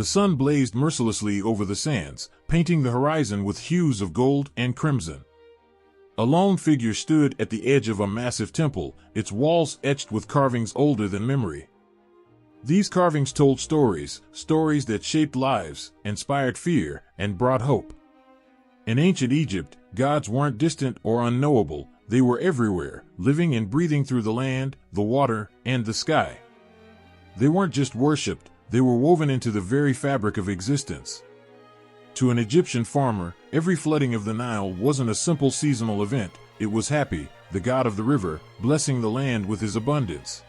The sun blazed mercilessly over the sands, painting the horizon with hues of gold and crimson. A lone figure stood at the edge of a massive temple, its walls etched with carvings older than memory. These carvings told stories that shaped lives, inspired fear, and brought hope. In ancient Egypt, gods weren't distant or unknowable, they were everywhere, living and breathing through the land, the water, and the sky. They weren't just worshipped, they were woven into the very fabric of existence. To an Egyptian farmer, every flooding of the Nile wasn't a simple seasonal event, it was Hapi, the god of the river, blessing the land with his abundance.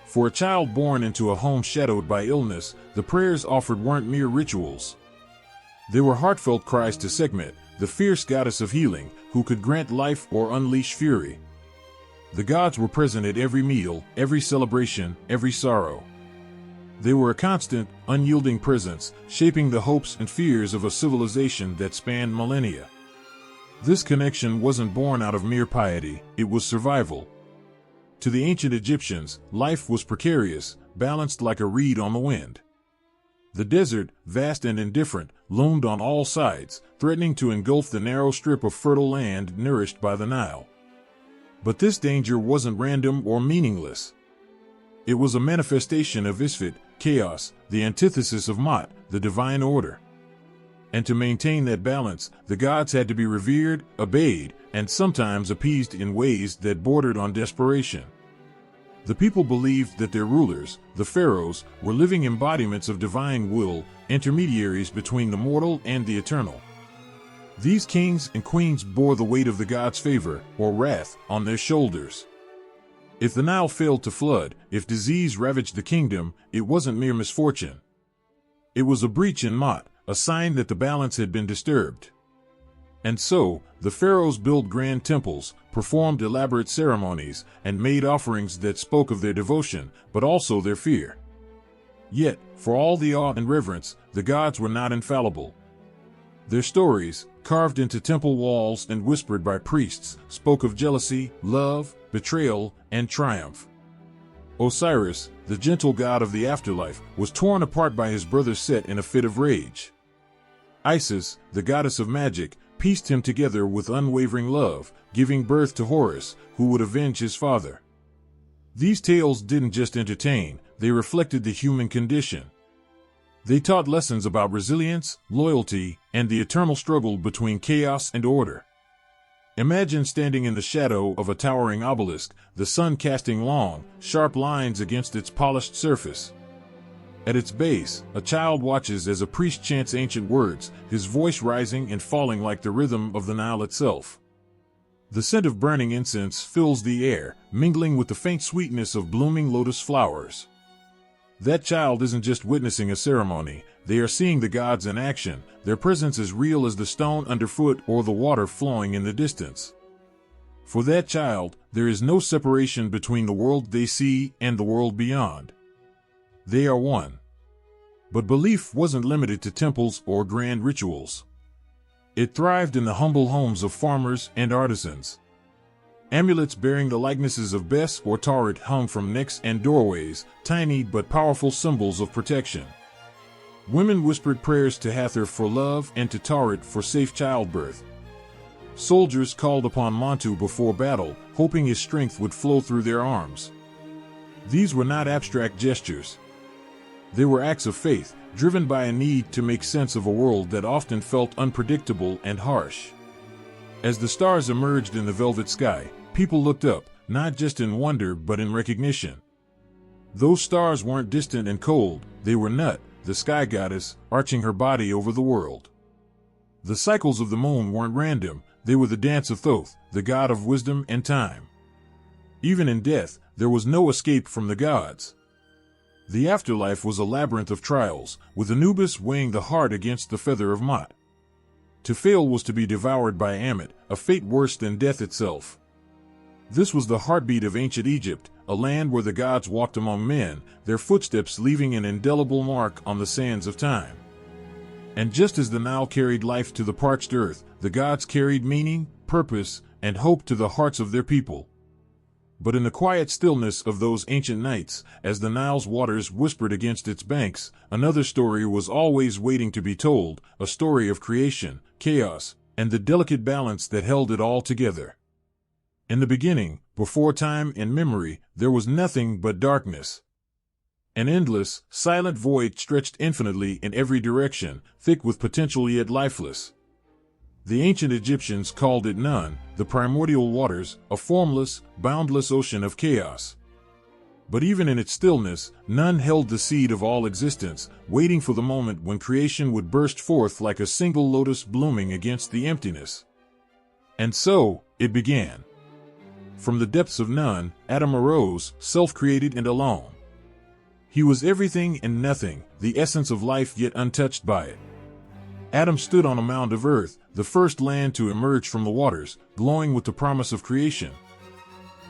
For a child born into a home shadowed by illness, the prayers offered weren't mere rituals. They were heartfelt cries to Sekhmet, the fierce goddess of healing, who could grant life or unleash fury. The gods were present at every meal, every celebration, every sorrow. They were a constant, unyielding presence, shaping the hopes and fears of a civilization that spanned millennia. This connection wasn't born out of mere piety, it was survival. To the ancient Egyptians, life was precarious, balanced like a reed on the wind. The desert, vast and indifferent, loomed on all sides, threatening to engulf the narrow strip of fertile land nourished by the Nile. But this danger wasn't random or meaningless. It was a manifestation of Isfet, chaos, the antithesis of Mot, the divine order. And to maintain that balance, the gods had to be revered, obeyed, and sometimes appeased in ways that bordered on desperation. The people believed that their rulers, the pharaohs, were living embodiments of divine will, intermediaries between the mortal and the eternal. These kings and queens bore the weight of the gods' favor, or wrath, on their shoulders. If the Nile failed to flood, if disease ravaged the kingdom, it wasn't mere misfortune. It was a breach in Mot, a sign that the balance had been disturbed. And so, the pharaohs built grand temples, performed elaborate ceremonies, and made offerings that spoke of their devotion, but also their fear. Yet, for all the awe and reverence, the gods were not infallible. Their stories, carved into temple walls and whispered by priests, spoke of jealousy, love, betrayal, and triumph. Osiris, the gentle god of the afterlife, was torn apart by his brother Set in a fit of rage. Isis, the goddess of magic, pieced him together with unwavering love, giving birth to Horus, who would avenge his father. These tales didn't just entertain, they reflected the human condition. They taught lessons about resilience, loyalty, and the eternal struggle between chaos and order. Imagine standing in the shadow of a towering obelisk, the sun casting long, sharp lines against its polished surface. At its base, a child watches as a priest chants ancient words, his voice rising and falling like the rhythm of the Nile itself. The scent of burning incense fills the air, mingling with the faint sweetness of blooming lotus flowers. That child isn't just witnessing a ceremony, they are seeing the gods in action, their presence as real as the stone underfoot or the water flowing in the distance. For that child, there is no separation between the world they see and the world beyond. They are one. But belief wasn't limited to temples or grand rituals. It thrived in the humble homes of farmers and artisans. Amulets bearing the likenesses of Bes or Tauret hung from necks and doorways, tiny but powerful symbols of protection. Women whispered prayers to Hathor for love and to Tauret for safe childbirth. Soldiers called upon Montu before battle, hoping his strength would flow through their arms. These were not abstract gestures. They were acts of faith, driven by a need to make sense of a world that often felt unpredictable and harsh. As the stars emerged in the velvet sky, people looked up, not just in wonder but in recognition. Those stars weren't distant and cold, they were Nut, the sky goddess, arching her body over the world. The cycles of the moon weren't random, they were the dance of Thoth, the god of wisdom and time. Even in death, there was no escape from the gods. The afterlife was a labyrinth of trials, with Anubis weighing the heart against the feather of Mot. To fail was to be devoured by Ammit, a fate worse than death itself. This was the heartbeat of ancient Egypt, a land where the gods walked among men, their footsteps leaving an indelible mark on the sands of time. And just as the Nile carried life to the parched earth, the gods carried meaning, purpose, and hope to the hearts of their people. But in the quiet stillness of those ancient nights, as the Nile's waters whispered against its banks, another story was always waiting to be told, a story of creation, chaos, and the delicate balance that held it all together. In the beginning, before time and memory, there was nothing but darkness. An endless, silent void stretched infinitely in every direction, thick with potential yet lifeless. The ancient Egyptians called it Nun, the primordial waters, a formless, boundless ocean of chaos. But even in its stillness, Nun held the seed of all existence, waiting for the moment when creation would burst forth like a single lotus blooming against the emptiness. And so, it began. From the depths of Nun, Atum arose, self-created and alone. He was everything and nothing, the essence of life yet untouched by it. Atum stood on a mound of earth, the first land to emerge from the waters, glowing with the promise of creation.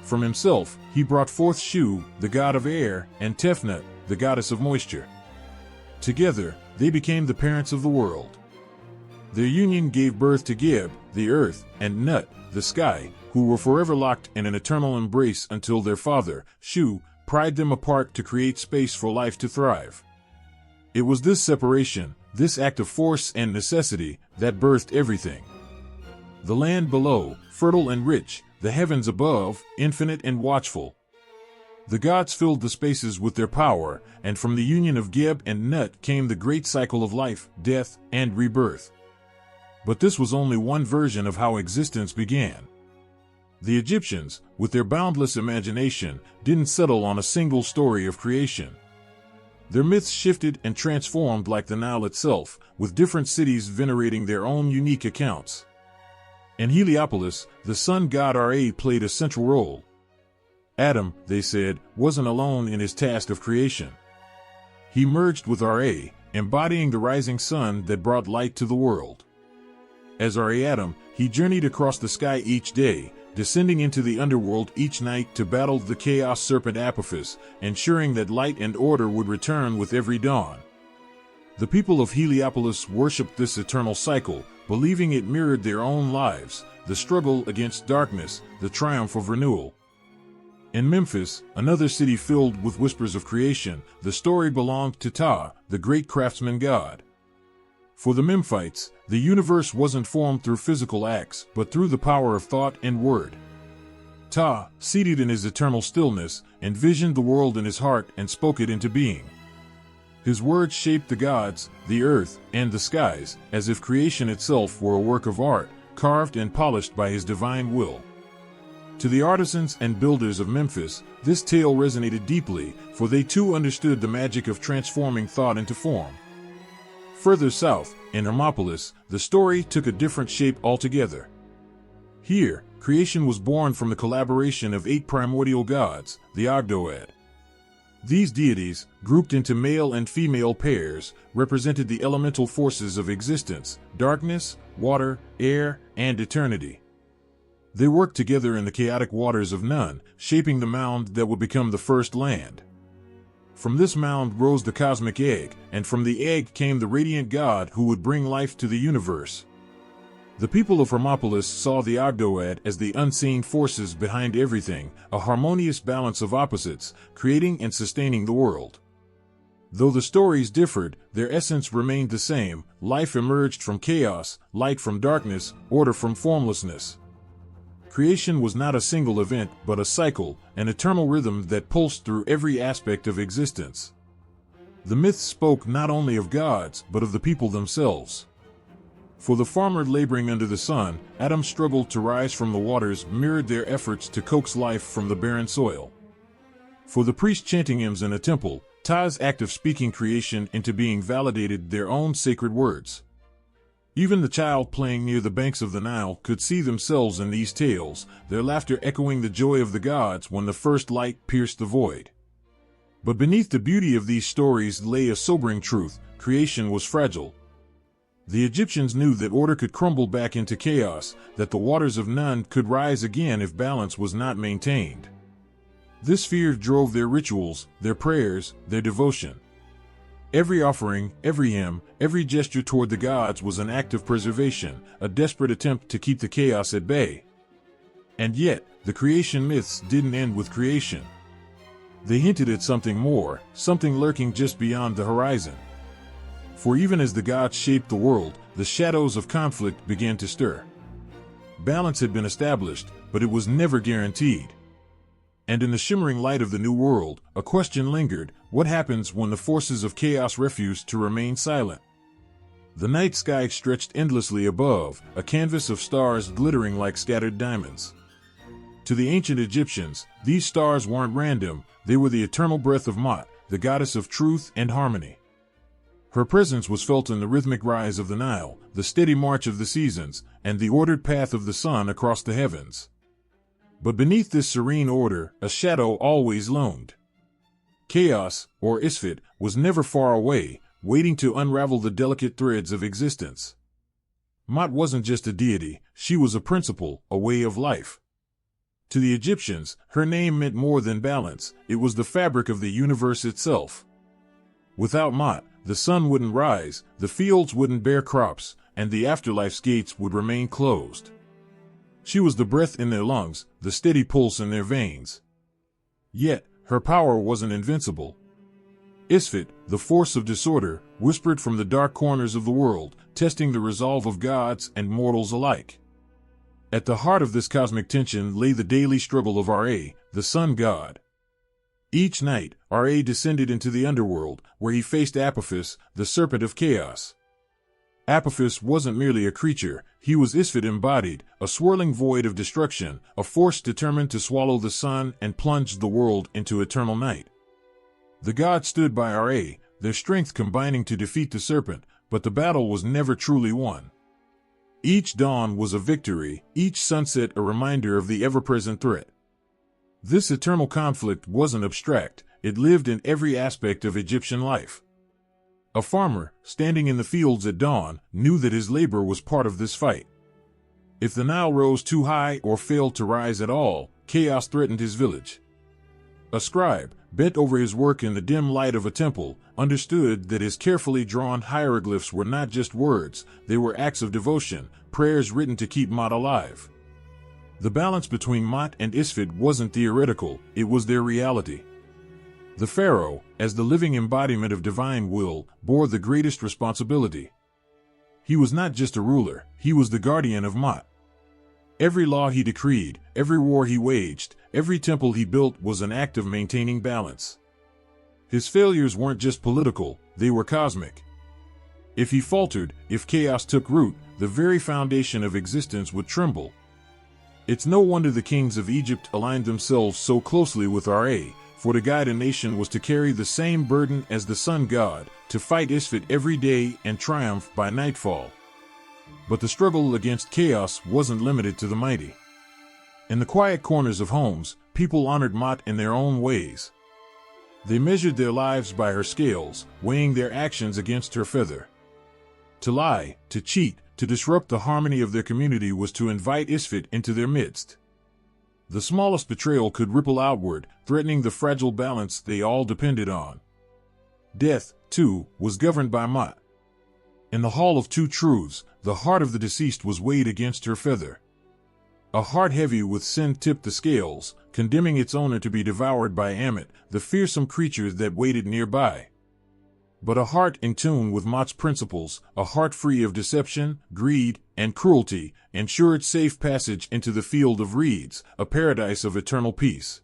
From himself, he brought forth Shu, the god of air, and Tefnut, the goddess of moisture. Together, they became the parents of the world. Their union gave birth to Geb, the earth, and Nut, the sky, who were forever locked in an eternal embrace until their father, Shu, pried them apart to create space for life to thrive. It was this separation, this act of force and necessity, that birthed everything. The land below, fertile and rich, the heavens above, infinite and watchful. The gods filled the spaces with their power, and from the union of Geb and Nut came the great cycle of life, death, and rebirth. But this was only one version of how existence began. The Egyptians, with their boundless imagination, didn't settle on a single story of creation. Their myths shifted and transformed like the Nile itself, with different cities venerating their own unique accounts. In Heliopolis, the sun god Ra played a central role. Atum, they said, wasn't alone in his task of creation. He merged with Ra, embodying the rising sun that brought light to the world. As Atum, he journeyed across the sky each day, descending into the underworld each night to battle the chaos serpent Apophis, ensuring that light and order would return with every dawn. The people of Heliopolis worshipped this eternal cycle, believing it mirrored their own lives, the struggle against darkness, the triumph of renewal. In Memphis, another city filled with whispers of creation, the story belonged to Ptah, the great craftsman god. For the Memphites, the universe wasn't formed through physical acts, but through the power of thought and word. Ptah, seated in his eternal stillness, envisioned the world in his heart and spoke it into being. His words shaped the gods, the earth, and the skies, as if creation itself were a work of art, carved and polished by his divine will. To the artisans and builders of Memphis, this tale resonated deeply, for they too understood the magic of transforming thought into form. Further south, in Hermopolis, the story took a different shape altogether. Here, creation was born from the collaboration of 8 primordial gods, the Ogdoad. These deities, grouped into male and female pairs, represented the elemental forces of existence, darkness, water, air, and eternity. They worked together in the chaotic waters of Nun, shaping the mound that would become the first land. From this mound rose the cosmic egg, and from the egg came the radiant God who would bring life to the universe. The people of Hermopolis saw the Ogdoad as the unseen forces behind everything, a harmonious balance of opposites, creating and sustaining the world. Though the stories differed, their essence remained the same: life emerged from chaos, light from darkness, order from formlessness. Creation was not a single event, but a cycle, an eternal rhythm that pulsed through every aspect of existence. The myths spoke not only of gods, but of the people themselves. For the farmer laboring under the sun, Atum's struggle to rise from the waters mirrored their efforts to coax life from the barren soil. For the priest chanting hymns in a temple, Ptah's act of speaking creation into being validated their own sacred words. Even the child playing near the banks of the Nile could see themselves in these tales, their laughter echoing the joy of the gods when the first light pierced the void. But beneath the beauty of these stories lay a sobering truth: creation was fragile. The Egyptians knew that order could crumble back into chaos, that the waters of Nun could rise again if balance was not maintained. This fear drove their rituals, their prayers, their devotion. Every offering, every hymn, every gesture toward the gods was an act of preservation, a desperate attempt to keep the chaos at bay. And yet, the creation myths didn't end with creation. They hinted at something more, something lurking just beyond the horizon. For even as the gods shaped the world, the shadows of conflict began to stir. Balance had been established, but it was never guaranteed. And in the shimmering light of the new world, a question lingered: what happens when the forces of chaos refuse to remain silent? The night sky stretched endlessly above, a canvas of stars glittering like scattered diamonds. To the ancient Egyptians, these stars weren't random, they were the eternal breath of Ma'at, the goddess of truth and harmony. Her presence was felt in the rhythmic rise of the Nile, the steady march of the seasons, and the ordered path of the sun across the heavens. But beneath this serene order, a shadow always loomed. Chaos, or Isfet, was never far away, waiting to unravel the delicate threads of existence. Ma'at wasn't just a deity, she was a principle, a way of life. To the Egyptians, her name meant more than balance, it was the fabric of the universe itself. Without Ma'at, the sun wouldn't rise, the fields wouldn't bear crops, and the afterlife's gates would remain closed. She was the breath in their lungs, the steady pulse in their veins. Yet, her power wasn't invincible. Isfet, the force of disorder, whispered from the dark corners of the world, testing the resolve of gods and mortals alike. At the heart of this cosmic tension lay the daily struggle of Ra, the sun god. Each night, Ra descended into the underworld, where he faced Apophis, the serpent of chaos. Apophis wasn't merely a creature, he was Isfet embodied, a swirling void of destruction, a force determined to swallow the sun and plunge the world into eternal night. The gods stood by Ra, their strength combining to defeat the serpent, but the battle was never truly won. Each dawn was a victory, each sunset a reminder of the ever-present threat. This eternal conflict wasn't abstract, it lived in every aspect of Egyptian life. A farmer, standing in the fields at dawn, knew that his labor was part of this fight. If the Nile rose too high or failed to rise at all, chaos threatened his village. A scribe, bent over his work in the dim light of a temple, understood that his carefully drawn hieroglyphs were not just words, they were acts of devotion, prayers written to keep Ma'at alive. The balance between Ma'at and Isfet wasn't theoretical, it was their reality. The pharaoh, as the living embodiment of divine will, bore the greatest responsibility. He was not just a ruler, he was the guardian of Ma'at. Every law he decreed, every war he waged, every temple he built was an act of maintaining balance. His failures weren't just political, they were cosmic. If he faltered, if chaos took root, the very foundation of existence would tremble. It's no wonder the kings of Egypt aligned themselves so closely with Ra, for to guide a nation was to carry the same burden as the sun god, to fight Isfet every day and triumph by nightfall. But the struggle against chaos wasn't limited to the mighty. In the quiet corners of homes, people honored Ma'at in their own ways. They measured their lives by her scales, weighing their actions against her feather. To lie, to cheat, to disrupt the harmony of their community was to invite Isfet into their midst. The smallest betrayal could ripple outward, threatening the fragile balance they all depended on. Death, too, was governed by Ma'at. In the Hall of Two Truths, the heart of the deceased was weighed against her feather. A heart heavy with sin tipped the scales, condemning its owner to be devoured by Ammit, the fearsome creature that waited nearby. But a heart in tune with Ma'at's principles, a heart free of deception, greed, and cruelty, ensured safe passage into the field of reeds, a paradise of eternal peace.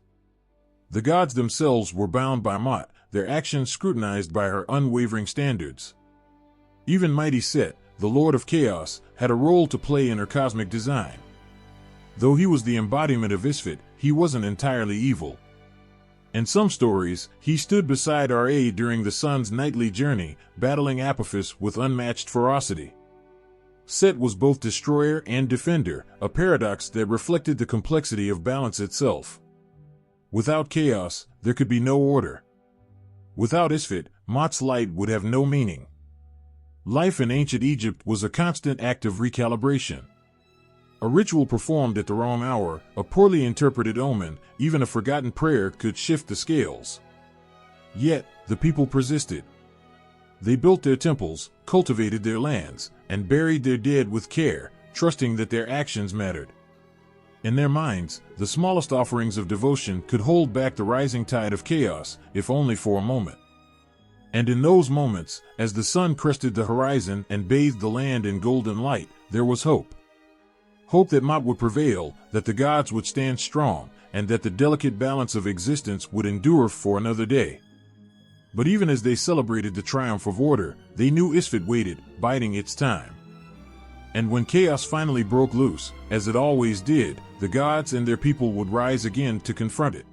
The gods themselves were bound by Ma'at, their actions scrutinized by her unwavering standards. Even mighty Set, the Lord of Chaos, had a role to play in her cosmic design. Though he was the embodiment of Isfet, he wasn't entirely evil. In some stories, he stood beside Ra during the sun's nightly journey, battling Apophis with unmatched ferocity. Set was both destroyer and defender, a paradox that reflected the complexity of balance itself. Without chaos, there could be no order. Without Isfet, Ma'at's light would have no meaning. Life in ancient Egypt was a constant act of recalibration. A ritual performed at the wrong hour, a poorly interpreted omen, even a forgotten prayer could shift the scales. Yet, the people persisted. They built their temples, cultivated their lands, and buried their dead with care, trusting that their actions mattered. In their minds, the smallest offerings of devotion could hold back the rising tide of chaos, if only for a moment. And in those moments, as the sun crested the horizon and bathed the land in golden light, there was hope. Hope that might would prevail, that the gods would stand strong, and that the delicate balance of existence would endure for another day. But even as they celebrated the triumph of order, they knew Isfet waited, biding its time. And when chaos finally broke loose, as it always did, the gods and their people would rise again to confront it.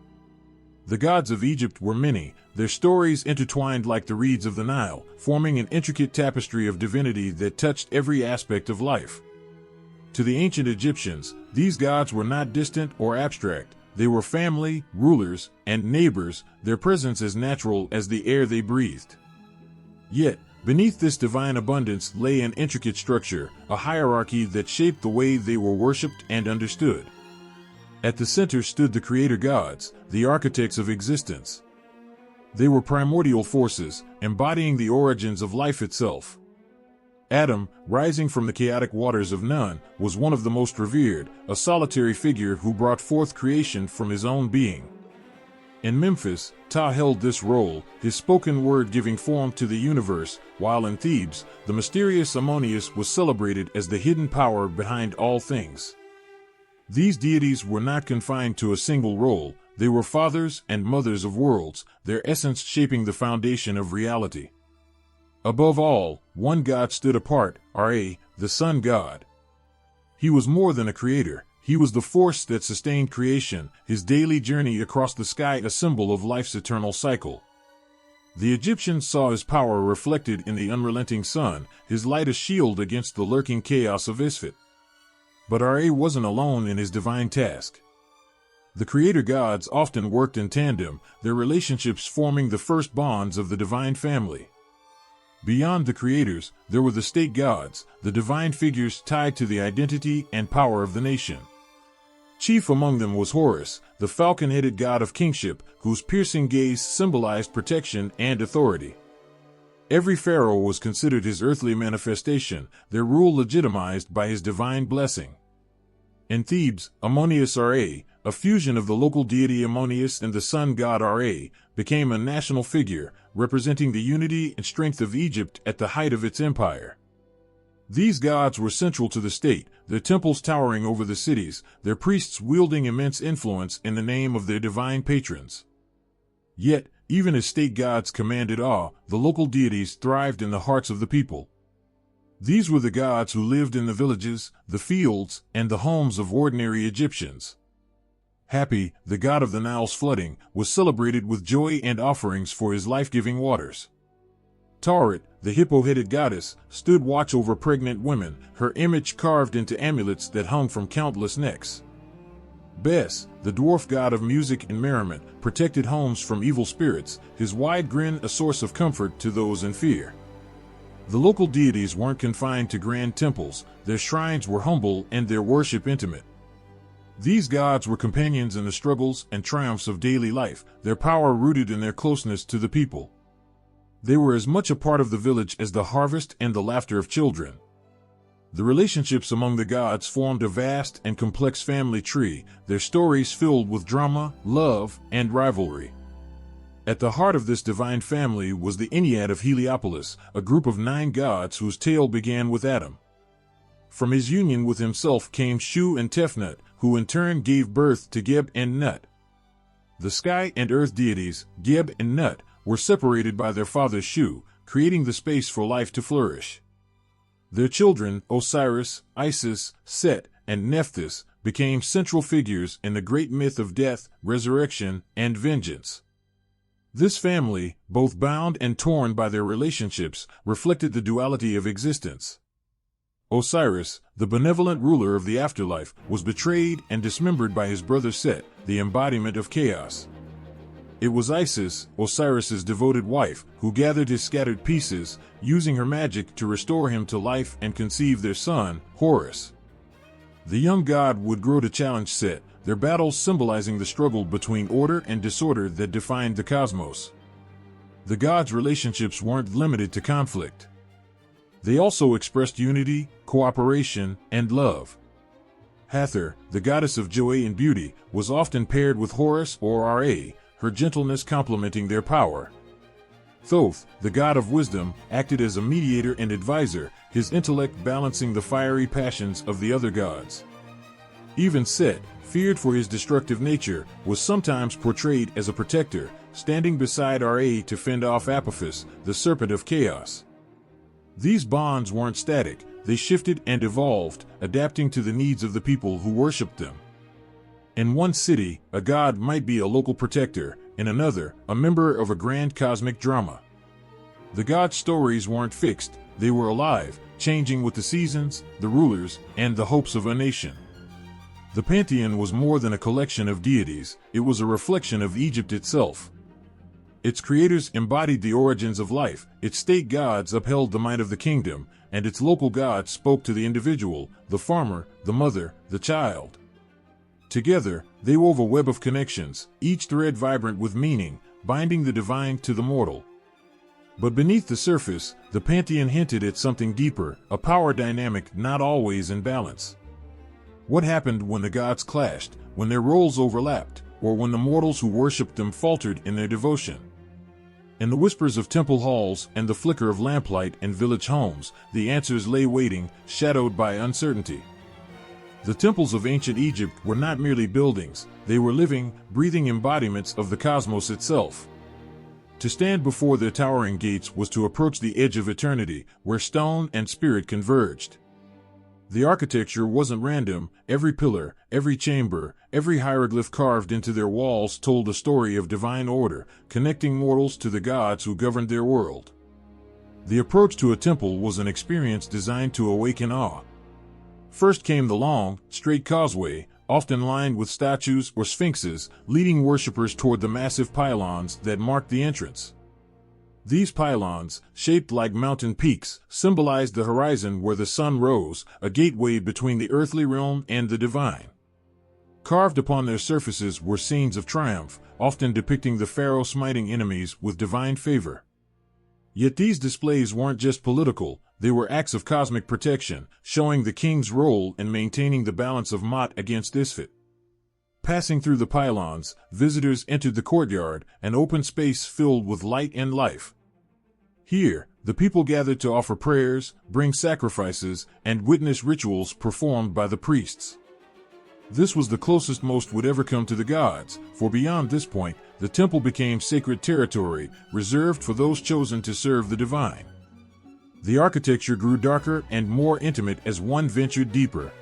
The gods of Egypt were many, their stories intertwined like the reeds of the Nile, forming an intricate tapestry of divinity that touched every aspect of life. To the ancient Egyptians, these gods were not distant or abstract. They were family, rulers, and neighbors, their presence as natural as the air they breathed. Yet, beneath this divine abundance lay an intricate structure, a hierarchy that shaped the way they were worshipped and understood. At the center stood the creator gods, the architects of existence. They were primordial forces, embodying the origins of life itself. Atum, rising from the chaotic waters of Nun, was one of the most revered, a solitary figure who brought forth creation from his own being. In Memphis, Ptah held this role, his spoken word giving form to the universe, while in Thebes, the mysterious Ammonius was celebrated as the hidden power behind all things. These deities were not confined to a single role, they were fathers and mothers of worlds, their essence shaping the foundation of reality. Above all, one god stood apart, Ra, the sun god. He was more than a creator, he was the force that sustained creation, his daily journey across the sky a symbol of life's eternal cycle. The Egyptians saw his power reflected in the unrelenting sun, his light a shield against the lurking chaos of Isfet. But Ra wasn't alone in his divine task. The creator gods often worked in tandem, their relationships forming the first bonds of the divine family. Beyond the creators, there were the state gods, the divine figures tied to the identity and power of the nation. Chief among them was Horus, the falcon-headed god of kingship, whose piercing gaze symbolized protection and authority. Every pharaoh was considered his earthly manifestation, their rule legitimized by his divine blessing. In Thebes, Ammonius Ra, a fusion of the local deity Ammonius and the sun god Ra, became a national figure, representing the unity and strength of Egypt at the height of its empire. These gods were central to the state, their temples towering over the cities, their priests wielding immense influence in the name of their divine patrons. Yet, even as state gods commanded awe, the local deities thrived in the hearts of the people. These were the gods who lived in the villages, the fields, and the homes of ordinary Egyptians. Happy, the god of the Nile's flooding, was celebrated with joy and offerings for his life-giving waters. Tauret, the hippo-headed goddess, stood watch over pregnant women, her image carved into amulets that hung from countless necks. Bes, the dwarf god of music and merriment, protected homes from evil spirits, his wide grin a source of comfort to those in fear. The local deities weren't confined to grand temples, their shrines were humble and their worship intimate. These gods were companions in the struggles and triumphs of daily life, their power rooted in their closeness to the people. They were as much a part of the village as the harvest and the laughter of children. The relationships among the gods formed a vast and complex family tree, their stories filled with drama, love, and rivalry. At the heart of this divine family was the Ennead of Heliopolis, a group of 9 gods whose tale began with Atum. From his union with himself came Shu and Tefnut, who in turn gave birth to Geb and Nut. The sky and earth deities, Geb and Nut, were separated by their father Shu, creating the space for life to flourish. Their children, Osiris, Isis, Set, and Nephthys, became central figures in the great myth of death, resurrection, and vengeance. This family, both bound and torn by their relationships, reflected the duality of existence. Osiris, the benevolent ruler of the afterlife, was betrayed and dismembered by his brother Set, the embodiment of chaos. It was Isis, Osiris's devoted wife, who gathered his scattered pieces, using her magic to restore him to life and conceive their son, Horus. The young god would grow to challenge Set, their battles symbolizing the struggle between order and disorder that defined the cosmos. The gods' relationships weren't limited to conflict. They also expressed unity, cooperation, and love. Hathor, the goddess of joy and beauty, was often paired with Horus or Ra, her gentleness complementing their power. Thoth, the god of wisdom, acted as a mediator and advisor, his intellect balancing the fiery passions of the other gods. Even Set, feared for his destructive nature, was sometimes portrayed as a protector, standing beside Ra to fend off Apophis, the serpent of chaos. These bonds weren't static, they shifted and evolved, adapting to the needs of the people who worshipped them. In one city, a god might be a local protector, in another, a member of a grand cosmic drama. The gods' stories weren't fixed, they were alive, changing with the seasons, the rulers, and the hopes of a nation. The pantheon was more than a collection of deities, it was a reflection of Egypt itself. Its creators embodied the origins of life, its state gods upheld the might of the kingdom, and its local gods spoke to the individual, the farmer, the mother, the child. Together, they wove a web of connections, each thread vibrant with meaning, binding the divine to the mortal. But beneath the surface, the pantheon hinted at something deeper, a power dynamic not always in balance. What happened when the gods clashed, when their roles overlapped, or when the mortals who worshipped them faltered in their devotion? In the whispers of temple halls and the flicker of lamplight in village homes, the answers lay waiting, shadowed by uncertainty. The temples of ancient Egypt were not merely buildings, they were living, breathing embodiments of the cosmos itself. To stand before their towering gates was to approach the edge of eternity, where stone and spirit converged. The architecture wasn't random, every pillar, every chamber, every hieroglyph carved into their walls told a story of divine order, connecting mortals to the gods who governed their world. The approach to a temple was an experience designed to awaken awe. First came the long, straight causeway, often lined with statues or sphinxes, leading worshippers toward the massive pylons that marked the entrance. These pylons, shaped like mountain peaks, symbolized the horizon where the sun rose, a gateway between the earthly realm and the divine. Carved upon their surfaces were scenes of triumph, often depicting the pharaoh smiting enemies with divine favor. Yet these displays weren't just political, they were acts of cosmic protection, showing the king's role in maintaining the balance of Ma'at against Isfet. Passing through the pylons, visitors entered the courtyard, an open space filled with light and life. Here, the people gathered to offer prayers, bring sacrifices, and witness rituals performed by the priests. This was the closest most would ever come to the gods, for beyond this point, the temple became sacred territory, reserved for those chosen to serve the divine. The architecture grew darker and more intimate as one ventured deeper.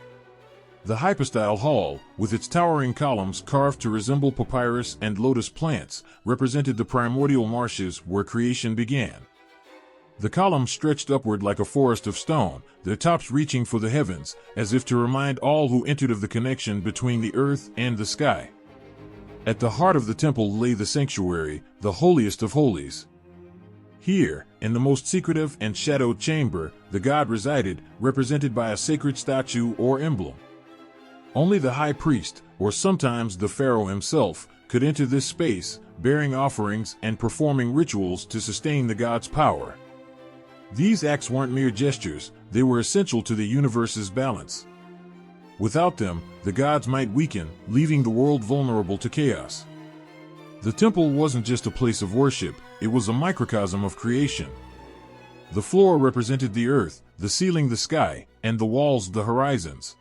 The hypostyle hall, with its towering columns carved to resemble papyrus and lotus plants, represented the primordial marshes where creation began. The columns stretched upward like a forest of stone, their tops reaching for the heavens, as if to remind all who entered of the connection between the earth and the sky. At the heart of the temple lay the sanctuary, the holiest of holies. Here, in the most secretive and shadowed chamber, the god resided, represented by a sacred statue or emblem. Only the high priest, or sometimes the pharaoh himself, could enter this space, bearing offerings and performing rituals to sustain the god's power. These acts weren't mere gestures, they were essential to the universe's balance. Without them, the gods might weaken, leaving the world vulnerable to chaos. The temple wasn't just a place of worship, it was a microcosm of creation. The floor represented the earth, the ceiling the sky, and the walls the horizons.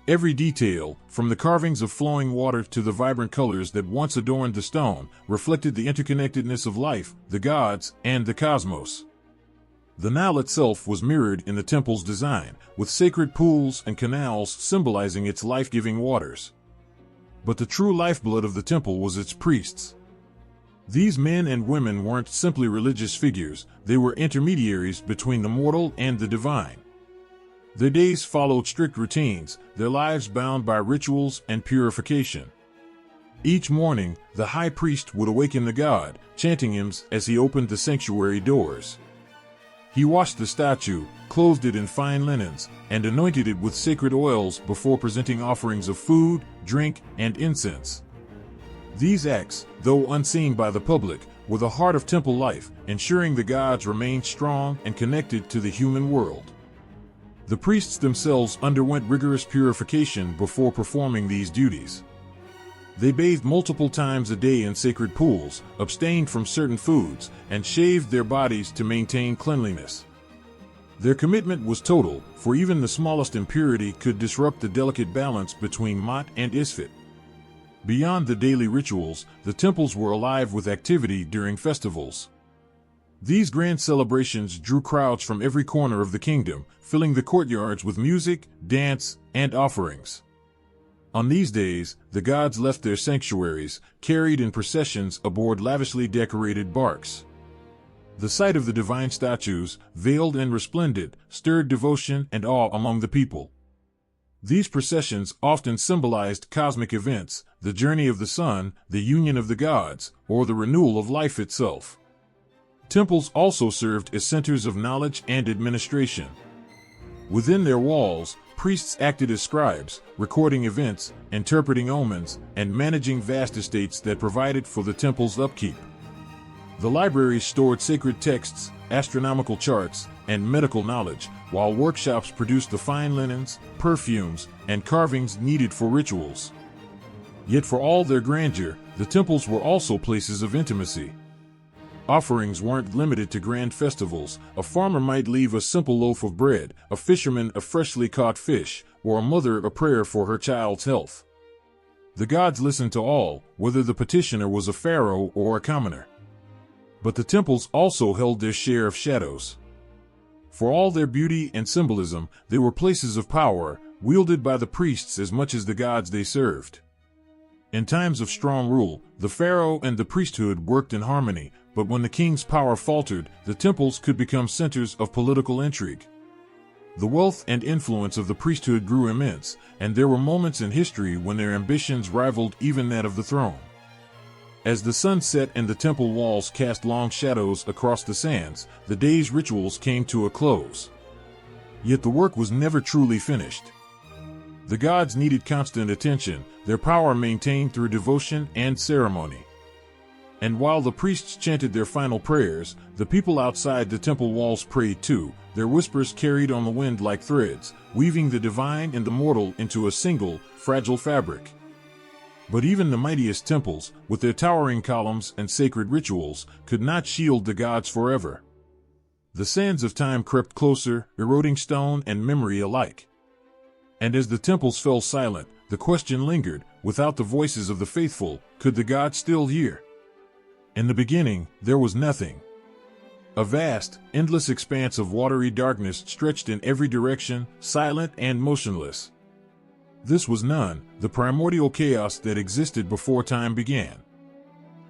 Every detail, from the carvings of flowing water to the vibrant colors that once adorned the stone, reflected the interconnectedness of life, the gods, and the cosmos. The Nile itself was mirrored in the temple's design, with sacred pools and canals symbolizing its life-giving waters. But the true lifeblood of the temple was its priests. These men and women weren't simply religious figures, they were intermediaries between the mortal and the divine. Their days followed strict routines, their lives bound by rituals and purification. Each morning, the high priest would awaken the god, chanting hymns as he opened the sanctuary doors. He washed the statue, clothed it in fine linens, and anointed it with sacred oils before presenting offerings of food, drink, and incense. These acts, though unseen by the public, were the heart of temple life, ensuring the gods remained strong and connected to the human world. The priests themselves underwent rigorous purification before performing these duties. They bathed multiple times a day in sacred pools, abstained from certain foods, and shaved their bodies to maintain cleanliness. Their commitment was total, for even the smallest impurity could disrupt the delicate balance between Ma'at and Isfet. Beyond the daily rituals, the temples were alive with activity during festivals. These grand celebrations drew crowds from every corner of the kingdom, filling the courtyards with music, dance, and offerings. On these days, the gods left their sanctuaries, carried in processions aboard lavishly decorated barks. The sight of the divine statues, veiled and resplendent, stirred devotion and awe among the people. These processions often symbolized cosmic events, the journey of the sun, the union of the gods, or the renewal of life itself. Temples also served as centers of knowledge and administration. Within their walls, priests acted as scribes, recording events, interpreting omens, and managing vast estates that provided for the temple's upkeep. The libraries stored sacred texts, astronomical charts, and medical knowledge, while workshops produced the fine linens, perfumes, and carvings needed for rituals. Yet for all their grandeur, the temples were also places of intimacy. Offerings weren't limited to grand festivals. A farmer might leave a simple loaf of bread, a fisherman a freshly caught fish, or a mother a prayer for her child's health. The gods listened to all, whether the petitioner was a pharaoh or a commoner. But the temples also held their share of shadows. For all their beauty and symbolism, they were places of power, wielded by the priests as much as the gods they served. In times of strong rule, the pharaoh and the priesthood worked in harmony, but when the king's power faltered, the temples could become centers of political intrigue. The wealth and influence of the priesthood grew immense, and there were moments in history when their ambitions rivaled even that of the throne. As the sun set and the temple walls cast long shadows across the sands, the day's rituals came to a close. Yet the work was never truly finished. The gods needed constant attention, their power maintained through devotion and ceremony. And while the priests chanted their final prayers, the people outside the temple walls prayed too, their whispers carried on the wind like threads, weaving the divine and the mortal into a single, fragile fabric. But even the mightiest temples, with their towering columns and sacred rituals, could not shield the gods forever. The sands of time crept closer, eroding stone and memory alike. And as the temples fell silent, the question lingered, without the voices of the faithful, could the gods still hear? In the beginning, there was nothing. A vast, endless expanse of watery darkness stretched in every direction, silent and motionless. This was none, the primordial chaos that existed before time began.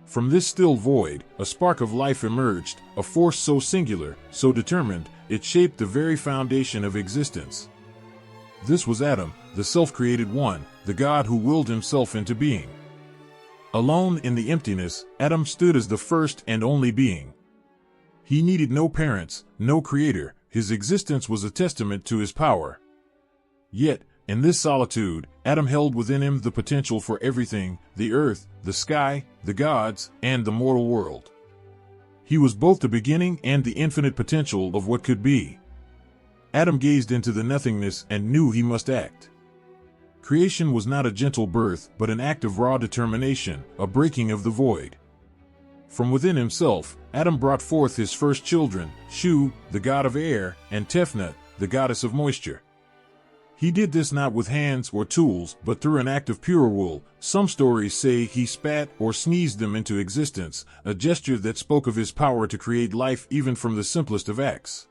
From this still void, a spark of life emerged, a force so singular, so determined, it shaped the very foundation of existence. This was Atum, the self-created one, the god who willed himself into being. Alone in the emptiness, Atum stood as the first and only being. He needed no parents, no creator, his existence was a testament to his power. Yet, in this solitude, Atum held within him the potential for everything, the earth, the sky, the gods, and the mortal world. He was both the beginning and the infinite potential of what could be. Atum gazed into the nothingness and knew he must act. Creation was not a gentle birth, but an act of raw determination, a breaking of the void. From within himself, Atum brought forth his first children, Shu, the god of air, and Tefnut, the goddess of moisture. He did this not with hands or tools, but through an act of pure will. Some stories say he spat or sneezed them into existence, a gesture that spoke of his power to create life even from the simplest of acts.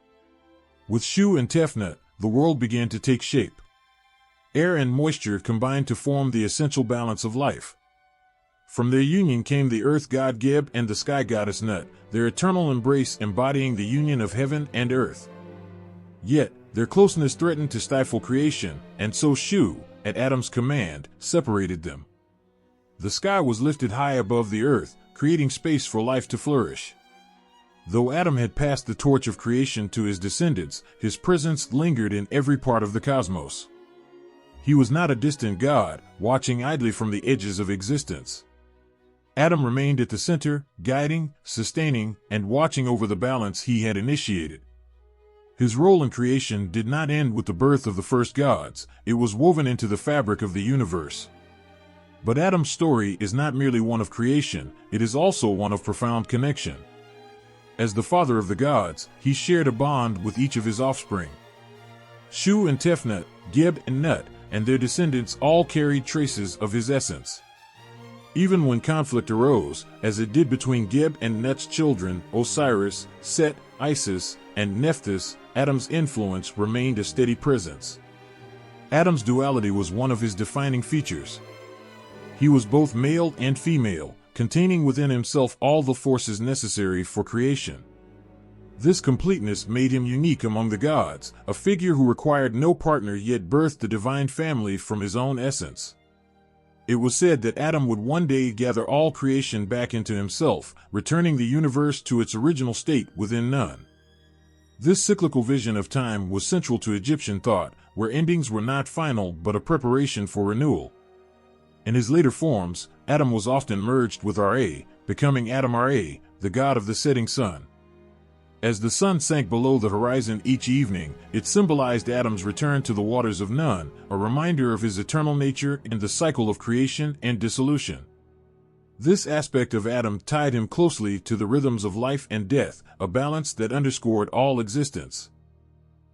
With Shu and Tefnut, the world began to take shape. Air and moisture combined to form the essential balance of life. From their union came the earth god Geb and the sky goddess Nut, their eternal embrace embodying the union of heaven and earth. Yet, their closeness threatened to stifle creation, and so Shu, at Atum's command, separated them. The sky was lifted high above the earth, creating space for life to flourish. Though Atum had passed the torch of creation to his descendants, his presence lingered in every part of the cosmos. He was not a distant god, watching idly from the edges of existence. Atum remained at the center, guiding, sustaining, and watching over the balance he had initiated. His role in creation did not end with the birth of the first gods, it was woven into the fabric of the universe. But Atum's story is not merely one of creation, it is also one of profound connection. As the father of the gods, he shared a bond with each of his offspring. Shu and Tefnut, Geb and Nut, and their descendants all carried traces of his essence. Even when conflict arose, as it did between Geb and Nut's children, Osiris, Set, Isis, and Nephthys, Atum's influence remained a steady presence. Atum's duality was one of his defining features. He was both male and female, containing within himself all the forces necessary for creation. This completeness made him unique among the gods, a figure who required no partner yet birthed the divine family from his own essence. It was said that Atum would one day gather all creation back into himself, returning the universe to its original state within none. This cyclical vision of time was central to Egyptian thought, where endings were not final but a preparation for renewal. In his later forms, Atum was often merged with Ra, becoming Atum Ra, the god of the setting sun. As the sun sank below the horizon each evening, it symbolized Atum's return to the waters of none, a reminder of his eternal nature and the cycle of creation and dissolution. This aspect of Atum tied him closely to the rhythms of life and death, a balance that underscored all existence.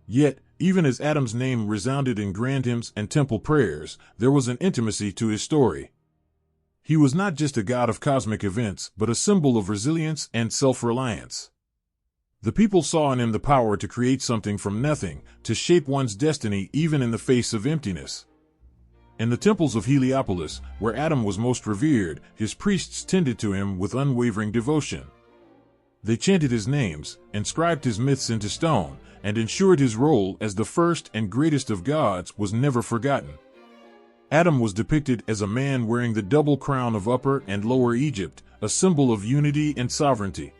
Yet, even as Atum's name resounded in grand hymns and temple prayers, there was an intimacy to his story. He was not just a god of cosmic events, but a symbol of resilience and self-reliance. The people saw in him the power to create something from nothing, to shape one's destiny even in the face of emptiness. In the temples of Heliopolis, where Atum was most revered, his priests tended to him with unwavering devotion. They chanted his names, inscribed his myths into stone, and ensured his role as the first and greatest of gods was never forgotten. Atum was depicted as a man wearing the double crown of Upper and Lower Egypt, a symbol of unity and sovereignty.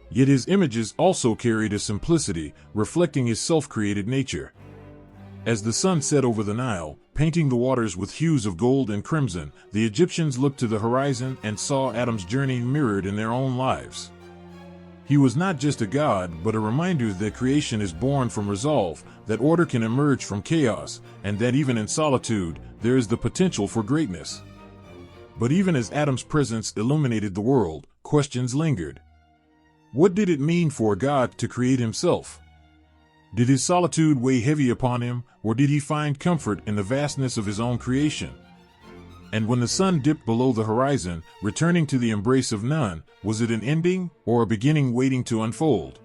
Yet his images also carried a simplicity, reflecting his self-created nature. As the sun set over the Nile, painting the waters with hues of gold and crimson, the Egyptians looked to the horizon and saw Atum's journey mirrored in their own lives. He was not just a god, but a reminder that creation is born from resolve, that order can emerge from chaos, and that even in solitude, there is the potential for greatness. But even as Atum's presence illuminated the world, questions lingered. What did it mean for a god to create himself? Did his solitude weigh heavy upon him, or did he find comfort in the vastness of his own creation? And when the sun dipped below the horizon, returning to the embrace of none, was it an ending, or a beginning waiting to unfold?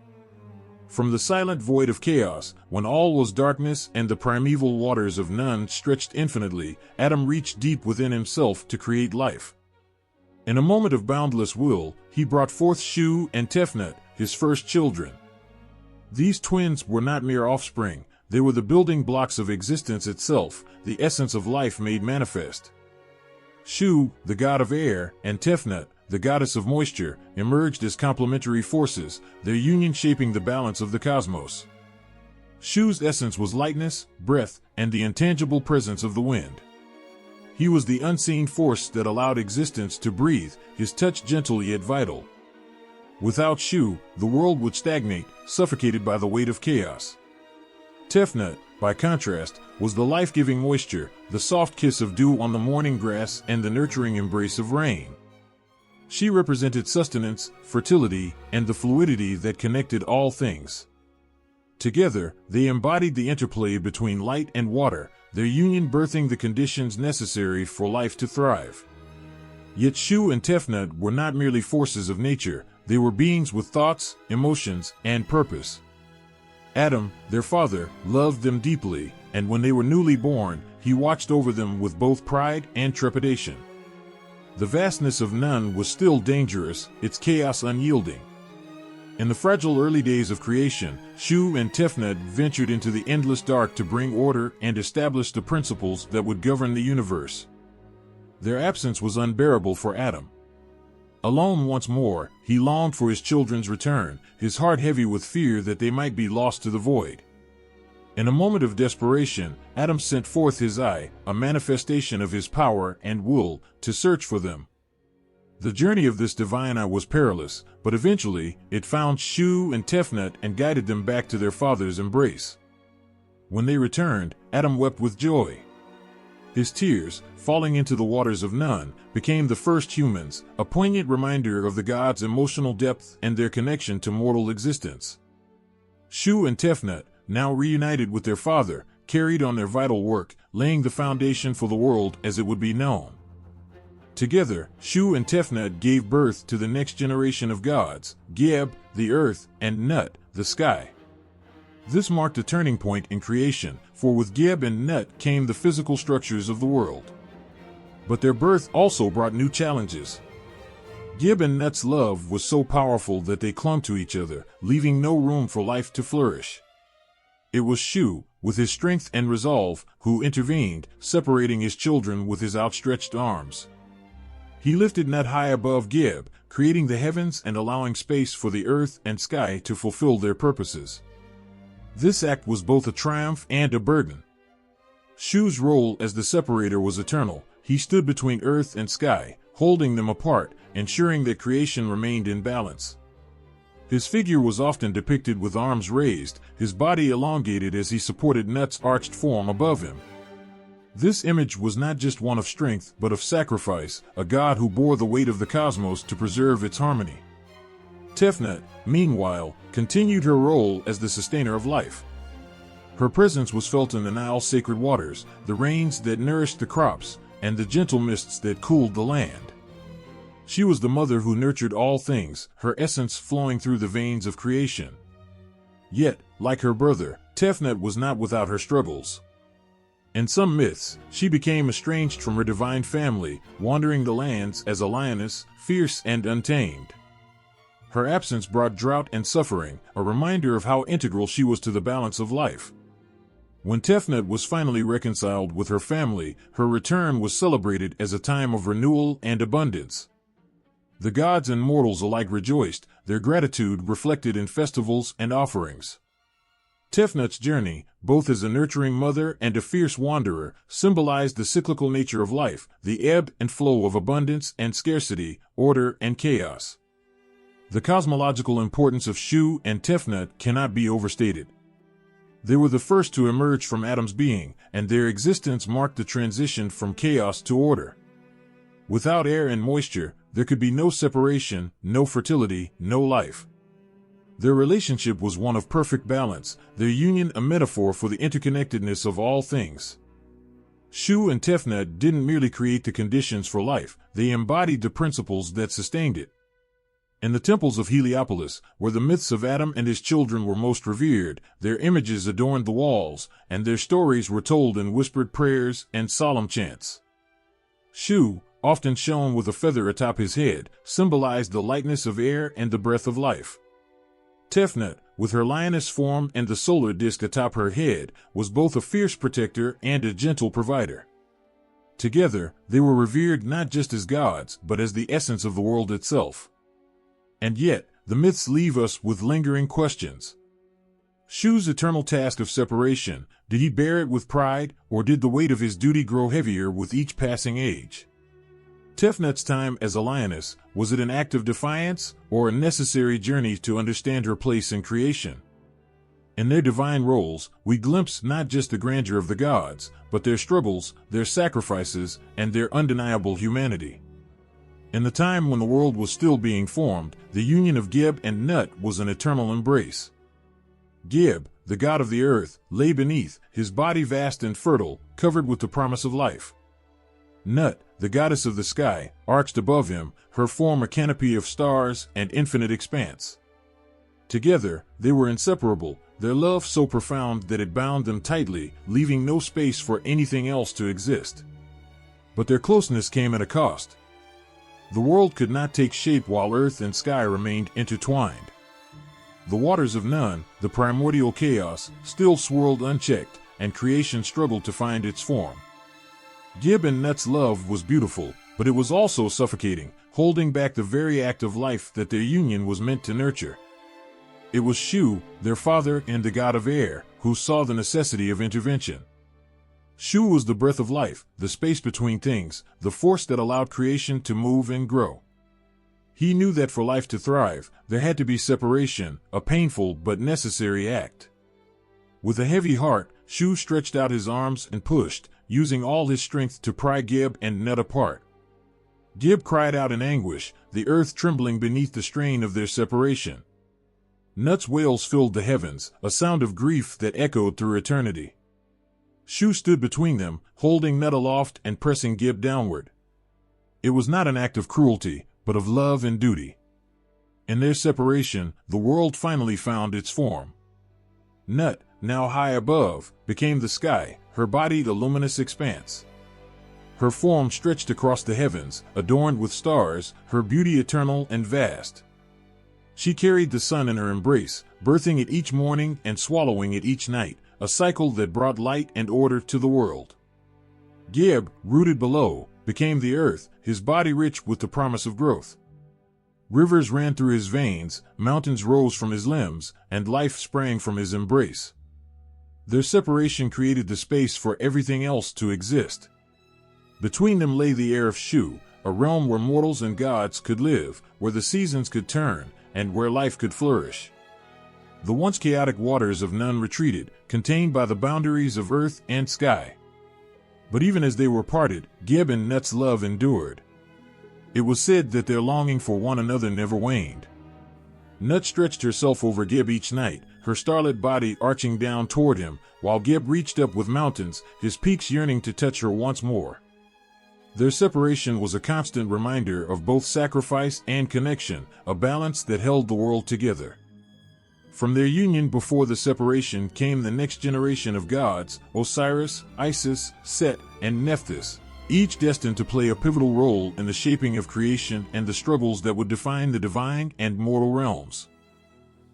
From the silent void of chaos, when all was darkness and the primeval waters of none stretched infinitely, Atum reached deep within himself to create life. In a moment of boundless will, he brought forth Shu and Tefnut, his first children. These twins were not mere offspring, they were the building blocks of existence itself, the essence of life made manifest. Shu, the god of air, and Tefnut, the goddess of moisture, emerged as complementary forces, their union shaping the balance of the cosmos. Shu's essence was lightness, breath, and the intangible presence of the wind. He was the unseen force that allowed existence to breathe, his touch gentle yet vital. Without Shu, the world would stagnate, suffocated by the weight of chaos. Tefnut, by contrast, was the life-giving moisture, the soft kiss of dew on the morning grass and the nurturing embrace of rain. She represented sustenance, fertility, and the fluidity that connected all things. Together, they embodied the interplay between light and water, their union birthing the conditions necessary for life to thrive. Yet Shu and Tefnut were not merely forces of nature, they were beings with thoughts, emotions, and purpose. Atum, their father, loved them deeply, and when they were newly born, he watched over them with both pride and trepidation. The vastness of none was still dangerous, its chaos unyielding. In the fragile early days of creation, Shu and Tefnut ventured into the endless dark to bring order and establish the principles that would govern the universe. Their absence was unbearable for Atum. Alone once more, he longed for his children's return, his heart heavy with fear that they might be lost to the void. In a moment of desperation, Atum sent forth his eye, a manifestation of his power and will, to search for them. The journey of this divine eye was perilous, but eventually it found Shu and Tefnut and guided them back to their father's embrace. When they returned, Atum wept with joy. His tears, falling into the waters of Nun, became the first humans, a poignant reminder of the gods' emotional depth and their connection to mortal existence. Shu and Tefnut, now reunited with their father, carried on their vital work, laying the foundation for the world as it would be known. Together, Shu and Tefnut gave birth to the next generation of gods, Geb, the earth, and Nut, the sky. This marked a turning point in creation, for with Geb and Nut came the physical structures of the world. But their birth also brought new challenges. Geb and Nut's love was so powerful that they clung to each other, leaving no room for life to flourish. It was Shu, with his strength and resolve, who intervened, separating his children with his outstretched arms. He lifted Nut high above Geb, creating the heavens and allowing space for the earth and sky to fulfill their purposes. This act was both a triumph and a burden. Shu's role as the separator was eternal. He stood between earth and sky, holding them apart, ensuring that creation remained in balance. His figure was often depicted with arms raised, his body elongated as he supported Nut's arched form above him. This image was not just one of strength, but of sacrifice, a god who bore the weight of the cosmos to preserve its harmony. Tefnut, meanwhile, continued her role as the sustainer of life. Her presence was felt in the Nile's sacred waters, the rains that nourished the crops, and the gentle mists that cooled the land. She was the mother who nurtured all things, her essence flowing through the veins of creation. Yet, like her brother, Tefnut was not without her struggles. In some myths, she became estranged from her divine family, wandering the lands as a lioness, fierce and untamed. Her absence brought drought and suffering, a reminder of how integral she was to the balance of life. When Tefnut was finally reconciled with her family, her return was celebrated as a time of renewal and abundance. The gods and mortals alike rejoiced, their gratitude reflected in festivals and offerings. Tefnut's journey, both as a nurturing mother and a fierce wanderer, symbolized the cyclical nature of life, the ebb and flow of abundance and scarcity, order and chaos. The cosmological importance of Shu and Tefnut cannot be overstated. They were the first to emerge from Atum's being, and their existence marked the transition from chaos to order. Without air and moisture, there could be no separation, no fertility, no life. Their relationship was one of perfect balance, their union a metaphor for the interconnectedness of all things. Shu and Tefnut didn't merely create the conditions for life, they embodied the principles that sustained it. In the temples of Heliopolis, where the myths of Atum and his children were most revered, their images adorned the walls, and their stories were told in whispered prayers and solemn chants. Shu, often shown with a feather atop his head, symbolized the lightness of air and the breath of life. Tefnut, with her lioness form and the solar disk atop her head, was both a fierce protector and a gentle provider. Together, they were revered not just as gods, but as the essence of the world itself. And yet, the myths leave us with lingering questions. Shu's eternal task of separation, did he bear it with pride, or did the weight of his duty grow heavier with each passing age? Tefnut's time as a lioness, was it an act of defiance, or a necessary journey to understand her place in creation? In their divine roles, we glimpse not just the grandeur of the gods, but their struggles, their sacrifices, and their undeniable humanity. In the time when the world was still being formed, the union of Geb and Nut was an eternal embrace. Geb, the god of the earth, lay beneath, his body vast and fertile, covered with the promise of life. Nut, the goddess of the sky, arched above him, her form a canopy of stars and infinite expanse. Together, they were inseparable, their love so profound that it bound them tightly, leaving no space for anything else to exist. But their closeness came at a cost. The world could not take shape while earth and sky remained intertwined. The waters of Nun, the primordial chaos, still swirled unchecked, and creation struggled to find its form. Geb and Nut's love was beautiful, but it was also suffocating, holding back the very act of life that their union was meant to nurture. It was Shu, their father and the god of air, who saw the necessity of intervention. Shu was the breath of life, the space between things, the force that allowed creation to move and grow. He knew that for life to thrive, there had to be separation, a painful but necessary act. With a heavy heart, Shu stretched out his arms and pushed, using all his strength to pry Gib and Nut apart. Gib cried out in anguish, the earth trembling beneath the strain of their separation. Nut's wails filled the heavens, a sound of grief that echoed through eternity. Shu stood between them, holding Nut aloft and pressing Gib downward. It was not an act of cruelty, but of love and duty. In their separation, the world finally found its form. Nut, now high above, became the sky, her body the luminous expanse. Her form stretched across the heavens, adorned with stars, her beauty eternal and vast. She carried the sun in her embrace, birthing it each morning and swallowing it each night, a cycle that brought light and order to the world. Gib, rooted below, became the earth, his body rich with the promise of growth. Rivers ran through his veins, mountains rose from his limbs, and life sprang from his embrace. Their separation created the space for everything else to exist. Between them lay the air of Shu, a realm where mortals and gods could live, where the seasons could turn, and where life could flourish. The once chaotic waters of Nun retreated, contained by the boundaries of earth and sky. But even as they were parted, Gib and Nut's love endured. It was said that their longing for one another never waned. Nut stretched herself over Gib each night, her starlit body arching down toward him, while Gib reached up with mountains, his peaks yearning to touch her once more. Their separation was a constant reminder of both sacrifice and connection, a balance that held the world together. From their union before the separation came the next generation of gods, Osiris, Isis, Set, and Nephthys, each destined to play a pivotal role in the shaping of creation and the struggles that would define the divine and mortal realms.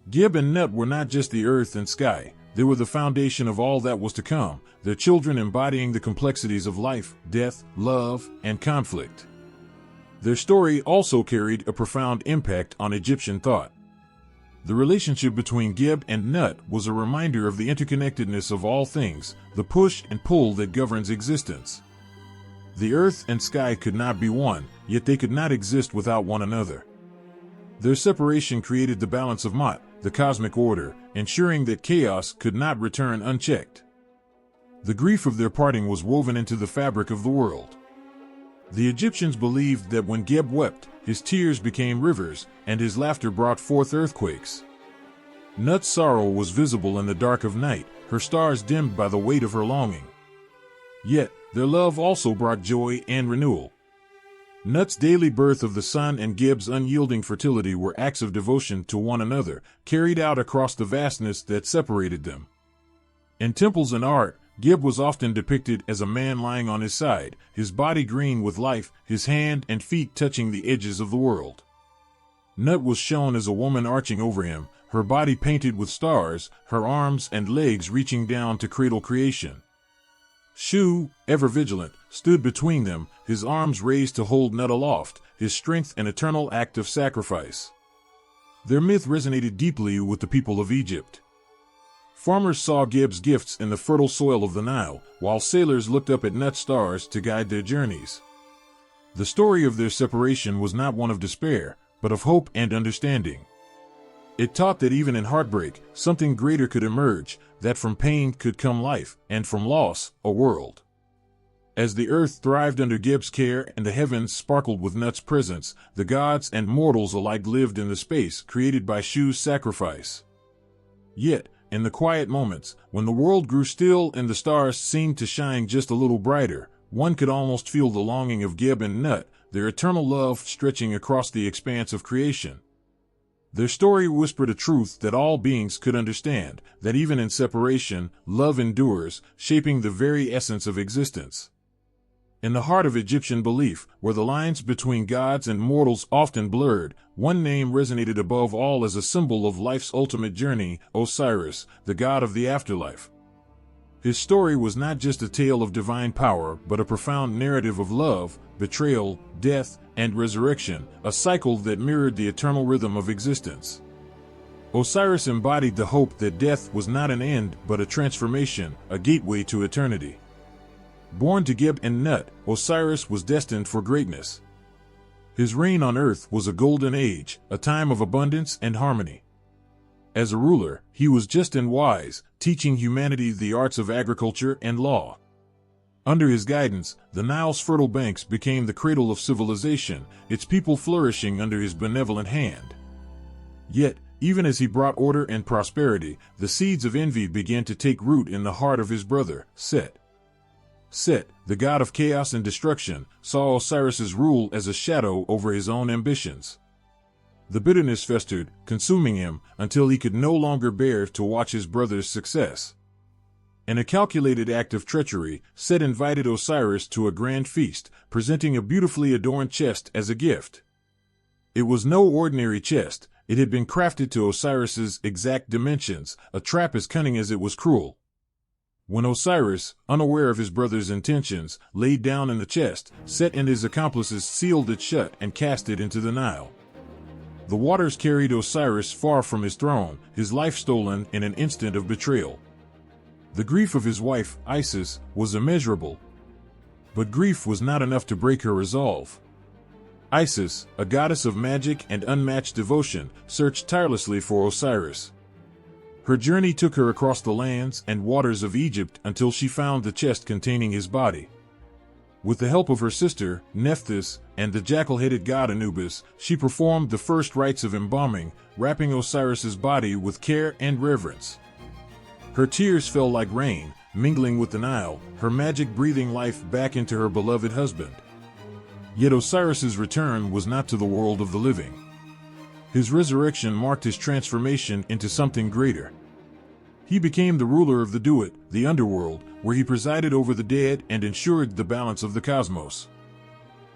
Gib and Nut were not just the earth and sky, they were the foundation of all that was to come, their children embodying the complexities of life, death, love, and conflict. Their story also carried a profound impact on Egyptian thought. The relationship between Gib and Nut was a reminder of the interconnectedness of all things, the push and pull that governs existence. The earth and sky could not be one, yet they could not exist without one another. Their separation created the balance of Ma'at, the cosmic order, ensuring that chaos could not return unchecked. The grief of their parting was woven into the fabric of the world. The Egyptians believed that when Geb wept, his tears became rivers, and his laughter brought forth earthquakes. Nut's sorrow was visible in the dark of night, her stars dimmed by the weight of her longing. Yet, their love also brought joy and renewal. Nut's daily birth of the sun and Geb's unyielding fertility were acts of devotion to one another, carried out across the vastness that separated them. In temples and art, Geb was often depicted as a man lying on his side, his body green with life, his hand and feet touching the edges of the world. Nut was shown as a woman arching over him, her body painted with stars, her arms and legs reaching down to cradle creation. Shu, ever vigilant, stood between them, his arms raised to hold Nut aloft, his strength an eternal act of sacrifice. Their myth resonated deeply with the people of Egypt. Farmers saw Geb's gifts in the fertile soil of the Nile, while sailors looked up at Nut's stars to guide their journeys. The story of their separation was not one of despair, but of hope and understanding. It taught that even in heartbreak, something greater could emerge, that from pain could come life, and from loss, a world. As the earth thrived under Geb's care and the heavens sparkled with Nut's presence, the gods and mortals alike lived in the space created by Shu's sacrifice. Yet, in the quiet moments, when the world grew still and the stars seemed to shine just a little brighter, one could almost feel the longing of Geb and Nut, their eternal love stretching across the expanse of creation. Their story whispered a truth that all beings could understand, that even in separation, love endures, shaping the very essence of existence. In the heart of Egyptian belief, where the lines between gods and mortals often blurred, one name resonated above all as a symbol of life's ultimate journey: Osiris, the god of the afterlife. His story was not just a tale of divine power, but a profound narrative of love, betrayal, death, and resurrection, a cycle that mirrored the eternal rhythm of existence. Osiris embodied the hope that death was not an end but a transformation, a gateway to eternity. Born to Geb and Nut, Osiris was destined for greatness. His reign on earth was a golden age, a time of abundance and harmony. As a ruler, he was just and wise, teaching humanity the arts of agriculture and law. Under his guidance, the Nile's fertile banks became the cradle of civilization, its people flourishing under his benevolent hand. Yet, even as he brought order and prosperity, the seeds of envy began to take root in the heart of his brother, Set. Set, the god of chaos and destruction, saw Osiris's rule as a shadow over his own ambitions. The bitterness festered, consuming him, until he could no longer bear to watch his brother's success. In a calculated act of treachery, Set invited Osiris to a grand feast, presenting a beautifully adorned chest as a gift. It was no ordinary chest. It had been crafted to Osiris's exact dimensions, a trap as cunning as it was cruel. When Osiris, unaware of his brother's intentions, laid down in the chest, Set and his accomplices sealed it shut and cast it into the Nile. The waters carried Osiris far from his throne, his life stolen in an instant of betrayal. The grief of his wife, Isis, was immeasurable. But grief was not enough to break her resolve. Isis, a goddess of magic and unmatched devotion, searched tirelessly for Osiris. Her journey took her across the lands and waters of Egypt until she found the chest containing his body. With the help of her sister, Nephthys, and the jackal-headed god Anubis, she performed the first rites of embalming, wrapping Osiris's body with care and reverence. Her tears fell like rain, mingling with the Nile, her magic breathing life back into her beloved husband. Yet Osiris's return was not to the world of the living. His resurrection marked his transformation into something greater. He became the ruler of the Duat, the underworld, where he presided over the dead and ensured the balance of the cosmos.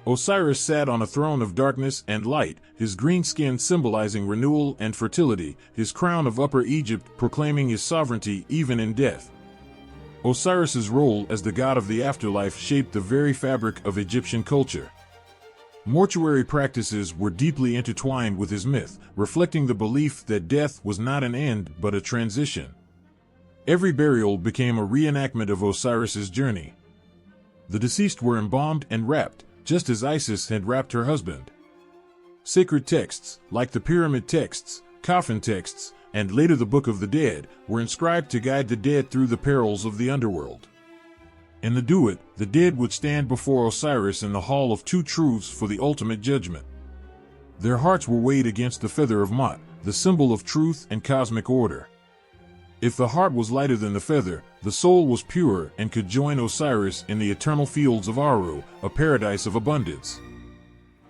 Osiris sat on a throne of darkness and light, his green skin symbolizing renewal and fertility, his crown of Upper Egypt proclaiming his sovereignty even in death. Osiris's role as the god of the afterlife shaped the very fabric of Egyptian culture. Mortuary practices were deeply intertwined with his myth, reflecting the belief that death was not an end but a transition. Every burial became a reenactment of Osiris's journey. The deceased were embalmed and wrapped, just as Isis had wrapped her husband. Sacred texts, like the pyramid texts, coffin texts, and later the Book of the Dead, were inscribed to guide the dead through the perils of the underworld. In the Duat, the dead would stand before Osiris in the Hall of Two Truths for the ultimate judgment. Their hearts were weighed against the feather of Mot, the symbol of truth and cosmic order. If the heart was lighter than the feather, the soul was pure and could join Osiris in the eternal fields of Aru, a paradise of abundance.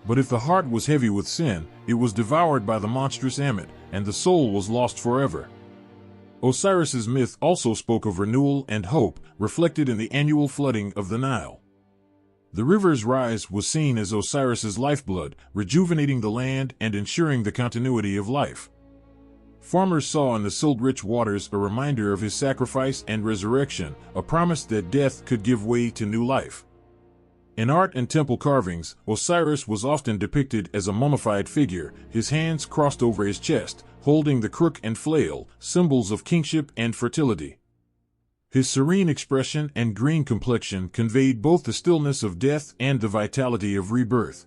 But if the heart was heavy with sin, it was devoured by the monstrous Ammit, and the soul was lost forever. Osiris's myth also spoke of renewal and hope, reflected in the annual flooding of the Nile. The river's rise was seen as Osiris's lifeblood, rejuvenating the land and ensuring the continuity of life. Farmers saw in the silt-rich waters a reminder of his sacrifice and resurrection, a promise that death could give way to new life. In art and temple carvings, Osiris was often depicted as a mummified figure, his hands crossed over his chest, holding the crook and flail, symbols of kingship and fertility. His serene expression and green complexion conveyed both the stillness of death and the vitality of rebirth.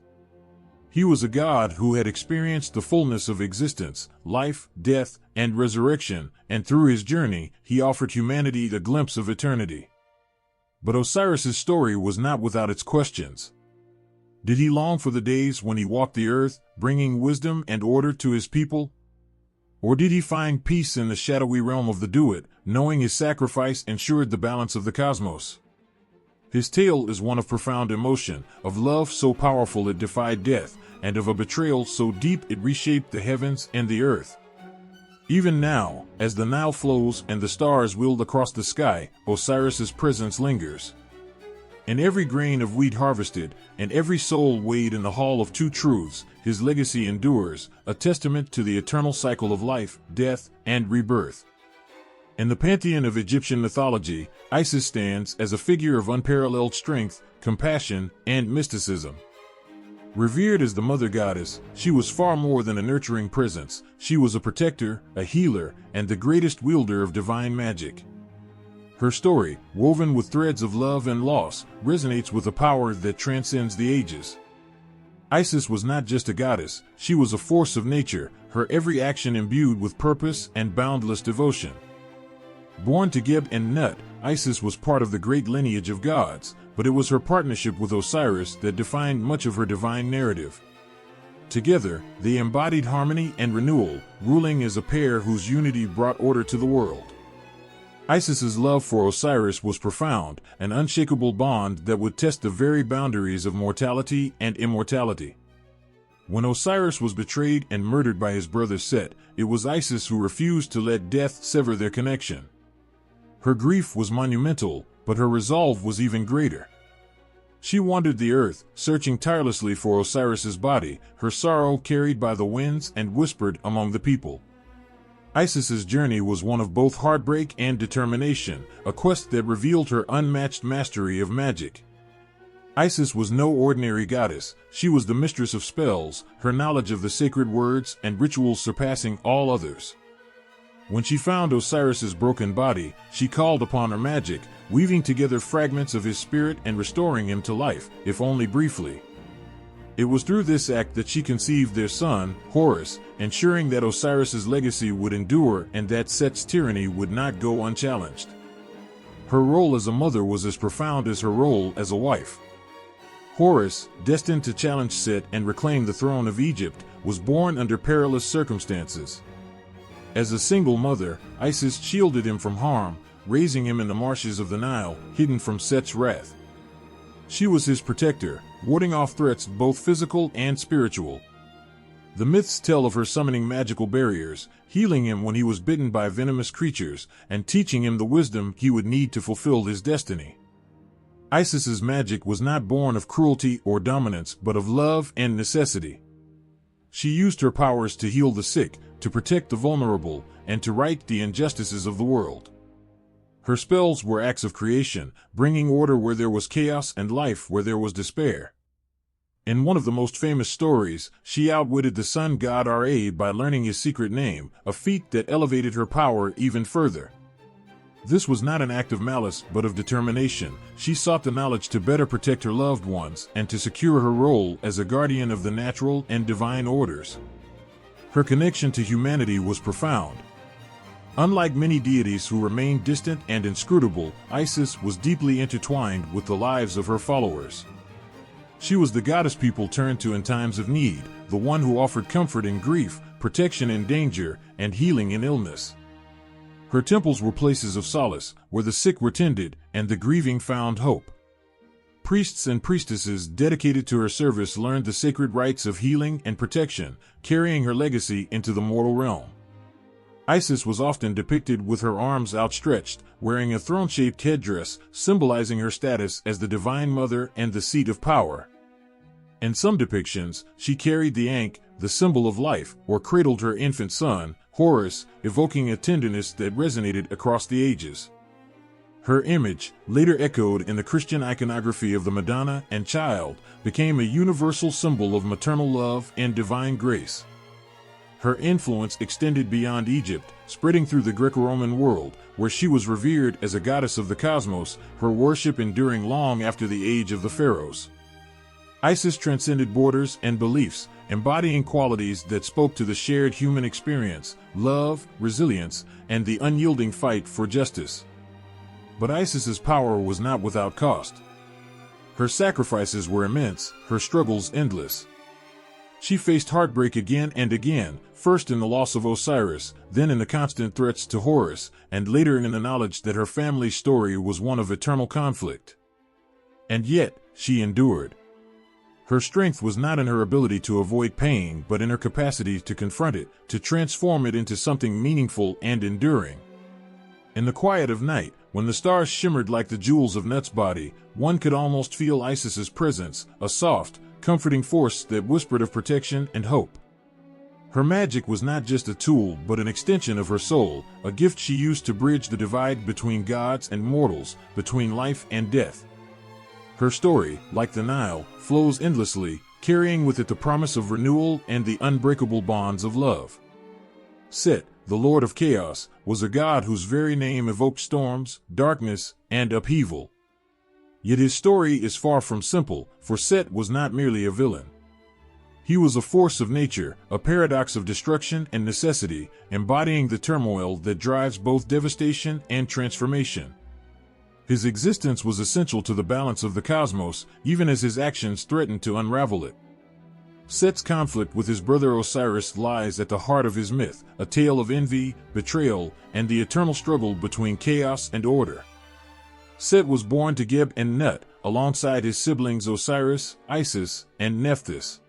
He was a god who had experienced the fullness of existence, life, death, and resurrection, and through his journey, he offered humanity a glimpse of eternity. But Osiris's story was not without its questions. Did he long for the days when he walked the earth, bringing wisdom and order to his people? Or did he find peace in the shadowy realm of the Duat, knowing his sacrifice ensured the balance of the cosmos? His tale is one of profound emotion, of love so powerful it defied death, and of a betrayal so deep it reshaped the heavens and the earth. Even now, as the Nile flows and the stars wheel across the sky, Osiris's presence lingers. In every grain of wheat harvested, and every soul weighed in the Hall of Two Truths, his legacy endures, a testament to the eternal cycle of life, death, and rebirth. In the pantheon of Egyptian mythology, Isis stands as a figure of unparalleled strength, compassion, and mysticism. Revered as the mother goddess, she was far more than a nurturing presence. She was a protector, a healer, and the greatest wielder of divine magic. Her story, woven with threads of love and loss, resonates with a power that transcends the ages. Isis was not just a goddess, she was a force of nature, her every action imbued with purpose and boundless devotion. Born to Geb and Nut, Isis was part of the great lineage of gods, but it was her partnership with Osiris that defined much of her divine narrative. Together, they embodied harmony and renewal, ruling as a pair whose unity brought order to the world. Isis's love for Osiris was profound, an unshakable bond that would test the very boundaries of mortality and immortality. When Osiris was betrayed and murdered by his brother Set, it was Isis who refused to let death sever their connection. Her grief was monumental, but her resolve was even greater. She wandered the earth, searching tirelessly for Osiris's body, her sorrow carried by the winds and whispered among the people. Isis's journey was one of both heartbreak and determination, a quest that revealed her unmatched mastery of magic. Isis was no ordinary goddess, she was the mistress of spells, her knowledge of the sacred words and rituals surpassing all others. When she found Osiris's broken body, she called upon her magic, weaving together fragments of his spirit and restoring him to life, if only briefly. It was through this act that she conceived their son, Horus, ensuring that Osiris's legacy would endure and that Set's tyranny would not go unchallenged. Her role as a mother was as profound as her role as a wife. Horus, destined to challenge Set and reclaim the throne of Egypt, was born under perilous circumstances. As a single mother, Isis shielded him from harm, raising him in the marshes of the Nile, hidden from Set's wrath. She was his protector, warding off threats both physical and spiritual. The myths tell of her summoning magical barriers, healing him when he was bitten by venomous creatures, and teaching him the wisdom he would need to fulfill his destiny. Isis's magic was not born of cruelty or dominance, but of love and necessity. She used her powers to heal the sick, to protect the vulnerable, and to right the injustices of the world. Her spells were acts of creation, bringing order where there was chaos and life where there was despair. In one of the most famous stories, she outwitted the sun god Ra by learning his secret name, a feat that elevated her power even further. This was not an act of malice but of determination. She sought the knowledge to better protect her loved ones and to secure her role as a guardian of the natural and divine orders. Her connection to humanity was profound. Unlike many deities who remained distant and inscrutable, Isis was deeply intertwined with the lives of her followers. She was the goddess people turned to in times of need, the one who offered comfort in grief, protection in danger, and healing in illness. Her temples were places of solace, where the sick were tended and the grieving found hope. Priests and priestesses dedicated to her service learned the sacred rites of healing and protection, carrying her legacy into the mortal realm. Isis was often depicted with her arms outstretched, wearing a throne-shaped headdress, symbolizing her status as the divine mother and the seat of power. In some depictions, she carried the Ankh, the symbol of life, or cradled her infant son, Horus, evoking a tenderness that resonated across the ages. Her image, later echoed in the Christian iconography of the Madonna and Child, became a universal symbol of maternal love and divine grace. Her influence extended beyond Egypt, spreading through the Greco-Roman world, where she was revered as a goddess of the cosmos, her worship enduring long after the age of the pharaohs. Isis transcended borders and beliefs, embodying qualities that spoke to the shared human experience, love, resilience, and the unyielding fight for justice. But Isis's power was not without cost. Her sacrifices were immense, her struggles endless. She faced heartbreak again and again, first in the loss of Osiris, then in the constant threats to Horus, and later in the knowledge that her family's story was one of eternal conflict. And yet, she endured. Her strength was not in her ability to avoid pain, but in her capacity to confront it, to transform it into something meaningful and enduring. In the quiet of night, when the stars shimmered like the jewels of Nut's body, one could almost feel Isis's presence, a soft, comforting force that whispered of protection and hope. Her magic was not just a tool but an extension of her soul, a gift she used to bridge the divide between gods and mortals, between life and death. Her story, like the Nile, flows endlessly, carrying with it the promise of renewal and the unbreakable bonds of love. Set, the Lord of Chaos, was a god whose very name evoked storms, darkness, and upheaval. Yet his story is far from simple, for Set was not merely a villain. He was a force of nature, a paradox of destruction and necessity, embodying the turmoil that drives both devastation and transformation. His existence was essential to the balance of the cosmos, even as his actions threatened to unravel it. Set's conflict with his brother Osiris lies at the heart of his myth, a tale of envy, betrayal, and the eternal struggle between chaos and order. Set was born to Geb and Nut, alongside his siblings Osiris, Isis, and Nephthys.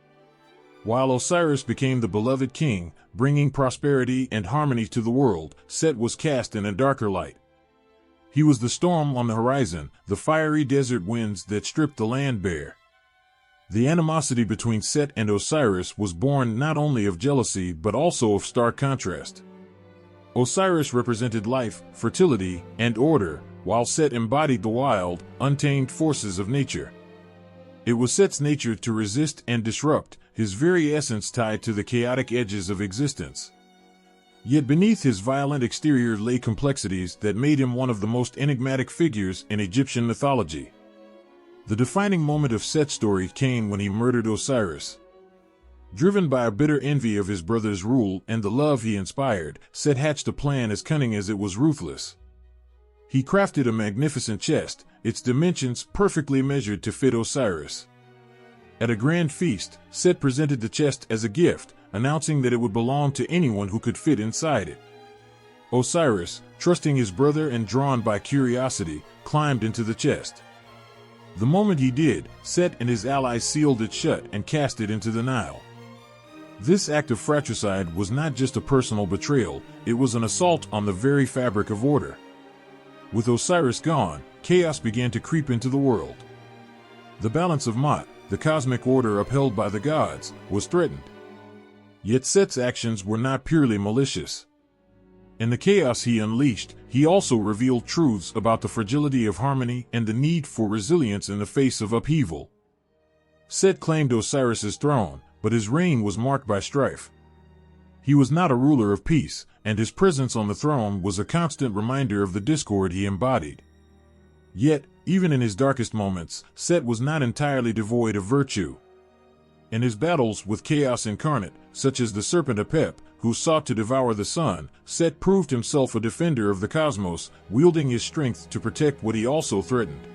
While Osiris became the beloved king, bringing prosperity and harmony to the world, Set was cast in a darker light. He was the storm on the horizon, the fiery desert winds that stripped the land bare. The animosity between Set and Osiris was born not only of jealousy but also of stark contrast. Osiris represented life, fertility, and order, while Set embodied the wild, untamed forces of nature. It was Set's nature to resist and disrupt, his very essence tied to the chaotic edges of existence. Yet beneath his violent exterior lay complexities that made him one of the most enigmatic figures in Egyptian mythology. The defining moment of Set's story came when he murdered Osiris. Driven by a bitter envy of his brother's rule and the love he inspired, Set hatched a plan as cunning as it was ruthless. He crafted a magnificent chest, its dimensions perfectly measured to fit Osiris. At a grand feast, Set presented the chest as a gift, announcing that it would belong to anyone who could fit inside it. Osiris, trusting his brother and drawn by curiosity, climbed into the chest. The moment he did, Set and his allies sealed it shut and cast it into the Nile. This act of fratricide was not just a personal betrayal, it was an assault on the very fabric of order. With Osiris gone, chaos began to creep into the world. The balance of Ma'at, the cosmic order upheld by the gods, was threatened. Yet Set's actions were not purely malicious. In the chaos he unleashed, he also revealed truths about the fragility of harmony and the need for resilience in the face of upheaval. Set claimed Osiris's throne, but his reign was marked by strife. He was not a ruler of peace, and his presence on the throne was a constant reminder of the discord he embodied. Yet, even in his darkest moments, Set was not entirely devoid of virtue. In his battles with chaos incarnate, such as the serpent Apep, who sought to devour the sun, Set proved himself a defender of the cosmos, wielding his strength to protect what he also threatened.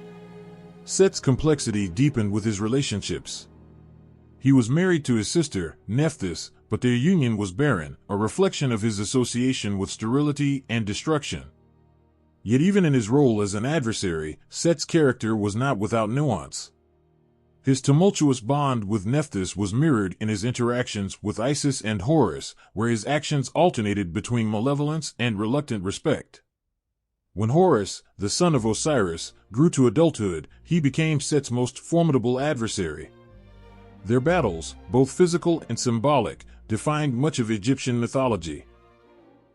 Set's complexity deepened with his relationships. He was married to his sister, Nephthys, but their union was barren, a reflection of his association with sterility and destruction. Yet even in his role as an adversary, Set's character was not without nuance. His tumultuous bond with Nephthys was mirrored in his interactions with Isis and Horus, where his actions alternated between malevolence and reluctant respect. When Horus, the son of Osiris, grew to adulthood, he became Set's most formidable adversary. Their battles, both physical and symbolic, defined much of Egyptian mythology.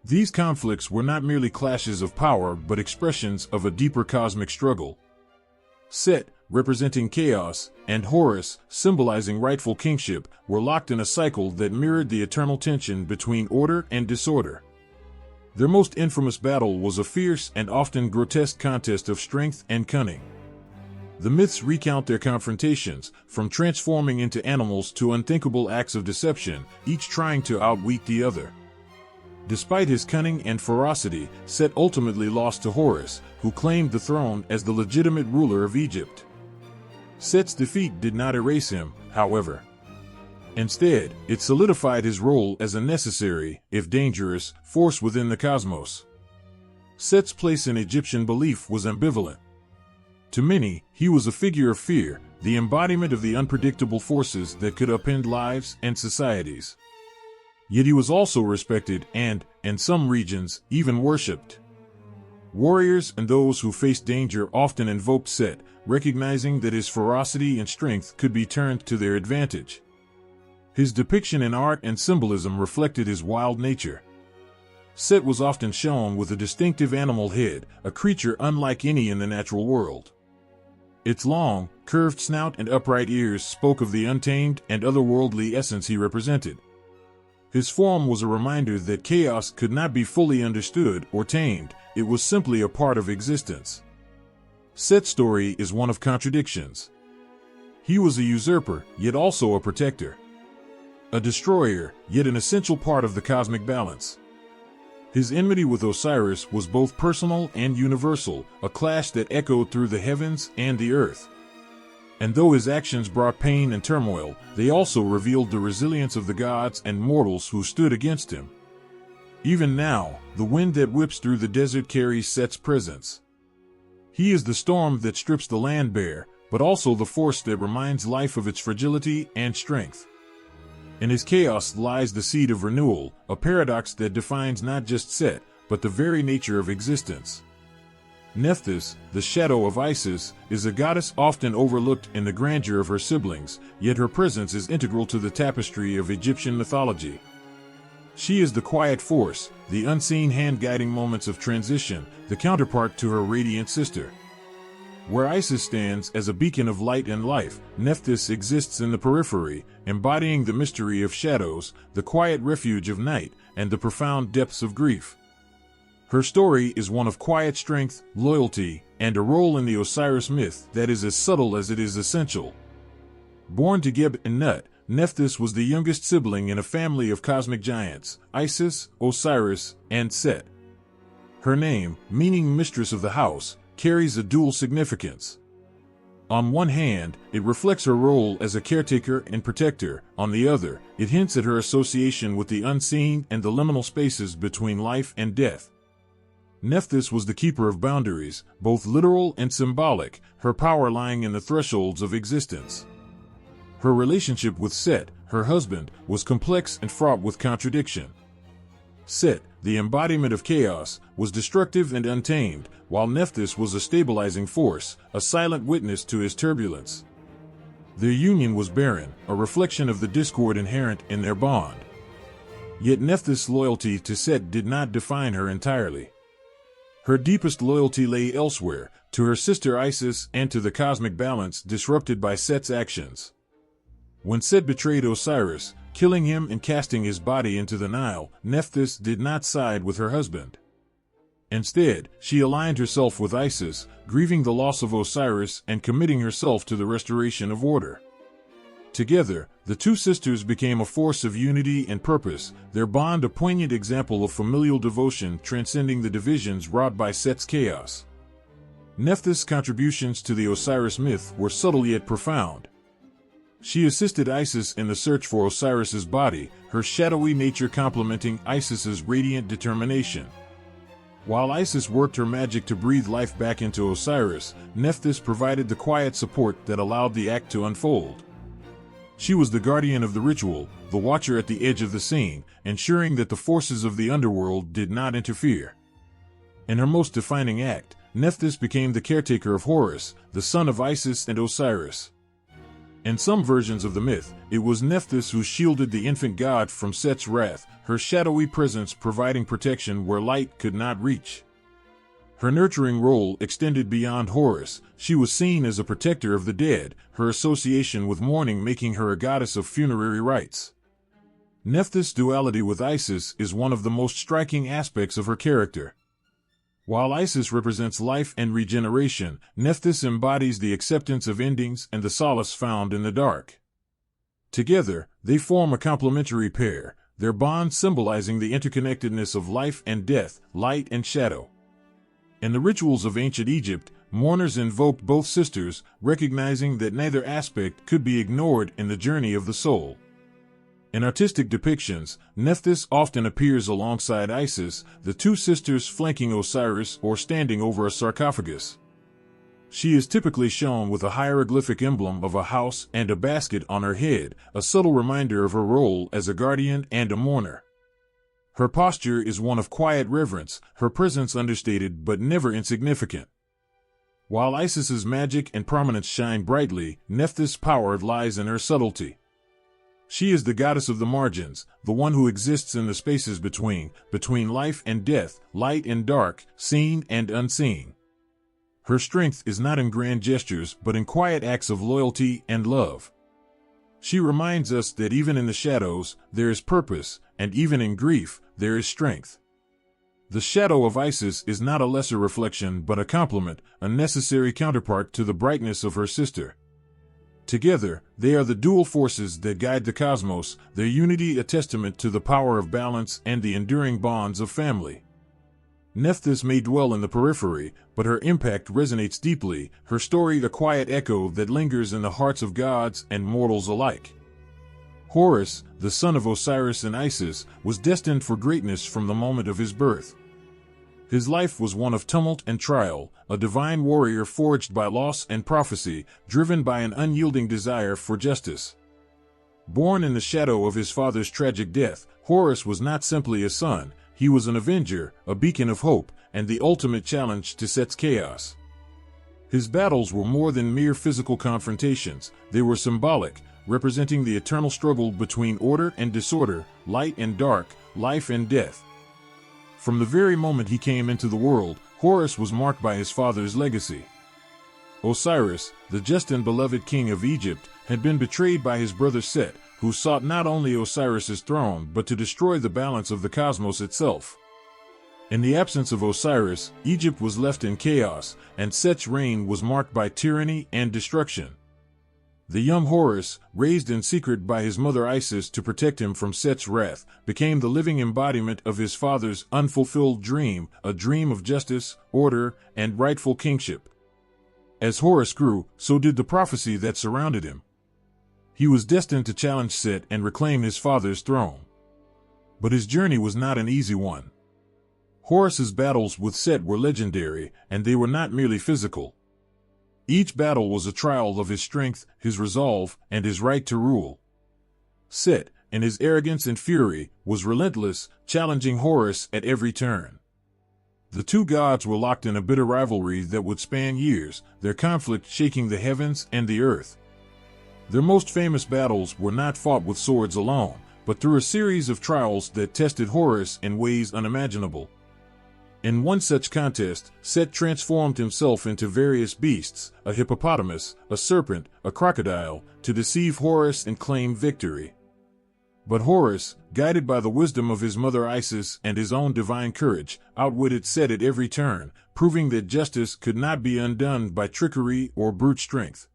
These conflicts were not merely clashes of power but expressions of a deeper cosmic struggle. Set, representing chaos, and Horus, symbolizing rightful kingship, were locked in a cycle that mirrored the eternal tension between order and disorder. Their most infamous battle was a fierce and often grotesque contest of strength and cunning. The myths recount their confrontations, from transforming into animals to unthinkable acts of deception, each trying to outwit the other. Despite his cunning and ferocity, Set ultimately lost to Horus, who claimed the throne as the legitimate ruler of Egypt. Set's defeat did not erase him, however. Instead, it solidified his role as a necessary, if dangerous, force within the cosmos. Set's place in Egyptian belief was ambivalent. To many, he was a figure of fear, the embodiment of the unpredictable forces that could upend lives and societies. Yet he was also respected and, in some regions, even worshipped. Warriors and those who faced danger often invoked Set, recognizing that his ferocity and strength could be turned to their advantage. His depiction in art and symbolism reflected his wild nature. Set was often shown with a distinctive animal head, a creature unlike any in the natural world. Its long, curved snout and upright ears spoke of the untamed and otherworldly essence he represented. His form was a reminder that chaos could not be fully understood or tamed, it was simply a part of existence. Set's story is one of contradictions. He was a usurper, yet also a protector. A destroyer, yet an essential part of the cosmic balance. His enmity with Osiris was both personal and universal, a clash that echoed through the heavens and the earth. And though his actions brought pain and turmoil, they also revealed the resilience of the gods and mortals who stood against him. Even now, the wind that whips through the desert carries Set's presence. He is the storm that strips the land bare, but also the force that reminds life of its fragility and strength. In his chaos lies the seed of renewal, a paradox that defines not just Set, but the very nature of existence. Nephthys, the shadow of Isis, is a goddess often overlooked in the grandeur of her siblings, yet her presence is integral to the tapestry of Egyptian mythology. She is the quiet force, the unseen hand guiding moments of transition, the counterpart to her radiant sister. Where Isis stands as a beacon of light and life, Nephthys exists in the periphery, embodying the mystery of shadows, the quiet refuge of night, and the profound depths of grief. Her story is one of quiet strength, loyalty, and a role in the Osiris myth that is as subtle as it is essential. Born to Geb and Nut, Nephthys was the youngest sibling in a family of cosmic giants, Isis, Osiris, and Set. Her name, meaning mistress of the house, carries a dual significance. On one hand, it reflects her role as a caretaker and protector. On the other, it hints at her association with the unseen and the liminal spaces between life and death. Nephthys was the keeper of boundaries, both literal and symbolic, her power lying in the thresholds of existence. Her relationship with Set, her husband, was complex and fraught with contradiction. Set, the embodiment of chaos, was destructive and untamed, while Nephthys was a stabilizing force, a silent witness to his turbulence. Their union was barren, a reflection of the discord inherent in their bond. Yet Nephthys' loyalty to Set did not define her entirely. Her deepest loyalty lay elsewhere, to her sister Isis and to the cosmic balance disrupted by Set's actions. When Set betrayed Osiris, killing him and casting his body into the Nile, Nephthys did not side with her husband. Instead, she aligned herself with Isis, grieving the loss of Osiris and committing herself to the restoration of order. Together, the two sisters became a force of unity and purpose, their bond a poignant example of familial devotion transcending the divisions wrought by Set's chaos. Nephthys' contributions to the Osiris myth were subtle yet profound. She assisted Isis in the search for Osiris's body, her shadowy nature complementing Isis's radiant determination. While Isis worked her magic to breathe life back into Osiris, Nephthys provided the quiet support that allowed the act to unfold. She was the guardian of the ritual, the watcher at the edge of the scene, ensuring that the forces of the underworld did not interfere. In her most defining act, Nephthys became the caretaker of Horus, the son of Isis and Osiris. In some versions of the myth, it was Nephthys who shielded the infant god from Set's wrath, her shadowy presence providing protection where light could not reach. Her nurturing role extended beyond Horus. She was seen as a protector of the dead, her association with mourning making her a goddess of funerary rites. Nephthys' duality with Isis is one of the most striking aspects of her character. While Isis represents life and regeneration, Nephthys embodies the acceptance of endings and the solace found in the dark. Together, they form a complementary pair, their bond symbolizing the interconnectedness of life and death, light and shadow. In the rituals of ancient Egypt, mourners invoked both sisters, recognizing that neither aspect could be ignored in the journey of the soul. In artistic depictions, Nephthys often appears alongside Isis, the two sisters flanking Osiris or standing over a sarcophagus. She is typically shown with a hieroglyphic emblem of a house and a basket on her head, a subtle reminder of her role as a guardian and a mourner. Her posture is one of quiet reverence, her presence understated but never insignificant. While Isis's magic and prominence shine brightly, Nephthys' power lies in her subtlety. She is the goddess of the margins, the one who exists in the spaces between life and death, light and dark, seen and unseen. Her strength is not in grand gestures but in quiet acts of loyalty and love. She reminds us that even in the shadows, there is purpose, and even in grief, there is strength. The shadow of Isis is not a lesser reflection but a complement, a necessary counterpart to the brightness of her sister. Together, they are the dual forces that guide the cosmos, their unity a testament to the power of balance and the enduring bonds of family. Nephthys may dwell in the periphery, but her impact resonates deeply, her story a quiet echo that lingers in the hearts of gods and mortals alike. Horus, the son of Osiris and Isis, was destined for greatness from the moment of his birth. His life was one of tumult and trial, a divine warrior forged by loss and prophecy, driven by an unyielding desire for justice. Born in the shadow of his father's tragic death, Horus was not simply a son, he was an avenger, a beacon of hope, and the ultimate challenge to Set's chaos. His battles were more than mere physical confrontations, they were symbolic, representing the eternal struggle between order and disorder, light and dark, life and death. From the very moment he came into the world, Horus was marked by his father's legacy. Osiris, the just and beloved king of Egypt, had been betrayed by his brother Set, who sought not only Osiris's throne but to destroy the balance of the cosmos itself. In the absence of Osiris, Egypt was left in chaos, and Set's reign was marked by tyranny and destruction. The young Horus, raised in secret by his mother Isis to protect him from Set's wrath, became the living embodiment of his father's unfulfilled dream, a dream of justice, order, and rightful kingship. As Horus grew, so did the prophecy that surrounded him. He was destined to challenge Set and reclaim his father's throne. But his journey was not an easy one. Horus's battles with Set were legendary, and they were not merely physical. Each battle was a trial of his strength, his resolve, and his right to rule. Set, in his arrogance and fury, was relentless, challenging Horus at every turn. The two gods were locked in a bitter rivalry that would span years, their conflict shaking the heavens and the earth. Their most famous battles were not fought with swords alone, but through a series of trials that tested Horus in ways unimaginable. In one such contest, Set transformed himself into various beasts, a hippopotamus, a serpent, a crocodile, to deceive Horus and claim victory. But Horus, guided by the wisdom of his mother Isis and his own divine courage, outwitted Set at every turn, proving that justice could not be undone by trickery or brute strength.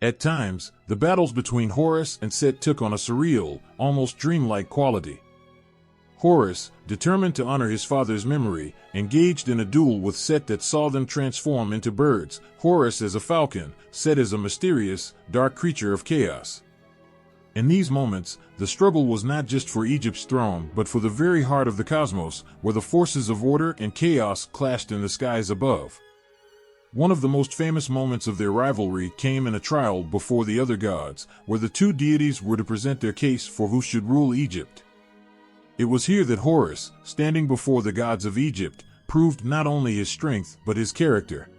At times, the battles between Horus and Set took on a surreal, almost dreamlike quality. Horus, determined to honor his father's memory, engaged in a duel with Set that saw them transform into birds, Horus as a falcon, Set as a mysterious, dark creature of chaos. In these moments, the struggle was not just for Egypt's throne but for the very heart of the cosmos, where the forces of order and chaos clashed in the skies above. One of the most famous moments of their rivalry came in a trial before the other gods, where the two deities were to present their case for who should rule Egypt. It was here that Horus, standing before the gods of Egypt, proved not only his strength but his character.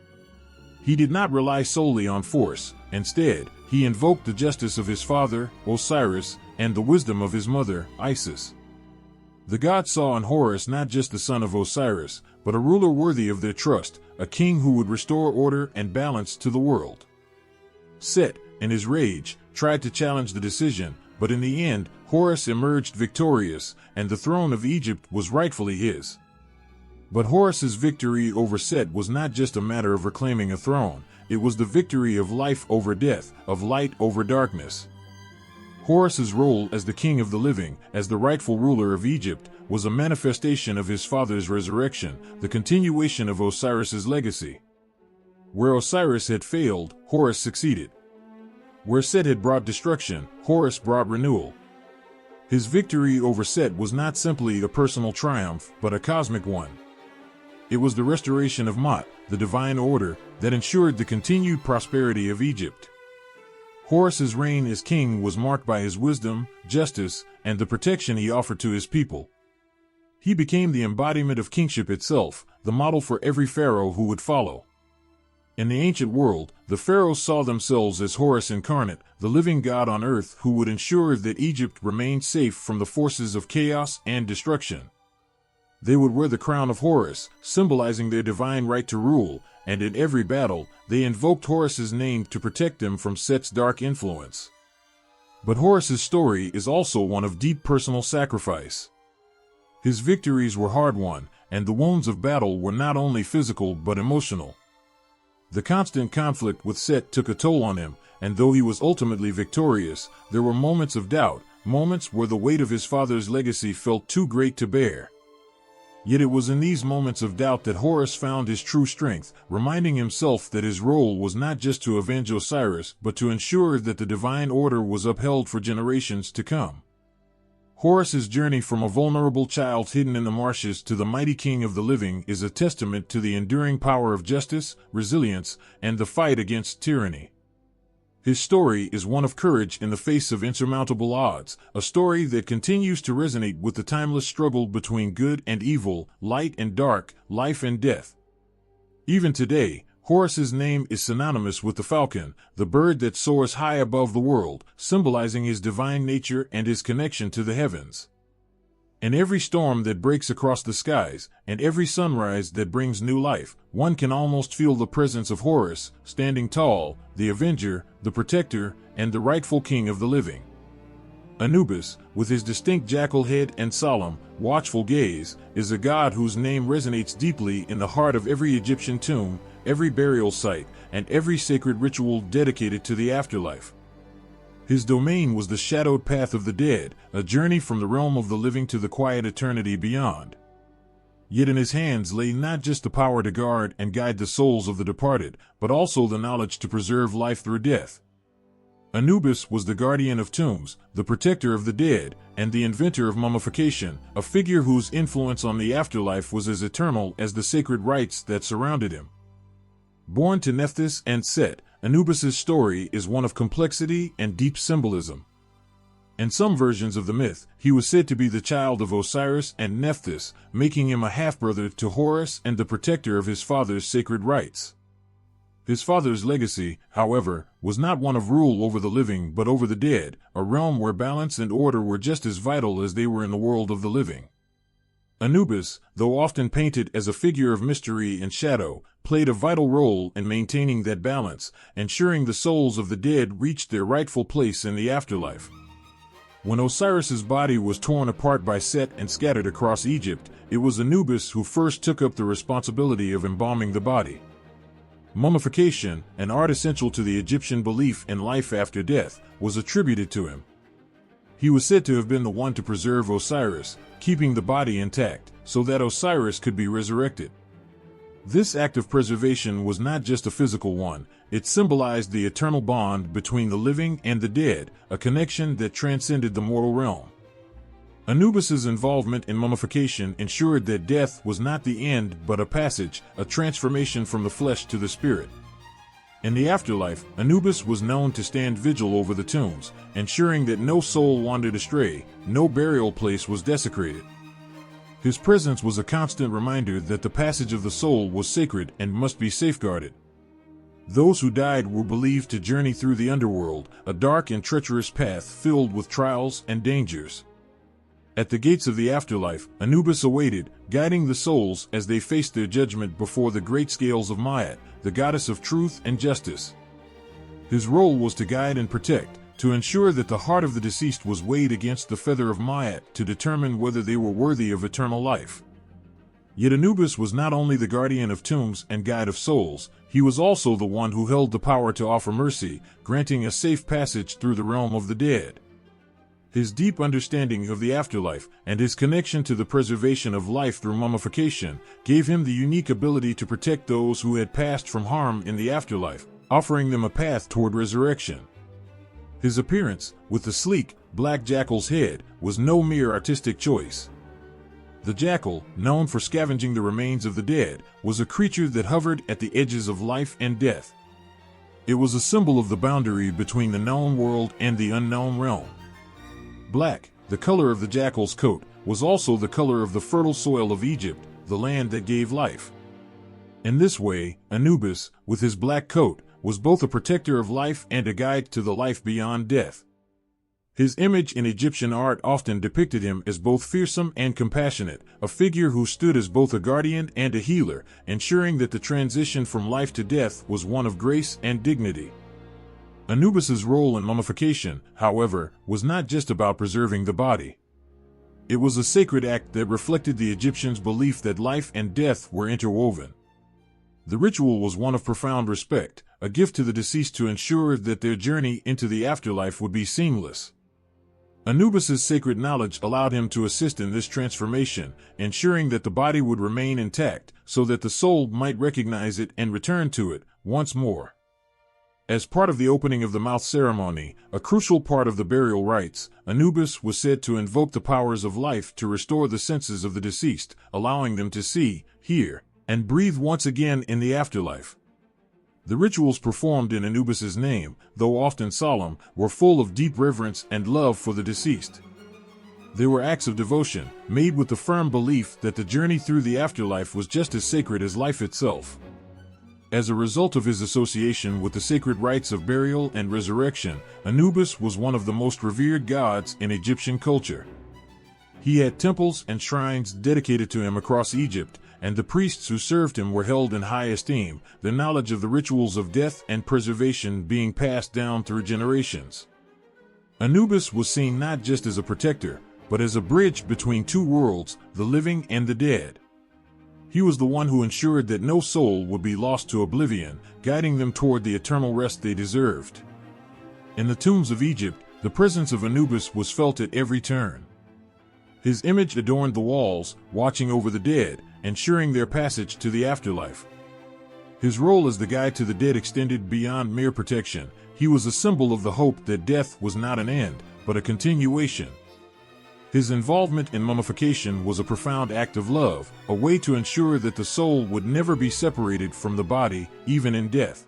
He did not rely solely on force. Instead, he invoked the justice of his father, Osiris, and the wisdom of his mother, Isis. The gods saw in Horus not just the son of Osiris, but a ruler worthy of their trust, a king who would restore order and balance to the world. Set, in his rage, tried to challenge the decision, but in the end, Horus emerged victorious, and the throne of Egypt was rightfully his. But Horus's victory over Set was not just a matter of reclaiming a throne, it was the victory of life over death, of light over darkness. Horus's role as the king of the living, as the rightful ruler of Egypt, was a manifestation of his father's resurrection, the continuation of Osiris's legacy. Where Osiris had failed, Horus succeeded. Where Set had brought destruction, Horus brought renewal. His victory over Set was not simply a personal triumph, but a cosmic one. It was the restoration of Ma'at, the divine order, that ensured the continued prosperity of Egypt. Horus's reign as king was marked by his wisdom, justice, and the protection he offered to his people. He became the embodiment of kingship itself, the model for every pharaoh who would follow. In the ancient world, the pharaohs saw themselves as Horus incarnate, the living god on earth who would ensure that Egypt remained safe from the forces of chaos and destruction. They would wear the crown of Horus, symbolizing their divine right to rule, and in every battle, they invoked Horus's name to protect them from Set's dark influence. But Horus's story is also one of deep personal sacrifice. His victories were hard-won, and the wounds of battle were not only physical but emotional. The constant conflict with Set took a toll on him, and though he was ultimately victorious, there were moments of doubt, moments where the weight of his father's legacy felt too great to bear. Yet it was in these moments of doubt that Horus found his true strength, reminding himself that his role was not just to avenge Osiris, but to ensure that the divine order was upheld for generations to come. Horus's journey from a vulnerable child hidden in the marshes to the mighty king of the living is a testament to the enduring power of justice, resilience, and the fight against tyranny. His story is one of courage in the face of insurmountable odds, a story that continues to resonate with the timeless struggle between good and evil, light and dark, life and death. Even today, Horus's name is synonymous with the falcon, the bird that soars high above the world, symbolizing his divine nature and his connection to the heavens. In every storm that breaks across the skies, and every sunrise that brings new life, one can almost feel the presence of Horus, standing tall, the avenger, the protector, and the rightful king of the living. Anubis, with his distinct jackal head and solemn, watchful gaze, is a god whose name resonates deeply in the heart of every Egyptian tomb, every burial site, and every sacred ritual dedicated to the afterlife. His domain was the shadowed path of the dead, a journey from the realm of the living to the quiet eternity beyond. Yet in his hands lay not just the power to guard and guide the souls of the departed, but also the knowledge to preserve life through death. Anubis was the guardian of tombs, the protector of the dead, and the inventor of mummification, a figure whose influence on the afterlife was as eternal as the sacred rites that surrounded him. Born to Nephthys and Set, Anubis's story is one of complexity and deep symbolism. In some versions of the myth, he was said to be the child of Osiris and Nephthys, making him a half-brother to Horus and the protector of his father's sacred rites. His father's legacy, however, was not one of rule over the living but over the dead, a realm where balance and order were just as vital as they were in the world of the living. Anubis, though often painted as a figure of mystery and shadow, played a vital role in maintaining that balance, ensuring the souls of the dead reached their rightful place in the afterlife. When Osiris's body was torn apart by Set and scattered across Egypt, it was Anubis who first took up the responsibility of embalming the body. Mummification, an art essential to the Egyptian belief in life after death, was attributed to him. He was said to have been the one to preserve Osiris, keeping the body intact, so that Osiris could be resurrected. This act of preservation was not just a physical one, it symbolized the eternal bond between the living and the dead, a connection that transcended the mortal realm. Anubis's involvement in mummification ensured that death was not the end but a passage, a transformation from the flesh to the spirit. In the afterlife, Anubis was known to stand vigil over the tombs, ensuring that no soul wandered astray, no burial place was desecrated. His presence was a constant reminder that the passage of the soul was sacred and must be safeguarded. Those who died were believed to journey through the underworld, a dark and treacherous path filled with trials and dangers. At the gates of the afterlife, Anubis awaited, guiding the souls as they faced their judgment before the great scales of Maat, the goddess of truth and justice. His role was to guide and protect, to ensure that the heart of the deceased was weighed against the feather of Maat to determine whether they were worthy of eternal life. Yet Anubis was not only the guardian of tombs and guide of souls, he was also the one who held the power to offer mercy, granting a safe passage through the realm of the dead. His deep understanding of the afterlife and his connection to the preservation of life through mummification gave him the unique ability to protect those who had passed from harm in the afterlife, offering them a path toward resurrection. His appearance, with the sleek, black jackal's head, was no mere artistic choice. The jackal, known for scavenging the remains of the dead, was a creature that hovered at the edges of life and death. It was a symbol of the boundary between the known world and the unknown realm. Black, the color of the jackal's coat, was also the color of the fertile soil of Egypt, the land that gave life. In this way, Anubis, with his black coat, was both a protector of life and a guide to the life beyond death. His image in Egyptian art often depicted him as both fearsome and compassionate, a figure who stood as both a guardian and a healer, ensuring that the transition from life to death was one of grace and dignity. Anubis's role in mummification, however, was not just about preserving the body. It was a sacred act that reflected the Egyptians' belief that life and death were interwoven. The ritual was one of profound respect, a gift to the deceased to ensure that their journey into the afterlife would be seamless. Anubis's sacred knowledge allowed him to assist in this transformation, ensuring that the body would remain intact so that the soul might recognize it and return to it once more. As part of the opening of the mouth ceremony, a crucial part of the burial rites, Anubis was said to invoke the powers of life to restore the senses of the deceased, allowing them to see, hear, and breathe once again in the afterlife. The rituals performed in Anubis's name, though often solemn, were full of deep reverence and love for the deceased. They were acts of devotion, made with the firm belief that the journey through the afterlife was just as sacred as life itself. As a result of his association with the sacred rites of burial and resurrection, Anubis was one of the most revered gods in Egyptian culture. He had temples and shrines dedicated to him across Egypt, and the priests who served him were held in high esteem, the knowledge of the rituals of death and preservation being passed down through generations. Anubis was seen not just as a protector, but as a bridge between two worlds, the living and the dead. He was the one who ensured that no soul would be lost to oblivion, guiding them toward the eternal rest they deserved. In the tombs of Egypt, the presence of Anubis was felt at every turn. His image adorned the walls, watching over the dead, ensuring their passage to the afterlife. His role as the guide to the dead extended beyond mere protection. He was a symbol of the hope that death was not an end, but a continuation. His involvement in mummification was a profound act of love, a way to ensure that the soul would never be separated from the body, even in death.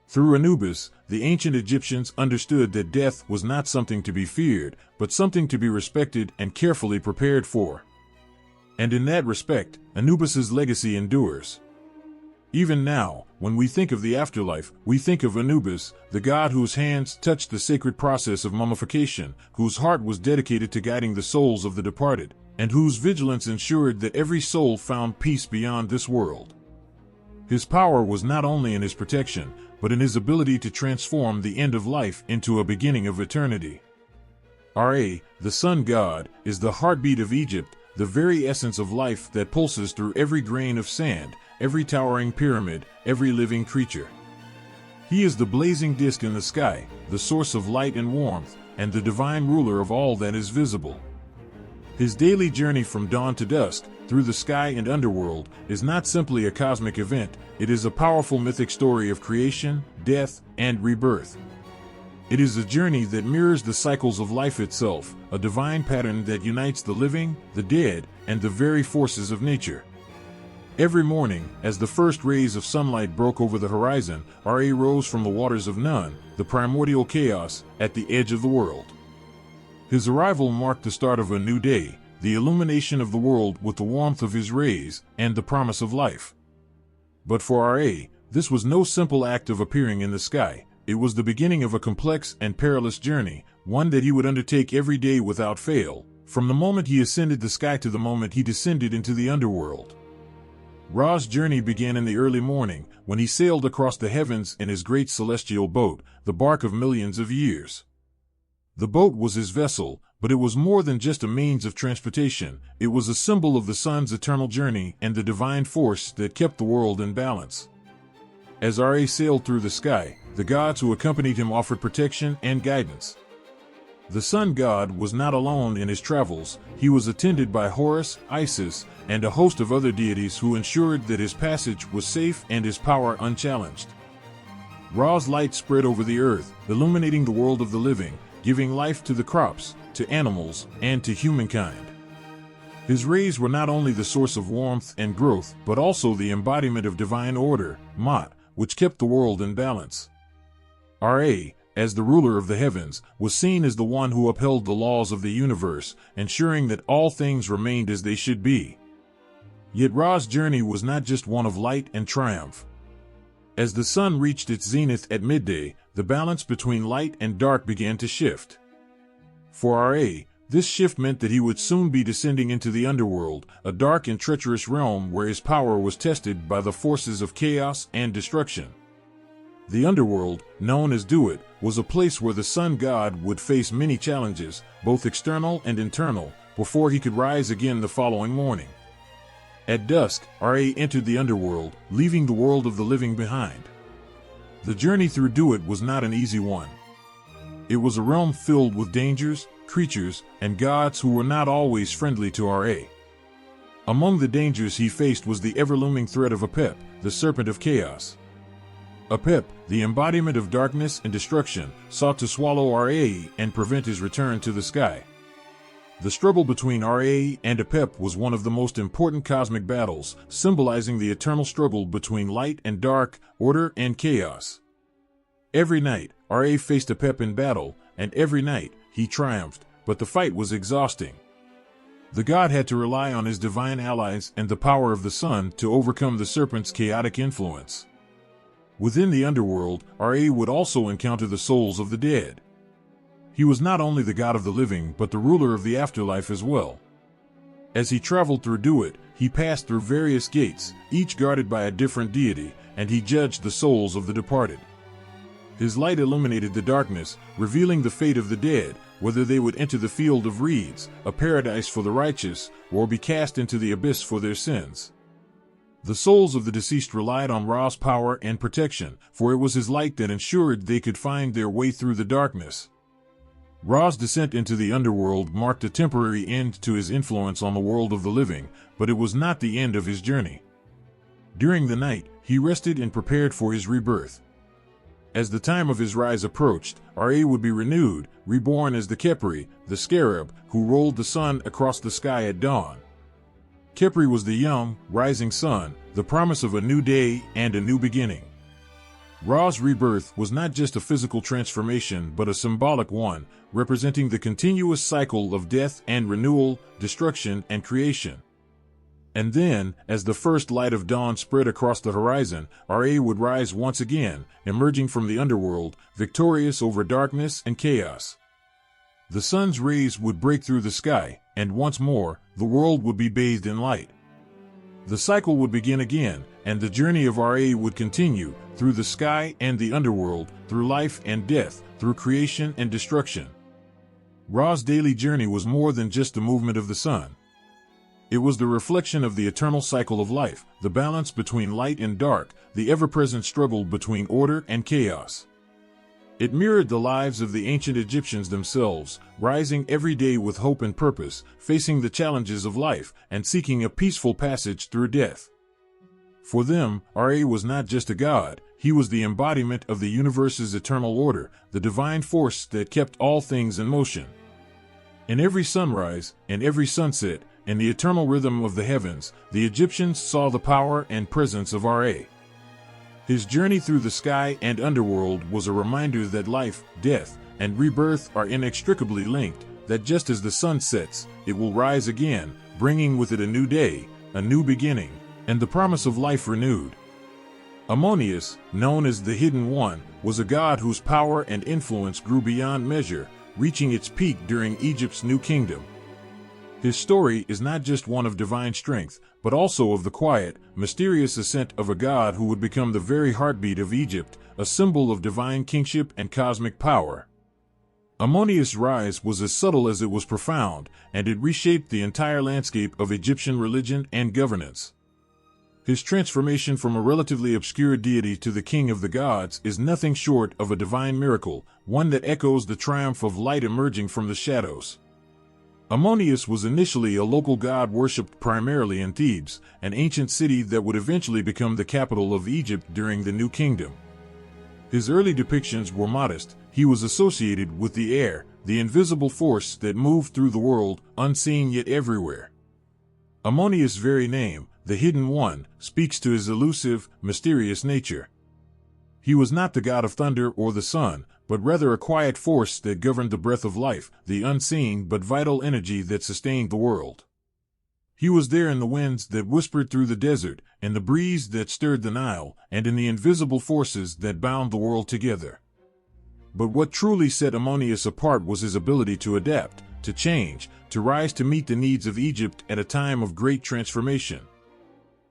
Through Anubis, the ancient Egyptians understood that death was not something to be feared, but something to be respected and carefully prepared for. And in that respect, Anubis's legacy endures. Even now, when we think of the afterlife, we think of Anubis, the god whose hands touched the sacred process of mummification, whose heart was dedicated to guiding the souls of the departed, and whose vigilance ensured that every soul found peace beyond this world. His power was not only in his protection, but in his ability to transform the end of life into a beginning of eternity. Ra, the sun god, is the heartbeat of Egypt, the very essence of life that pulses through every grain of sand, every towering pyramid, every living creature. He is the blazing disk in the sky, the source of light and warmth, and the divine ruler of all that is visible. His daily journey from dawn to dusk, through the sky and underworld, is not simply a cosmic event, it is a powerful mythic story of creation, death, and rebirth. It is a journey that mirrors the cycles of life itself, a divine pattern that unites the living, the dead, and the very forces of nature. Every morning, as the first rays of sunlight broke over the horizon, Ra rose from the waters of Nun, the primordial chaos, at the edge of the world. His arrival marked the start of a new day, the illumination of the world with the warmth of his rays, and the promise of life. But for Ra, this was no simple act of appearing in the sky. It was the beginning of a complex and perilous journey, one that he would undertake every day without fail, from the moment he ascended the sky to the moment he descended into the underworld. Ra's journey began in the early morning, when he sailed across the heavens in his great celestial boat, the bark of millions of years. The boat was his vessel, but it was more than just a means of transportation. It was a symbol of the sun's eternal journey and the divine force that kept the world in balance. As Ra sailed through the sky, the gods who accompanied him offered protection and guidance. The sun god was not alone in his travels. He was attended by Horus, Isis, and a host of other deities who ensured that his passage was safe and his power unchallenged. Ra's light spread over the earth, illuminating the world of the living, giving life to the crops, to animals, and to humankind. His rays were not only the source of warmth and growth, but also the embodiment of divine order, Ma'at, which kept the world in balance. Ra, as the ruler of the heavens, was seen as the one who upheld the laws of the universe, ensuring that all things remained as they should be. Yet Ra's journey was not just one of light and triumph. As the sun reached its zenith at midday, the balance between light and dark began to shift. For Ra, this shift meant that he would soon be descending into the underworld, a dark and treacherous realm where his power was tested by the forces of chaos and destruction. The underworld, known as Duat, was a place where the sun god would face many challenges, both external and internal, before he could rise again the following morning. At dusk, Ra entered the underworld, leaving the world of the living behind. The journey through Duat was not an easy one. It was a realm filled with dangers, creatures, and gods who were not always friendly to Ra. Among the dangers he faced was the ever-looming threat of Apep, the serpent of chaos. Apep, the embodiment of darkness and destruction, sought to swallow Ra and prevent his return to the sky. The struggle between Ra and Apep was one of the most important cosmic battles, symbolizing the eternal struggle between light and dark, order and chaos. Every night, Ra faced Apep in battle, and every night, he triumphed, but the fight was exhausting. The god had to rely on his divine allies and the power of the sun to overcome the serpent's chaotic influence. Within the underworld, Ra would also encounter the souls of the dead. He was not only the god of the living but the ruler of the afterlife as well. As he traveled through Duat, he passed through various gates, each guarded by a different deity, and he judged the souls of the departed. His light illuminated the darkness, revealing the fate of the dead, whether they would enter the field of reeds, a paradise for the righteous, or be cast into the abyss for their sins. The souls of the deceased relied on Ra's power and protection, for it was his light that ensured they could find their way through the darkness. Ra's descent into the underworld marked a temporary end to his influence on the world of the living, but it was not the end of his journey. During the night, he rested and prepared for his rebirth. As the time of his rise approached, Ra would be renewed, reborn as the Khepri, the scarab, who rolled the sun across the sky at dawn. Khepri was the young, rising sun, the promise of a new day and a new beginning. Ra's rebirth was not just a physical transformation but a symbolic one, representing the continuous cycle of death and renewal, destruction and creation. And then, as the first light of dawn spread across the horizon, Ra would rise once again, emerging from the underworld, victorious over darkness and chaos. The sun's rays would break through the sky, and once more, the world would be bathed in light. The cycle would begin again, and the journey of Ra would continue, through the sky and the underworld, through life and death, through creation and destruction. Ra's daily journey was more than just the movement of the sun. It was the reflection of the eternal cycle of life, the balance between light and dark, the ever-present struggle between order and chaos. It mirrored the lives of the ancient Egyptians themselves, rising every day with hope and purpose, facing the challenges of life, and seeking a peaceful passage through death. For them, Ra was not just a god, he was the embodiment of the universe's eternal order, the divine force that kept all things in motion. In every sunrise, and every sunset, in the eternal rhythm of the heavens, the Egyptians saw the power and presence of Ra. His journey through the sky and underworld was a reminder that life, death, and rebirth are inextricably linked, that just as the sun sets, it will rise again, bringing with it a new day, a new beginning, and the promise of life renewed. Ammonius, known as the Hidden One, was a god whose power and influence grew beyond measure, reaching its peak during Egypt's New Kingdom. His story is not just one of divine strength, but also of the quiet, mysterious ascent of a god who would become the very heartbeat of Egypt, a symbol of divine kingship and cosmic power. Ammonius' rise was as subtle as it was profound, and it reshaped the entire landscape of Egyptian religion and governance. His transformation from a relatively obscure deity to the king of the gods is nothing short of a divine miracle, one that echoes the triumph of light emerging from the shadows. Ammonius was initially a local god worshipped primarily in Thebes, an ancient city that would eventually become the capital of Egypt during the New Kingdom. His early depictions were modest. He was associated with the air, the invisible force that moved through the world, unseen yet everywhere. Ammonius' very name, the Hidden One, speaks to his elusive, mysterious nature. He was not the god of thunder or the sun, but rather a quiet force that governed the breath of life, the unseen but vital energy that sustained the world. He was there in the winds that whispered through the desert, in the breeze that stirred the Nile, and in the invisible forces that bound the world together. But what truly set Ammonius apart was his ability to adapt, to change, to rise to meet the needs of Egypt at a time of great transformation.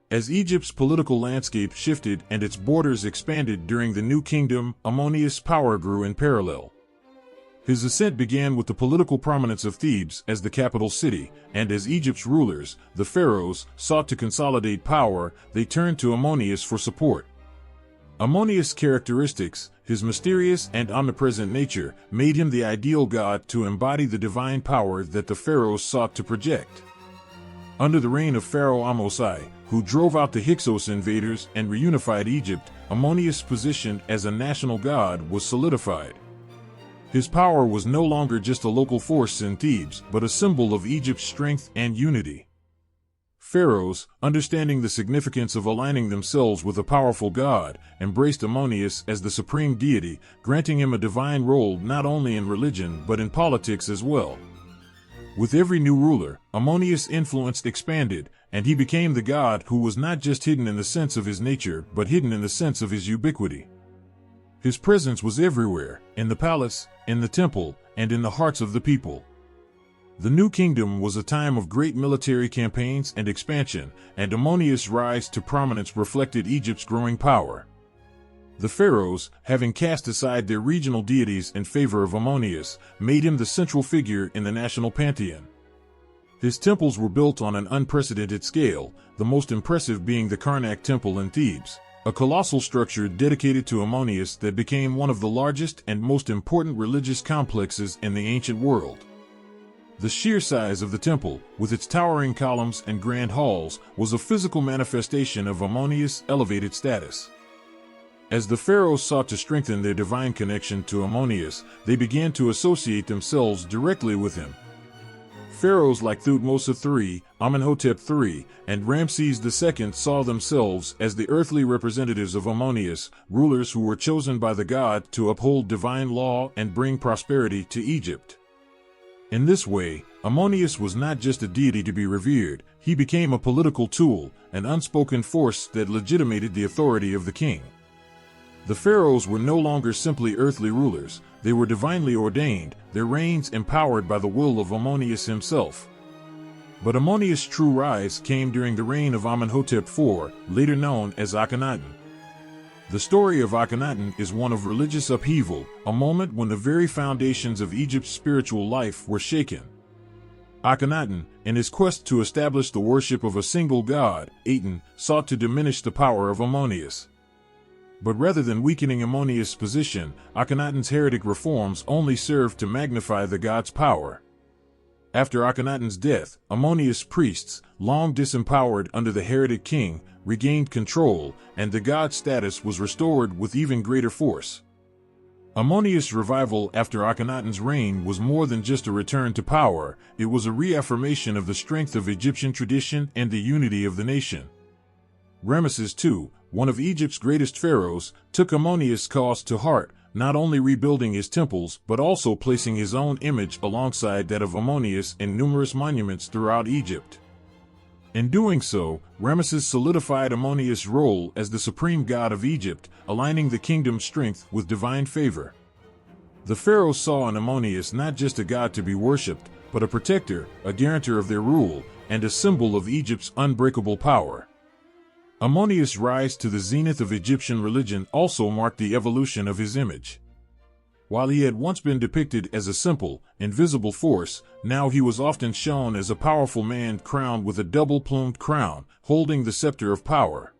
As Egypt's political landscape shifted and its borders expanded during the New Kingdom, Ammonius' power grew in parallel. His ascent began with the political prominence of Thebes as the capital city, and as Egypt's rulers, the pharaohs, sought to consolidate power, they turned to Ammonius for support. Ammonius' characteristics, his mysterious and omnipresent nature, made him the ideal god to embody the divine power that the pharaohs sought to project. Under the reign of Pharaoh Ammon, who drove out the Hyksos invaders and reunified Egypt, Ammonius' position as a national god was solidified. His power was no longer just a local force in Thebes, but a symbol of Egypt's strength and unity. Pharaohs, understanding the significance of aligning themselves with a powerful god, embraced Ammonius as the supreme deity, granting him a divine role not only in religion but in politics as well. With every new ruler, Ammonius' influence expanded, and he became the god who was not just hidden in the sense of his nature but hidden in the sense of his ubiquity. His presence was everywhere, in the palace, in the temple, and in the hearts of the people. The New Kingdom was a time of great military campaigns and expansion, and Ammonius' rise to prominence reflected Egypt's growing power. The pharaohs, having cast aside their regional deities in favor of Ammonius, made him the central figure in the national pantheon. His temples were built on an unprecedented scale, the most impressive being the Karnak Temple in Thebes, a colossal structure dedicated to Ammonius that became one of the largest and most important religious complexes in the ancient world. The sheer size of the temple, with its towering columns and grand halls, was a physical manifestation of Ammonius' elevated status. As the pharaohs sought to strengthen their divine connection to Ammonius, they began to associate themselves directly with him. Pharaohs like Thutmose III, Amenhotep III, and Ramses II saw themselves as the earthly representatives of Ammonius, rulers who were chosen by the god to uphold divine law and bring prosperity to Egypt. In this way, Ammonius was not just a deity to be revered, he became a political tool, an unspoken force that legitimated the authority of the king. The pharaohs were no longer simply earthly rulers, they were divinely ordained, their reigns empowered by the will of Ammonius himself. But Ammonius' true rise came during the reign of Amenhotep IV, later known as Akhenaten. The story of Akhenaten is one of religious upheaval, a moment when the very foundations of Egypt's spiritual life were shaken. Akhenaten, in his quest to establish the worship of a single god, Atum, sought to diminish the power of Ammonius. But rather than weakening Ammonius' position, Akhenaten's heretic reforms only served to magnify the god's power. After Akhenaten's death, Ammonius' priests, long disempowered under the heretic king, regained control, and the god's status was restored with even greater force. Ammonius' revival after Akhenaten's reign was more than just a return to power, it was a reaffirmation of the strength of Egyptian tradition and the unity of the nation. Ramesses II, one of Egypt's greatest pharaohs, took Ammonius' cause to heart, not only rebuilding his temples but also placing his own image alongside that of Ammonius in numerous monuments throughout Egypt. In doing so, Ramesses solidified Ammonius' role as the supreme god of Egypt, aligning the kingdom's strength with divine favor. The pharaohs saw in Ammonius not just a god to be worshipped, but a protector, a guarantor of their rule, and a symbol of Egypt's unbreakable power. Ammonius' rise to the zenith of Egyptian religion also marked the evolution of his image. While he had once been depicted as a simple, invisible force, now he was often shown as a powerful man crowned with a double-plumed crown, holding the scepter of power.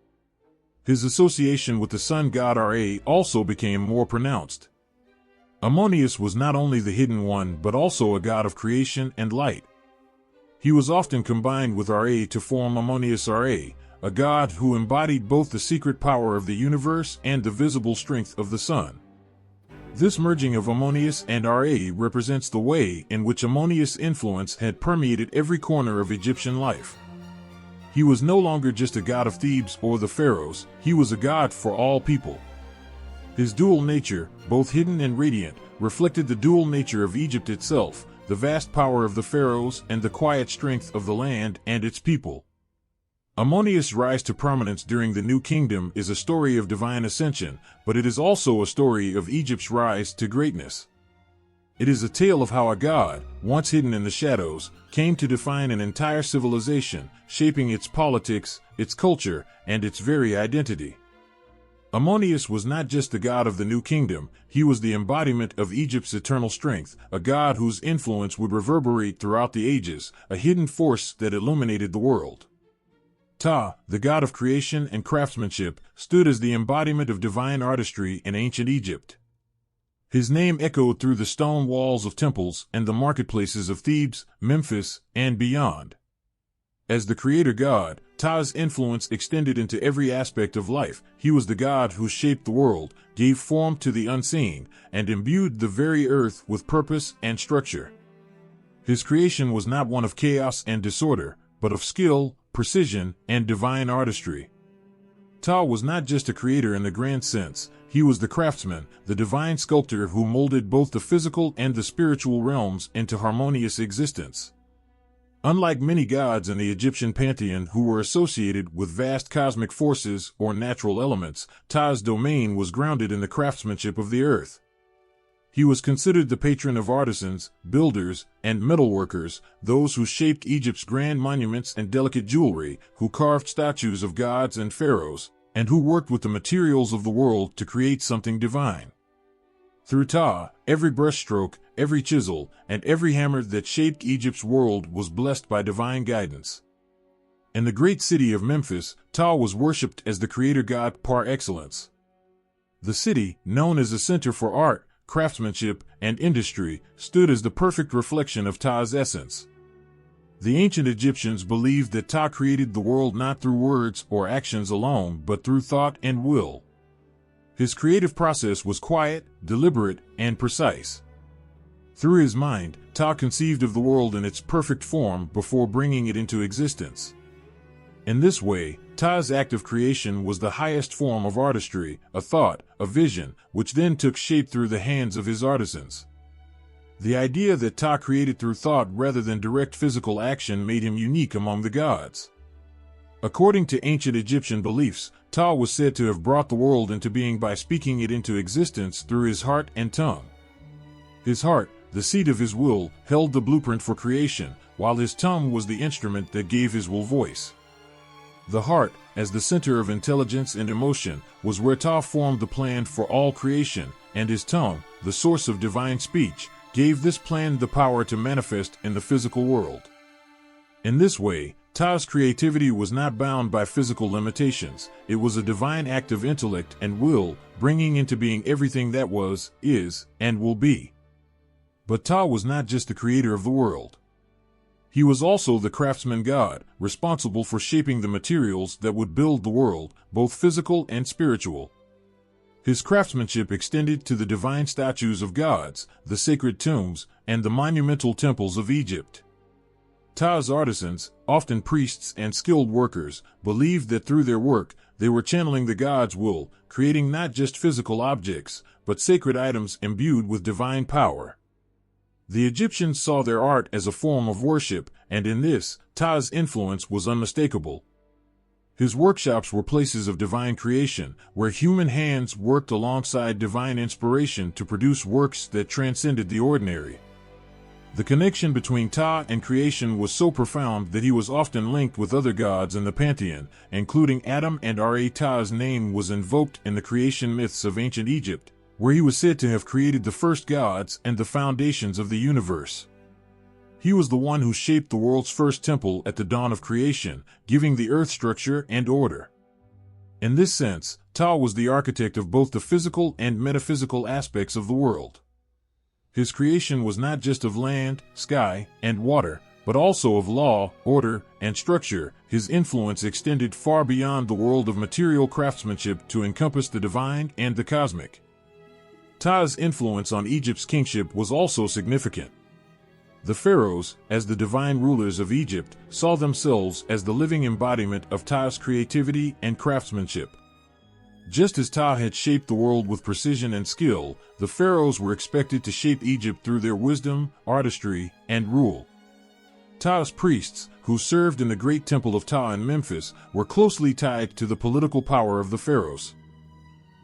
His association with the sun god Ra also became more pronounced. Ammonius was not only the hidden one but also a god of creation and light. He was often combined with Ra to form Ammonius Ra, a god who embodied both the secret power of the universe and the visible strength of the sun. This merging of Ammonius and Ra represents the way in which Ammonius' influence had permeated every corner of Egyptian life. He was no longer just a god of Thebes or the pharaohs, he was a god for all people. His dual nature, both hidden and radiant, reflected the dual nature of Egypt itself, the vast power of the pharaohs and the quiet strength of the land and its people. Ammonius' rise to prominence during the New Kingdom is a story of divine ascension, but it is also a story of Egypt's rise to greatness. It is a tale of how a god, once hidden in the shadows, came to define an entire civilization, shaping its politics, its culture, and its very identity. Ammonius was not just the god of the new kingdom, he was the embodiment of Egypt's eternal strength, a god whose influence would reverberate throughout the ages, a hidden force that illuminated the world. Ta, the god of creation and craftsmanship, stood as the embodiment of divine artistry in ancient Egypt. His name echoed through the stone walls of temples and the marketplaces of Thebes, Memphis, and beyond. As the creator god, Ta's influence extended into every aspect of life. He was the god who shaped the world, gave form to the unseen, and imbued the very earth with purpose and structure. His creation was not one of chaos and disorder, but of skill, precision, and divine artistry. Ta was not just a creator in the grand sense, he was the craftsman, the divine sculptor who molded both the physical and the spiritual realms into harmonious existence. Unlike many gods in the Egyptian pantheon who were associated with vast cosmic forces or natural elements, Ta's domain was grounded in the craftsmanship of the earth. He was considered the patron of artisans, builders, and metalworkers, those who shaped Egypt's grand monuments and delicate jewelry, who carved statues of gods and pharaohs, and who worked with the materials of the world to create something divine. Through Ta, every brushstroke, every chisel, and every hammer that shaped Egypt's world was blessed by divine guidance. In the great city of Memphis, Ta was worshipped as the creator god par excellence. The city, known as a center for art, craftsmanship, and industry, stood as the perfect reflection of Ta's essence. The ancient Egyptians believed that Ta created the world not through words or actions alone, but through thought and will. His creative process was quiet, deliberate, and precise. Through his mind, Ta conceived of the world in its perfect form before bringing it into existence. In this way, Ta's act of creation was the highest form of artistry, a thought, a vision, which then took shape through the hands of his artisans. The idea that Ta created through thought rather than direct physical action made him unique among the gods. According to ancient Egyptian beliefs, Ta was said to have brought the world into being by speaking it into existence through his heart and tongue. His heart, the seat of his will, held the blueprint for creation, while his tongue was the instrument that gave his will voice. The heart, as the center of intelligence and emotion, was where Ta formed the plan for all creation, and his tongue, the source of divine speech, gave this plan the power to manifest in the physical world. In this way, Ta's creativity was not bound by physical limitations. It was a divine act of intellect and will, bringing into being everything that was, is, and will be. But Ta was not just the creator of the world. He was also the craftsman god, responsible for shaping the materials that would build the world, both physical and spiritual. His craftsmanship extended to the divine statues of gods, the sacred tombs, and the monumental temples of Egypt. Ta's artisans, often priests and skilled workers, believed that through their work, they were channeling the god's will, creating not just physical objects, but sacred items imbued with divine power. The Egyptians saw their art as a form of worship, and in this, Ta's influence was unmistakable. His workshops were places of divine creation, where human hands worked alongside divine inspiration to produce works that transcended the ordinary. The connection between Ta and creation was so profound that he was often linked with other gods in the pantheon, including Atum and Ra. Ta's name was invoked in the creation myths of ancient Egypt, where he was said to have created the first gods and the foundations of the universe. He was the one who shaped the world's first temple at the dawn of creation, giving the earth structure and order. In this sense, Ta was the architect of both the physical and metaphysical aspects of the world. His creation was not just of land, sky, and water, but also of law, order, and structure. His influence extended far beyond the world of material craftsmanship to encompass the divine and the cosmic. Ta's influence on Egypt's kingship was also significant. The pharaohs, as the divine rulers of Egypt, saw themselves as the living embodiment of Ta's creativity and craftsmanship. Just as Ta had shaped the world with precision and skill, the pharaohs were expected to shape Egypt through their wisdom, artistry, and rule. Ta's priests, who served in the great temple of Ta in Memphis, were closely tied to the political power of the pharaohs.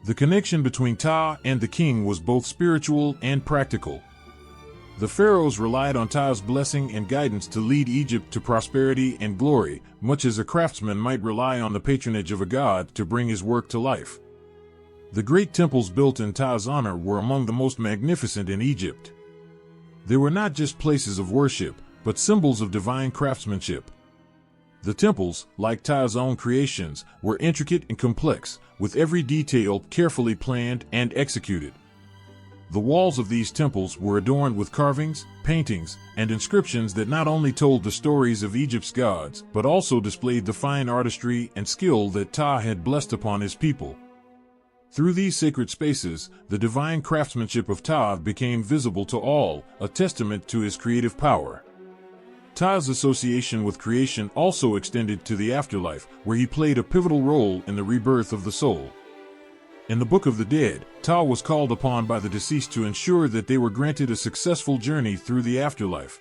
The connection between Ta and the king was both spiritual and practical. The pharaohs relied on Ta's blessing and guidance to lead Egypt to prosperity and glory, much as a craftsman might rely on the patronage of a god to bring his work to life. The great temples built in Ptah's honor were among the most magnificent in Egypt. They were not just places of worship, but symbols of divine craftsmanship. The temples, like Ptah's own creations, were intricate and complex, with every detail carefully planned and executed. The walls of these temples were adorned with carvings, paintings, and inscriptions that not only told the stories of Egypt's gods, but also displayed the fine artistry and skill that Ptah had blessed upon his people. Through these sacred spaces, the divine craftsmanship of Ptah became visible to all, a testament to his creative power. Ptah's association with creation also extended to the afterlife, where he played a pivotal role in the rebirth of the soul. In the Book of the Dead, Ptah was called upon by the deceased to ensure that they were granted a successful journey through the afterlife.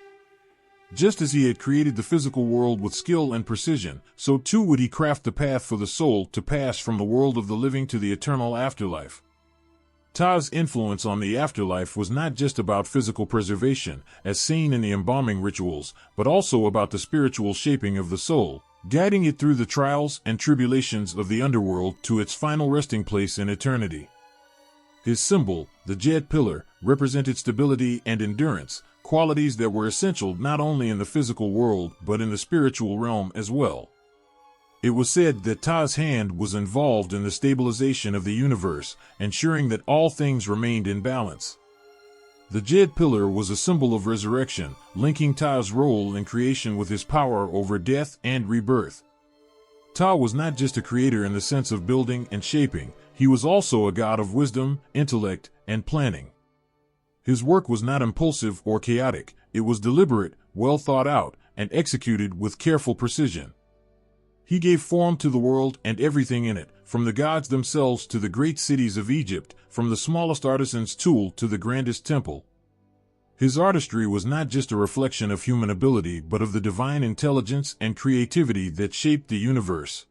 Just as he had created the physical world with skill and precision, so too would he craft the path for the soul to pass from the world of the living to the eternal afterlife. Ptah's influence on the afterlife was not just about physical preservation, as seen in the embalming rituals, but also about the spiritual shaping of the soul, guiding it through the trials and tribulations of the underworld to its final resting place in eternity. His symbol, the Djed pillar, represented stability and endurance, qualities that were essential not only in the physical world but in the spiritual realm as well. It was said that Ptah's hand was involved in the stabilization of the universe, ensuring that all things remained in balance. The Djed pillar was a symbol of resurrection, linking Ptah's role in creation with his power over death and rebirth. Ptah was not just a creator in the sense of building and shaping, he was also a god of wisdom, intellect, and planning. His work was not impulsive or chaotic, it was deliberate, well thought out, and executed with careful precision. He gave form to the world and everything in it, from the gods themselves to the great cities of Egypt, from the smallest artisan's tool to the grandest temple. His artistry was not just a reflection of human ability but of the divine intelligence and creativity that shaped the universe.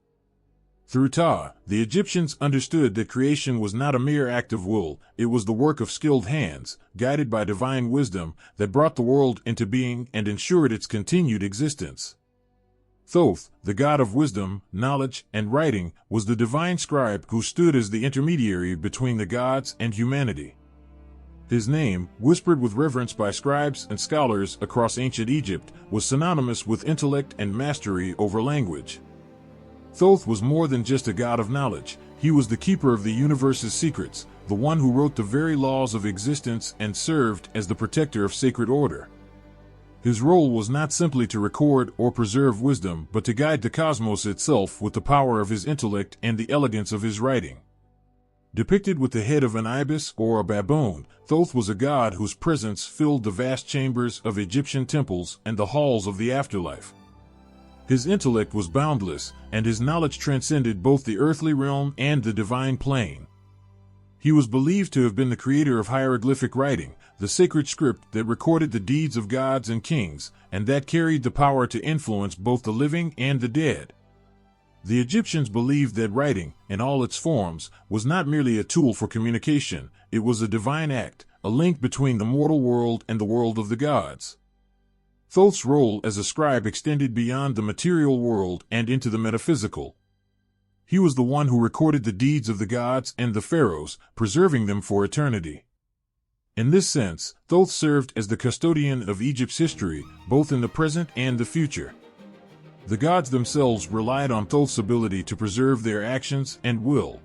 Through Ptah, the Egyptians understood that creation was not a mere act of will, it was the work of skilled hands, guided by divine wisdom, that brought the world into being and ensured its continued existence. Thoth, the god of wisdom, knowledge, and writing, was the divine scribe who stood as the intermediary between the gods and humanity. His name, whispered with reverence by scribes and scholars across ancient Egypt, was synonymous with intellect and mastery over language. Thoth was more than just a god of knowledge, he was the keeper of the universe's secrets, the one who wrote the very laws of existence and served as the protector of sacred order. His role was not simply to record or preserve wisdom, but to guide the cosmos itself with the power of his intellect and the elegance of his writing. Depicted with the head of an ibis or a baboon, Thoth was a god whose presence filled the vast chambers of Egyptian temples and the halls of the afterlife. His intellect was boundless, and his knowledge transcended both the earthly realm and the divine plane. He was believed to have been the creator of hieroglyphic writing, the sacred script that recorded the deeds of gods and kings, and that carried the power to influence both the living and the dead. The Egyptians believed that writing, in all its forms, was not merely a tool for communication, it was a divine act, a link between the mortal world and the world of the gods. Thoth's role as a scribe extended beyond the material world and into the metaphysical. He was the one who recorded the deeds of the gods and the pharaohs, preserving them for eternity. In this sense, Thoth served as the custodian of Egypt's history, both in the present and the future. The gods themselves relied on Thoth's ability to preserve their actions and will.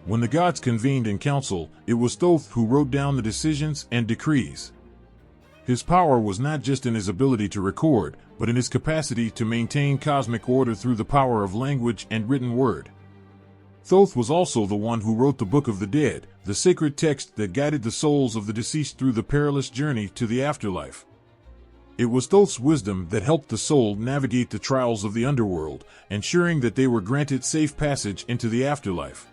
When the gods convened in council, it was Thoth who wrote down the decisions and decrees. His power was not just in his ability to record, but in his capacity to maintain cosmic order through the power of language and written word. Thoth was also the one who wrote the Book of the Dead, the sacred text that guided the souls of the deceased through the perilous journey to the afterlife. It was Thoth's wisdom that helped the soul navigate the trials of the underworld, ensuring that they were granted safe passage into the afterlife.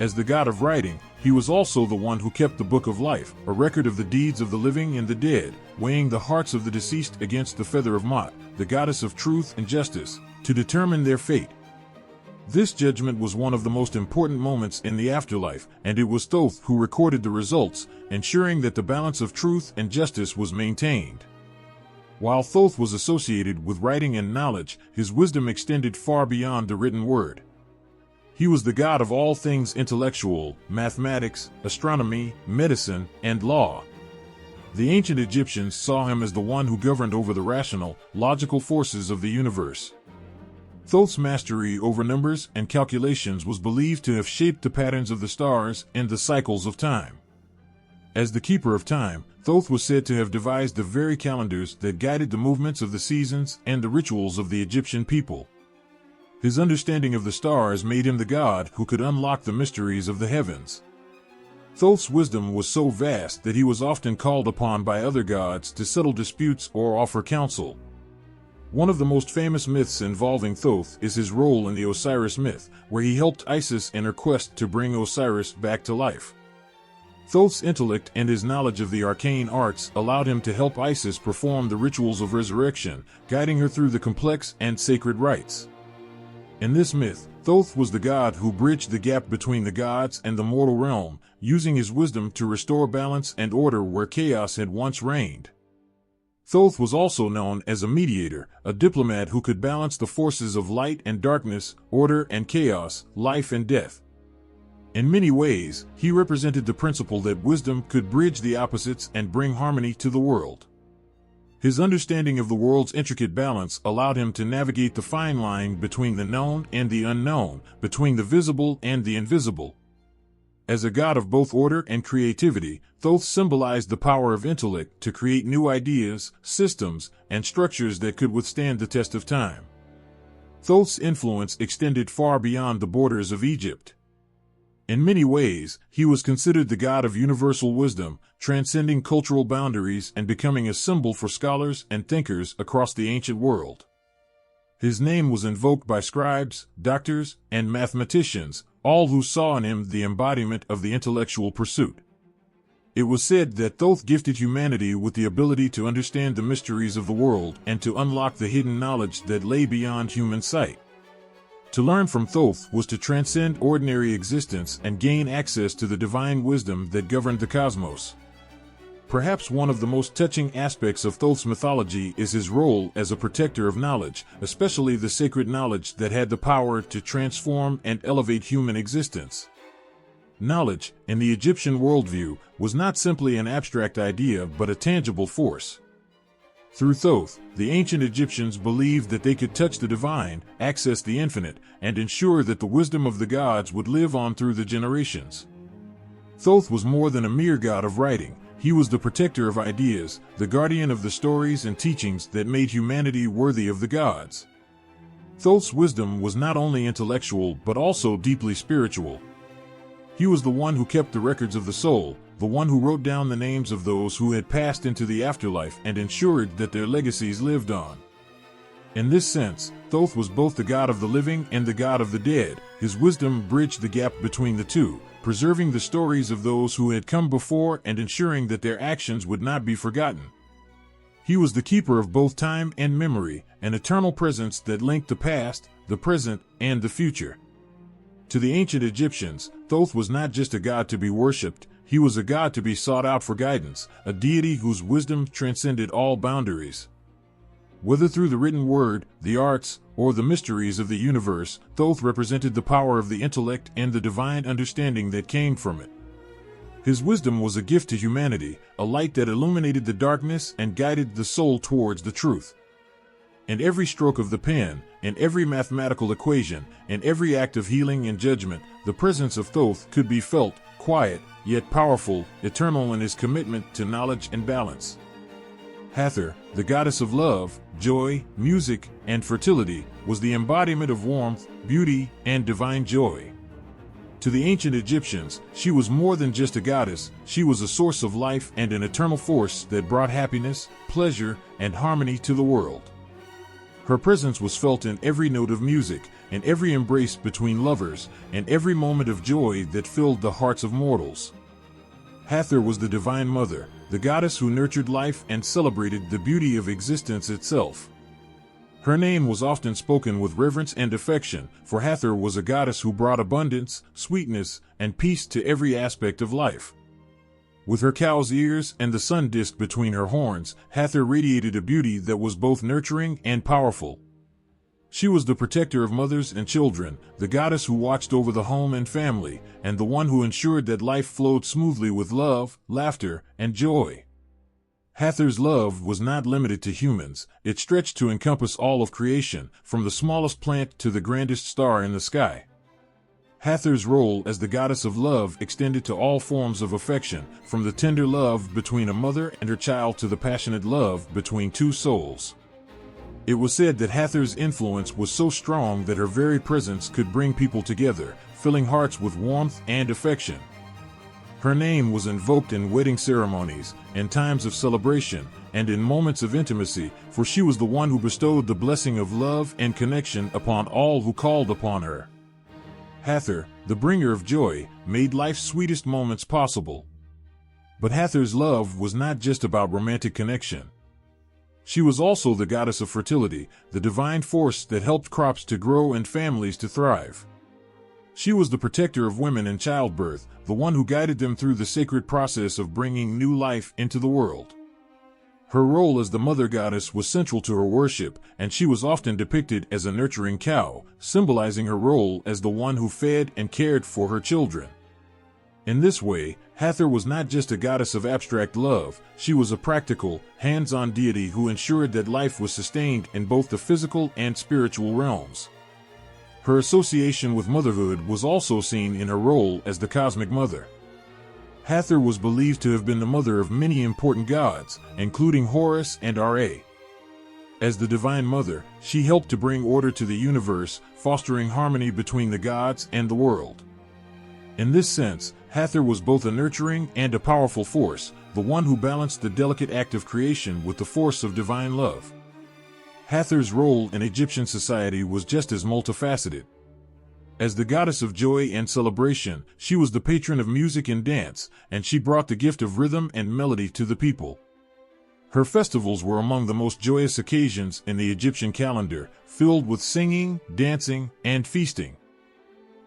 As the god of writing, he was also the one who kept the Book of Life, a record of the deeds of the living and the dead, weighing the hearts of the deceased against the feather of Ma'at, the goddess of truth and justice, to determine their fate. This judgment was one of the most important moments in the afterlife, and it was Thoth who recorded the results, ensuring that the balance of truth and justice was maintained. While Thoth was associated with writing and knowledge, his wisdom extended far beyond the written word. He was the god of all things intellectual, mathematics, astronomy, medicine, and law. The ancient Egyptians saw him as the one who governed over the rational, logical forces of the universe. Thoth's mastery over numbers and calculations was believed to have shaped the patterns of the stars and the cycles of time. As the keeper of time, Thoth was said to have devised the very calendars that guided the movements of the seasons and the rituals of the Egyptian people. His understanding of the stars made him the god who could unlock the mysteries of the heavens. Thoth's wisdom was so vast that he was often called upon by other gods to settle disputes or offer counsel. One of the most famous myths involving Thoth is his role in the Osiris myth, where he helped Isis in her quest to bring Osiris back to life. Thoth's intellect and his knowledge of the arcane arts allowed him to help Isis perform the rituals of resurrection, guiding her through the complex and sacred rites. In this myth, Thoth was the god who bridged the gap between the gods and the mortal realm, using his wisdom to restore balance and order where chaos had once reigned. Thoth was also known as a mediator, a diplomat who could balance the forces of light and darkness, order and chaos, life and death. In many ways, he represented the principle that wisdom could bridge the opposites and bring harmony to the world. His understanding of the world's intricate balance allowed him to navigate the fine line between the known and the unknown, between the visible and the invisible. As a god of both order and creativity, Thoth symbolized the power of intellect to create new ideas, systems, and structures that could withstand the test of time. Thoth's influence extended far beyond the borders of Egypt. In many ways, he was considered the god of universal wisdom, transcending cultural boundaries and becoming a symbol for scholars and thinkers across the ancient world. His name was invoked by scribes, doctors, and mathematicians, all who saw in him the embodiment of the intellectual pursuit. It was said that Thoth gifted humanity with the ability to understand the mysteries of the world and to unlock the hidden knowledge that lay beyond human sight. To learn from Thoth was to transcend ordinary existence and gain access to the divine wisdom that governed the cosmos. Perhaps one of the most touching aspects of Thoth's mythology is his role as a protector of knowledge, especially the sacred knowledge that had the power to transform and elevate human existence. Knowledge, in the Egyptian worldview, was not simply an abstract idea but a tangible force. Through Thoth, the ancient Egyptians believed that they could touch the divine, access the infinite, and ensure that the wisdom of the gods would live on through the generations. Thoth was more than a mere god of writing. He was the protector of ideas, the guardian of the stories and teachings that made humanity worthy of the gods. Thoth's wisdom was not only intellectual but also deeply spiritual. He was the one who kept the records of the soul, the one who wrote down the names of those who had passed into the afterlife and ensured that their legacies lived on. In this sense, Thoth was both the god of the living and the god of the dead. His wisdom bridged the gap between the two, preserving the stories of those who had come before and ensuring that their actions would not be forgotten. He was the keeper of both time and memory, an eternal presence that linked the past, the present, and the future. To the ancient Egyptians, Thoth was not just a god to be worshipped, he was a god to be sought out for guidance, a deity whose wisdom transcended all boundaries. Whether through the written word, the arts, or the mysteries of the universe, Thoth represented the power of the intellect and the divine understanding that came from it. His wisdom was a gift to humanity, a light that illuminated the darkness and guided the soul towards the truth. In every stroke of the pen, in every mathematical equation, in every act of healing and judgment, the presence of Thoth could be felt, quiet, yet powerful, eternal in his commitment to knowledge and balance. Hathor, the goddess of love, joy, music, and fertility, was the embodiment of warmth, beauty, and divine joy. To the ancient Egyptians, she was more than just a goddess, she was a source of life and an eternal force that brought happiness, pleasure, and harmony to the world. Her presence was felt in every note of music, in every embrace between lovers, and every moment of joy that filled the hearts of mortals. Hathor was the divine mother, the goddess who nurtured life and celebrated the beauty of existence itself. Her name was often spoken with reverence and affection, for Hathor was a goddess who brought abundance, sweetness, and peace to every aspect of life. With her cow's ears and the sun disk between her horns, Hathor radiated a beauty that was both nurturing and powerful. She was the protector of mothers and children, the goddess who watched over the home and family, and the one who ensured that life flowed smoothly with love, laughter, and joy. Hathor's love was not limited to humans, it stretched to encompass all of creation, from the smallest plant to the grandest star in the sky. Hathor's role as the goddess of love extended to all forms of affection, from the tender love between a mother and her child to the passionate love between two souls. It was said that Hathor's influence was so strong that her very presence could bring people together, filling hearts with warmth and affection. Her name was invoked in wedding ceremonies, in times of celebration, and in moments of intimacy, for she was the one who bestowed the blessing of love and connection upon all who called upon her. Hathor, the bringer of joy, made life's sweetest moments possible. But Hathor's love was not just about romantic connection. She was also the goddess of fertility, the divine force that helped crops to grow and families to thrive. She was the protector of women in childbirth, the one who guided them through the sacred process of bringing new life into the world. Her role as the mother goddess was central to her worship, and she was often depicted as a nurturing cow, symbolizing her role as the one who fed and cared for her children. In this way, Hathor was not just a goddess of abstract love, she was a practical, hands-on deity who ensured that life was sustained in both the physical and spiritual realms. Her association with motherhood was also seen in her role as the cosmic mother. Hathor was believed to have been the mother of many important gods, including Horus and Ra. As the divine mother, she helped to bring order to the universe, fostering harmony between the gods and the world. In this sense, Hathor was both a nurturing and a powerful force, the one who balanced the delicate act of creation with the force of divine love. Hathor's role in Egyptian society was just as multifaceted. As the goddess of joy and celebration, she was the patron of music and dance, and she brought the gift of rhythm and melody to the people. Her festivals were among the most joyous occasions in the Egyptian calendar, filled with singing, dancing, and feasting.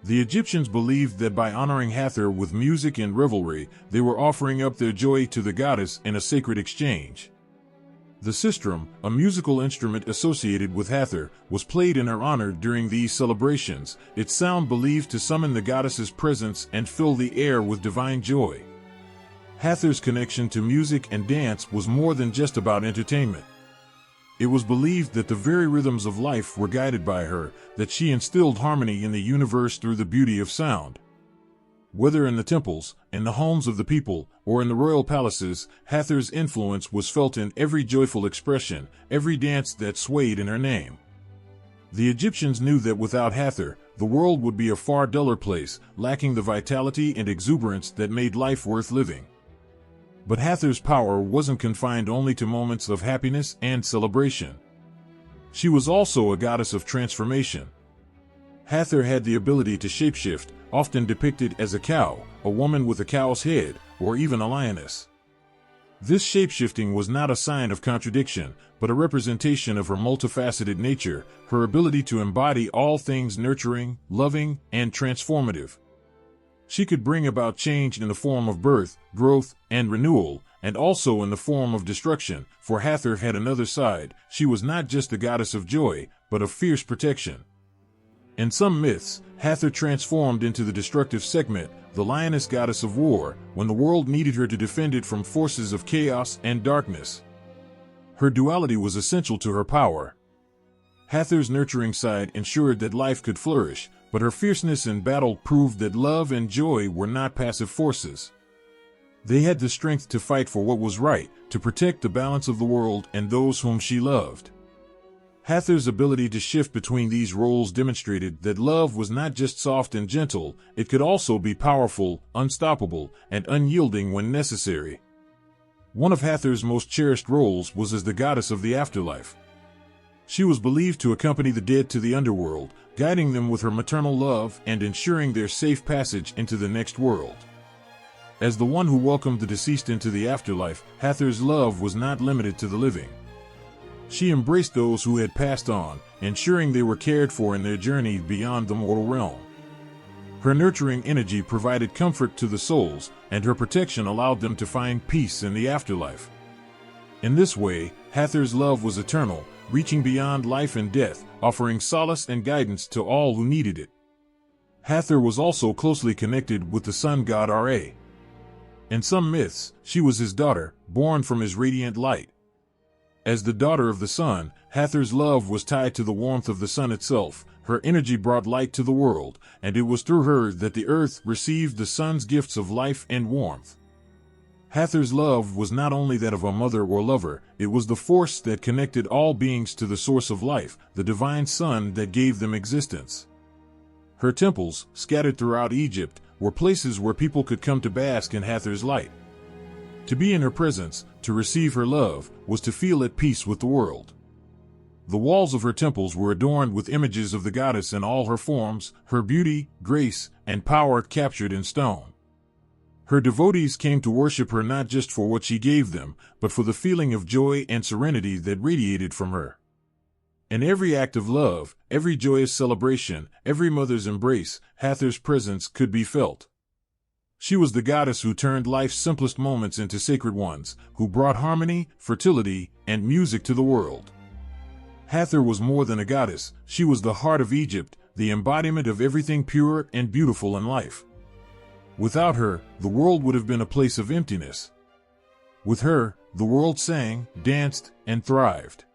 The Egyptians believed that by honoring Hathor with music and revelry, they were offering up their joy to the goddess in a sacred exchange. The sistrum, a musical instrument associated with Hathor, was played in her honor during these celebrations, its sound believed to summon the goddess's presence and fill the air with divine joy. Hathor's connection to music and dance was more than just about entertainment. It was believed that the very rhythms of life were guided by her, that she instilled harmony in the universe through the beauty of sound. Whether in the temples, in the homes of the people, or in the royal palaces, Hathor's influence was felt in every joyful expression, every dance that swayed in her name. The Egyptians knew that without Hathor, the world would be a far duller place, lacking the vitality and exuberance that made life worth living. But Hathor's power wasn't confined only to moments of happiness and celebration. She was also a goddess of transformation. Hathor had the ability to shapeshift, often depicted as a cow, a woman with a cow's head, or even a lioness. This shapeshifting was not a sign of contradiction, but a representation of her multifaceted nature, her ability to embody all things nurturing, loving, and transformative. She could bring about change in the form of birth, growth, and renewal, and also in the form of destruction, for Hathor had another side. She was not just the goddess of joy, but of fierce protection. In some myths, Hathor transformed into the destructive Sekhmet, the lioness goddess of war, when the world needed her to defend it from forces of chaos and darkness. Her duality was essential to her power. Hathor's nurturing side ensured that life could flourish, but her fierceness in battle proved that love and joy were not passive forces. They had the strength to fight for what was right, to protect the balance of the world and those whom she loved. Hathor's ability to shift between these roles demonstrated that love was not just soft and gentle, it could also be powerful, unstoppable, and unyielding when necessary. One of Hathor's most cherished roles was as the goddess of the afterlife. She was believed to accompany the dead to the underworld, guiding them with her maternal love and ensuring their safe passage into the next world. As the one who welcomed the deceased into the afterlife, Hathor's love was not limited to the living. She embraced those who had passed on, ensuring they were cared for in their journey beyond the mortal realm. Her nurturing energy provided comfort to the souls, and her protection allowed them to find peace in the afterlife. In this way, Hathor's love was eternal, reaching beyond life and death, offering solace and guidance to all who needed it. Hathor was also closely connected with the sun god Ra. In some myths, she was his daughter, born from his radiant light. As the daughter of the sun, Hathor's love was tied to the warmth of the sun itself. Her energy brought light to the world, and it was through her that the earth received the sun's gifts of life and warmth. Hathor's love was not only that of a mother or lover, it was the force that connected all beings to the source of life, the divine sun that gave them existence. Her temples, scattered throughout Egypt, were places where people could come to bask in Hathor's light. To be in her presence, to receive her love, was to feel at peace with the world. The walls of her temples were adorned with images of the goddess in all her forms, her beauty, grace, and power captured in stone. Her devotees came to worship her not just for what she gave them, but for the feeling of joy and serenity that radiated from her. In every act of love, every joyous celebration, every mother's embrace, Hathor's presence could be felt. She was the goddess who turned life's simplest moments into sacred ones, who brought harmony, fertility, and music to the world. Hathor was more than a goddess, she was the heart of Egypt, the embodiment of everything pure and beautiful in life. Without her, the world would have been a place of emptiness. With her, the world sang, danced, and thrived.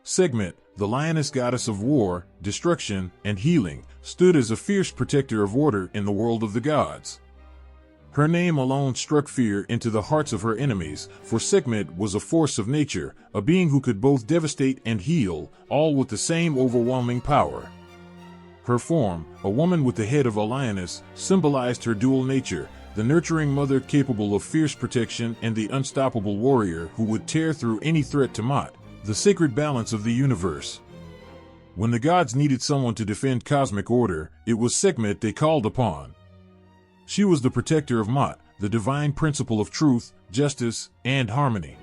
Sekhmet, the lioness goddess of war, destruction, and healing, stood as a fierce protector of order in the world of the gods. Her name alone struck fear into the hearts of her enemies, for Sekhmet was a force of nature, a being who could both devastate and heal, all with the same overwhelming power. Her form, a woman with the head of a lioness, symbolized her dual nature, the nurturing mother capable of fierce protection and the unstoppable warrior who would tear through any threat to Ma'at, the sacred balance of the universe. When the gods needed someone to defend cosmic order, it was Sekhmet they called upon. She was the protector of Ma'at, the divine principle of truth, justice, and harmony.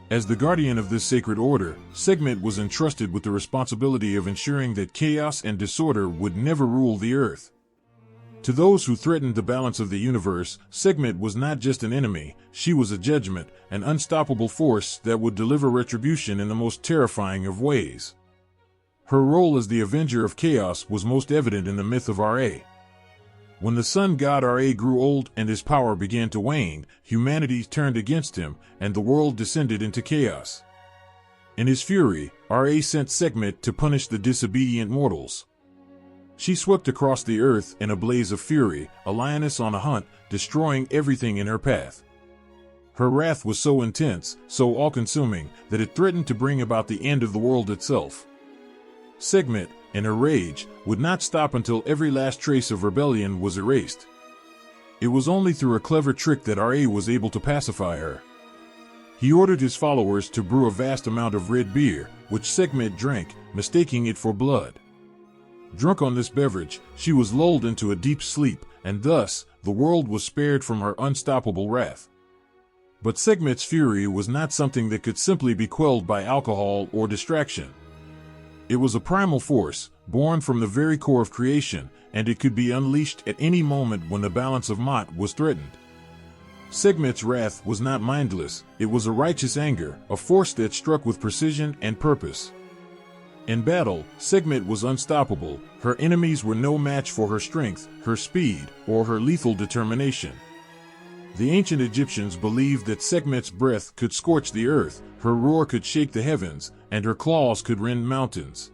As the guardian of this sacred order, Sekhmet was entrusted with the responsibility of ensuring that chaos and disorder would never rule the earth. To those who threatened the balance of the universe, Sekhmet was not just an enemy, she was a judgment, an unstoppable force that would deliver retribution in the most terrifying of ways. Her role as the avenger of chaos was most evident in the myth of Ra. When the sun god Ra grew old and his power began to wane, humanity turned against him, and the world descended into chaos. In his fury, Ra sent Sekhmet to punish the disobedient mortals. She swept across the earth in a blaze of fury, a lioness on a hunt, destroying everything in her path. Her wrath was so intense, so all-consuming, that it threatened to bring about the end of the world itself. Sekhmet, in her rage, would not stop until every last trace of rebellion was erased. It was only through a clever trick that Ra was able to pacify her. He ordered his followers to brew a vast amount of red beer, which Sekhmet drank, mistaking it for blood. Drunk on this beverage, she was lulled into a deep sleep, and thus, the world was spared from her unstoppable wrath. But Sekhmet's fury was not something that could simply be quelled by alcohol or distraction. It was a primal force, born from the very core of creation, and it could be unleashed at any moment when the balance of Ma'at was threatened. Sekhmet's wrath was not mindless, it was a righteous anger, a force that struck with precision and purpose. In battle, Sekhmet was unstoppable, her enemies were no match for her strength, her speed, or her lethal determination. The ancient Egyptians believed that Sekhmet's breath could scorch the earth, her roar could shake the heavens, and her claws could rend mountains.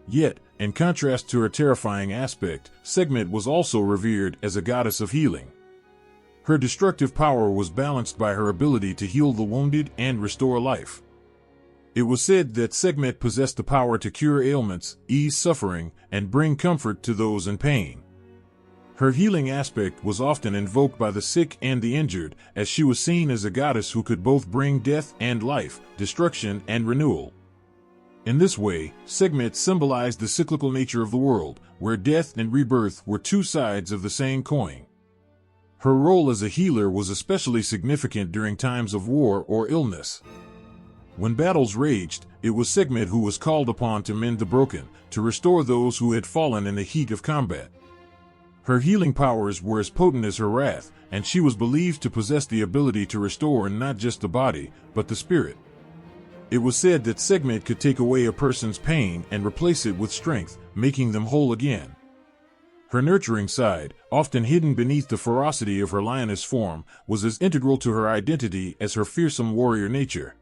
Yet, in contrast to her terrifying aspect, Sekhmet was also revered as a goddess of healing. Her destructive power was balanced by her ability to heal the wounded and restore life. It was said that Sekhmet possessed the power to cure ailments, ease suffering, and bring comfort to those in pain. Her healing aspect was often invoked by the sick and the injured, as she was seen as a goddess who could both bring death and life, destruction and renewal. In this way, Sekhmet symbolized the cyclical nature of the world, where death and rebirth were two sides of the same coin. Her role as a healer was especially significant during times of war or illness. When battles raged, it was Sekhmet who was called upon to mend the broken, to restore those who had fallen in the heat of combat. Her healing powers were as potent as her wrath, and she was believed to possess the ability to restore not just the body, but the spirit. It was said that Sekhmet could take away a person's pain and replace it with strength, making them whole again. Her nurturing side, often hidden beneath the ferocity of her lioness form, was as integral to her identity as her fearsome warrior nature.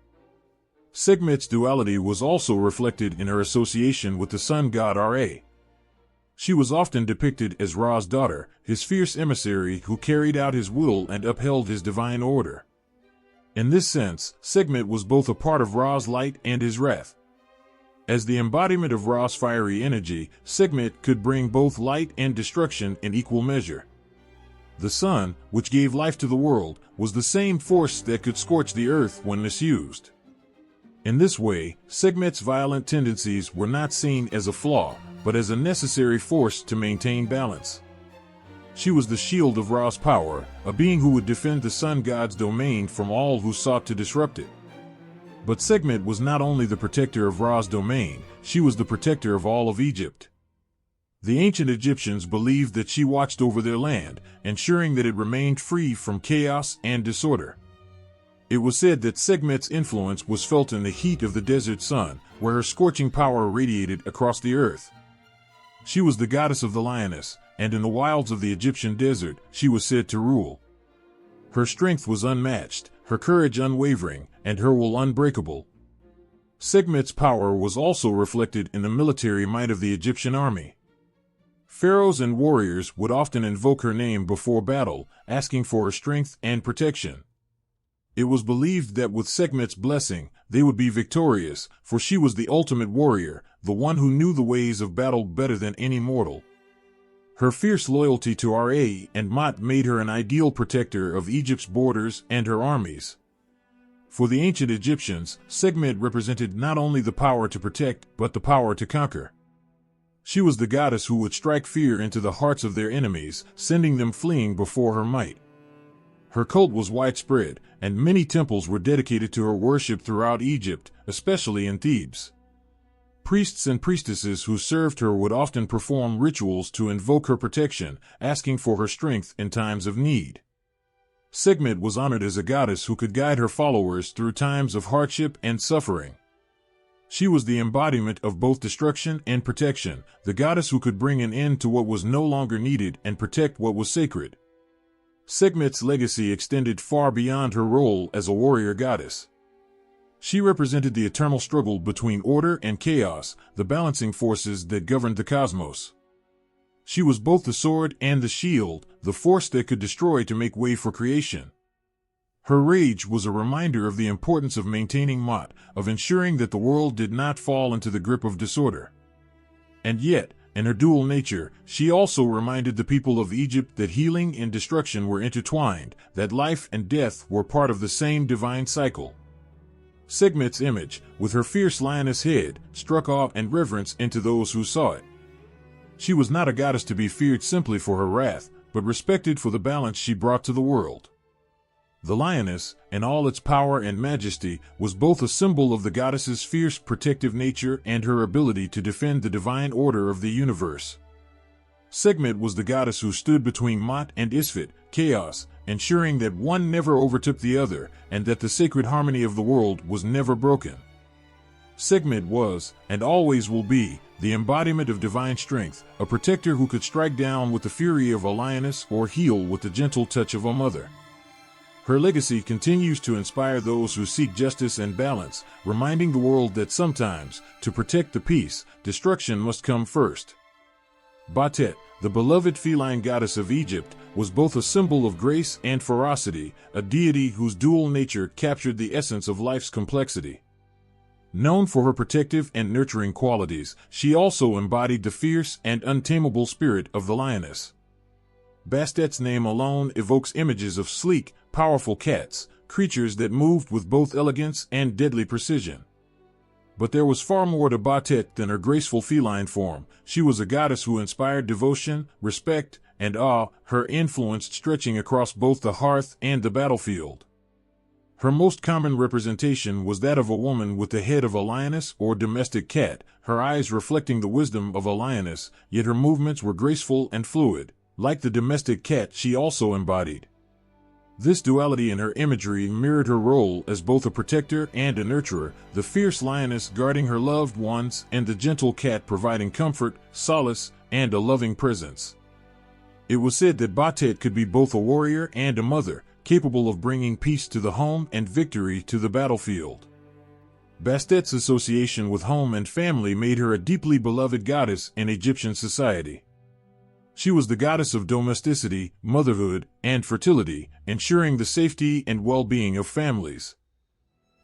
Sekhmet's duality was also reflected in her association with the sun god Ra. She was often depicted as Ra's daughter, his fierce emissary who carried out his will and upheld his divine order. In this sense, Sekhmet was both a part of Ra's light and his wrath. As the embodiment of Ra's fiery energy, Sekhmet could bring both light and destruction in equal measure. The sun, which gave life to the world, was the same force that could scorch the earth when misused. In this way, Sekhmet's violent tendencies were not seen as a flaw, but as a necessary force to maintain balance. She was the shield of Ra's power, a being who would defend the sun god's domain from all who sought to disrupt it. But Sekhmet was not only the protector of Ra's domain, she was the protector of all of Egypt. The ancient Egyptians believed that she watched over their land, ensuring that it remained free from chaos and disorder. It was said that Sekhmet's influence was felt in the heat of the desert sun, where her scorching power radiated across the earth. She was the goddess of the lioness, and in the wilds of the Egyptian desert, she was said to rule. Her strength was unmatched, her courage unwavering, and her will unbreakable. Sekhmet's power was also reflected in the military might of the Egyptian army. Pharaohs and warriors would often invoke her name before battle, asking for her strength and protection. It was believed that with Sekhmet's blessing, they would be victorious, for she was the ultimate warrior, the one who knew the ways of battle better than any mortal. Her fierce loyalty to Ra and Mot made her an ideal protector of Egypt's borders and her armies. For the ancient Egyptians, Sekhmet represented not only the power to protect, but the power to conquer. She was the goddess who would strike fear into the hearts of their enemies, sending them fleeing before her might. Her cult was widespread, and many temples were dedicated to her worship throughout Egypt, especially in Thebes. Priests and priestesses who served her would often perform rituals to invoke her protection, asking for her strength in times of need. Sekhmet was honored as a goddess who could guide her followers through times of hardship and suffering. She was the embodiment of both destruction and protection, the goddess who could bring an end to what was no longer needed and protect what was sacred. Sekhmet's legacy extended far beyond her role as a warrior goddess. She represented the eternal struggle between order and chaos, the balancing forces that governed the cosmos. She was both the sword and the shield, the force that could destroy to make way for creation. Her rage was a reminder of the importance of maintaining Mot, of ensuring that the world did not fall into the grip of disorder. And yet, in her dual nature, she also reminded the people of Egypt that healing and destruction were intertwined, that life and death were part of the same divine cycle. Sekhmet's image, with her fierce lioness head, struck awe and reverence into those who saw it. She was not a goddess to be feared simply for her wrath, but respected for the balance she brought to the world. The lioness, in all its power and majesty, was both a symbol of the goddess's fierce protective nature and her ability to defend the divine order of the universe. Sekhmet was the goddess who stood between Mot and Isfet, chaos, ensuring that one never overtook the other, and that the sacred harmony of the world was never broken. Sekhmet was, and always will be, the embodiment of divine strength, a protector who could strike down with the fury of a lioness or heal with the gentle touch of a mother. Her legacy continues to inspire those who seek justice and balance, reminding the world that sometimes, to protect the peace, destruction must come first. Bastet, the beloved feline goddess of Egypt, was both a symbol of grace and ferocity, a deity whose dual nature captured the essence of life's complexity. Known for her protective and nurturing qualities, she also embodied the fierce and untamable spirit of the lioness. Bastet's name alone evokes images of sleek, powerful cats, creatures that moved with both elegance and deadly precision. But there was far more to Bastet than her graceful feline form. She was a goddess who inspired devotion, respect, and awe, her influence stretching across both the hearth and the battlefield. Her most common representation was that of a woman with the head of a lioness or domestic cat, her eyes reflecting the wisdom of a lioness, yet her movements were graceful and fluid, like the domestic cat she also embodied. This duality in her imagery mirrored her role as both a protector and a nurturer, the fierce lioness guarding her loved ones and the gentle cat providing comfort, solace, and a loving presence. It was said that Bastet could be both a warrior and a mother, capable of bringing peace to the home and victory to the battlefield. Bastet's association with home and family made her a deeply beloved goddess in Egyptian society. She was the goddess of domesticity, motherhood, and fertility, ensuring the safety and well-being of families.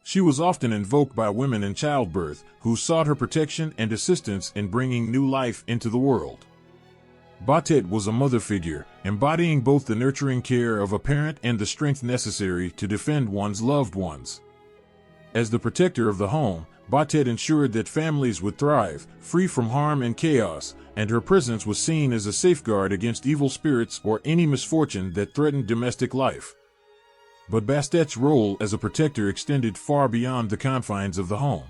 She was often invoked by women in childbirth, who sought her protection and assistance in bringing new life into the world. Bastet was a mother figure, embodying both the nurturing care of a parent and the strength necessary to defend one's loved ones. As the protector of the home, Bastet ensured that families would thrive, free from harm and chaos, and her presence was seen as a safeguard against evil spirits or any misfortune that threatened domestic life. But Bastet's role as a protector extended far beyond the confines of the home.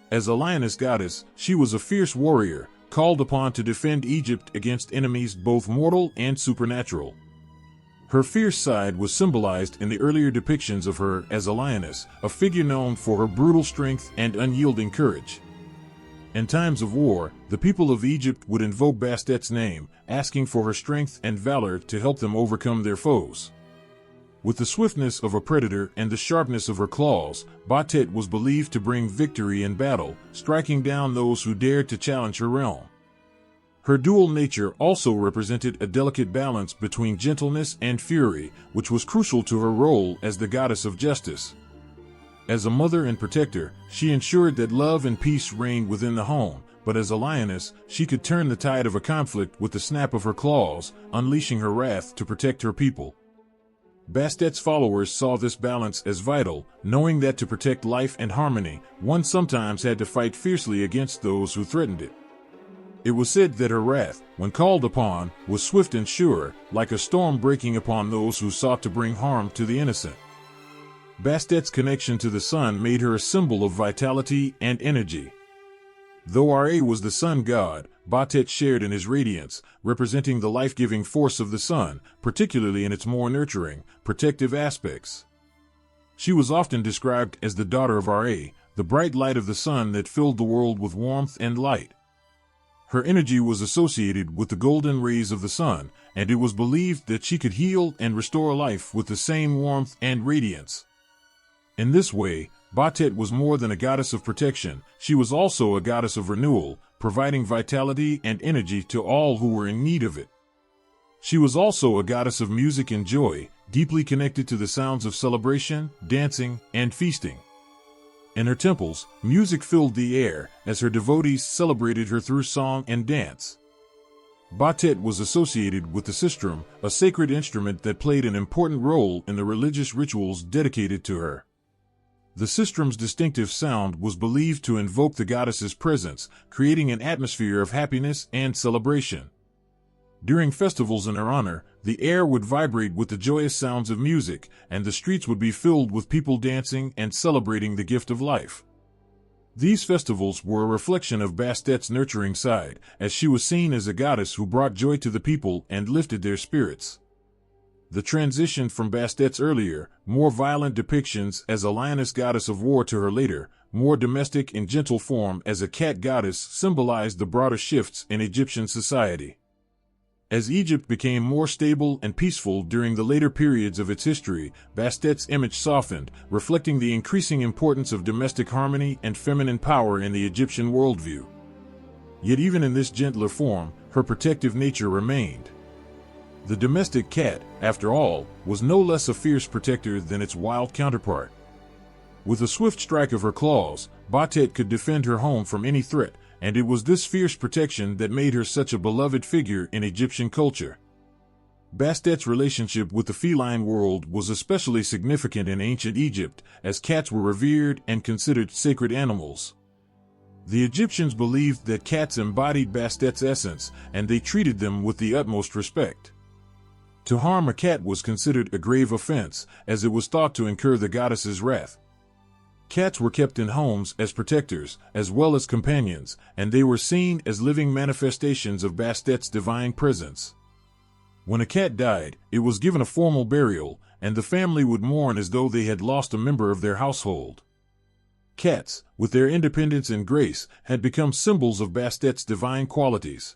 As a lioness goddess, she was a fierce warrior, called upon to defend Egypt against enemies both mortal and supernatural. Her fierce side was symbolized in the earlier depictions of her as a lioness, a figure known for her brutal strength and unyielding courage. In times of war, the people of Egypt would invoke Bastet's name, asking for her strength and valor to help them overcome their foes. With the swiftness of a predator and the sharpness of her claws, Bastet was believed to bring victory in battle, striking down those who dared to challenge her realm. Her dual nature also represented a delicate balance between gentleness and fury, which was crucial to her role as the goddess of justice. As a mother and protector, she ensured that love and peace reigned within the home, but as a lioness, she could turn the tide of a conflict with the snap of her claws, unleashing her wrath to protect her people. Bastet's followers saw this balance as vital, knowing that to protect life and harmony, one sometimes had to fight fiercely against those who threatened it. It was said that her wrath, when called upon, was swift and sure, like a storm breaking upon those who sought to bring harm to the innocent. Bastet's connection to the sun made her a symbol of vitality and energy. Though Ra was the sun god, Bastet shared in his radiance, representing the life-giving force of the sun, particularly in its more nurturing, protective aspects. She was often described as the daughter of Ra, the bright light of the sun that filled the world with warmth and light. Her energy was associated with the golden rays of the sun, and it was believed that she could heal and restore life with the same warmth and radiance. In this way, Bastet was more than a goddess of protection, she was also a goddess of renewal, providing vitality and energy to all who were in need of it. She was also a goddess of music and joy, deeply connected to the sounds of celebration, dancing, and feasting. In her temples, music filled the air, as her devotees celebrated her through song and dance. Bastet was associated with the sistrum, a sacred instrument that played an important role in the religious rituals dedicated to her. The sistrum's distinctive sound was believed to invoke the goddess's presence, creating an atmosphere of happiness and celebration. During festivals in her honor, the air would vibrate with the joyous sounds of music, and the streets would be filled with people dancing and celebrating the gift of life. These festivals were a reflection of Bastet's nurturing side, as she was seen as a goddess who brought joy to the people and lifted their spirits. The transition from Bastet's earlier, more violent depictions as a lioness goddess of war to her later, more domestic and gentle form as a cat goddess symbolized the broader shifts in Egyptian society. As Egypt became more stable and peaceful during the later periods of its history, Bastet's image softened, reflecting the increasing importance of domestic harmony and feminine power in the Egyptian worldview. Yet even in this gentler form, her protective nature remained. The domestic cat, after all, was no less a fierce protector than its wild counterpart. With a swift strike of her claws, Bastet could defend her home from any threat, and it was this fierce protection that made her such a beloved figure in Egyptian culture. Bastet's relationship with the feline world was especially significant in ancient Egypt, as cats were revered and considered sacred animals. The Egyptians believed that cats embodied Bastet's essence, and they treated them with the utmost respect. To harm a cat was considered a grave offense, as it was thought to incur the goddess's wrath. Cats were kept in homes as protectors, as well as companions, and they were seen as living manifestations of Bastet's divine presence. When a cat died, it was given a formal burial, and the family would mourn as though they had lost a member of their household. Cats, with their independence and grace, had become symbols of Bastet's divine qualities.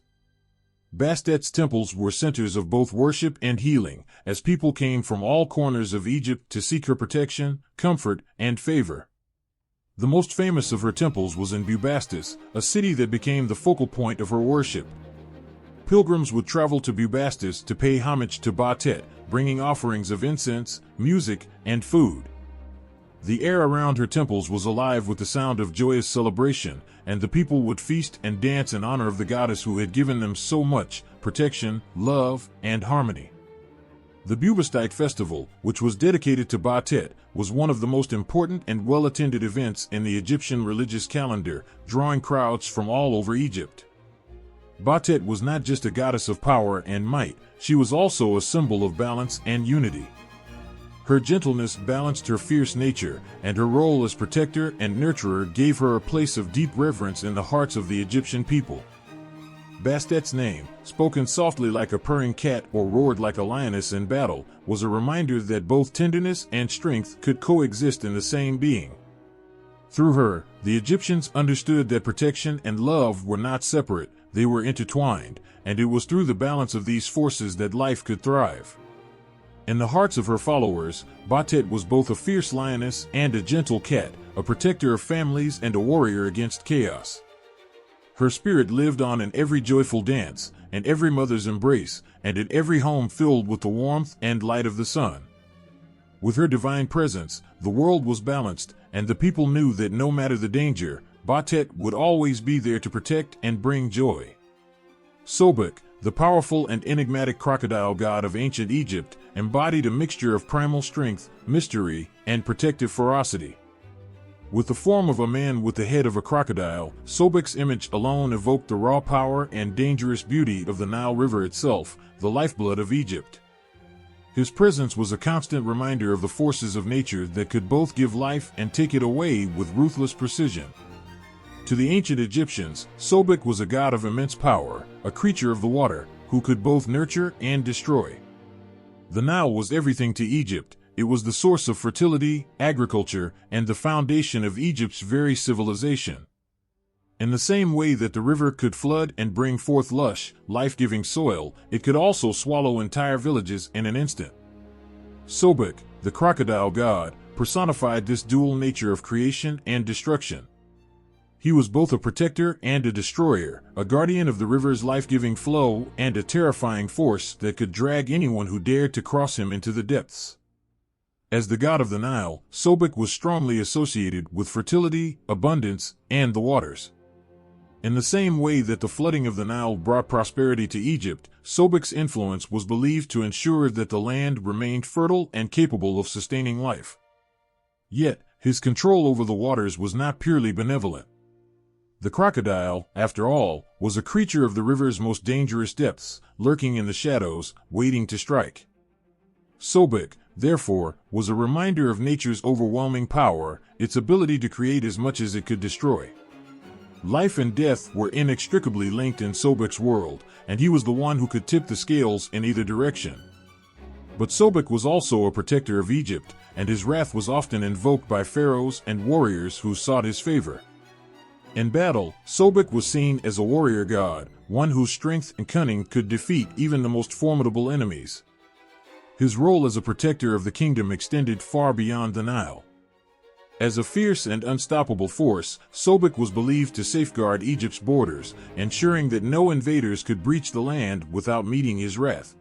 Bastet's temples were centers of both worship and healing, as people came from all corners of Egypt to seek her protection, comfort, and favor. The most famous of her temples was in Bubastis, a city that became the focal point of her worship. Pilgrims would travel to Bubastis to pay homage to Bastet, bringing offerings of incense, music, and food. The air around her temples was alive with the sound of joyous celebration, and the people would feast and dance in honor of the goddess who had given them so much protection, love, and harmony. The Bubastite festival, which was dedicated to Bastet, was one of the most important and well-attended events in the Egyptian religious calendar, drawing crowds from all over Egypt. Bastet was not just a goddess of power and might, she was also a symbol of balance and unity. Her gentleness balanced her fierce nature, and her role as protector and nurturer gave her a place of deep reverence in the hearts of the Egyptian people. Bastet's name, spoken softly like a purring cat or roared like a lioness in battle, was a reminder that both tenderness and strength could coexist in the same being. Through her, the Egyptians understood that protection and love were not separate, they were intertwined, and it was through the balance of these forces that life could thrive. In the hearts of her followers, Bastet was both a fierce lioness and a gentle cat, a protector of families and a warrior against chaos. Her spirit lived on in every joyful dance, and every mother's embrace, and in every home filled with the warmth and light of the sun. With her divine presence, the world was balanced, and the people knew that no matter the danger, Bastet would always be there to protect and bring joy. Sobek, the powerful and enigmatic crocodile god of ancient Egypt, embodied a mixture of primal strength, mystery, and protective ferocity. With the form of a man with the head of a crocodile, Sobek's image alone evoked the raw power and dangerous beauty of the Nile River itself, the lifeblood of Egypt. His presence was a constant reminder of the forces of nature that could both give life and take it away with ruthless precision. To the ancient Egyptians, Sobek was a god of immense power, a creature of the water, who could both nurture and destroy. The Nile was everything to Egypt. It was the source of fertility, agriculture, and the foundation of Egypt's very civilization. In the same way that the river could flood and bring forth lush, life-giving soil, it could also swallow entire villages in an instant. Sobek, the crocodile god, personified this dual nature of creation and destruction. He was both a protector and a destroyer, a guardian of the river's life-giving flow and a terrifying force that could drag anyone who dared to cross him into the depths. As the god of the Nile, Sobek was strongly associated with fertility, abundance, and the waters. In the same way that the flooding of the Nile brought prosperity to Egypt, Sobek's influence was believed to ensure that the land remained fertile and capable of sustaining life. Yet, his control over the waters was not purely benevolent. The crocodile, after all, was a creature of the river's most dangerous depths, lurking in the shadows, waiting to strike. Sobek, therefore, was a reminder of nature's overwhelming power, its ability to create as much as it could destroy. Life and death were inextricably linked in Sobek's world, and he was the one who could tip the scales in either direction. But Sobek was also a protector of Egypt, and his wrath was often invoked by pharaohs and warriors who sought his favor. In battle, Sobek was seen as a warrior god, one whose strength and cunning could defeat even the most formidable enemies. His role as a protector of the kingdom extended far beyond the Nile. As a fierce and unstoppable force, Sobek was believed to safeguard Egypt's borders, ensuring that no invaders could breach the land without meeting his wrath.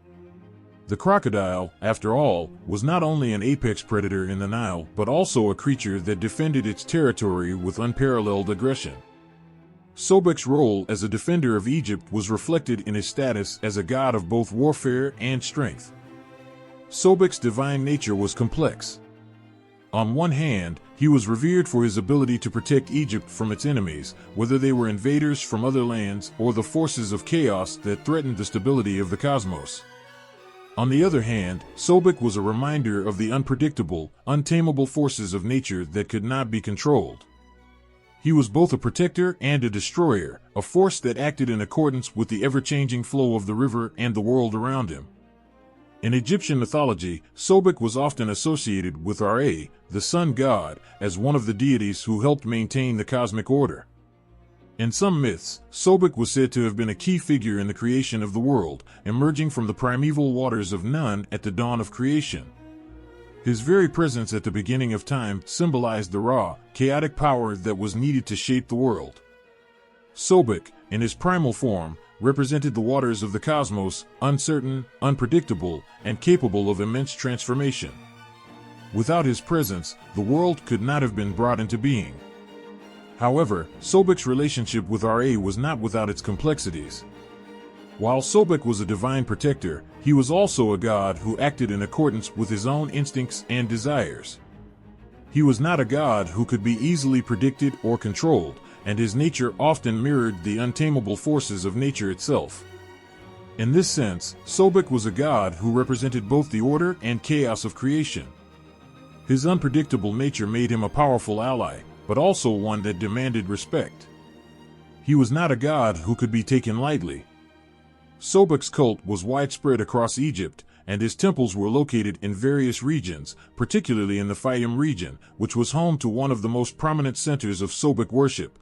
The crocodile, after all, was not only an apex predator in the Nile, but also a creature that defended its territory with unparalleled aggression. Sobek's role as a defender of Egypt was reflected in his status as a god of both warfare and strength. Sobek's divine nature was complex. On one hand, he was revered for his ability to protect Egypt from its enemies, whether they were invaders from other lands or the forces of chaos that threatened the stability of the cosmos. On the other hand, Sobek was a reminder of the unpredictable, untamable forces of nature that could not be controlled. He was both a protector and a destroyer, a force that acted in accordance with the ever-changing flow of the river and the world around him. In Egyptian mythology, Sobek was often associated with Ra, the sun god, as one of the deities who helped maintain the cosmic order. In some myths, Sobek was said to have been a key figure in the creation of the world, emerging from the primeval waters of Nun at the dawn of creation. His very presence at the beginning of time symbolized the raw, chaotic power that was needed to shape the world. Sobek, in his primal form, represented the waters of the cosmos, uncertain, unpredictable, and capable of immense transformation. Without his presence, the world could not have been brought into being. However, Sobek's relationship with Ra was not without its complexities. While Sobek was a divine protector, he was also a god who acted in accordance with his own instincts and desires. He was not a god who could be easily predicted or controlled, and his nature often mirrored the untamable forces of nature itself. In this sense, Sobek was a god who represented both the order and chaos of creation. His unpredictable nature made him a powerful ally, but also one that demanded respect. He was not a god who could be taken lightly. Sobek's cult was widespread across Egypt, and his temples were located in various regions, particularly in the Fayum region, which was home to one of the most prominent centers of Sobek worship.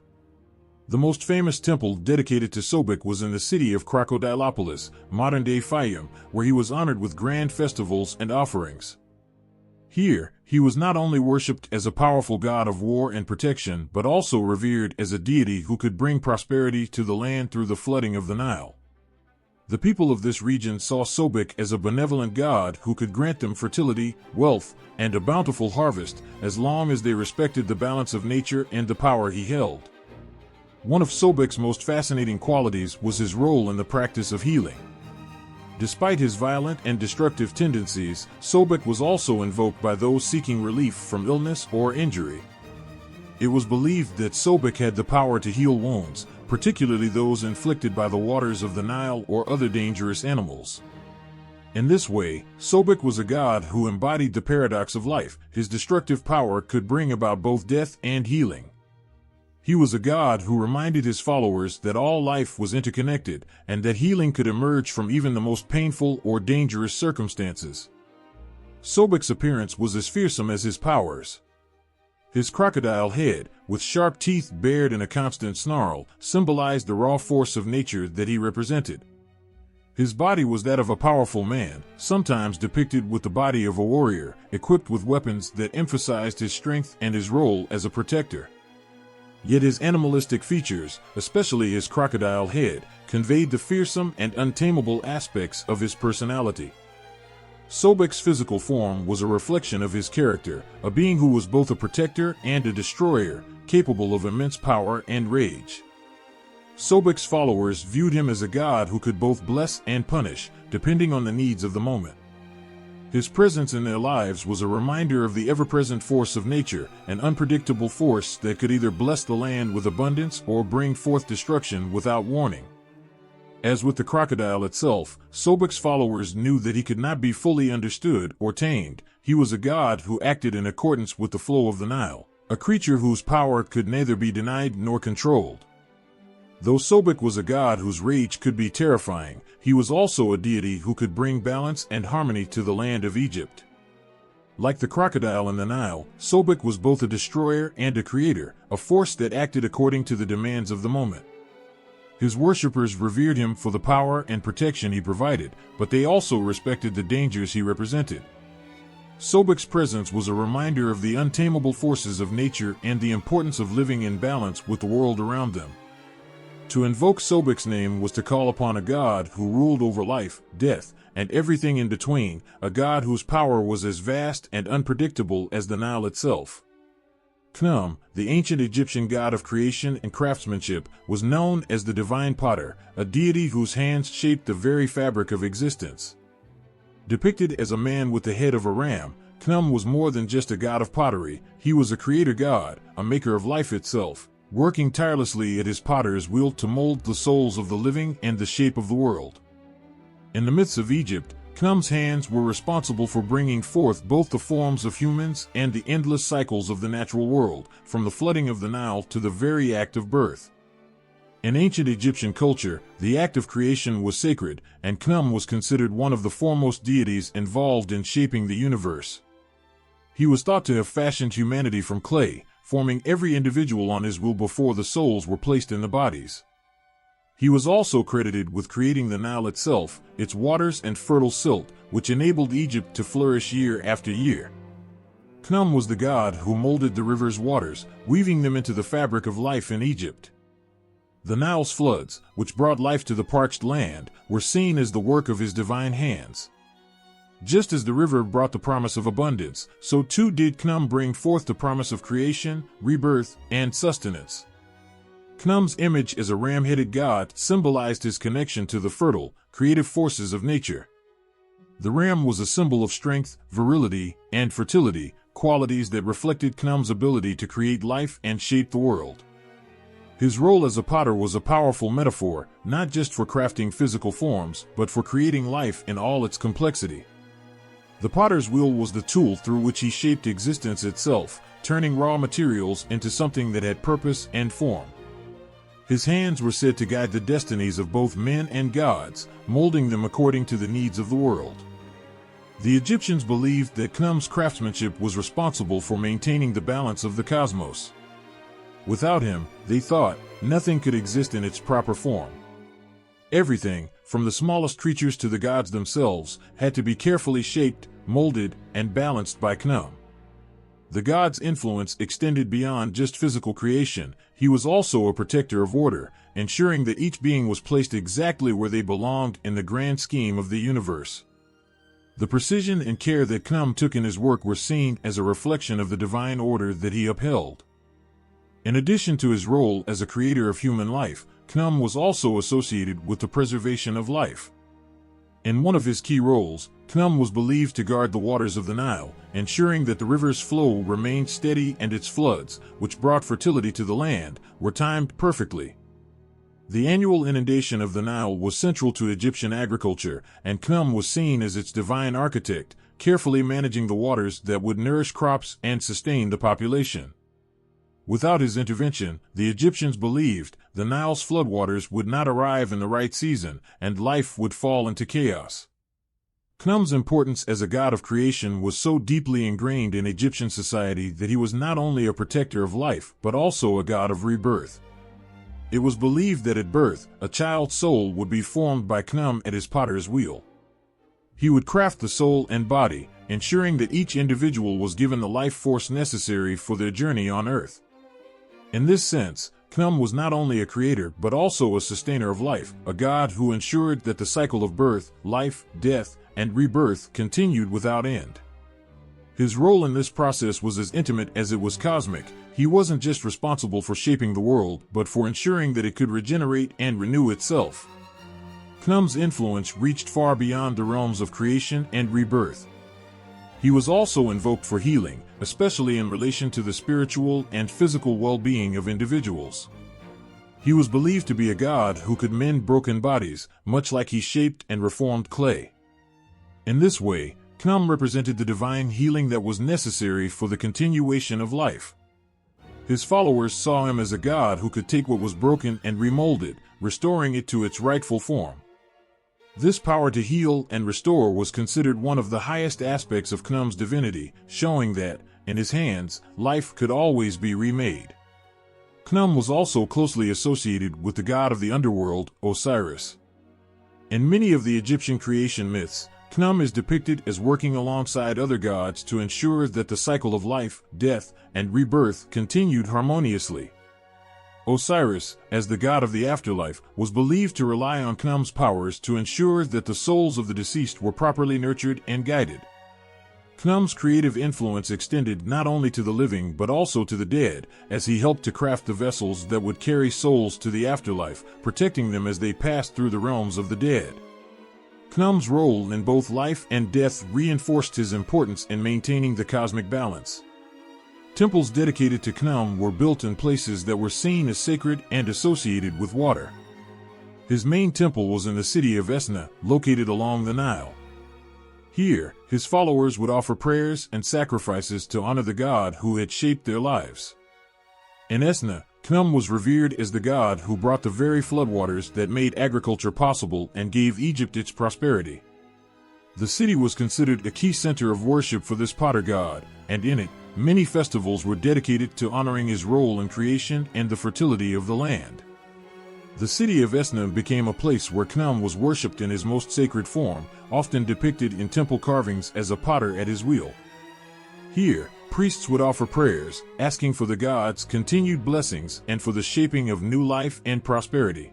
The most famous temple dedicated to Sobek was in the city of Crocodilopolis, modern-day Fayum, where he was honored with grand festivals and offerings. Here, he was not only worshipped as a powerful god of war and protection, but also revered as a deity who could bring prosperity to the land through the flooding of the Nile. The people of this region saw Sobek as a benevolent god who could grant them fertility, wealth, and a bountiful harvest, as long as they respected the balance of nature and the power he held. One of Sobek's most fascinating qualities was his role in the practice of healing. Despite his violent and destructive tendencies, Sobek was also invoked by those seeking relief from illness or injury. It was believed that Sobek had the power to heal wounds, particularly those inflicted by the waters of the Nile or other dangerous animals. In this way, Sobek was a god who embodied the paradox of life. His destructive power could bring about both death and healing. He was a god who reminded his followers that all life was interconnected, and that healing could emerge from even the most painful or dangerous circumstances. Sobek's appearance was as fearsome as his powers. His crocodile head, with sharp teeth bared in a constant snarl, symbolized the raw force of nature that he represented. His body was that of a powerful man, sometimes depicted with the body of a warrior, equipped with weapons that emphasized his strength and his role as a protector. Yet his animalistic features, especially his crocodile head, conveyed the fearsome and untamable aspects of his personality. Sobek's physical form was a reflection of his character, a being who was both a protector and a destroyer, capable of immense power and rage. Sobek's followers viewed him as a god who could both bless and punish, depending on the needs of the moment. His presence in their lives was a reminder of the ever-present force of nature, an unpredictable force that could either bless the land with abundance or bring forth destruction without warning. As with the crocodile itself, Sobek's followers knew that he could not be fully understood or tamed. He was a god who acted in accordance with the flow of the Nile, a creature whose power could neither be denied nor controlled. Though Sobek was a god whose rage could be terrifying, he was also a deity who could bring balance and harmony to the land of Egypt. Like the crocodile in the Nile, Sobek was both a destroyer and a creator, a force that acted according to the demands of the moment. His worshippers revered him for the power and protection he provided, but they also respected the dangers he represented. Sobek's presence was a reminder of the untamable forces of nature and the importance of living in balance with the world around them. To invoke Sobek's name was to call upon a god who ruled over life, death, and everything in between, a god whose power was as vast and unpredictable as the Nile itself. Khnum, the ancient Egyptian god of creation and craftsmanship, was known as the divine potter, a deity whose hands shaped the very fabric of existence. Depicted as a man with the head of a ram, Khnum was more than just a god of pottery. He was a creator god, a maker of life itself, working tirelessly at his potter's wheel to mold the souls of the living and the shape of the world. In the myths of Egypt, Khnum's hands were responsible for bringing forth both the forms of humans and the endless cycles of the natural world, from the flooding of the Nile to the very act of birth. In ancient Egyptian culture, the act of creation was sacred, and Khnum was considered one of the foremost deities involved in shaping the universe. He was thought to have fashioned humanity from clay, forming every individual on his will before the souls were placed in the bodies. He was also credited with creating the Nile itself, its waters and fertile silt, which enabled Egypt to flourish year after year. Khnum was the god who molded the river's waters, weaving them into the fabric of life in Egypt. The Nile's floods, which brought life to the parched land, were seen as the work of his divine hands. Just as the river brought the promise of abundance, so too did Khnum bring forth the promise of creation, rebirth, and sustenance. Khnum's image as a ram-headed god symbolized his connection to the fertile, creative forces of nature. The ram was a symbol of strength, virility, and fertility, qualities that reflected Khnum's ability to create life and shape the world. His role as a potter was a powerful metaphor, not just for crafting physical forms, but for creating life in all its complexity. The potter's wheel was the tool through which he shaped existence itself, turning raw materials into something that had purpose and form. His hands were said to guide the destinies of both men and gods, molding them according to the needs of the world. The Egyptians believed that Khnum's craftsmanship was responsible for maintaining the balance of the cosmos. Without him, they thought, nothing could exist in its proper form. Everything, from the smallest creatures to the gods themselves, had to be carefully shaped, molded, and balanced by Khnum. The god's influence extended beyond just physical creation. He was also a protector of order, ensuring that each being was placed exactly where they belonged in the grand scheme of the universe. The precision and care that Khnum took in his work were seen as a reflection of the divine order that he upheld. In addition to his role as a creator of human life, Khnum was also associated with the preservation of life. In one of his key roles, Khnum was believed to guard the waters of the Nile, ensuring that the river's flow remained steady and its floods, which brought fertility to the land, were timed perfectly. The annual inundation of the Nile was central to Egyptian agriculture, and Khnum was seen as its divine architect, carefully managing the waters that would nourish crops and sustain the population. Without his intervention, the Egyptians believed, the Nile's floodwaters would not arrive in the right season, and life would fall into chaos. Khnum's importance as a god of creation was so deeply ingrained in Egyptian society that he was not only a protector of life, but also a god of rebirth. It was believed that at birth, a child's soul would be formed by Khnum at his potter's wheel. He would craft the soul and body, ensuring that each individual was given the life force necessary for their journey on earth. In this sense, Khnum was not only a creator but also a sustainer of life, a god who ensured that the cycle of birth, life, death, and rebirth continued without end. His role in this process was as intimate as it was cosmic. He wasn't just responsible for shaping the world, but for ensuring that it could regenerate and renew itself. Khnum's influence reached far beyond the realms of creation and rebirth. He was also invoked for healing, especially in relation to the spiritual and physical well-being of individuals. He was believed to be a god who could mend broken bodies, much like he shaped and reformed clay. In this way, Khnum represented the divine healing that was necessary for the continuation of life. His followers saw him as a god who could take what was broken and remold it, restoring it to its rightful form. This power to heal and restore was considered one of the highest aspects of Khnum's divinity, showing that, in his hands, life could always be remade. Khnum was also closely associated with the god of the underworld, Osiris. In many of the Egyptian creation myths, Khnum is depicted as working alongside other gods to ensure that the cycle of life, death, and rebirth continued harmoniously. Osiris, as the god of the afterlife, was believed to rely on Khnum's powers to ensure that the souls of the deceased were properly nurtured and guided. Khnum's creative influence extended not only to the living but also to the dead, as he helped to craft the vessels that would carry souls to the afterlife, protecting them as they passed through the realms of the dead. Khnum's role in both life and death reinforced his importance in maintaining the cosmic balance. Temples dedicated to Khnum were built in places that were seen as sacred and associated with water. His main temple was in the city of Esna, located along the Nile. Here, his followers would offer prayers and sacrifices to honor the god who had shaped their lives. In Esna, Khnum was revered as the god who brought the very floodwaters that made agriculture possible and gave Egypt its prosperity. The city was considered a key center of worship for this potter god, and in it, many festivals were dedicated to honoring his role in creation and the fertility of the land. The city of Esnam became a place where Khnum was worshipped in his most sacred form, often depicted in temple carvings as a potter at his wheel. Here, priests would offer prayers, asking for the god's continued blessings and for the shaping of new life and prosperity.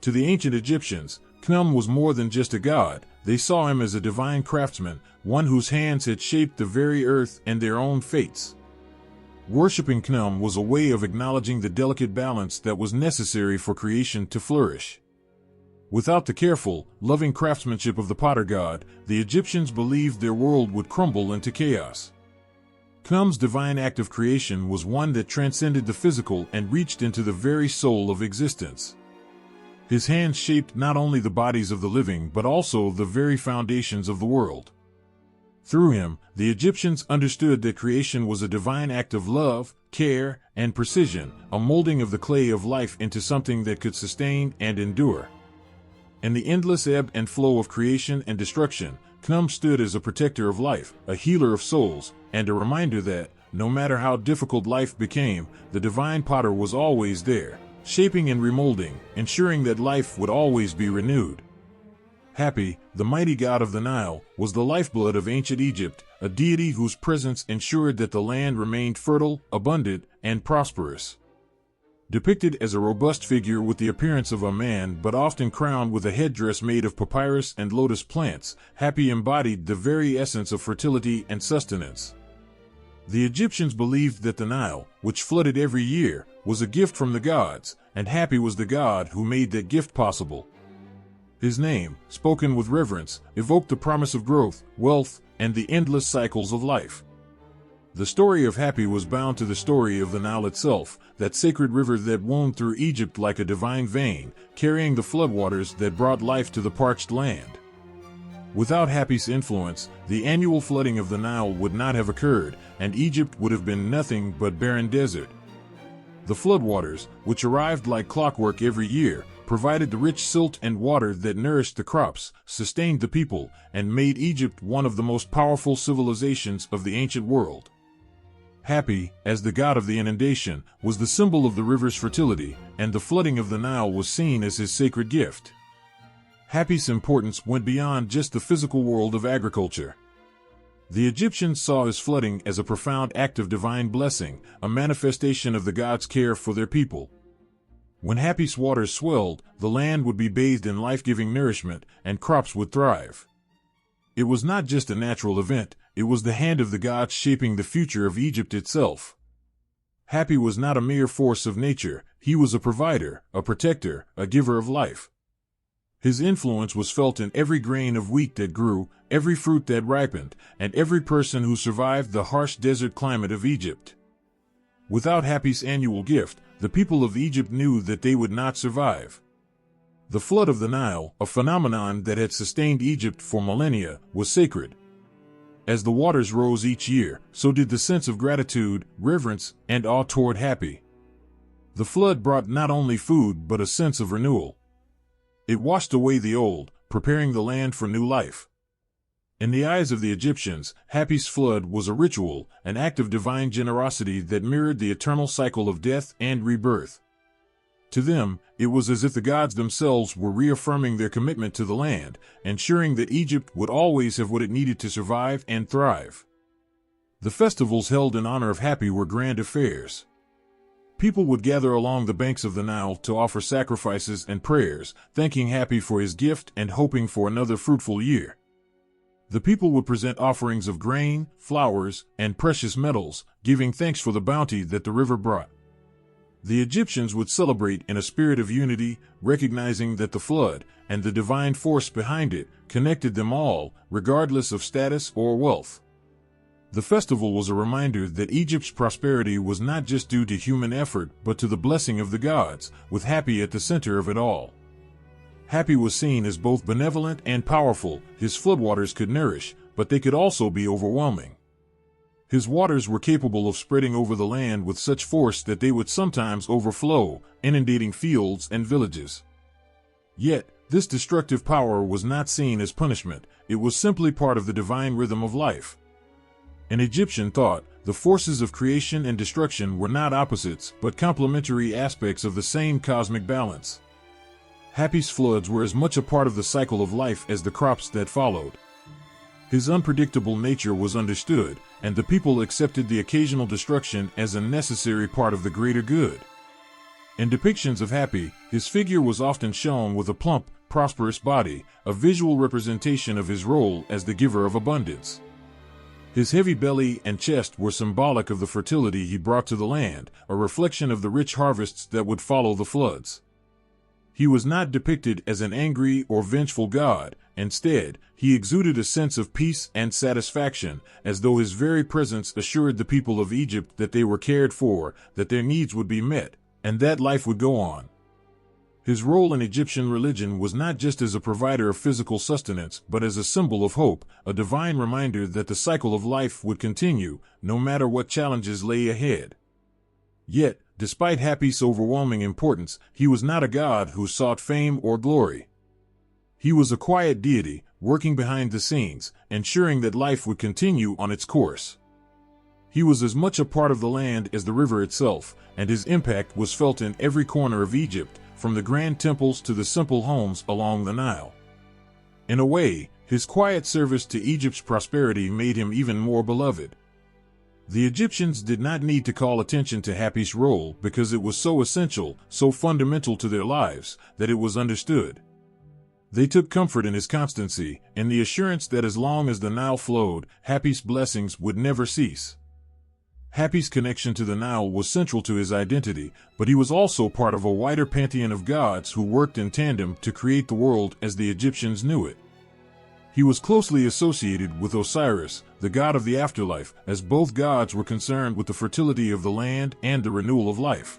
To the ancient Egyptians, Khnum was more than just a god. They saw him as a divine craftsman, one whose hands had shaped the very earth and their own fates. Worshipping Khnum was a way of acknowledging the delicate balance that was necessary for creation to flourish. Without the careful, loving craftsmanship of the potter god, the Egyptians believed their world would crumble into chaos. Khnum's divine act of creation was one that transcended the physical and reached into the very soul of existence. His hands shaped not only the bodies of the living but also the very foundations of the world. Through him, the Egyptians understood that creation was a divine act of love, care, and precision, a molding of the clay of life into something that could sustain and endure. In the endless ebb and flow of creation and destruction, Khnum stood as a protector of life, a healer of souls, and a reminder that, no matter how difficult life became, the divine potter was always there, shaping and remolding, ensuring that life would always be renewed. Hapi, the mighty god of the Nile, was the lifeblood of ancient Egypt, a deity whose presence ensured that the land remained fertile, abundant, and prosperous. Depicted as a robust figure with the appearance of a man but often crowned with a headdress made of papyrus and lotus plants, Hapi embodied the very essence of fertility and sustenance. The Egyptians believed that the Nile, which flooded every year, was a gift from the gods, and Hapi was the god who made that gift possible. His name, spoken with reverence, evoked the promise of growth, wealth, and the endless cycles of life. The story of Hapi was bound to the story of the Nile itself, that sacred river that wound through Egypt like a divine vein, carrying the floodwaters that brought life to the parched land. Without Hapi's influence, the annual flooding of the Nile would not have occurred, and Egypt would have been nothing but barren desert. The floodwaters, which arrived like clockwork every year, provided the rich silt and water that nourished the crops, sustained the people, and made Egypt one of the most powerful civilizations of the ancient world. Hapi, as the god of the inundation, was the symbol of the river's fertility, and the flooding of the Nile was seen as his sacred gift. Hapi's importance went beyond just the physical world of agriculture. The Egyptians saw his flooding as a profound act of divine blessing, a manifestation of the god's care for their people. When Hapi's waters swelled, the land would be bathed in life-giving nourishment, and crops would thrive. It was not just a natural event, it was the hand of the gods shaping the future of Egypt itself. Hapi was not a mere force of nature, he was a provider, a protector, a giver of life. His influence was felt in every grain of wheat that grew, every fruit that ripened, and every person who survived the harsh desert climate of Egypt. Without Hapi's annual gift, the people of Egypt knew that they would not survive. The flood of the Nile, a phenomenon that had sustained Egypt for millennia, was sacred. As the waters rose each year, so did the sense of gratitude, reverence, and awe toward Hapi. The flood brought not only food but a sense of renewal. It washed away the old, preparing the land for new life. In the eyes of the Egyptians, Hapi's flood was a ritual, an act of divine generosity that mirrored the eternal cycle of death and rebirth. To them, it was as if the gods themselves were reaffirming their commitment to the land, ensuring that Egypt would always have what it needed to survive and thrive. The festivals held in honor of Hapi were grand affairs. People would gather along the banks of the Nile to offer sacrifices and prayers, thanking Hapi for his gift and hoping for another fruitful year. The people would present offerings of grain, flowers, and precious metals, giving thanks for the bounty that the river brought. The Egyptians would celebrate in a spirit of unity, recognizing that the flood, and the divine force behind it, connected them all, regardless of status or wealth. The festival was a reminder that Egypt's prosperity was not just due to human effort but to the blessing of the gods, with Hapi at the center of it all. Hapi was seen as both benevolent and powerful. His floodwaters could nourish, but they could also be overwhelming. His waters were capable of spreading over the land with such force that they would sometimes overflow, inundating fields and villages. Yet, this destructive power was not seen as punishment, it was simply part of the divine rhythm of life. In Egyptian thought, the forces of creation and destruction were not opposites but complementary aspects of the same cosmic balance. Hapi's floods were as much a part of the cycle of life as the crops that followed. His unpredictable nature was understood, and the people accepted the occasional destruction as a necessary part of the greater good. In depictions of Hapi, his figure was often shown with a plump, prosperous body, a visual representation of his role as the giver of abundance. His heavy belly and chest were symbolic of the fertility he brought to the land, a reflection of the rich harvests that would follow the floods. He was not depicted as an angry or vengeful god. Instead, he exuded a sense of peace and satisfaction, as though his very presence assured the people of Egypt that they were cared for, that their needs would be met, and that life would go on. His role in Egyptian religion was not just as a provider of physical sustenance, but as a symbol of hope, a divine reminder that the cycle of life would continue, no matter what challenges lay ahead. Yet, despite Hapi's overwhelming importance, he was not a god who sought fame or glory. He was a quiet deity, working behind the scenes, ensuring that life would continue on its course. He was as much a part of the land as the river itself, and his impact was felt in every corner of Egypt, from the grand temples to the simple homes along the Nile. In a way, his quiet service to Egypt's prosperity made him even more beloved. The Egyptians did not need to call attention to Hapi's role because it was so essential, so fundamental to their lives, that it was understood. They took comfort in his constancy, in the assurance that as long as the Nile flowed, Hapi's blessings would never cease. Hapi's connection to the Nile was central to his identity, but he was also part of a wider pantheon of gods who worked in tandem to create the world as the Egyptians knew it. He was closely associated with Osiris, the god of the afterlife, as both gods were concerned with the fertility of the land and the renewal of life.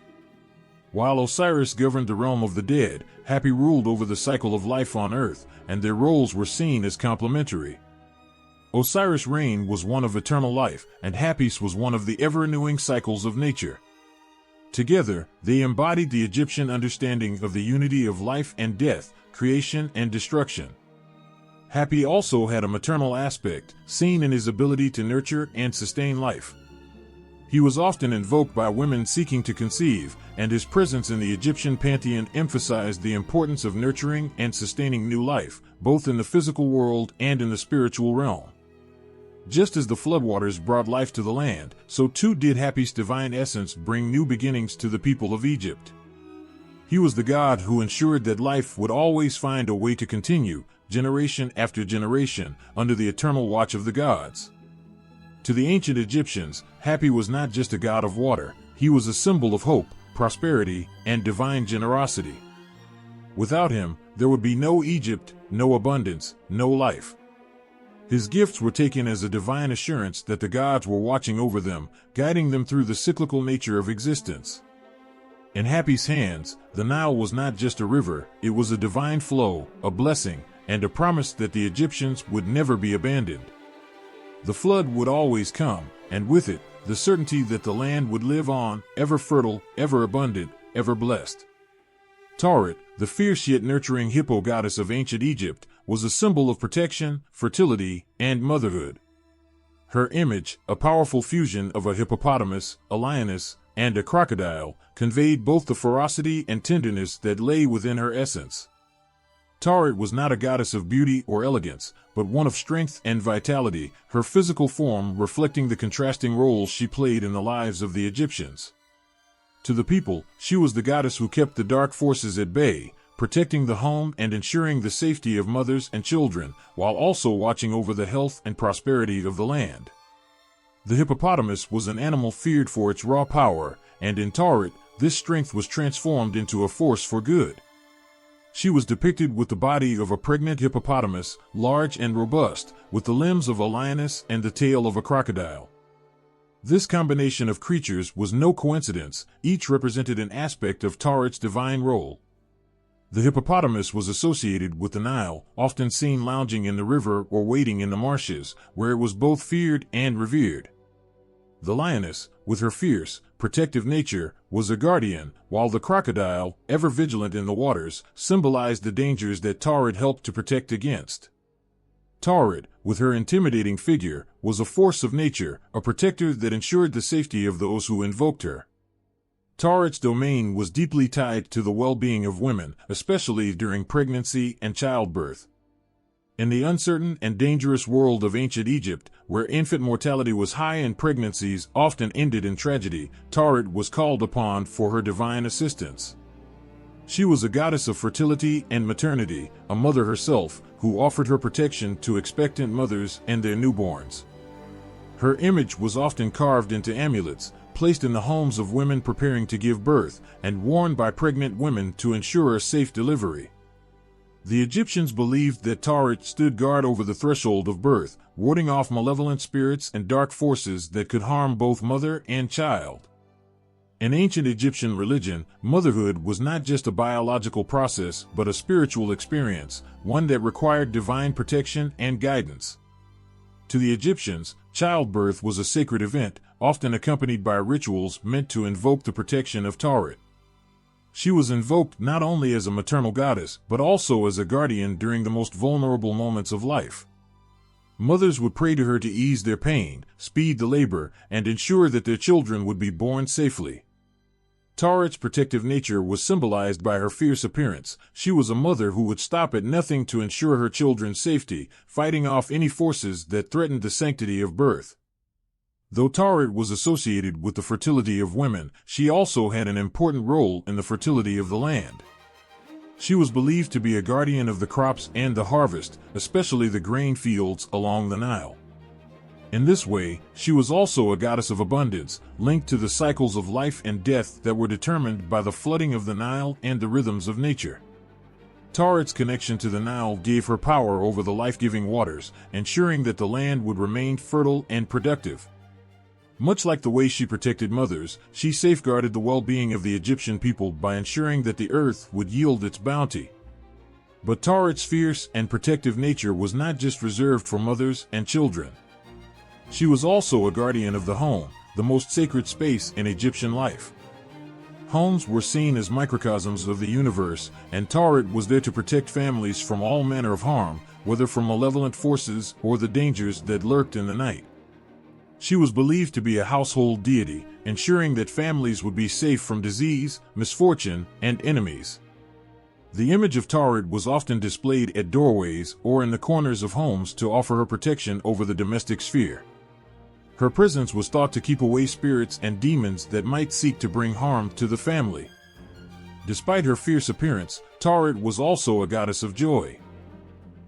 While Osiris governed the realm of the dead, Hapi ruled over the cycle of life on earth, and their roles were seen as complementary. Osiris' reign was one of eternal life, and Hapi's was one of the ever-renewing cycles of nature. Together, they embodied the Egyptian understanding of the unity of life and death, creation and destruction. Hapi also had a maternal aspect, seen in his ability to nurture and sustain life. He was often invoked by women seeking to conceive, and his presence in the Egyptian pantheon emphasized the importance of nurturing and sustaining new life, both in the physical world and in the spiritual realm. Just as the floodwaters brought life to the land, so too did Hapi's divine essence bring new beginnings to the people of Egypt. He was the god who ensured that life would always find a way to continue, generation after generation, under the eternal watch of the gods. To the ancient Egyptians, Hapi was not just a god of water, he was a symbol of hope, prosperity, and divine generosity. Without him, there would be no Egypt, no abundance, no life. His gifts were taken as a divine assurance that the gods were watching over them, guiding them through the cyclical nature of existence. In Hapi's hands, the Nile was not just a river, it was a divine flow, a blessing, and a promise that the Egyptians would never be abandoned. The flood would always come, and with it, the certainty that the land would live on, ever fertile, ever abundant, ever blessed. Tauret, the fierce yet nurturing hippo goddess of ancient Egypt, was a symbol of protection, fertility, and motherhood. Her image, a powerful fusion of a hippopotamus, a lioness, and a crocodile, conveyed both the ferocity and tenderness that lay within her essence. Tauret was not a goddess of beauty or elegance, but one of strength and vitality, her physical form reflecting the contrasting roles she played in the lives of the Egyptians. To the people, she was the goddess who kept the dark forces at bay, protecting the home and ensuring the safety of mothers and children, while also watching over the health and prosperity of the land. The hippopotamus was an animal feared for its raw power, and in Tauret, this strength was transformed into a force for good. She was depicted with the body of a pregnant hippopotamus, large and robust, with the limbs of a lioness and the tail of a crocodile. This combination of creatures was no coincidence, each represented an aspect of Tauret's divine role. The hippopotamus was associated with the Nile, often seen lounging in the river or wading in the marshes, where it was both feared and revered. The lioness, with her fierce, protective nature, was a guardian, while the crocodile, ever vigilant in the waters, symbolized the dangers that Tauret helped to protect against. Tauret, with her intimidating figure, was a force of nature, a protector that ensured the safety of those who invoked her. Tauret's domain was deeply tied to the well-being of women, especially during pregnancy and childbirth. In the uncertain and dangerous world of ancient Egypt, where infant mortality was high and pregnancies often ended in tragedy, Tauret was called upon for her divine assistance. She was a goddess of fertility and maternity, a mother herself, who offered her protection to expectant mothers and their newborns. Her image was often carved into amulets, placed in the homes of women preparing to give birth, and worn by pregnant women to ensure a safe delivery. The Egyptians believed that Tauret stood guard over the threshold of birth, warding off malevolent spirits and dark forces that could harm both mother and child. In ancient Egyptian religion, motherhood was not just a biological process but a spiritual experience, one that required divine protection and guidance. To the Egyptians, childbirth was a sacred event, often accompanied by rituals meant to invoke the protection of Tauret. She was invoked not only as a maternal goddess, but also as a guardian during the most vulnerable moments of life. Mothers would pray to her to ease their pain, speed the labor, and ensure that their children would be born safely. Tauret's protective nature was symbolized by her fierce appearance. She was a mother who would stop at nothing to ensure her children's safety, fighting off any forces that threatened the sanctity of birth. Though Tauret was associated with the fertility of women, she also had an important role in the fertility of the land. She was believed to be a guardian of the crops and the harvest, especially the grain fields along the Nile. In this way, she was also a goddess of abundance, linked to the cycles of life and death that were determined by the flooding of the Nile and the rhythms of nature. Tauret's connection to the Nile gave her power over the life-giving waters, ensuring that the land would remain fertile and productive. Much like the way she protected mothers, she safeguarded the well-being of the Egyptian people by ensuring that the earth would yield its bounty. But Tauret's fierce and protective nature was not just reserved for mothers and children. She was also a guardian of the home, the most sacred space in Egyptian life. Homes were seen as microcosms of the universe, and Tauret was there to protect families from all manner of harm, whether from malevolent forces or the dangers that lurked in the night. She was believed to be a household deity, ensuring that families would be safe from disease, misfortune, and enemies. The image of Tauret was often displayed at doorways or in the corners of homes to offer her protection over the domestic sphere. Her presence was thought to keep away spirits and demons that might seek to bring harm to the family. Despite her fierce appearance, Tauret was also a goddess of joy.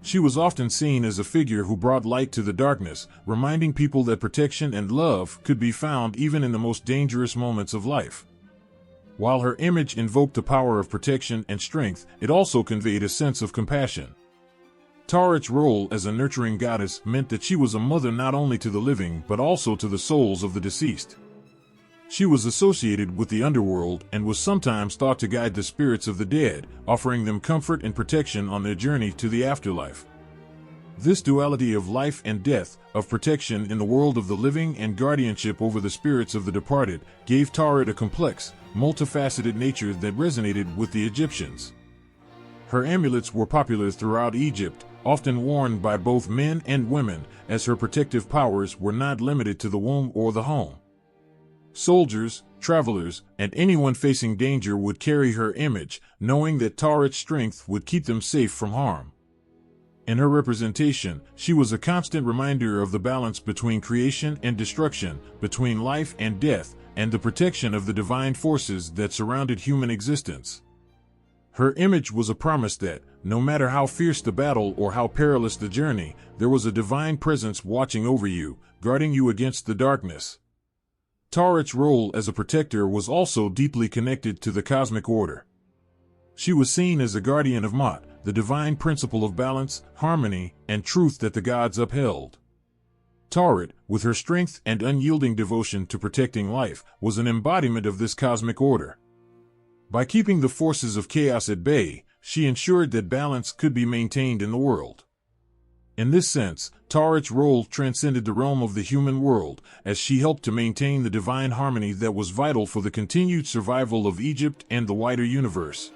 She was often seen as a figure who brought light to the darkness, reminding people that protection and love could be found even in the most dangerous moments of life. While her image invoked the power of protection and strength, it also conveyed a sense of compassion. Tauret's role as a nurturing goddess meant that she was a mother not only to the living but also to the souls of the deceased. She was associated with the underworld and was sometimes thought to guide the spirits of the dead, offering them comfort and protection on their journey to the afterlife. This duality of life and death, of protection in the world of the living and guardianship over the spirits of the departed, gave Tauret a complex, multifaceted nature that resonated with the Egyptians. Her amulets were popular throughout Egypt, often worn by both men and women, as her protective powers were not limited to the womb or the home. Soldiers, travelers, and anyone facing danger would carry her image, knowing that Tauret's strength would keep them safe from harm. In her representation, she was a constant reminder of the balance between creation and destruction, between life and death, and the protection of the divine forces that surrounded human existence. Her image was a promise that, no matter how fierce the battle or how perilous the journey, there was a divine presence watching over you, guarding you against the darkness. Tauret's role as a protector was also deeply connected to the cosmic order. She was seen as a guardian of Ma'at, the divine principle of balance, harmony, and truth that the gods upheld. Tauret, with her strength and unyielding devotion to protecting life, was an embodiment of this cosmic order. By keeping the forces of chaos at bay, she ensured that balance could be maintained in the world. In this sense, Tauret's role transcended the realm of the human world, as she helped to maintain the divine harmony that was vital for the continued survival of Egypt and the wider universe.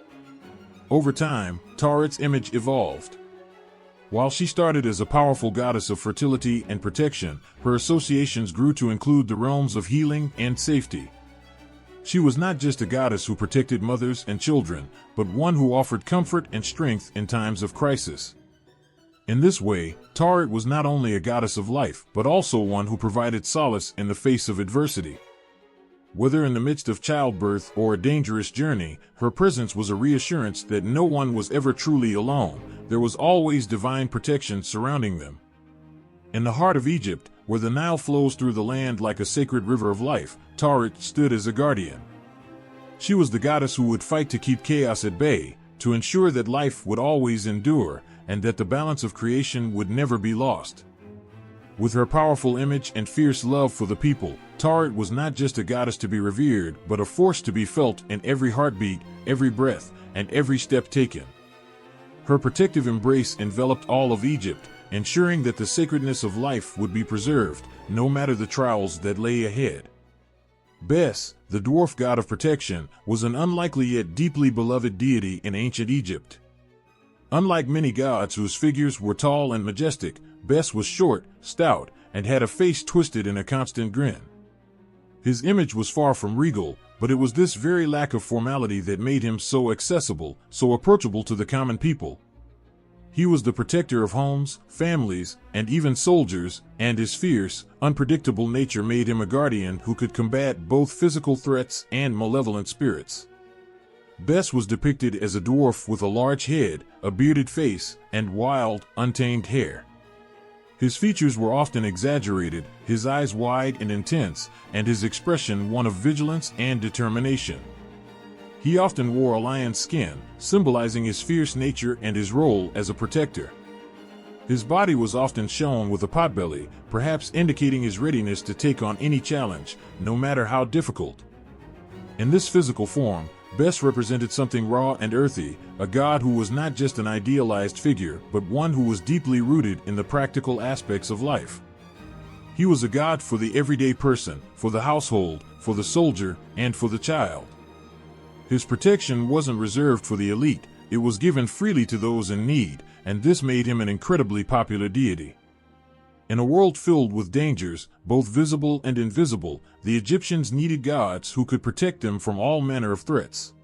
Over time, Tauret's image evolved. While she started as a powerful goddess of fertility and protection, her associations grew to include the realms of healing and safety. She was not just a goddess who protected mothers and children, but one who offered comfort and strength in times of crisis. In this way, Tauret was not only a goddess of life, but also one who provided solace in the face of adversity. Whether in the midst of childbirth or a dangerous journey, her presence was a reassurance that no one was ever truly alone. There was always divine protection surrounding them. In the heart of Egypt, where the Nile flows through the land like a sacred river of life, Tauret stood as a guardian. She was the goddess who would fight to keep chaos at bay, to ensure that life would always endure, and that the balance of creation would never be lost. With her powerful image and fierce love for the people, Tauret was not just a goddess to be revered, but a force to be felt in every heartbeat, every breath, and every step taken. Her protective embrace enveloped all of Egypt, ensuring that the sacredness of life would be preserved, no matter the trials that lay ahead. Bes, the dwarf god of protection, was an unlikely yet deeply beloved deity in ancient Egypt. Unlike many gods whose figures were tall and majestic, Bes was short, stout, and had a face twisted in a constant grin. His image was far from regal, but it was this very lack of formality that made him so accessible, so approachable to the common people. He was the protector of homes, families, and even soldiers, and his fierce, unpredictable nature made him a guardian who could combat both physical threats and malevolent spirits. Bes was depicted as a dwarf with a large head, a bearded face, and wild, untamed hair. His features were often exaggerated, his eyes wide and intense, and his expression one of vigilance and determination. He often wore a lion's skin, symbolizing his fierce nature and his role as a protector. His body was often shown with a potbelly, perhaps indicating his readiness to take on any challenge, no matter how difficult. In this physical form, Bes represented something raw and earthy, a god who was not just an idealized figure, but one who was deeply rooted in the practical aspects of life. He was a god for the everyday person, for the household, for the soldier, and for the child. His protection wasn't reserved for the elite, it was given freely to those in need, and this made him an incredibly popular deity. In a world filled with dangers, both visible and invisible, the Egyptians needed gods who could protect them from all manner of threats.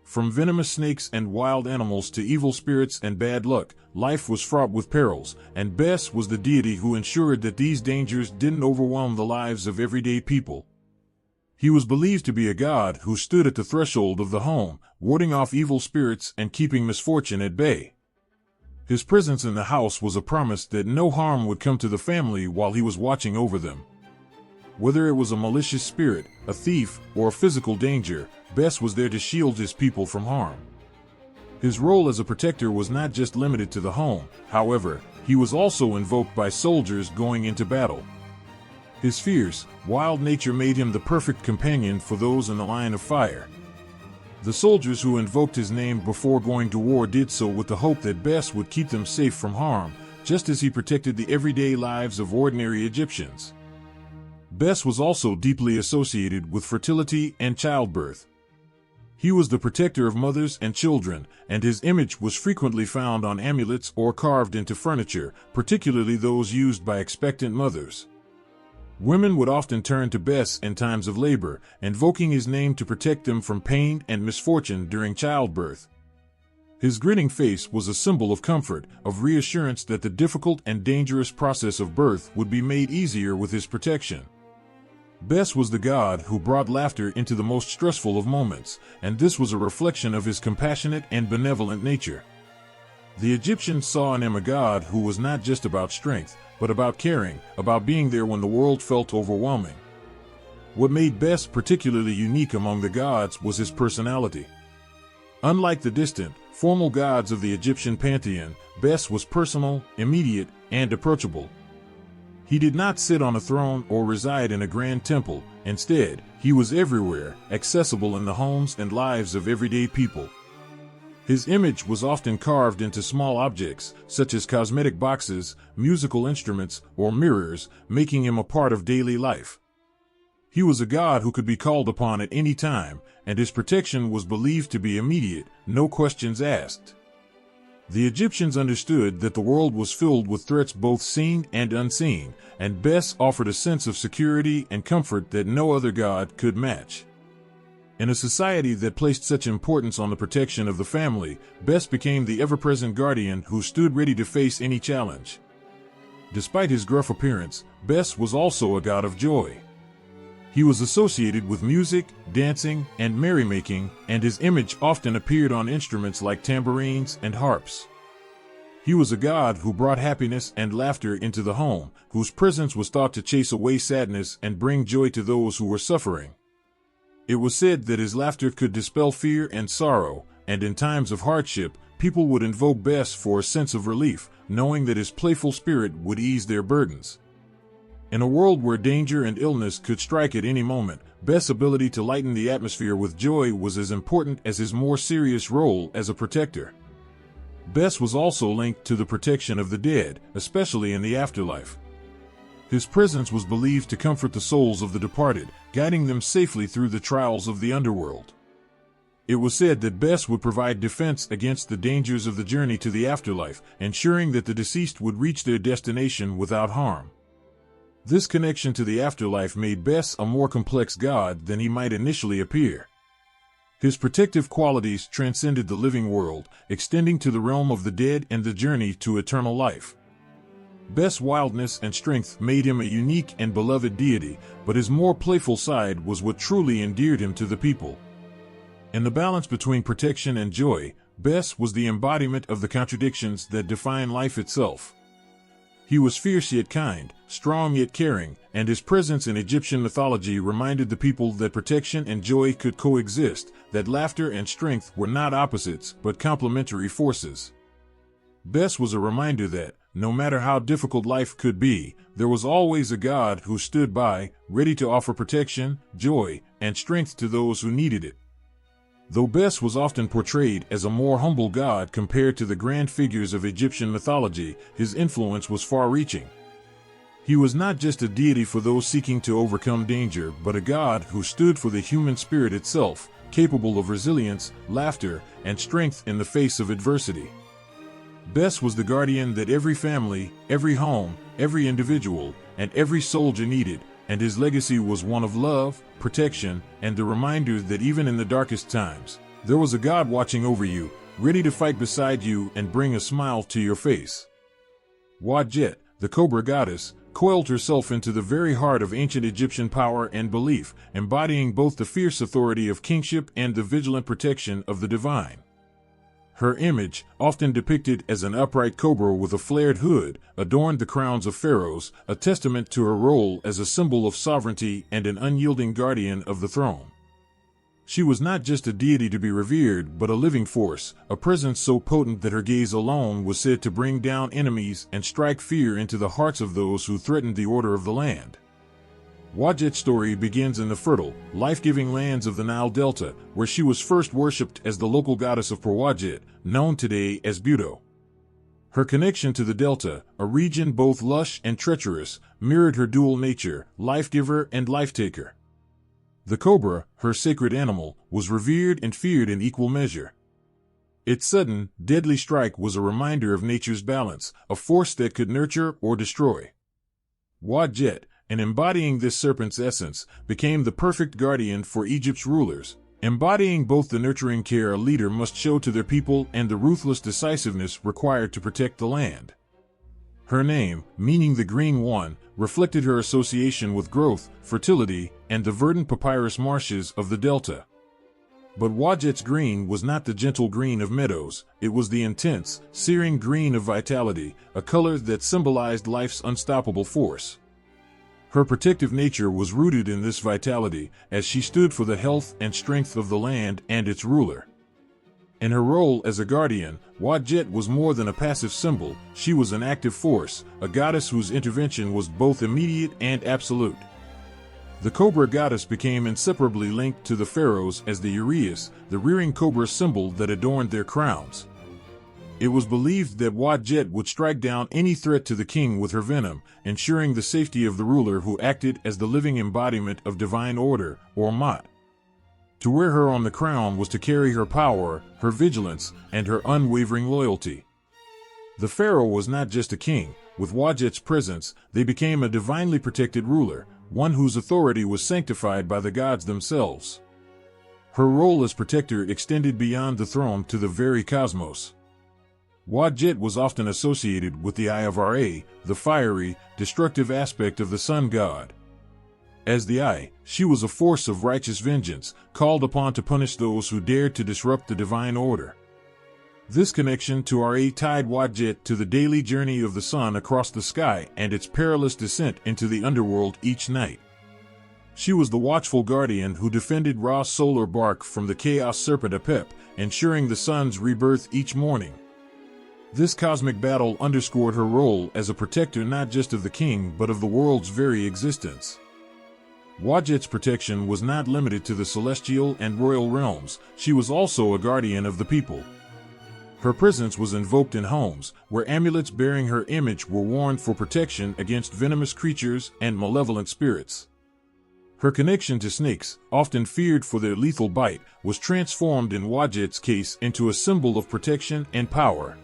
From venomous snakes and wild animals to evil spirits and bad luck, life was fraught with perils, and Bes was the deity who ensured that these dangers didn't overwhelm the lives of everyday people. He was believed to be a god who stood at the threshold of the home, warding off evil spirits and keeping misfortune at bay. His presence in the house was a promise that no harm would come to the family while he was watching over them. Whether it was a malicious spirit, a thief, or a physical danger, Bes was there to shield his people from harm. His role as a protector was not just limited to the home, however, he was also invoked by soldiers going into battle. His fierce, wild nature made him the perfect companion for those in the line of fire. The soldiers who invoked his name before going to war did so with the hope that Bes would keep them safe from harm, just as he protected the everyday lives of ordinary Egyptians. Bes was also deeply associated with fertility and childbirth. He was the protector of mothers and children, and his image was frequently found on amulets or carved into furniture, particularly those used by expectant mothers. Women would often turn to Bes in times of labor, invoking his name to protect them from pain and misfortune during childbirth. His grinning face was a symbol of comfort, of reassurance that the difficult and dangerous process of birth would be made easier with his protection. Bes was the god who brought laughter into the most stressful of moments, and this was a reflection of his compassionate and benevolent nature. The Egyptians saw in him a god who was not just about strength, but about caring, about being there when the world felt overwhelming. What made Bes particularly unique among the gods was his personality. Unlike the distant, formal gods of the Egyptian pantheon, Bes was personal, immediate, and approachable. He did not sit on a throne or reside in a grand temple. Instead, he was everywhere, accessible in the homes and lives of everyday people. His image was often carved into small objects, such as cosmetic boxes, musical instruments, or mirrors, making him a part of daily life. He was a god who could be called upon at any time, and his protection was believed to be immediate, no questions asked. The Egyptians understood that the world was filled with threats both seen and unseen, and Bes offered a sense of security and comfort that no other god could match. In a society that placed such importance on the protection of the family, Bes became the ever-present guardian who stood ready to face any challenge. Despite his gruff appearance, Bes was also a god of joy. He was associated with music, dancing, and merrymaking, and his image often appeared on instruments like tambourines and harps. He was a god who brought happiness and laughter into the home, whose presence was thought to chase away sadness and bring joy to those who were suffering. It was said that his laughter could dispel fear and sorrow, and in times of hardship, people would invoke Bes for a sense of relief, knowing that his playful spirit would ease their burdens. In a world where danger and illness could strike at any moment, Bes' ability to lighten the atmosphere with joy was as important as his more serious role as a protector. Bes was also linked to the protection of the dead, especially in the afterlife. His presence was believed to comfort the souls of the departed, guiding them safely through the trials of the underworld. It was said that Bes would provide defense against the dangers of the journey to the afterlife, ensuring that the deceased would reach their destination without harm. This connection to the afterlife made Bes a more complex god than he might initially appear. His protective qualities transcended the living world, extending to the realm of the dead and the journey to eternal life. Bes' wildness and strength made him a unique and beloved deity, but his more playful side was what truly endeared him to the people. In the balance between protection and joy, Bes was the embodiment of the contradictions that define life itself. He was fierce yet kind, strong yet caring, and his presence in Egyptian mythology reminded the people that protection and joy could coexist, that laughter and strength were not opposites but complementary forces. Bes was a reminder that, no matter how difficult life could be, there was always a god who stood by, ready to offer protection, joy, and strength to those who needed it. Though Bes was often portrayed as a more humble god compared to the grand figures of Egyptian mythology, his influence was far-reaching. He was not just a deity for those seeking to overcome danger, but a god who stood for the human spirit itself, capable of resilience, laughter, and strength in the face of adversity. Bes was the guardian that every family, every home, every individual, and every soldier needed, and his legacy was one of love, protection, and the reminder that even in the darkest times, there was a God watching over you, ready to fight beside you and bring a smile to your face. Wadjet, the cobra goddess, coiled herself into the very heart of ancient Egyptian power and belief, embodying both the fierce authority of kingship and the vigilant protection of the divine. Her image, often depicted as an upright cobra with a flared hood, adorned the crowns of pharaohs, a testament to her role as a symbol of sovereignty and an unyielding guardian of the throne. She was not just a deity to be revered, but a living force, a presence so potent that her gaze alone was said to bring down enemies and strike fear into the hearts of those who threatened the order of the land. Wadjet's story begins in the fertile, life-giving lands of the Nile Delta, where she was first worshipped as the local goddess of Wadjet, known today as Buto. Her connection to the Delta, a region both lush and treacherous, mirrored her dual nature, life-giver and life-taker. The cobra, her sacred animal, was revered and feared in equal measure. Its sudden, deadly strike was a reminder of nature's balance, a force that could nurture or destroy. Wadjet, and embodying this serpent's essence, became the perfect guardian for Egypt's rulers, embodying both the nurturing care a leader must show to their people and the ruthless decisiveness required to protect the land. Her name, meaning the Green One, reflected her association with growth, fertility, and the verdant papyrus marshes of the Delta. But Wadjet's green was not the gentle green of meadows, it was the intense, searing green of vitality, a color that symbolized life's unstoppable force. Her protective nature was rooted in this vitality, as she stood for the health and strength of the land and its ruler. In her role as a guardian, Wadjet was more than a passive symbol, she was an active force, a goddess whose intervention was both immediate and absolute. The cobra goddess became inseparably linked to the pharaohs as the uraeus, the rearing cobra symbol that adorned their crowns. It was believed that Wadjet would strike down any threat to the king with her venom, ensuring the safety of the ruler who acted as the living embodiment of divine order, or Ma'at. To wear her on the crown was to carry her power, her vigilance, and her unwavering loyalty. The pharaoh was not just a king. With Wadjet's presence, they became a divinely protected ruler, one whose authority was sanctified by the gods themselves. Her role as protector extended beyond the throne to the very cosmos. Wadjet was often associated with the Eye of Ra, the fiery, destructive aspect of the sun god. As the Eye, she was a force of righteous vengeance, called upon to punish those who dared to disrupt the divine order. This connection to Ra tied Wadjet to the daily journey of the sun across the sky and its perilous descent into the underworld each night. She was the watchful guardian who defended Ra's solar bark from the chaos serpent Apep, ensuring the sun's rebirth each morning. This cosmic battle underscored her role as a protector not just of the king but of the world's very existence. Wadjet's protection was not limited to the celestial and royal realms, she was also a guardian of the people. Her presence was invoked in homes, where amulets bearing her image were worn for protection against venomous creatures and malevolent spirits. Her connection to snakes, often feared for their lethal bite, was transformed in Wadjet's case into a symbol of protection and power.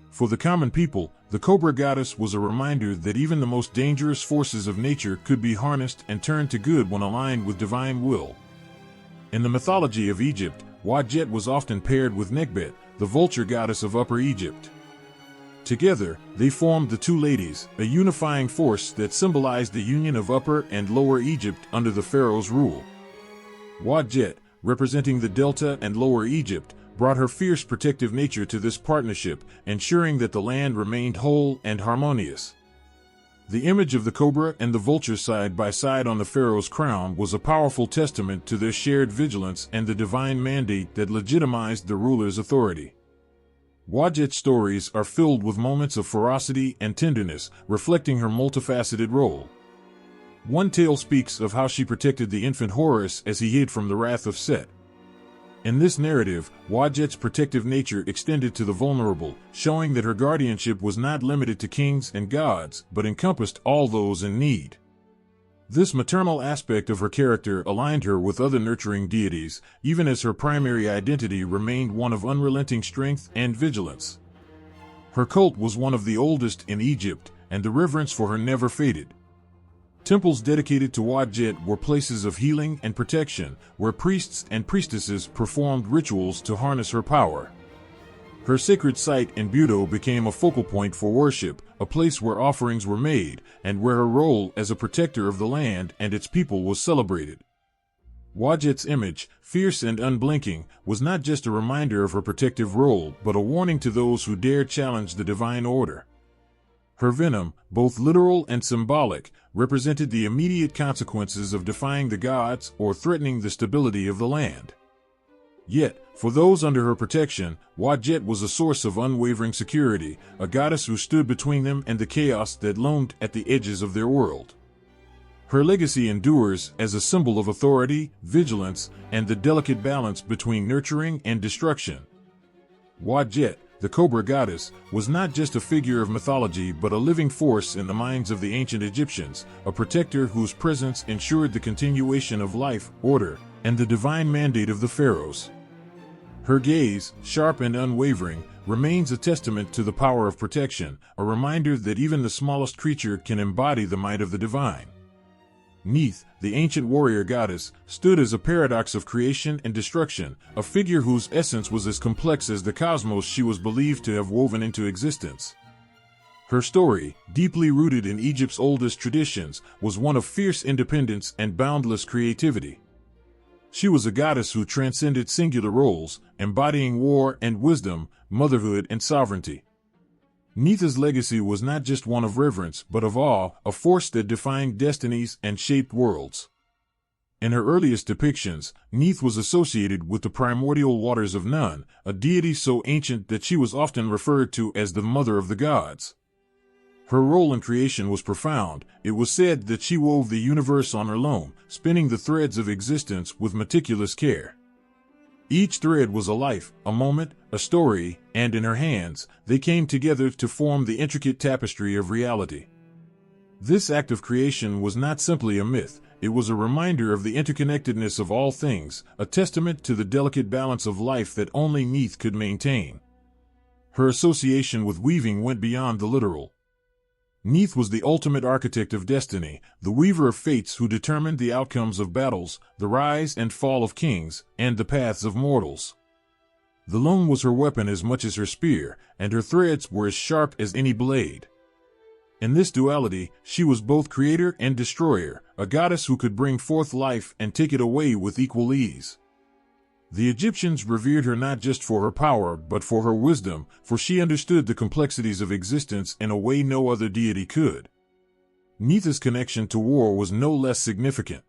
For the common people, the cobra goddess was a reminder that even the most dangerous forces of nature could be harnessed and turned to good when aligned with divine will. In the mythology of Egypt, Wadjet was often paired with Nekbet, the vulture goddess of Upper Egypt. Together, they formed the two ladies, a unifying force that symbolized the union of Upper and Lower Egypt under the pharaoh's rule. Wadjet, representing the Delta and Lower Egypt, brought her fierce protective nature to this partnership, ensuring that the land remained whole and harmonious. The image of the cobra and the vulture side by side on the pharaoh's crown was a powerful testament to their shared vigilance and the divine mandate that legitimized the ruler's authority. Wadjet's stories are filled with moments of ferocity and tenderness, reflecting her multifaceted role. One tale speaks of how she protected the infant Horus as he hid from the wrath of Set. In this narrative, Wadjet's protective nature extended to the vulnerable, showing that her guardianship was not limited to kings and gods, but encompassed all those in need. This maternal aspect of her character aligned her with other nurturing deities, even as her primary identity remained one of unrelenting strength and vigilance. Her cult was one of the oldest in Egypt, and the reverence for her never faded. Temples dedicated to Wadjet were places of healing and protection, where priests and priestesses performed rituals to harness her power. Her sacred site in Buto became a focal point for worship, a place where offerings were made, and where her role as a protector of the land and its people was celebrated. Wadjet's image, fierce and unblinking, was not just a reminder of her protective role, but a warning to those who dare challenge the divine order. Her venom, both literal and symbolic, represented the immediate consequences of defying the gods or threatening the stability of the land. Yet, for those under her protection, Wadjet was a source of unwavering security, a goddess who stood between them and the chaos that loomed at the edges of their world. Her legacy endures as a symbol of authority, vigilance, and the delicate balance between nurturing and destruction. Wadjet, the cobra goddess, was not just a figure of mythology but a living force in the minds of the ancient Egyptians, a protector whose presence ensured the continuation of life, order, and the divine mandate of the pharaohs. Her gaze, sharp and unwavering, remains a testament to the power of protection, a reminder that even the smallest creature can embody the might of the divine. Neith, the ancient warrior goddess, stood as a paradox of creation and destruction, a figure whose essence was as complex as the cosmos she was believed to have woven into existence. Her story, deeply rooted in Egypt's oldest traditions, was one of fierce independence and boundless creativity. She was a goddess who transcended singular roles, embodying war and wisdom, motherhood and sovereignty. Neith's legacy was not just one of reverence but of awe, a force that defined destinies and shaped worlds. In her earliest depictions, Neith was associated with the primordial waters of Nun, a deity so ancient that she was often referred to as the Mother of the Gods. Her role in creation was profound. It was said that she wove the universe on her loom, spinning the threads of existence with meticulous care. Each thread was a life, a moment, a story, and in her hands, they came together to form the intricate tapestry of reality. This act of creation was not simply a myth, it was a reminder of the interconnectedness of all things, a testament to the delicate balance of life that only Neith could maintain. Her association with weaving went beyond the literal. Neith was the ultimate architect of destiny, the weaver of fates who determined the outcomes of battles, the rise and fall of kings, and the paths of mortals. The loom was her weapon as much as her spear, and her threads were as sharp as any blade. In this duality, she was both creator and destroyer, a goddess who could bring forth life and take it away with equal ease. The Egyptians revered her not just for her power, but for her wisdom, for she understood the complexities of existence in a way no other deity could. Neith's connection to war was no less significant.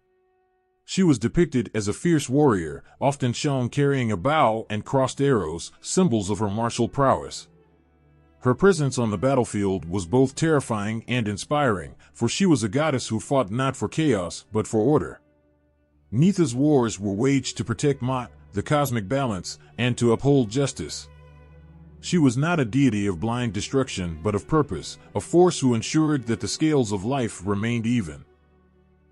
She was depicted as a fierce warrior, often shown carrying a bow and crossed arrows, symbols of her martial prowess. Her presence on the battlefield was both terrifying and inspiring, for she was a goddess who fought not for chaos, but for order. Neith's wars were waged to protect Ma'at, the cosmic balance, and to uphold justice. She was not a deity of blind destruction but of purpose, a force who ensured that the scales of life remained even.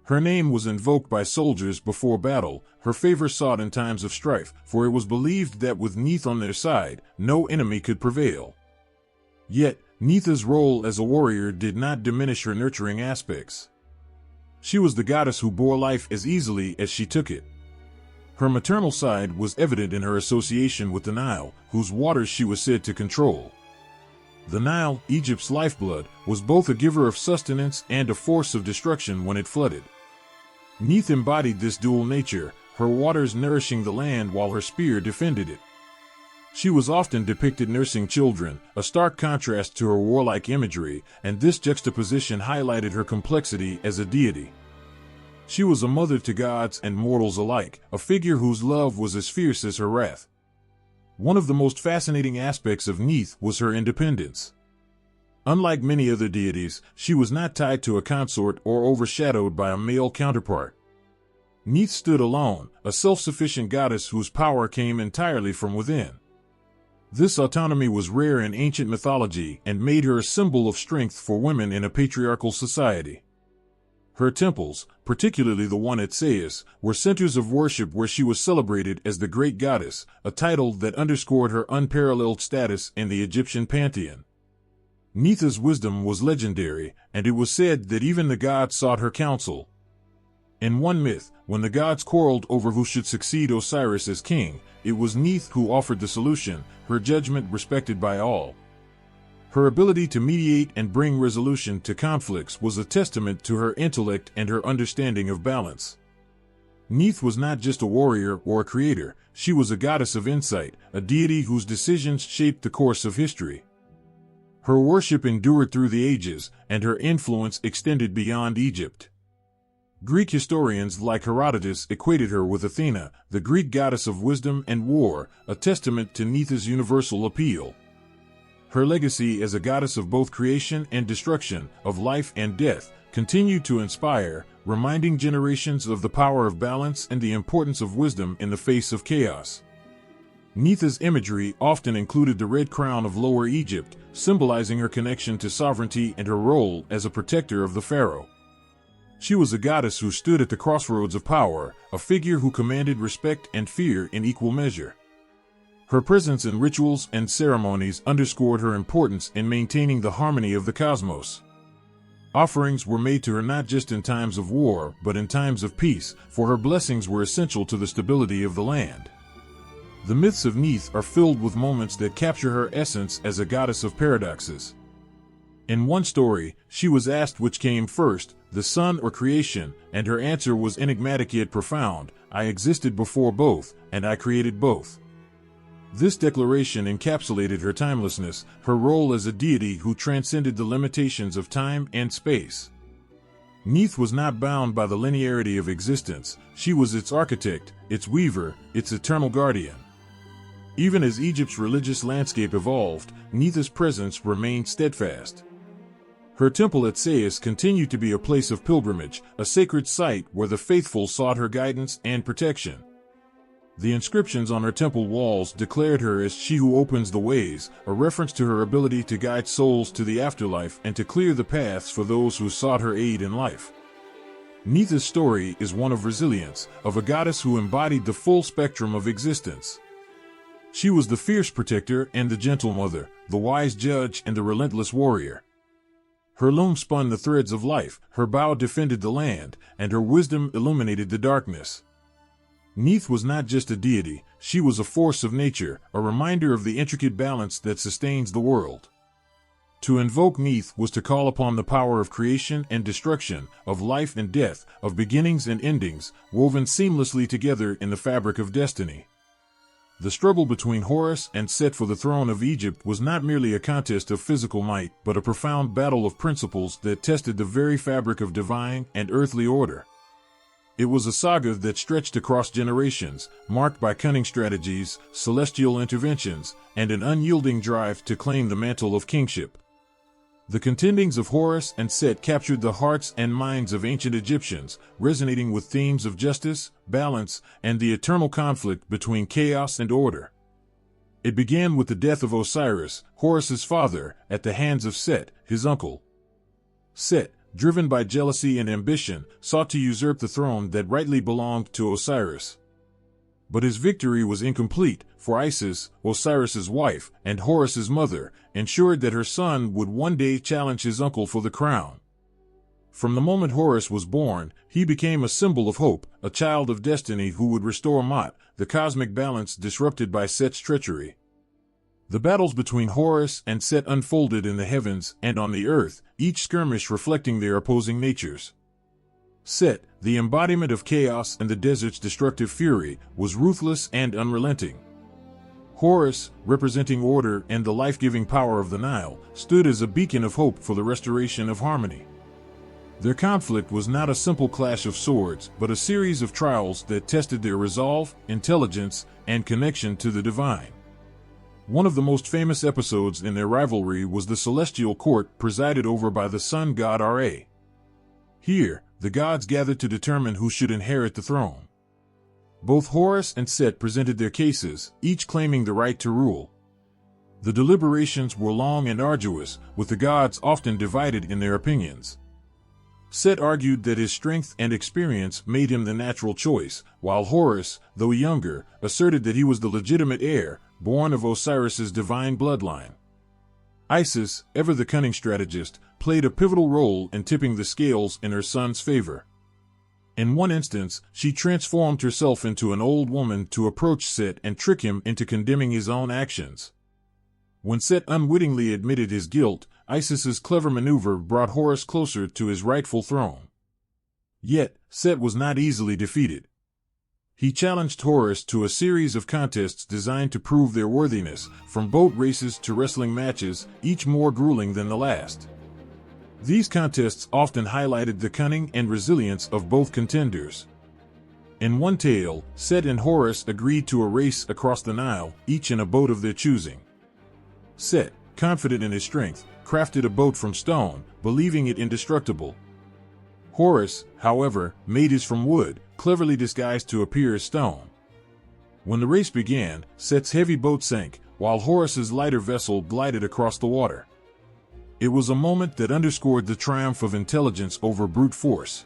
Her name was invoked by soldiers before battle, her favor sought in times of strife, for it was believed that with Neith on their side, no enemy could prevail. Yet, Neith's role as a warrior did not diminish her nurturing aspects. She was the goddess who bore life as easily as she took it. Her maternal side was evident in her association with the Nile, whose waters she was said to control. The Nile, Egypt's lifeblood, was both a giver of sustenance and a force of destruction when it flooded. Neith embodied this dual nature, her waters nourishing the land while her spear defended it. She was often depicted nursing children, a stark contrast to her warlike imagery, and this juxtaposition highlighted her complexity as a deity. She was a mother to gods and mortals alike, a figure whose love was as fierce as her wrath. One of the most fascinating aspects of Neith was her independence. Unlike many other deities, she was not tied to a consort or overshadowed by a male counterpart. Neith stood alone, a self-sufficient goddess whose power came entirely from within. This autonomy was rare in ancient mythology and made her a symbol of strength for women in a patriarchal society. Her temples, particularly the one at Sais, were centers of worship where she was celebrated as the Great Goddess, a title that underscored her unparalleled status in the Egyptian pantheon. Neith's wisdom was legendary, and it was said that even the gods sought her counsel. In one myth, when the gods quarreled over who should succeed Osiris as king, it was Neith who offered the solution, her judgment respected by all. Her ability to mediate and bring resolution to conflicts was a testament to her intellect and her understanding of balance. Neith was not just a warrior or a creator, she was a goddess of insight, a deity whose decisions shaped the course of history. Her worship endured through the ages, and her influence extended beyond Egypt. Greek historians like Herodotus equated her with Athena, the Greek goddess of wisdom and war, a testament to Neith's universal appeal. Her legacy as a goddess of both creation and destruction, of life and death, continued to inspire, reminding generations of the power of balance and the importance of wisdom in the face of chaos. Neith's imagery often included the red crown of Lower Egypt, symbolizing her connection to sovereignty and her role as a protector of the pharaoh. She was a goddess who stood at the crossroads of power, a figure who commanded respect and fear in equal measure. Her presence in rituals and ceremonies underscored her importance in maintaining the harmony of the cosmos. Offerings were made to her not just in times of war, but in times of peace, for her blessings were essential to the stability of the land. The myths of Neith are filled with moments that capture her essence as a goddess of paradoxes. In one story, she was asked which came first, the sun or creation, and her answer was enigmatic yet profound: "I existed before both, and I created both." This declaration encapsulated her timelessness, her role as a deity who transcended the limitations of time and space. Neith was not bound by the linearity of existence, she was its architect, its weaver, its eternal guardian. Even as Egypt's religious landscape evolved, Neith's presence remained steadfast. Her temple at Sais continued to be a place of pilgrimage, a sacred site where the faithful sought her guidance and protection. The inscriptions on her temple walls declared her as she who opens the ways, a reference to her ability to guide souls to the afterlife and to clear the paths for those who sought her aid in life. Neith's story is one of resilience, of a goddess who embodied the full spectrum of existence. She was the fierce protector and the gentle mother, the wise judge and the relentless warrior. Her loom spun the threads of life, her bow defended the land, and her wisdom illuminated the darkness. Neith was not just a deity, she was a force of nature, a reminder of the intricate balance that sustains the world. To invoke Neith was to call upon the power of creation and destruction, of life and death, of beginnings and endings, woven seamlessly together in the fabric of destiny. The struggle between Horus and Set for the throne of Egypt was not merely a contest of physical might, but a profound battle of principles that tested the very fabric of divine and earthly order. It was a saga that stretched across generations, marked by cunning strategies, celestial interventions, and an unyielding drive to claim the mantle of kingship. The contendings of Horus and Set captured the hearts and minds of ancient Egyptians, resonating with themes of justice, balance, and the eternal conflict between chaos and order. It began with the death of Osiris, Horus's father, at the hands of Set, his uncle. Set, driven by jealousy and ambition, sought to usurp the throne that rightly belonged to Osiris. But his victory was incomplete, for Isis, Osiris's wife, and Horus's mother, ensured that her son would one day challenge his uncle for the crown. From the moment Horus was born, he became a symbol of hope, a child of destiny who would restore Ma'at, the cosmic balance disrupted by Set's treachery. The battles between Horus and Set unfolded in the heavens and on the earth, each skirmish reflecting their opposing natures. Set, the embodiment of chaos and the desert's destructive fury, was ruthless and unrelenting. Horus, representing order and the life-giving power of the Nile, stood as a beacon of hope for the restoration of harmony. Their conflict was not a simple clash of swords, but a series of trials that tested their resolve, intelligence, and connection to the divine. One of the most famous episodes in their rivalry was the celestial court presided over by the sun god Ra. Here, the gods gathered to determine who should inherit the throne. Both Horus and Set presented their cases, each claiming the right to rule. The deliberations were long and arduous, with the gods often divided in their opinions. Set argued that his strength and experience made him the natural choice, while Horus, though younger, asserted that he was the legitimate heir, born of Osiris's divine bloodline. Isis, ever the cunning strategist, played a pivotal role in tipping the scales in her son's favor. In one instance, she transformed herself into an old woman to approach Set and trick him into condemning his own actions. When Set unwittingly admitted his guilt, Isis's clever maneuver brought Horus closer to his rightful throne. Yet, Set was not easily defeated. He challenged Horus to a series of contests designed to prove their worthiness, from boat races to wrestling matches, each more grueling than the last. These contests often highlighted the cunning and resilience of both contenders. In one tale, Set and Horus agreed to a race across the Nile, each in a boat of their choosing. Set, confident in his strength, crafted a boat from stone, believing it indestructible. Horus, however, made his from wood, cleverly disguised to appear as stone. When the race began, Set's heavy boat sank, while Horus's lighter vessel glided across the water. It was a moment that underscored the triumph of intelligence over brute force.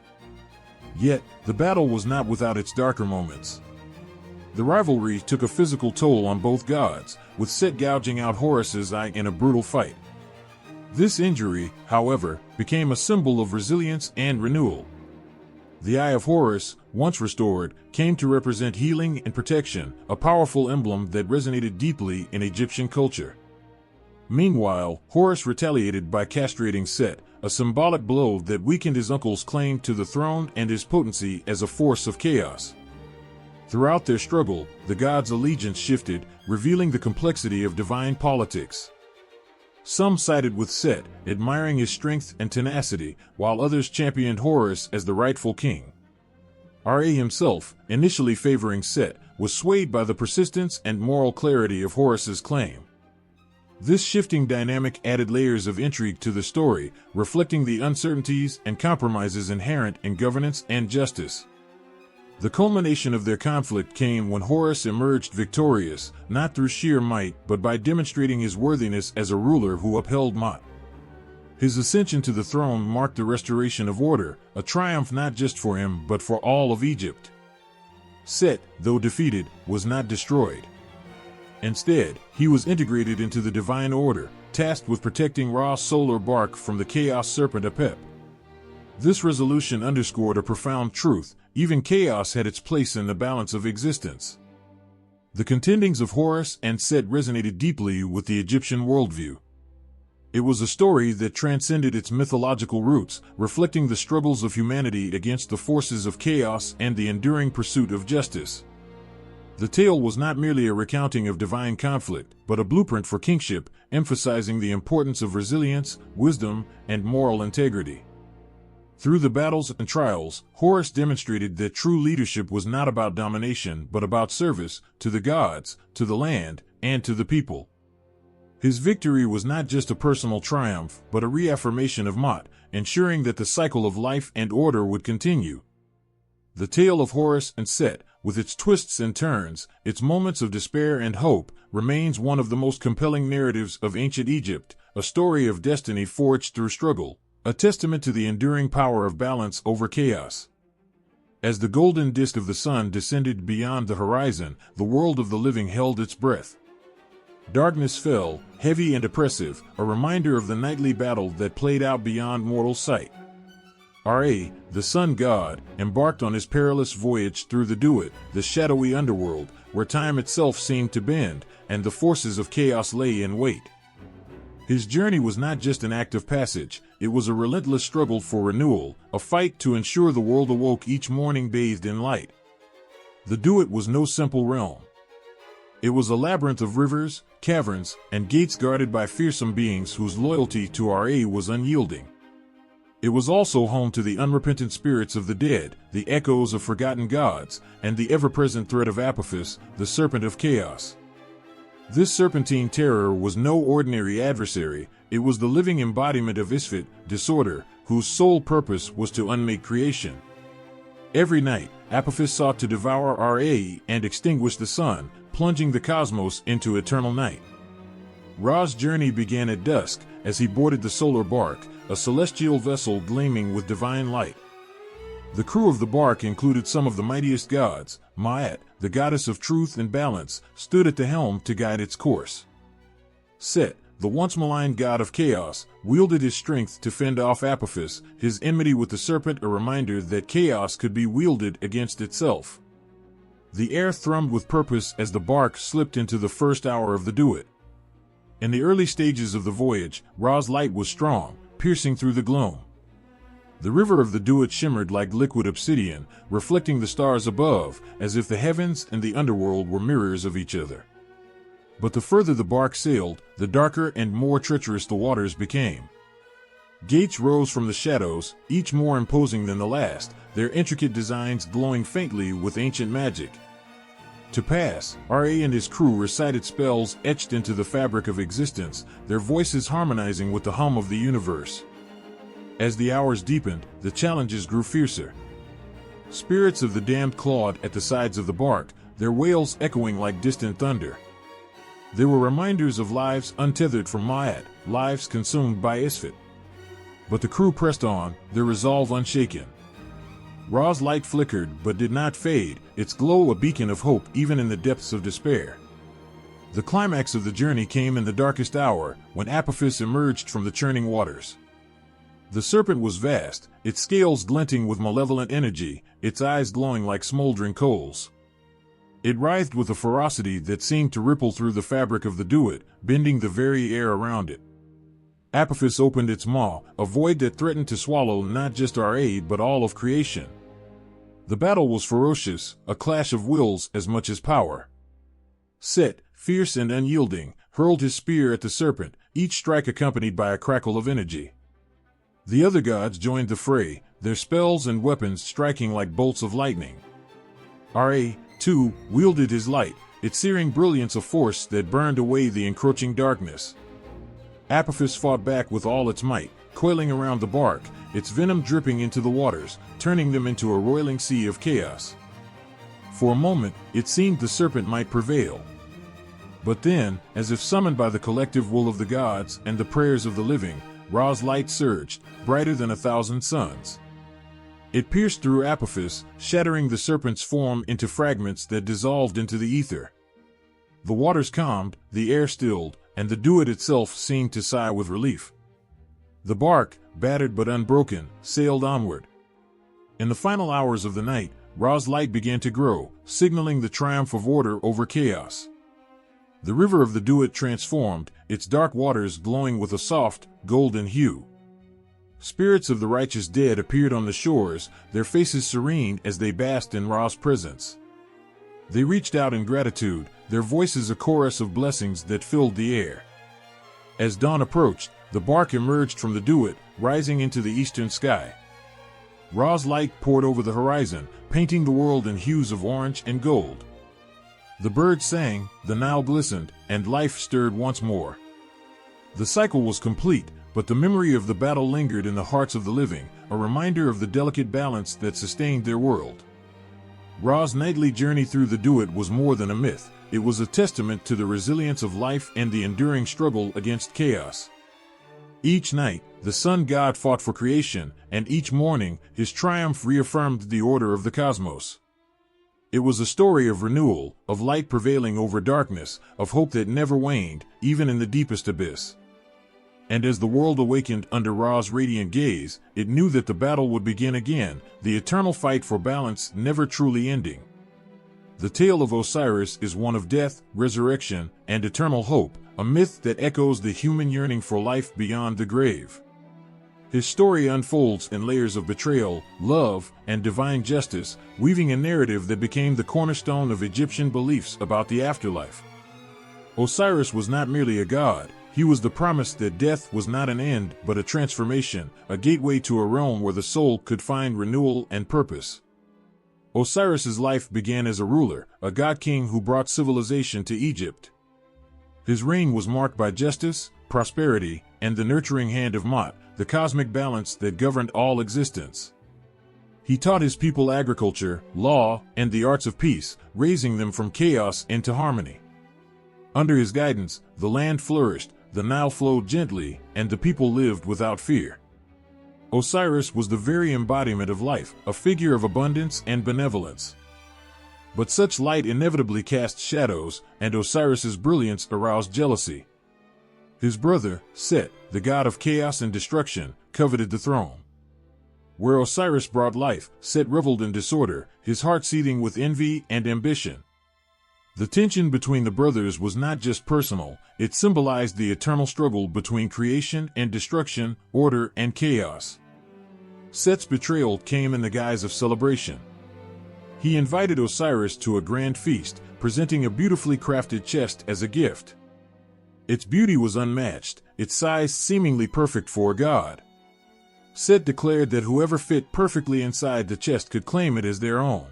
Yet, the battle was not without its darker moments. The rivalry took a physical toll on both gods, with Set gouging out Horus's eye in a brutal fight. This injury, however, became a symbol of resilience and renewal. The Eye of Horus, once restored, came to represent healing and protection, a powerful emblem that resonated deeply in Egyptian culture. Meanwhile, Horus retaliated by castrating Set, a symbolic blow that weakened his uncle's claim to the throne and his potency as a force of chaos. Throughout their struggle, the gods' allegiance shifted, revealing the complexity of divine politics. Some sided with Set, admiring his strength and tenacity, while others championed Horus as the rightful king. Ra himself, initially favoring Set, was swayed by the persistence and moral clarity of Horus's claim. This shifting dynamic added layers of intrigue to the story, reflecting the uncertainties and compromises inherent in governance and justice. The culmination of their conflict came when Horus emerged victorious, not through sheer might, but by demonstrating his worthiness as a ruler who upheld Ma'at. His ascension to the throne marked the restoration of order, a triumph not just for him but for all of Egypt. Set, though defeated, was not destroyed. Instead, he was integrated into the divine order, tasked with protecting Ra's solar bark from the chaos serpent Apep. This resolution underscored a profound truth: even chaos had its place in the balance of existence. The contendings of Horus and Set resonated deeply with the Egyptian worldview. It was a story that transcended its mythological roots, reflecting the struggles of humanity against the forces of chaos and the enduring pursuit of justice. The tale was not merely a recounting of divine conflict, but a blueprint for kingship, emphasizing the importance of resilience, wisdom, and moral integrity. Through the battles and trials, Horus demonstrated that true leadership was not about domination but about service to the gods, to the land, and to the people. His victory was not just a personal triumph, but a reaffirmation of Ma'at, ensuring that the cycle of life and order would continue. The tale of Horus and Set, with its twists and turns, its moments of despair and hope, remains one of the most compelling narratives of ancient Egypt, a story of destiny forged through struggle, a testament to the enduring power of balance over chaos. As the golden disk of the sun descended beyond the horizon, the world of the living held its breath. Darkness fell, heavy and oppressive, a reminder of the nightly battle that played out beyond mortal sight. Ra, the sun god, embarked on his perilous voyage through the Duat, the shadowy underworld, where time itself seemed to bend, and the forces of chaos lay in wait. His journey was not just an act of passage, it was a relentless struggle for renewal, a fight to ensure the world awoke each morning bathed in light. The Duat was no simple realm. It was a labyrinth of rivers, caverns, and gates guarded by fearsome beings whose loyalty to Ra was unyielding. It was also home to the unrepentant spirits of the dead, the echoes of forgotten gods, and the ever-present threat of Apophis, the serpent of chaos. This serpentine terror was no ordinary adversary, it was the living embodiment of Isfet, disorder, whose sole purpose was to unmake creation. Every night, Apophis sought to devour Ra and extinguish the sun, plunging the cosmos into eternal night. Ra's journey began at dusk, as he boarded the solar bark, a celestial vessel gleaming with divine light. The crew of the bark included some of the mightiest gods. Ma'at, the goddess of truth and balance, stood at the helm to guide its course. Set, the once maligned god of chaos, wielded his strength to fend off Apophis, his enmity with the serpent a reminder that chaos could be wielded against itself. The air thrummed with purpose as the bark slipped into the first hour of the Duat. In the early stages of the voyage, Ra's light was strong, piercing through the gloom. The river of the Duat shimmered like liquid obsidian, reflecting the stars above, as if the heavens and the underworld were mirrors of each other. But the further the bark sailed, the darker and more treacherous the waters became. Gates rose from the shadows, each more imposing than the last, their intricate designs glowing faintly with ancient magic. To pass, Ra and his crew recited spells etched into the fabric of existence, their voices harmonizing with the hum of the universe. As the hours deepened, the challenges grew fiercer. Spirits of the damned clawed at the sides of the bark, their wails echoing like distant thunder. They were reminders of lives untethered from Ma'at, lives consumed by Isfet. But the crew pressed on, their resolve unshaken. Ra's light flickered but did not fade, its glow a beacon of hope even in the depths of despair. The climax of the journey came in the darkest hour, when Apophis emerged from the churning waters. The serpent was vast, its scales glinting with malevolent energy, its eyes glowing like smoldering coals. It writhed with a ferocity that seemed to ripple through the fabric of the Duat, bending the very air around it. Apophis opened its maw, a void that threatened to swallow not just Ra but all of creation. The battle was ferocious, a clash of wills as much as power. Set, fierce and unyielding, hurled his spear at the serpent, each strike accompanied by a crackle of energy. The other gods joined the fray, their spells and weapons striking like bolts of lightning. Ra, too, wielded his light, its searing brilliance a force that burned away the encroaching darkness. Apophis fought back with all its might, coiling around the bark, its venom dripping into the waters, turning them into a roiling sea of chaos. For a moment, it seemed the serpent might prevail. But then, as if summoned by the collective will of the gods and the prayers of the living, Ra's light surged, brighter than 1,000 suns. It pierced through Apophis, shattering the serpent's form into fragments that dissolved into the ether. The waters calmed, the air stilled, and the Duat itself seemed to sigh with relief. The bark, battered but unbroken, sailed onward. In the final hours of the night, Ra's light began to grow, signaling the triumph of order over chaos. The river of the Duat transformed, its dark waters glowing with a soft, golden hue. Spirits of the righteous dead appeared on the shores, their faces serene as they basked in Ra's presence. They reached out in gratitude, their voices a chorus of blessings that filled the air. As dawn approached, the bark emerged from the Duat, rising into the eastern sky. Ra's light poured over the horizon, painting the world in hues of orange and gold. The birds sang, the Nile glistened, and life stirred once more. The cycle was complete, but the memory of the battle lingered in the hearts of the living, a reminder of the delicate balance that sustained their world. Ra's nightly journey through the Duat was more than a myth, it was a testament to the resilience of life and the enduring struggle against chaos. Each night, the sun god fought for creation, and each morning, his triumph reaffirmed the order of the cosmos. It was a story of renewal, of light prevailing over darkness, of hope that never waned, even in the deepest abyss. And as the world awakened under Ra's radiant gaze, it knew that the battle would begin again, the eternal fight for balance never truly ending. The tale of Osiris is one of death, resurrection, and eternal hope, a myth that echoes the human yearning for life beyond the grave. His story unfolds in layers of betrayal, love, and divine justice, weaving a narrative that became the cornerstone of Egyptian beliefs about the afterlife. Osiris was not merely a god, he was the promise that death was not an end but a transformation, a gateway to a realm where the soul could find renewal and purpose. Osiris's life began as a ruler, a god-king who brought civilization to Egypt. His reign was marked by justice, prosperity, and the nurturing hand of Ma'at, the cosmic balance that governed all existence. He taught his people agriculture, law, and the arts of peace, raising them from chaos into harmony. Under his guidance, the land flourished, the Nile flowed gently, and the people lived without fear. Osiris was the very embodiment of life, a figure of abundance and benevolence. But such light inevitably cast shadows, and Osiris's brilliance aroused jealousy. His brother, Set, the god of chaos and destruction, coveted the throne. Where Osiris brought life, Set reveled in disorder, his heart seething with envy and ambition. The tension between the brothers was not just personal, it symbolized the eternal struggle between creation and destruction, order and chaos. Set's betrayal came in the guise of celebration. He invited Osiris to a grand feast, presenting a beautifully crafted chest as a gift. Its beauty was unmatched, its size seemingly perfect for a god. Set declared that whoever fit perfectly inside the chest could claim it as their own.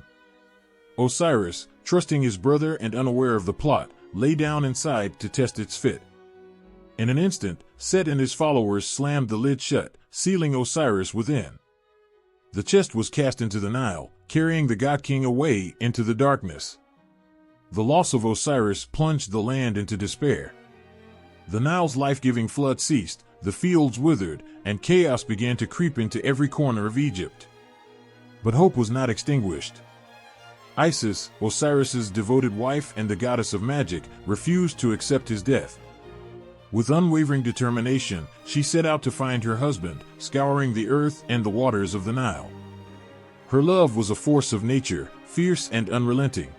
Osiris, trusting his brother and unaware of the plot, lay down inside to test its fit. In an instant, Set and his followers slammed the lid shut, sealing Osiris within. The chest was cast into the Nile, carrying the god-king away into the darkness. The loss of Osiris plunged the land into despair. The Nile's life-giving flood ceased, the fields withered, and chaos began to creep into every corner of Egypt. But hope was not extinguished. Isis, Osiris's devoted wife and the goddess of magic, refused to accept his death. With unwavering determination, she set out to find her husband, scouring the earth and the waters of the Nile. Her love was a force of nature, fierce and unrelenting.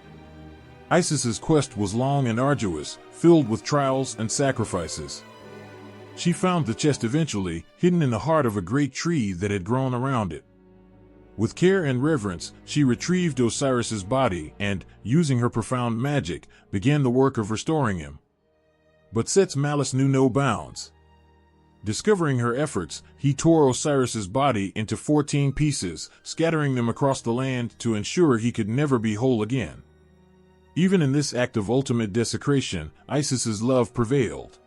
Isis's quest was long and arduous, filled with trials and sacrifices. She found the chest eventually, hidden in the heart of a great tree that had grown around it. With care and reverence, she retrieved Osiris's body and, using her profound magic, began the work of restoring him. But Set's malice knew no bounds. Discovering her efforts, he tore Osiris's body into 14 pieces, scattering them across the land to ensure he could never be whole again. Even in this act of ultimate desecration, Isis's love prevailed.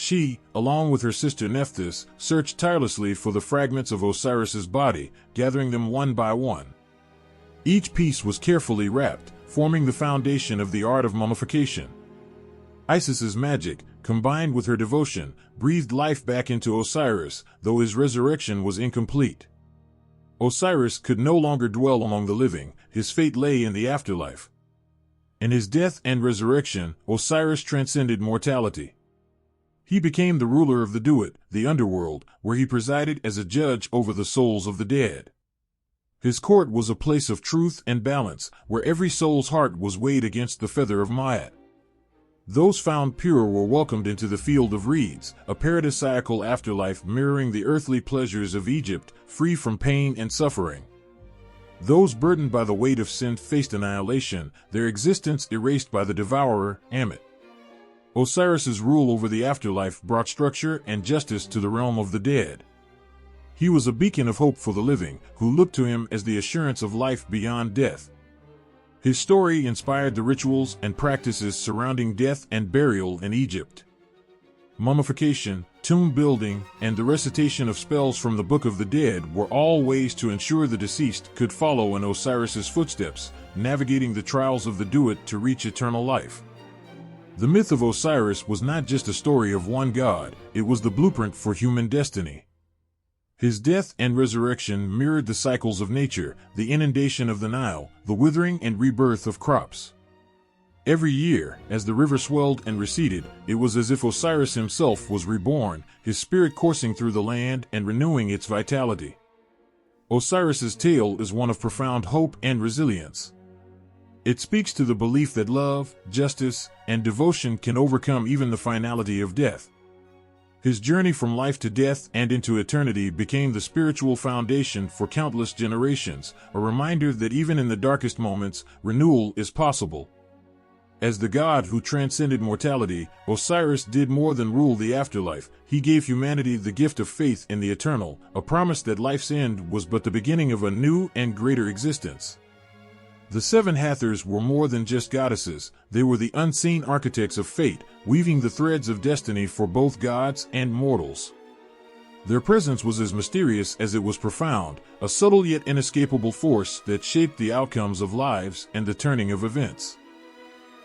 She, along with her sister Nephthys, searched tirelessly for the fragments of Osiris's body, gathering them one by one. Each piece was carefully wrapped, forming the foundation of the art of mummification. Isis's magic, combined with her devotion, breathed life back into Osiris, though his resurrection was incomplete. Osiris could no longer dwell among the living, his fate lay in the afterlife. In his death and resurrection, Osiris transcended mortality. He became the ruler of the Duat, the underworld, where he presided as a judge over the souls of the dead. His court was a place of truth and balance, where every soul's heart was weighed against the feather of Ma'at. Those found pure were welcomed into the field of reeds, a paradisiacal afterlife mirroring the earthly pleasures of Egypt, free from pain and suffering. Those burdened by the weight of sin faced annihilation, their existence erased by the devourer, Ammit. Osiris's rule over the afterlife brought structure and justice to the realm of the dead. He was a beacon of hope for the living, who looked to him as the assurance of life beyond death. His story inspired the rituals and practices surrounding death and burial in Egypt. Mummification, tomb building, and the recitation of spells from the Book of the Dead were all ways to ensure the deceased could follow in Osiris's footsteps, navigating the trials of the Duat to reach eternal life. The myth of Osiris was not just a story of one god, it was the blueprint for human destiny. His death and resurrection mirrored the cycles of nature, the inundation of the Nile, the withering and rebirth of crops. Every year, as the river swelled and receded, it was as if Osiris himself was reborn, his spirit coursing through the land and renewing its vitality. Osiris's tale is one of profound hope and resilience. It speaks to the belief that love, justice, and devotion can overcome even the finality of death. His journey from life to death and into eternity became the spiritual foundation for countless generations, a reminder that even in the darkest moments, renewal is possible. As the god who transcended mortality, Osiris did more than rule the afterlife. He gave humanity the gift of faith in the eternal, a promise that life's end was but the beginning of a new and greater existence. The seven Hathors were more than just goddesses, they were the unseen architects of fate, weaving the threads of destiny for both gods and mortals. Their presence was as mysterious as it was profound, a subtle yet inescapable force that shaped the outcomes of lives and the turning of events.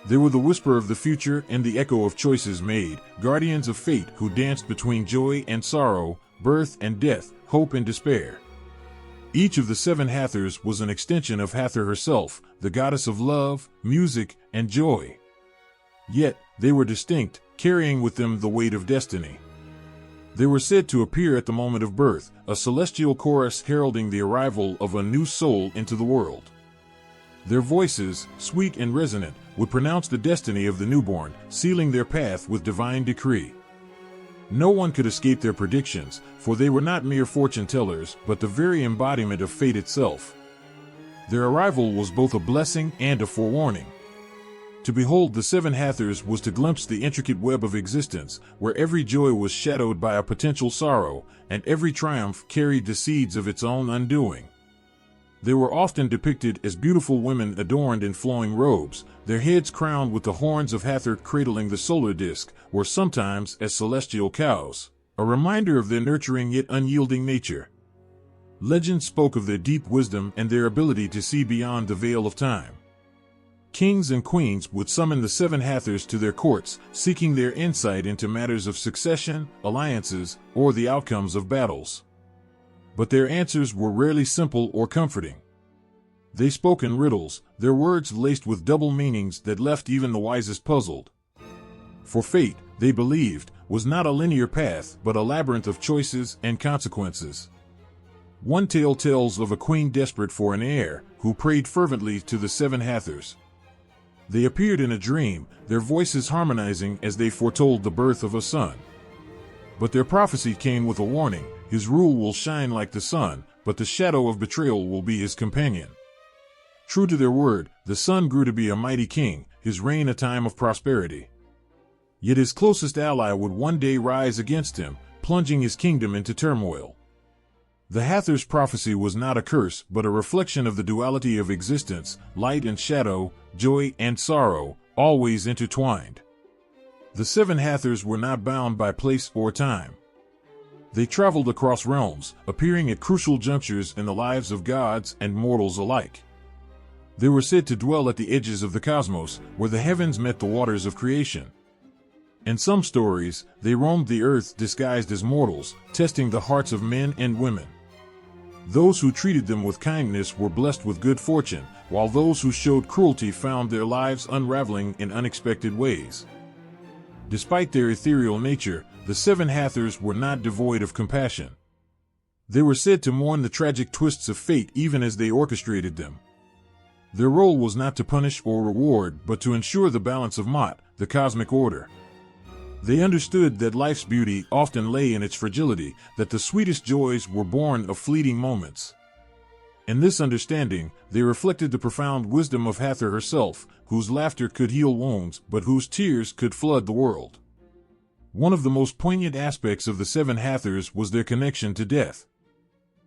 They were the whisper of the future and the echo of choices made, guardians of fate who danced between joy and sorrow, birth and death, hope and despair. Each of the seven Hathors was an extension of Hathor herself, the goddess of love, music, and joy. Yet, they were distinct, carrying with them the weight of destiny. They were said to appear at the moment of birth, a celestial chorus heralding the arrival of a new soul into the world. Their voices, sweet and resonant, would pronounce the destiny of the newborn, sealing their path with divine decree. No one could escape their predictions, for they were not mere fortune tellers, but the very embodiment of fate itself. Their arrival was both a blessing and a forewarning. To behold the seven Hathors was to glimpse the intricate web of existence, where every joy was shadowed by a potential sorrow, and every triumph carried the seeds of its own undoing. They were often depicted as beautiful women adorned in flowing robes, their heads crowned with the horns of Hathor cradling the solar disk, or sometimes as celestial cows, a reminder of their nurturing yet unyielding nature. Legend spoke of their deep wisdom and their ability to see beyond the veil of time. Kings and queens would summon the seven Hathors to their courts, seeking their insight into matters of succession, alliances, or the outcomes of battles. But their answers were rarely simple or comforting. They spoke in riddles, their words laced with double meanings that left even the wisest puzzled. For fate, they believed, was not a linear path but a labyrinth of choices and consequences. One tale tells of a queen desperate for an heir, who prayed fervently to the seven Hathors. They appeared in a dream, their voices harmonizing as they foretold the birth of a son. But their prophecy came with a warning: his rule will shine like the sun, but the shadow of betrayal will be his companion. True to their word, the son grew to be a mighty king, his reign a time of prosperity. Yet his closest ally would one day rise against him, plunging his kingdom into turmoil. The Hathor's prophecy was not a curse, but a reflection of the duality of existence, light and shadow, joy and sorrow, always intertwined. The seven Hathors were not bound by place or time. They traveled across realms, appearing at crucial junctures in the lives of gods and mortals alike. They were said to dwell at the edges of the cosmos, where the heavens met the waters of creation. In some stories, they roamed the earth disguised as mortals, testing the hearts of men and women. Those who treated them with kindness were blessed with good fortune, while those who showed cruelty found their lives unraveling in unexpected ways. Despite their ethereal nature, the seven Hathors were not devoid of compassion. They were said to mourn the tragic twists of fate even as they orchestrated them. Their role was not to punish or reward, but to ensure the balance of Ma'at, the cosmic order. They understood that life's beauty often lay in its fragility, that the sweetest joys were born of fleeting moments. In this understanding, they reflected the profound wisdom of Hathor herself, whose laughter could heal wounds, but whose tears could flood the world. One of the most poignant aspects of the seven Hathors was their connection to death.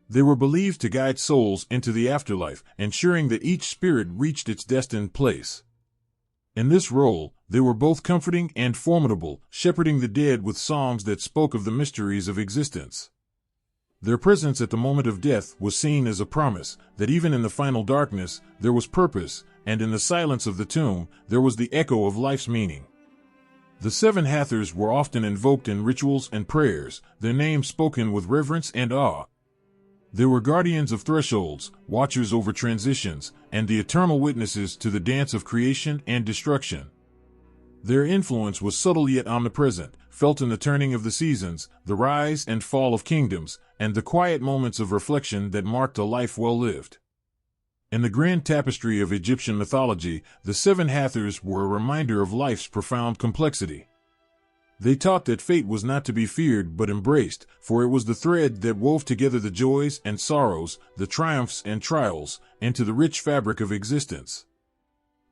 They were believed to guide souls into the afterlife, ensuring that each spirit reached its destined place. In this role, they were both comforting and formidable, shepherding the dead with songs that spoke of the mysteries of existence. Their presence at the moment of death was seen as a promise that even in the final darkness, there was purpose, and in the silence of the tomb, there was the echo of life's meaning. The seven Hathors were often invoked in rituals and prayers, their names spoken with reverence and awe. They were guardians of thresholds, watchers over transitions, and the eternal witnesses to the dance of creation and destruction. Their influence was subtle yet omnipresent, felt in the turning of the seasons, the rise and fall of kingdoms, and the quiet moments of reflection that marked a life well lived. In the grand tapestry of Egyptian mythology, the seven Hathors were a reminder of life's profound complexity. They taught that fate was not to be feared but embraced, for it was the thread that wove together the joys and sorrows, the triumphs and trials, into the rich fabric of existence.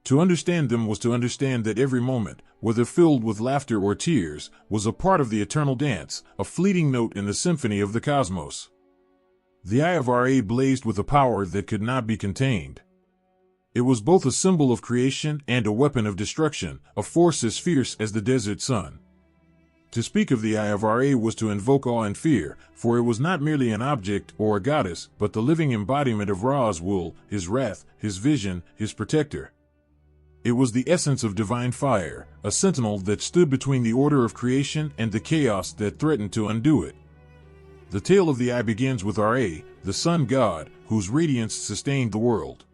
To understand them was to understand that every moment, whether filled with laughter or tears, was a part of the eternal dance, a fleeting note in the symphony of the cosmos. The Eye of Ra blazed with a power that could not be contained. It was both a symbol of creation and a weapon of destruction, a force as fierce as the desert sun. To speak of the Eye of Ra was to invoke awe and fear, for it was not merely an object or a goddess, but the living embodiment of Ra's will, his wrath, his vision, his protector. It was the essence of divine fire, a sentinel that stood between the order of creation and the chaos that threatened to undo it. The tale of the Eye begins with Ra, the sun god, whose radiance sustained the world.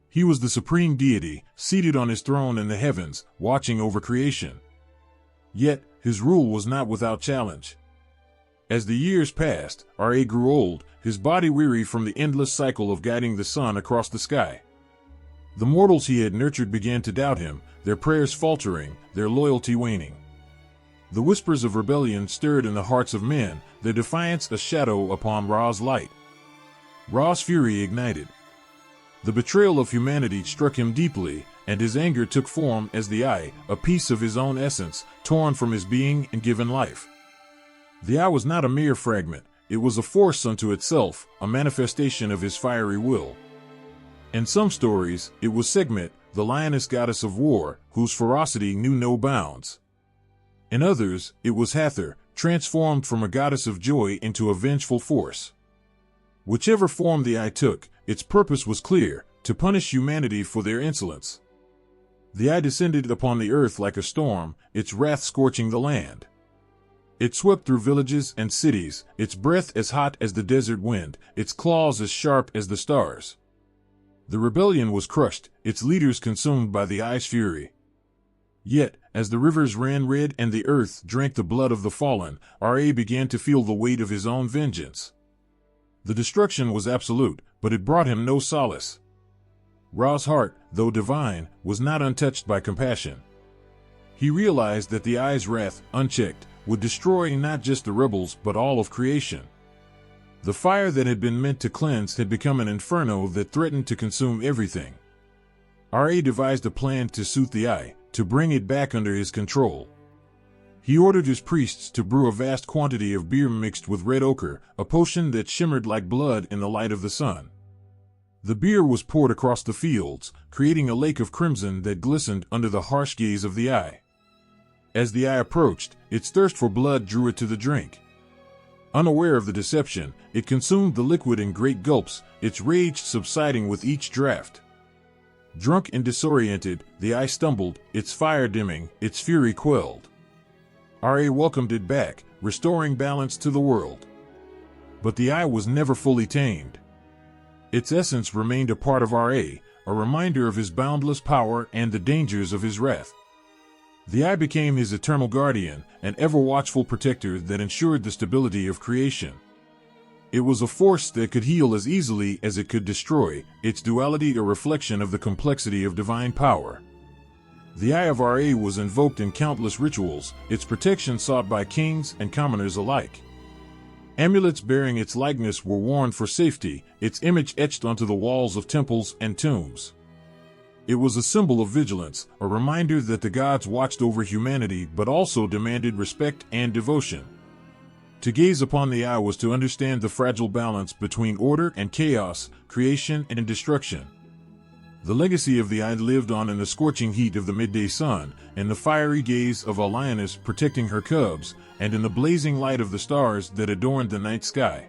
He was the supreme deity, seated on his throne in the heavens, watching over creation. Yet, his rule was not without challenge. As the years passed, Ra grew old, his body weary from the endless cycle of guiding the sun across the sky. The mortals he had nurtured began to doubt him, their prayers faltering, their loyalty waning. The whispers of rebellion stirred in the hearts of men, their defiance a shadow upon Ra's light. Ra's fury ignited. The betrayal of humanity struck him deeply, and his anger took form as the Eye, a piece of his own essence, torn from his being and given life. The Eye was not a mere fragment, it was a force unto itself, a manifestation of his fiery will. In some stories, it was Sekhmet, the lioness goddess of war, whose ferocity knew no bounds. In others, it was Hathor, transformed from a goddess of joy into a vengeful force. Whichever form the Eye took, its purpose was clear, to punish humanity for their insolence. The Eye descended upon the earth like a storm, its wrath scorching the land. It swept through villages and cities, its breath as hot as the desert wind, its claws as sharp as the stars. The rebellion was crushed, its leaders consumed by the Eye's fury. Yet, as the rivers ran red and the earth drank the blood of the fallen, Ra began to feel the weight of his own vengeance. The destruction was absolute, but it brought him no solace. Ra's heart, though divine, was not untouched by compassion. He realized that the Eye's wrath, unchecked, would destroy not just the rebels but all of creation. The fire that had been meant to cleanse had become an inferno that threatened to consume everything. Ra devised a plan to soothe the Eye, to bring it back under his control. He ordered his priests to brew a vast quantity of beer mixed with red ochre, a potion that shimmered like blood in the light of the sun. The beer was poured across the fields, creating a lake of crimson that glistened under the harsh gaze of the Eye. As the eye approached, its thirst for blood drew it to the drink. Unaware of the deception, it consumed the liquid in great gulps, its rage subsiding with each draught. Drunk and disoriented, the eye stumbled, its fire dimming, its fury quelled. Ra welcomed it back, restoring balance to the world. But the eye was never fully tamed. Its essence remained a part of Ra, a reminder of his boundless power and the dangers of his wrath. The eye became his eternal guardian, an ever-watchful protector that ensured the stability of creation. It was a force that could heal as easily as it could destroy, its duality a reflection of the complexity of divine power. The Eye of Ra was invoked in countless rituals, its protection sought by kings and commoners alike. Amulets bearing its likeness were worn for safety, its image etched onto the walls of temples and tombs. It was a symbol of vigilance, a reminder that the gods watched over humanity but also demanded respect and devotion. To gaze upon the eye was to understand the fragile balance between order and chaos, creation and destruction. The legacy of the eye lived on in the scorching heat of the midday sun, in the fiery gaze of a lioness protecting her cubs, and in the blazing light of the stars that adorned the night sky.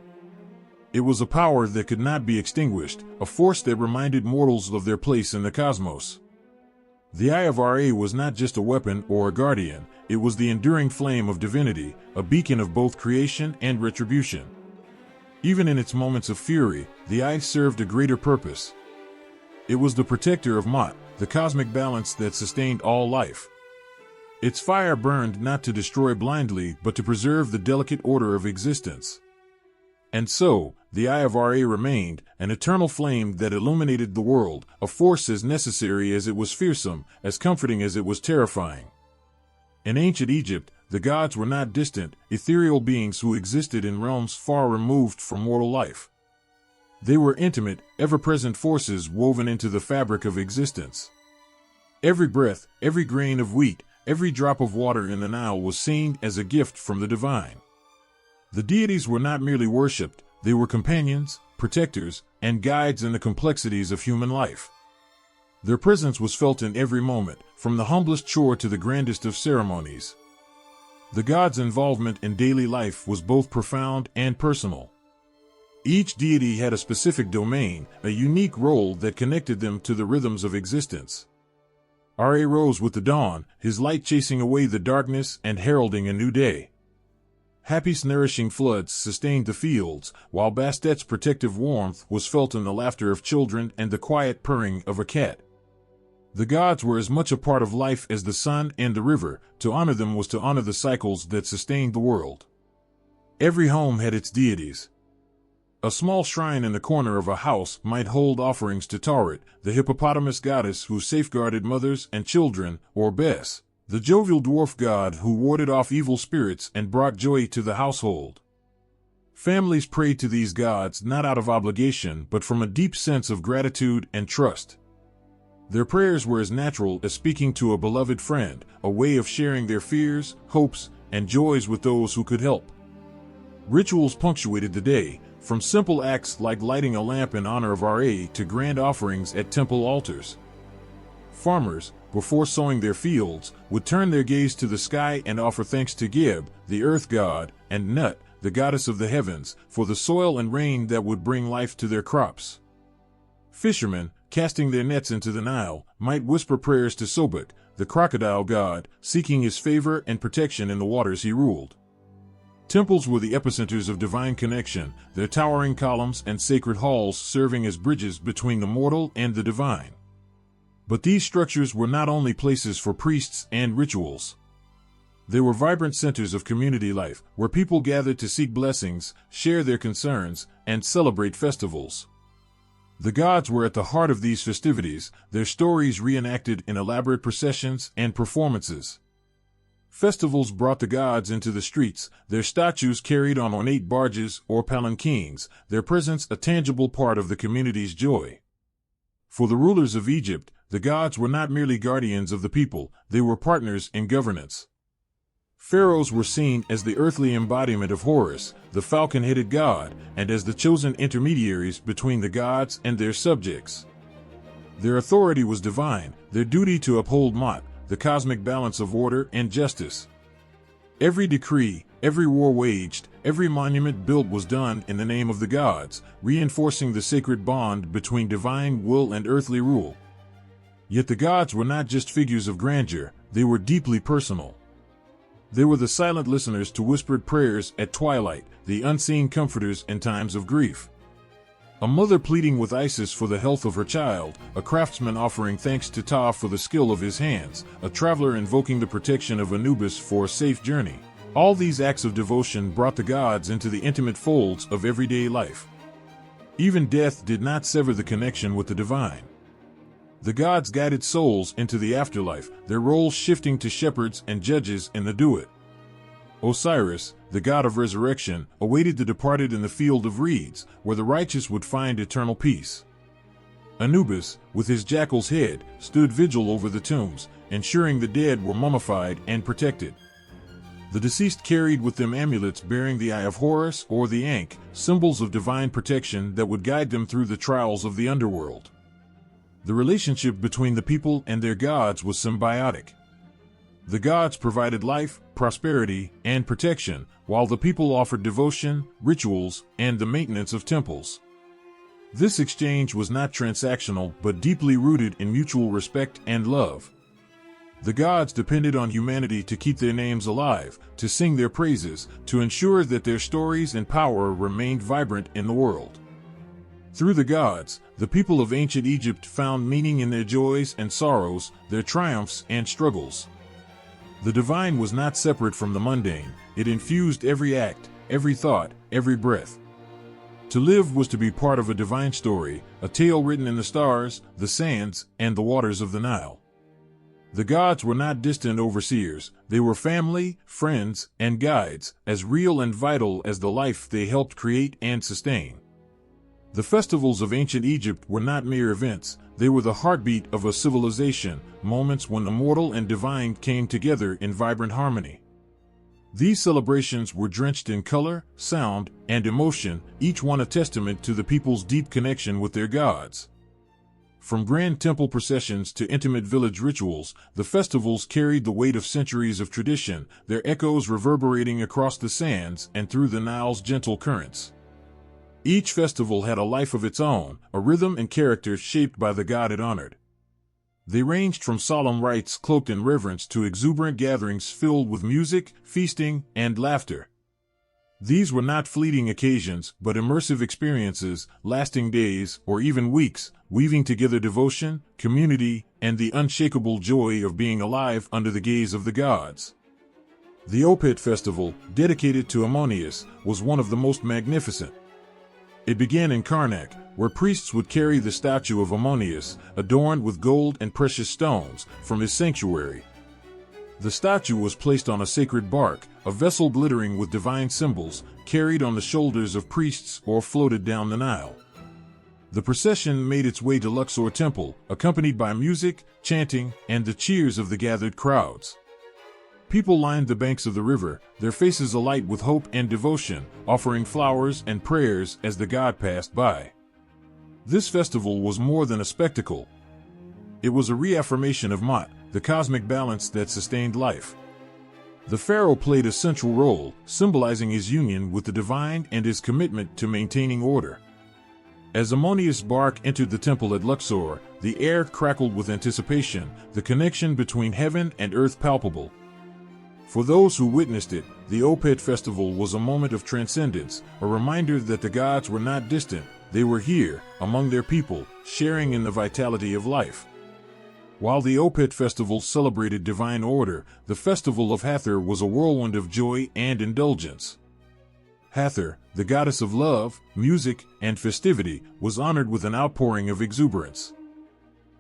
It was a power that could not be extinguished, a force that reminded mortals of their place in the cosmos. The Eye of Ra was not just a weapon or a guardian, it was the enduring flame of divinity, a beacon of both creation and retribution. Even in its moments of fury, the Eye served a greater purpose. It was the protector of Ma'at, the cosmic balance that sustained all life. Its fire burned not to destroy blindly but to preserve the delicate order of existence. And so, the Eye of Ra remained, an eternal flame that illuminated the world, a force as necessary as it was fearsome, as comforting as it was terrifying. In ancient Egypt, the gods were not distant, ethereal beings who existed in realms far removed from mortal life. They were intimate, ever-present forces woven into the fabric of existence. Every breath, every grain of wheat, every drop of water in the Nile was seen as a gift from the divine. The deities were not merely worshipped, they were companions, protectors, and guides in the complexities of human life. Their presence was felt in every moment, from the humblest chore to the grandest of ceremonies. The gods' involvement in daily life was both profound and personal. Each deity had a specific domain, a unique role that connected them to the rhythms of existence. Ra rose with the dawn, his light chasing away the darkness and heralding a new day. Hapi's nourishing floods sustained the fields, while Bastet's protective warmth was felt in the laughter of children and the quiet purring of a cat. The gods were as much a part of life as the sun and the river. To honor them was to honor the cycles that sustained the world. Every home had its deities. A small shrine in the corner of a house might hold offerings to Tauret, the hippopotamus goddess who safeguarded mothers and children, or Bes, the jovial dwarf god who warded off evil spirits and brought joy to the household. Families prayed to these gods not out of obligation but from a deep sense of gratitude and trust. Their prayers were as natural as speaking to a beloved friend, a way of sharing their fears, hopes, and joys with those who could help. Rituals punctuated the day, from simple acts like lighting a lamp in honor of Ra to grand offerings at temple altars. Farmers, before sowing their fields, would turn their gaze to the sky and offer thanks to Geb, the earth god, and Nut, the goddess of the heavens, for the soil and rain that would bring life to their crops. Fishermen, casting their nets into the Nile, might whisper prayers to Sobek, the crocodile god, seeking his favor and protection in the waters he ruled. Temples were the epicenters of divine connection, their towering columns and sacred halls serving as bridges between the mortal and the divine. But these structures were not only places for priests and rituals. They were vibrant centers of community life, where people gathered to seek blessings, share their concerns, and celebrate festivals. The gods were at the heart of these festivities, their stories reenacted in elaborate processions and performances. Festivals brought the gods into the streets, their statues carried on ornate barges or palanquins, their presence a tangible part of the community's joy. For the rulers of Egypt, the gods were not merely guardians of the people, they were partners in governance. Pharaohs were seen as the earthly embodiment of Horus, the falcon-headed god, and as the chosen intermediaries between the gods and their subjects. Their authority was divine, their duty to uphold Ma'at, the cosmic balance of order and justice. Every decree, every war waged, every monument built was done in the name of the gods, reinforcing the sacred bond between divine will and earthly rule. Yet the gods were not just figures of grandeur, they were deeply personal. They were the silent listeners to whispered prayers at twilight, the unseen comforters in times of grief. A mother pleading with Isis for the health of her child, a craftsman offering thanks to Ta for the skill of his hands, a traveler invoking the protection of Anubis for a safe journey. All these acts of devotion brought the gods into the intimate folds of everyday life. Even death did not sever the connection with the divine. The gods guided souls into the afterlife, their roles shifting to shepherds and judges in the duet. Osiris, the god of resurrection, awaited the departed in the field of reeds, where the righteous would find eternal peace. Anubis, with his jackal's head, stood vigil over the tombs, ensuring the dead were mummified and protected. The deceased carried with them amulets bearing the Eye of Horus or the Ankh, symbols of divine protection that would guide them through the trials of the underworld. The relationship between the people and their gods was symbiotic. The gods provided life, prosperity, and protection, while the people offered devotion, rituals, and the maintenance of temples. This exchange was not transactional but deeply rooted in mutual respect and love. The gods depended on humanity to keep their names alive, to sing their praises, to ensure that their stories and power remained vibrant in the world. Through the gods, the people of ancient Egypt found meaning in their joys and sorrows, their triumphs and struggles. The divine was not separate from the mundane, it infused every act, every thought, every breath. To live was to be part of a divine story, a tale written in the stars, the sands, and the waters of the Nile. The gods were not distant overseers, they were family, friends, and guides, as real and vital as the life they helped create and sustain. The festivals of ancient Egypt were not mere events, they were the heartbeat of a civilization, moments when the mortal and divine came together in vibrant harmony. These celebrations were drenched in color, sound, and emotion, each one a testament to the people's deep connection with their gods. From grand temple processions to intimate village rituals, the festivals carried the weight of centuries of tradition, their echoes reverberating across the sands and through the Nile's gentle currents. Each festival had a life of its own, a rhythm and character shaped by the god it honored. They ranged from solemn rites cloaked in reverence to exuberant gatherings filled with music, feasting, and laughter. These were not fleeting occasions, but immersive experiences, lasting days or even weeks, weaving together devotion, community, and the unshakable joy of being alive under the gaze of the gods. The Opet festival, dedicated to Ammonius, was one of the most magnificent. It began in Karnak, where priests would carry the statue of Ammonius, adorned with gold and precious stones, from his sanctuary. The statue was placed on a sacred bark, a vessel glittering with divine symbols, carried on the shoulders of priests or floated down the Nile. The procession made its way to Luxor Temple, accompanied by music, chanting, and the cheers of the gathered crowds. People lined the banks of the river, their faces alight with hope and devotion, offering flowers and prayers as the god passed by. This festival was more than a spectacle. It was a reaffirmation of Ma'at, the cosmic balance that sustained life. The pharaoh played a central role, symbolizing his union with the divine and his commitment to maintaining order. As Ammonius' bark entered the temple at Luxor, the air crackled with anticipation, the connection between heaven and earth palpable. For those who witnessed it, the Opet festival was a moment of transcendence, a reminder that the gods were not distant, they were here, among their people, sharing in the vitality of life. While the Opet festival celebrated divine order, the festival of Hathor was a whirlwind of joy and indulgence. Hathor, the goddess of love, music, and festivity, was honored with an outpouring of exuberance.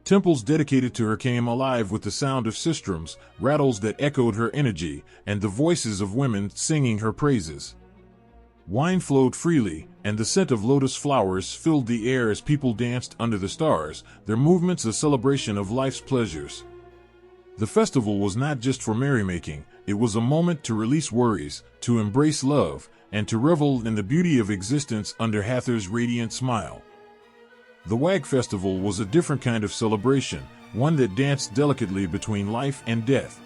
Temples dedicated to her came alive with the sound of sistrums, rattles that echoed her energy, and the voices of women singing her praises. Wine flowed freely, and the scent of lotus flowers filled the air as people danced under the stars, their movements a celebration of life's pleasures. The festival was not just for merrymaking, it was a moment to release worries, to embrace love, and to revel in the beauty of existence under Hathor's radiant smile. The Wag festival was a different kind of celebration, one that danced delicately between life and death.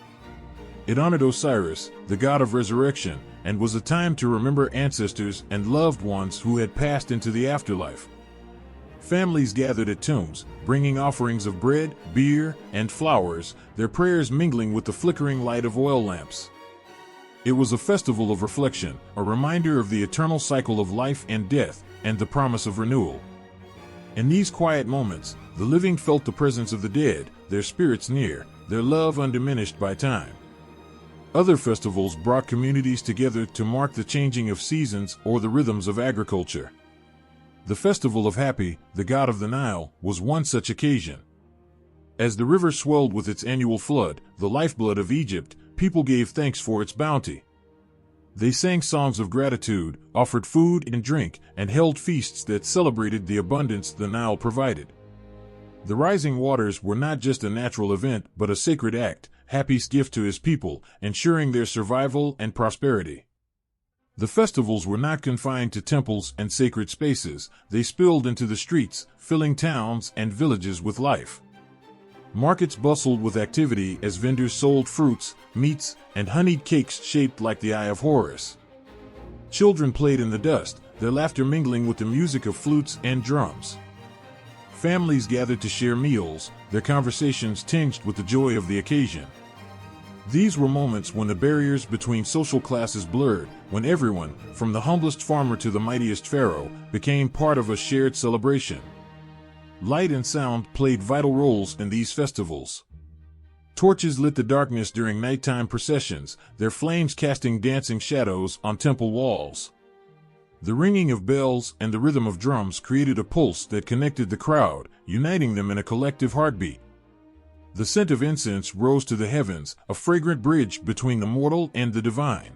It honored Osiris, the god of resurrection, and was a time to remember ancestors and loved ones who had passed into the afterlife. Families gathered at tombs, bringing offerings of bread, beer, and flowers, their prayers mingling with the flickering light of oil lamps. It was a festival of reflection, a reminder of the eternal cycle of life and death, and the promise of renewal. In these quiet moments, the living felt the presence of the dead, their spirits near, their love undiminished by time. Other festivals brought communities together to mark the changing of seasons or the rhythms of agriculture. The Festival of Hapi, the god of the Nile, was one such occasion. As the river swelled with its annual flood, the lifeblood of Egypt, people gave thanks for its bounty. They sang songs of gratitude, offered food and drink, and held feasts that celebrated the abundance the Nile provided. The rising waters were not just a natural event but a sacred act, Hapi's gift to his people, ensuring their survival and prosperity. The festivals were not confined to temples and sacred spaces, they spilled into the streets, filling towns and villages with life. Markets bustled with activity as vendors sold fruits, meats, and honeyed cakes shaped like the eye of Horus. Children played in the dust, their laughter mingling with the music of flutes and drums. Families gathered to share meals, their conversations tinged with the joy of the occasion. These were moments when the barriers between social classes blurred, when everyone, from the humblest farmer to the mightiest pharaoh, became part of a shared celebration. Light and sound played vital roles in these festivals. Torches lit the darkness during nighttime processions, their flames casting dancing shadows on temple walls. The ringing of bells and the rhythm of drums created a pulse that connected the crowd, uniting them in a collective heartbeat. The scent of incense rose to the heavens, a fragrant bridge between the mortal and the divine.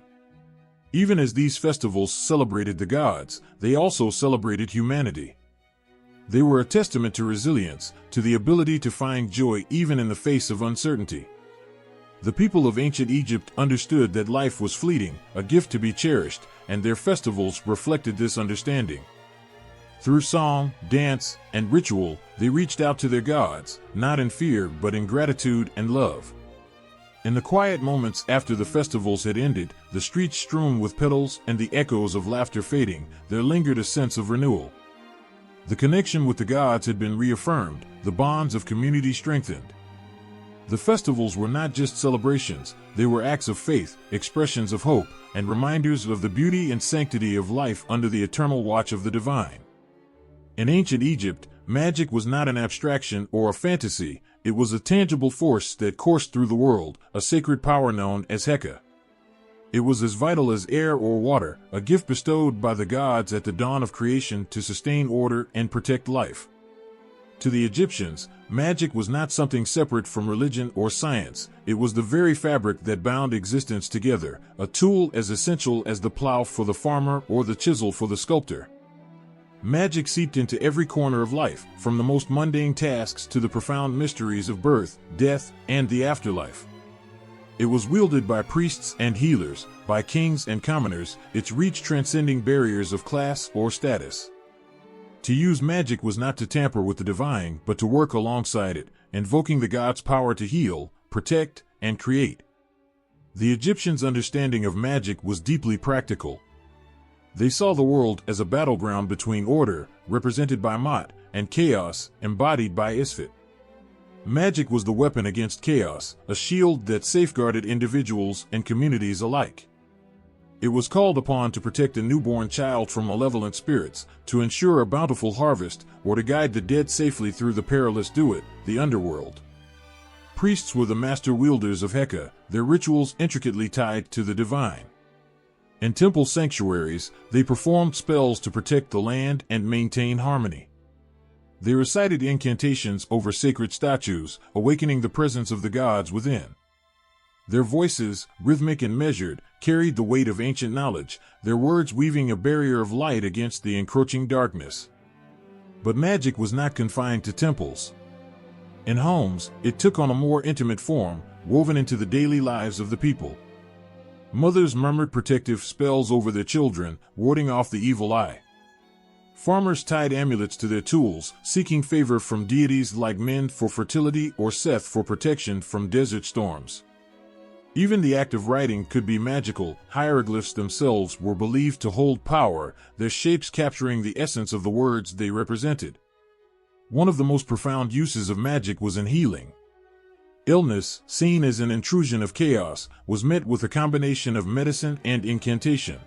Even as these festivals celebrated the gods, they also celebrated humanity. They were a testament to resilience, to the ability to find joy even in the face of uncertainty. The people of ancient Egypt understood that life was fleeting, a gift to be cherished, and their festivals reflected this understanding. Through song, dance, and ritual, they reached out to their gods, not in fear but in gratitude and love. In the quiet moments after the festivals had ended, the streets strewn with petals and the echoes of laughter fading, there lingered a sense of renewal. The connection with the gods had been reaffirmed, the bonds of community strengthened. The festivals were not just celebrations, they were acts of faith, expressions of hope, and reminders of the beauty and sanctity of life under the eternal watch of the divine. In ancient Egypt, magic was not an abstraction or a fantasy, it was a tangible force that coursed through the world, a sacred power known as Heka. It was as vital as air or water, a gift bestowed by the gods at the dawn of creation to sustain order and protect life. To the Egyptians, magic was not something separate from religion or science, it was the very fabric that bound existence together, a tool as essential as the plow for the farmer or the chisel for the sculptor. Magic seeped into every corner of life, from the most mundane tasks to the profound mysteries of birth, death, and the afterlife. It was wielded by priests and healers, by kings and commoners, its reach transcending barriers of class or status. To use magic was not to tamper with the divine, but to work alongside it, invoking the god's power to heal, protect, and create. The Egyptians' understanding of magic was deeply practical. They saw the world as a battleground between order, represented by Mot, and chaos, embodied by Isfet. Magic was the weapon against chaos, a shield that safeguarded individuals and communities alike. It was called upon to protect a newborn child from malevolent spirits, to ensure a bountiful harvest, or to guide the dead safely through the perilous Duat, the underworld. Priests were the master wielders of Heka, their rituals intricately tied to the divine. In temple sanctuaries, they performed spells to protect the land and maintain harmony. They recited incantations over sacred statues, awakening the presence of the gods within. Their voices, rhythmic and measured, carried the weight of ancient knowledge, their words weaving a barrier of light against the encroaching darkness. But magic was not confined to temples. In homes, it took on a more intimate form, woven into the daily lives of the people. Mothers murmured protective spells over their children, warding off the evil eye. Farmers tied amulets to their tools, seeking favor from deities like Min for fertility or Seth for protection from desert storms. Even the act of writing could be magical. Hieroglyphs themselves were believed to hold power, their shapes capturing the essence of the words they represented. One of the most profound uses of magic was in healing. Illness, seen as an intrusion of chaos, was met with a combination of medicine and incantation.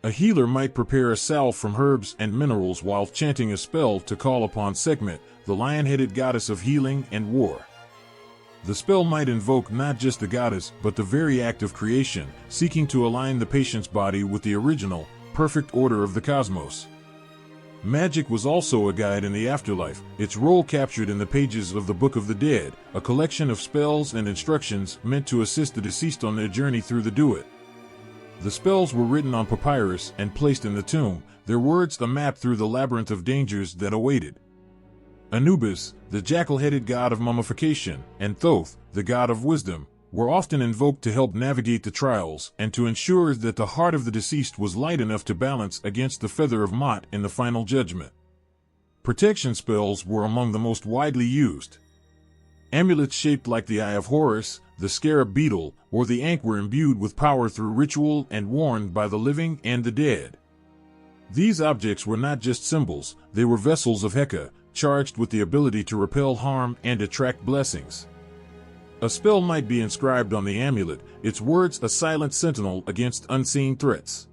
A healer might prepare a salve from herbs and minerals while chanting a spell to call upon Sekhmet, the lion-headed goddess of healing and war. The spell might invoke not just the goddess, but the very act of creation, seeking to align the patient's body with the original, perfect order of the cosmos. Magic was also a guide in the afterlife, its role captured in the pages of the Book of the Dead, a collection of spells and instructions meant to assist the deceased on their journey through the Duat. The spells were written on papyrus and placed in the tomb, their words a map through the labyrinth of dangers that awaited. Anubis, the jackal-headed god of mummification, and Thoth, the god of wisdom, were often invoked to help navigate the trials and to ensure that the heart of the deceased was light enough to balance against the feather of Mot in the final judgment. Protection spells were among the most widely used. Amulets shaped like the Eye of Horus, the scarab beetle, or the ankh were imbued with power through ritual and worn by the living and the dead. These objects were not just symbols, they were vessels of Heka, charged with the ability to repel harm and attract blessings. A spell might be inscribed on the amulet, its words a silent sentinel against unseen threats.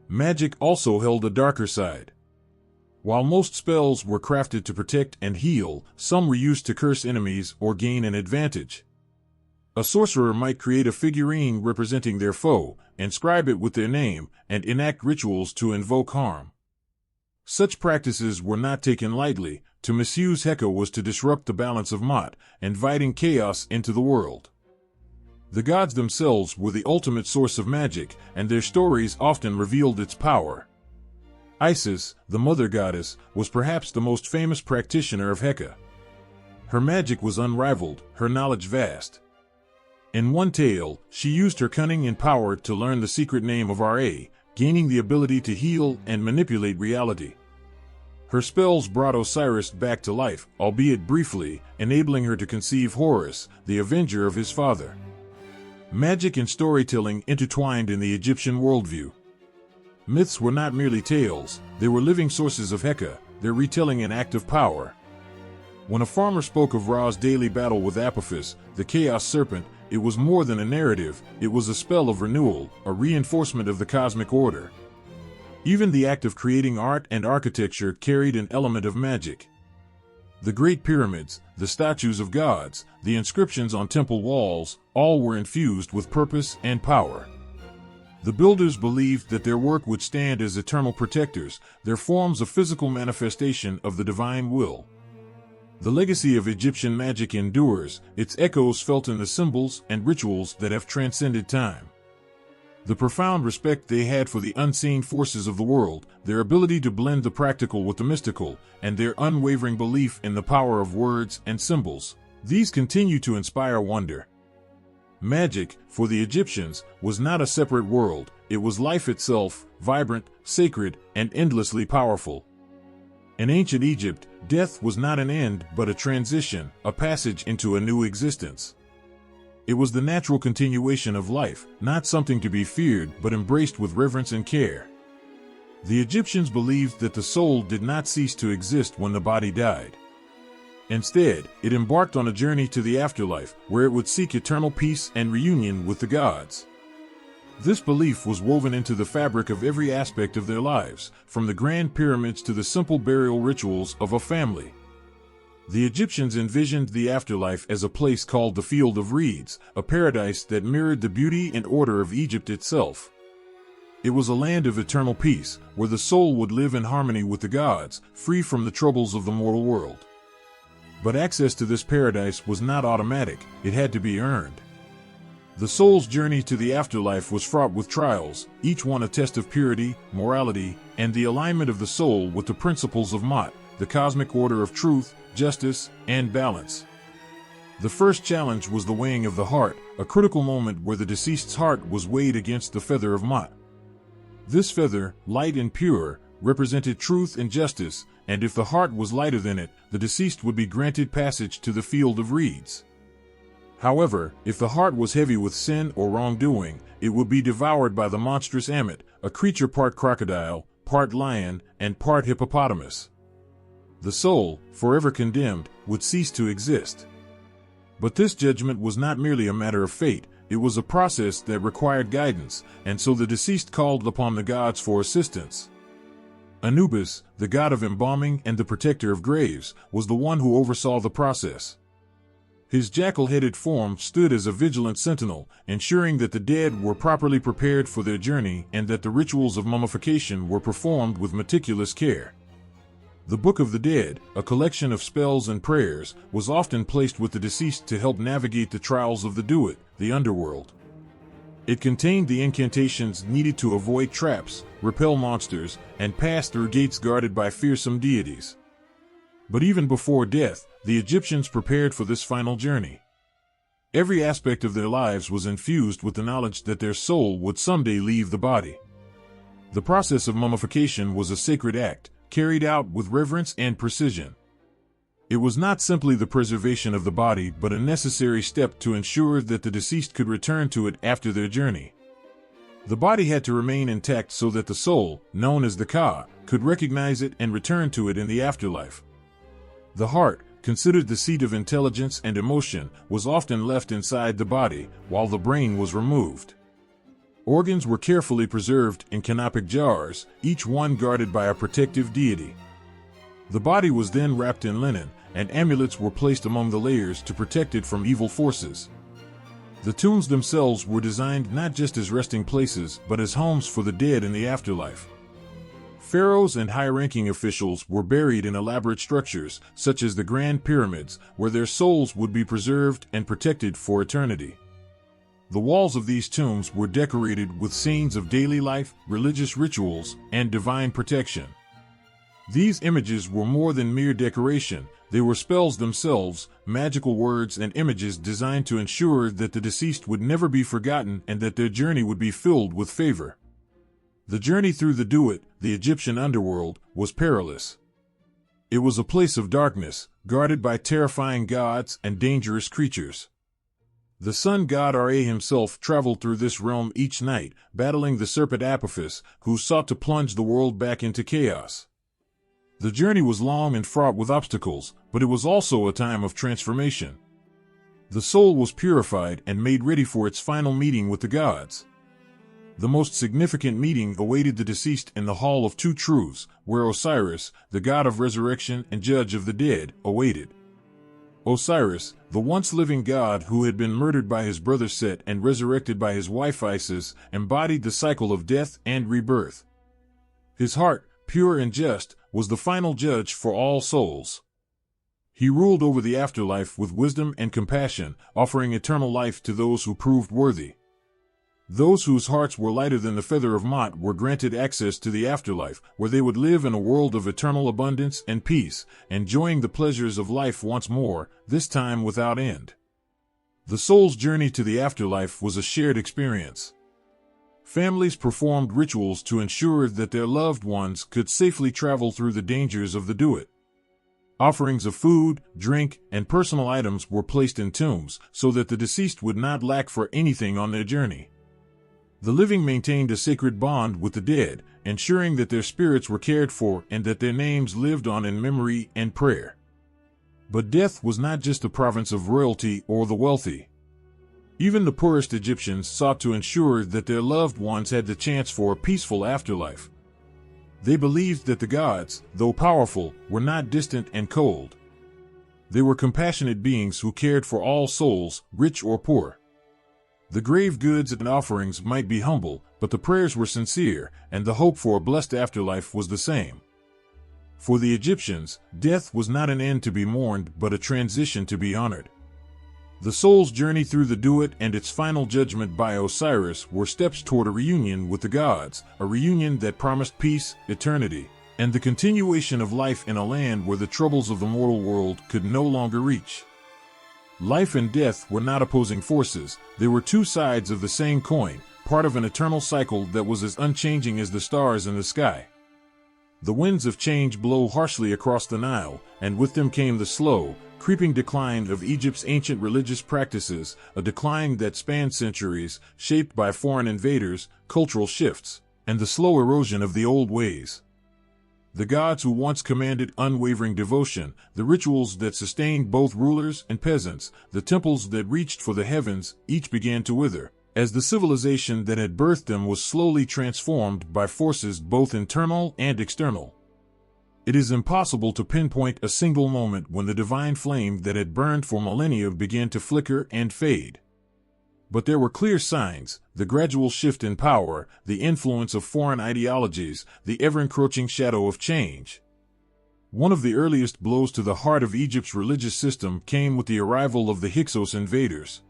Magic also held a darker side. While most spells were crafted to protect and heal, some were used to curse enemies or gain an advantage. A sorcerer might create a figurine representing their foe, inscribe it with their name, and enact rituals to invoke harm. Such practices were not taken lightly. To misuse Heka was to disrupt the balance of Mot, inviting chaos into the world. The gods themselves were the ultimate source of magic, and their stories often revealed its power. Isis, the mother goddess, was perhaps the most famous practitioner of Heka. Her magic was unrivaled, her knowledge vast. In one tale, she used her cunning and power to learn the secret name of Ra, gaining the ability to heal and manipulate reality. Her spells brought Osiris back to life, albeit briefly, enabling her to conceive Horus, the avenger of his father. Magic and storytelling intertwined in the Egyptian worldview. Myths were not merely tales, they were living sources of Heka, their retelling an act of power. When a farmer spoke of Ra's daily battle with Apophis, the chaos serpent, it was more than a narrative, it was a spell of renewal, a reinforcement of the cosmic order. Even the act of creating art and architecture carried an element of magic. The Great Pyramids, the statues of gods, the inscriptions on temple walls, all were infused with purpose and power. The builders believed that their work would stand as eternal protectors, their forms a physical manifestation of the divine will. The legacy of Egyptian magic endures, its echoes felt in the symbols and rituals that have transcended time. The profound respect they had for the unseen forces of the world, their ability to blend the practical with the mystical, and their unwavering belief in the power of words and symbols, these continue to inspire wonder. Magic, for the Egyptians, was not a separate world, it was life itself, vibrant, sacred, and endlessly powerful. In ancient Egypt, death was not an end but a transition, a passage into a new existence. It was the natural continuation of life, not something to be feared but embraced with reverence and care. The Egyptians believed that the soul did not cease to exist when the body died. Instead, it embarked on a journey to the afterlife, where it would seek eternal peace and reunion with the gods. This belief was woven into the fabric of every aspect of their lives, from the grand pyramids to the simple burial rituals of a family. The Egyptians envisioned the afterlife as a place called the Field of Reeds, a paradise that mirrored the beauty and order of Egypt itself. It was a land of eternal peace, where the soul would live in harmony with the gods, free from the troubles of the mortal world. But access to this paradise was not automatic, it had to be earned. The soul's journey to the afterlife was fraught with trials, each one a test of purity, morality, and the alignment of the soul with the principles of Mot, the cosmic order of truth, justice, and balance. The first challenge was the weighing of the heart, a critical moment where the deceased's heart was weighed against the feather of Mot. This feather, light and pure, represented truth and justice, and if the heart was lighter than it, the deceased would be granted passage to the field of reeds. However, if the heart was heavy with sin or wrongdoing, it would be devoured by the monstrous Ammit, a creature part crocodile, part lion, and part hippopotamus. The soul, forever condemned, would cease to exist. But this judgment was not merely a matter of fate, it was a process that required guidance, and so the deceased called upon the gods for assistance. Anubis, the god of embalming and the protector of graves, was the one who oversaw the process. His jackal-headed form stood as a vigilant sentinel, ensuring that the dead were properly prepared for their journey and that the rituals of mummification were performed with meticulous care. The Book of the Dead, a collection of spells and prayers, was often placed with the deceased to help navigate the trials of the Duat, the underworld. It contained the incantations needed to avoid traps, repel monsters, and pass through gates guarded by fearsome deities. But even before death, the Egyptians prepared for this final journey. Every aspect of their lives was infused with the knowledge that their soul would someday leave the body. The process of mummification was a sacred act, carried out with reverence and precision. It was not simply the preservation of the body but a necessary step to ensure that the deceased could return to it after their journey. The body had to remain intact so that the soul, known as the Ka, could recognize it and return to it in the afterlife. The heart, considered the seat of intelligence and emotion, was often left inside the body, while the brain was removed. Organs were carefully preserved in canopic jars, each one guarded by a protective deity. The body was then wrapped in linen, and amulets were placed among the layers to protect it from evil forces. The tombs themselves were designed not just as resting places but as homes for the dead in the afterlife. Pharaohs and high-ranking officials were buried in elaborate structures, such as the Grand Pyramids, where their souls would be preserved and protected for eternity. The walls of these tombs were decorated with scenes of daily life, religious rituals, and divine protection. These images were more than mere decoration, they were spells themselves, magical words and images designed to ensure that the deceased would never be forgotten and that their journey would be filled with favor. The journey through the Duat, the Egyptian underworld, was perilous. It was a place of darkness, guarded by terrifying gods and dangerous creatures. The sun god Ra himself traveled through this realm each night, battling the serpent Apophis, who sought to plunge the world back into chaos. The journey was long and fraught with obstacles, but it was also a time of transformation. The soul was purified and made ready for its final meeting with the gods. The most significant meeting awaited the deceased in the Hall of Two Truths, where Osiris, the god of resurrection and judge of the dead, awaited. Osiris, the once living god who had been murdered by his brother Set and resurrected by his wife Isis, embodied the cycle of death and rebirth. His heart, pure and just, was the final judge for all souls. He ruled over the afterlife with wisdom and compassion, offering eternal life to those who proved worthy. Those whose hearts were lighter than the feather of Mot were granted access to the afterlife, where they would live in a world of eternal abundance and peace, enjoying the pleasures of life once more, this time without end. The soul's journey to the afterlife was a shared experience. Families performed rituals to ensure that their loved ones could safely travel through the dangers of the Duat. Offerings of food, drink, and personal items were placed in tombs so that the deceased would not lack for anything on their journey. The living maintained a sacred bond with the dead, ensuring that their spirits were cared for and that their names lived on in memory and prayer. But death was not just the province of royalty or the wealthy. Even the poorest Egyptians sought to ensure that their loved ones had the chance for a peaceful afterlife. They believed that the gods, though powerful, were not distant and cold. They were compassionate beings who cared for all souls, rich or poor. The grave goods and offerings might be humble, but the prayers were sincere, and the hope for a blessed afterlife was the same. For the Egyptians, death was not an end to be mourned, but a transition to be honored. The soul's journey through the Duat and its final judgment by Osiris were steps toward a reunion with the gods, a reunion that promised peace, eternity, and the continuation of life in a land where the troubles of the mortal world could no longer reach. Life and death were not opposing forces, they were two sides of the same coin, part of an eternal cycle that was as unchanging as the stars in the sky. The winds of change blow harshly across the Nile, and with them came the slow, creeping decline of Egypt's ancient religious practices, a decline that spanned centuries, shaped by foreign invaders, cultural shifts, and the slow erosion of the old ways. The gods who once commanded unwavering devotion, the rituals that sustained both rulers and peasants, the temples that reached for the heavens, each began to wither, as the civilization that had birthed them was slowly transformed by forces both internal and external. It is impossible to pinpoint a single moment when the divine flame that had burned for millennia began to flicker and fade. But there were clear signs: the gradual shift in power, the influence of foreign ideologies, the ever-encroaching shadow of change. One of the earliest blows to the heart of Egypt's religious system came with the arrival of the Hyksos invaders.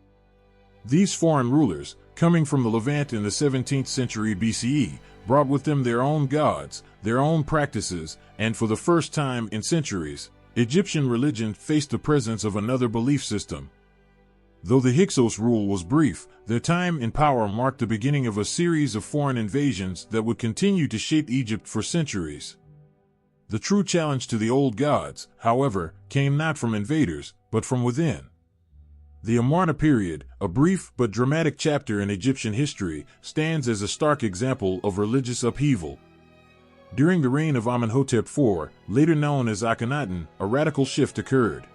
These foreign rulers, coming from the Levant in the 17th century BCE, brought with them their own gods, their own practices, and for the first time in centuries, Egyptian religion faced the presence of another belief system. Though the Hyksos rule was brief, their time in power marked the beginning of a series of foreign invasions that would continue to shape Egypt for centuries. The true challenge to the old gods, however, came not from invaders, but from within. The Amarna period, a brief but dramatic chapter in Egyptian history, stands as a stark example of religious upheaval. During the reign of Amenhotep IV, later known as Akhenaten, a radical shift occurred.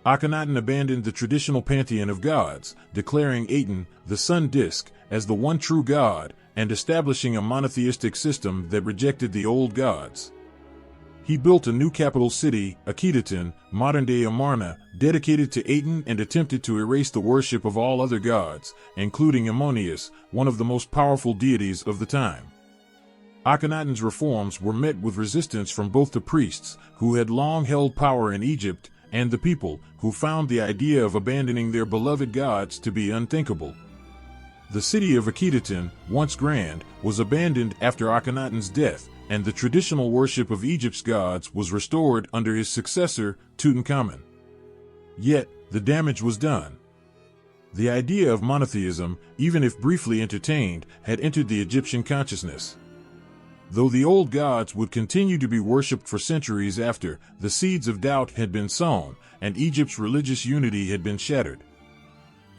Akhenaten abandoned the traditional pantheon of gods, declaring Atum, the sun disk, as the one true god, and establishing a monotheistic system that rejected the old gods. He built a new capital city, Akhetaten, modern-day Amarna, dedicated to Atum, and attempted to erase the worship of all other gods, including Ammonius, one of the most powerful deities of the time. Akhenaten's reforms were met with resistance from both the priests, who had long held power in Egypt, and the people, who found the idea of abandoning their beloved gods to be unthinkable. The city of Akhetaten, once grand, was abandoned after Akhenaten's death, and the traditional worship of Egypt's gods was restored under his successor, Tutankhamun. Yet, the damage was done. The idea of monotheism, even if briefly entertained, had entered the Egyptian consciousness. Though the old gods would continue to be worshipped for centuries after, the seeds of doubt had been sown, and Egypt's religious unity had been shattered.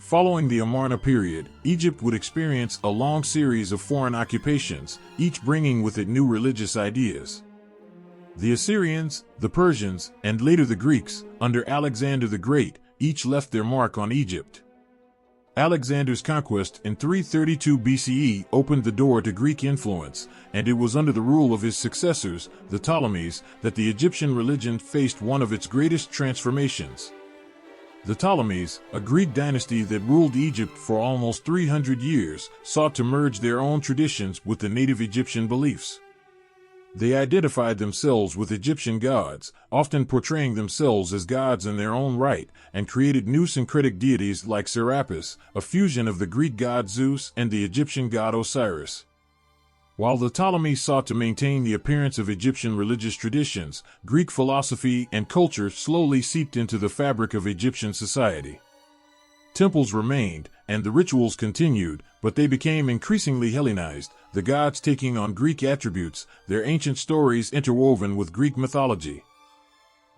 Following the Amarna period, Egypt would experience a long series of foreign occupations, each bringing with it new religious ideas. The Assyrians, the Persians, and later the Greeks, under Alexander the Great, each left their mark on Egypt. Alexander's conquest in 332 BCE opened the door to Greek influence, and it was under the rule of his successors, the Ptolemies, that the Egyptian religion faced one of its greatest transformations. The Ptolemies, a Greek dynasty that ruled Egypt for almost 300 years, sought to merge their own traditions with the native Egyptian beliefs. They identified themselves with Egyptian gods, often portraying themselves as gods in their own right, and created new syncretic deities like Serapis, a fusion of the Greek god Zeus and the Egyptian god Osiris. While the Ptolemies sought to maintain the appearance of Egyptian religious traditions, Greek philosophy and culture slowly seeped into the fabric of Egyptian society. Temples remained, and the rituals continued, but they became increasingly Hellenized, the gods taking on Greek attributes, their ancient stories interwoven with Greek mythology.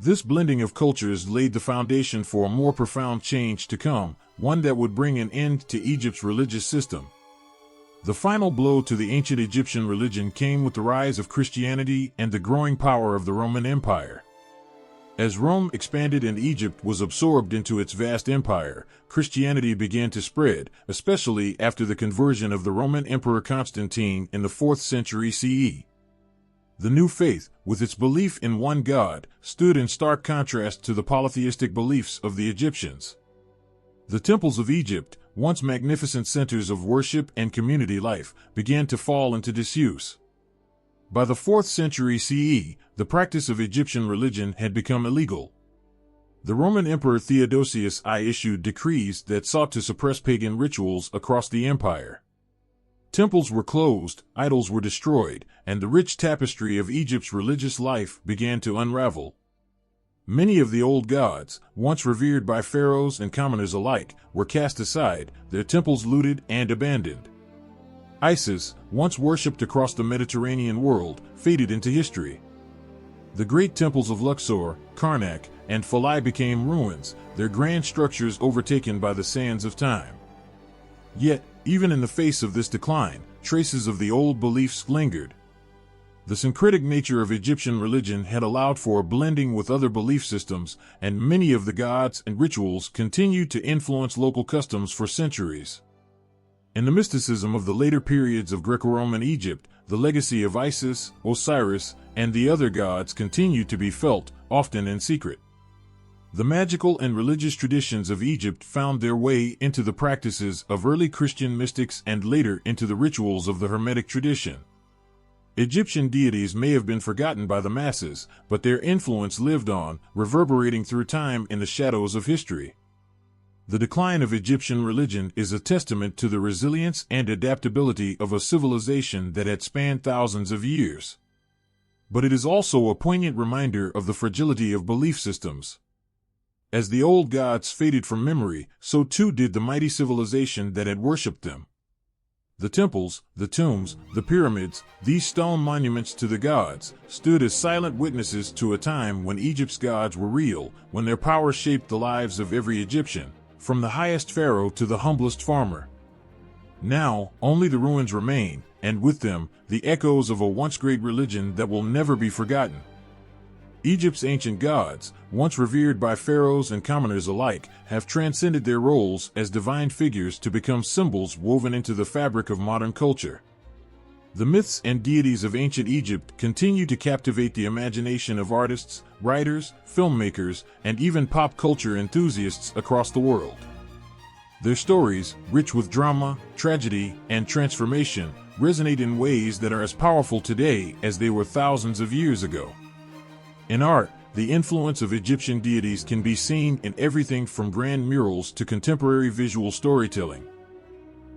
This blending of cultures laid the foundation for a more profound change to come, one that would bring an end to Egypt's religious system. The final blow to the ancient Egyptian religion came with the rise of Christianity and the growing power of the Roman Empire. As Rome expanded and Egypt was absorbed into its vast empire, Christianity began to spread, especially after the conversion of the Roman Emperor Constantine in the 4th century CE. The new faith, with its belief in one God, stood in stark contrast to the polytheistic beliefs of the Egyptians. The temples of Egypt, once magnificent centers of worship and community life, began to fall into disuse. By the 4th century CE, the practice of Egyptian religion had become illegal. The Roman Emperor Theodosius I issued decrees that sought to suppress pagan rituals across the empire. Temples were closed, idols were destroyed, and the rich tapestry of Egypt's religious life began to unravel. Many of the old gods, once revered by pharaohs and commoners alike, were cast aside, their temples looted and abandoned. Isis, once worshipped across the Mediterranean world, faded into history. The great temples of Luxor, Karnak, and Philae became ruins, their grand structures overtaken by the sands of time. Yet, even in the face of this decline, traces of the old beliefs lingered. The syncretic nature of Egyptian religion had allowed for a blending with other belief systems, and many of the gods and rituals continued to influence local customs for centuries. In the mysticism of the later periods of Greco-Roman Egypt, the legacy of Isis, Osiris, and the other gods continued to be felt, often in secret. The magical and religious traditions of Egypt found their way into the practices of early Christian mystics and later into the rituals of the Hermetic tradition. Egyptian deities may have been forgotten by the masses, but their influence lived on, reverberating through time in the shadows of history. The decline of Egyptian religion is a testament to the resilience and adaptability of a civilization that had spanned thousands of years. But it is also a poignant reminder of the fragility of belief systems. As the old gods faded from memory, so too did the mighty civilization that had worshipped them. The temples, the tombs, the pyramids, these stone monuments to the gods, stood as silent witnesses to a time when Egypt's gods were real, when their power shaped the lives of every Egyptian, from the highest pharaoh to the humblest farmer. Now, only the ruins remain, and with them, the echoes of a once great religion that will never be forgotten. Egypt's ancient gods, once revered by pharaohs and commoners alike, have transcended their roles as divine figures to become symbols woven into the fabric of modern culture. The myths and deities of ancient Egypt continue to captivate the imagination of artists, writers, filmmakers, and even pop culture enthusiasts across the world. Their stories, rich with drama, tragedy, and transformation, resonate in ways that are as powerful today as they were thousands of years ago. In art, the influence of Egyptian deities can be seen in everything from grand murals to contemporary visual storytelling.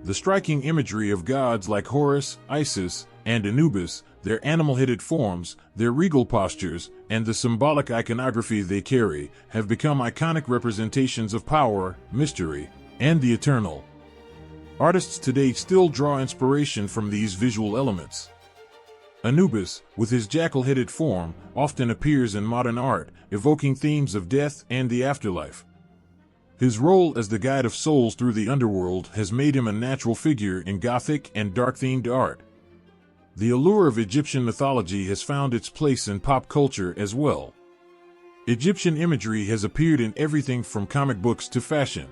The striking imagery of gods like Horus, Isis, and Anubis, their animal-headed forms, their regal postures, and the symbolic iconography they carry, have become iconic representations of power, mystery, and the eternal. Artists today still draw inspiration from these visual elements. Anubis, with his jackal-headed form, often appears in modern art, evoking themes of death and the afterlife. His role as the guide of souls through the underworld has made him a natural figure in Gothic and dark-themed art. The allure of Egyptian mythology has found its place in pop culture as well. Egyptian imagery has appeared in everything from comic books to fashion.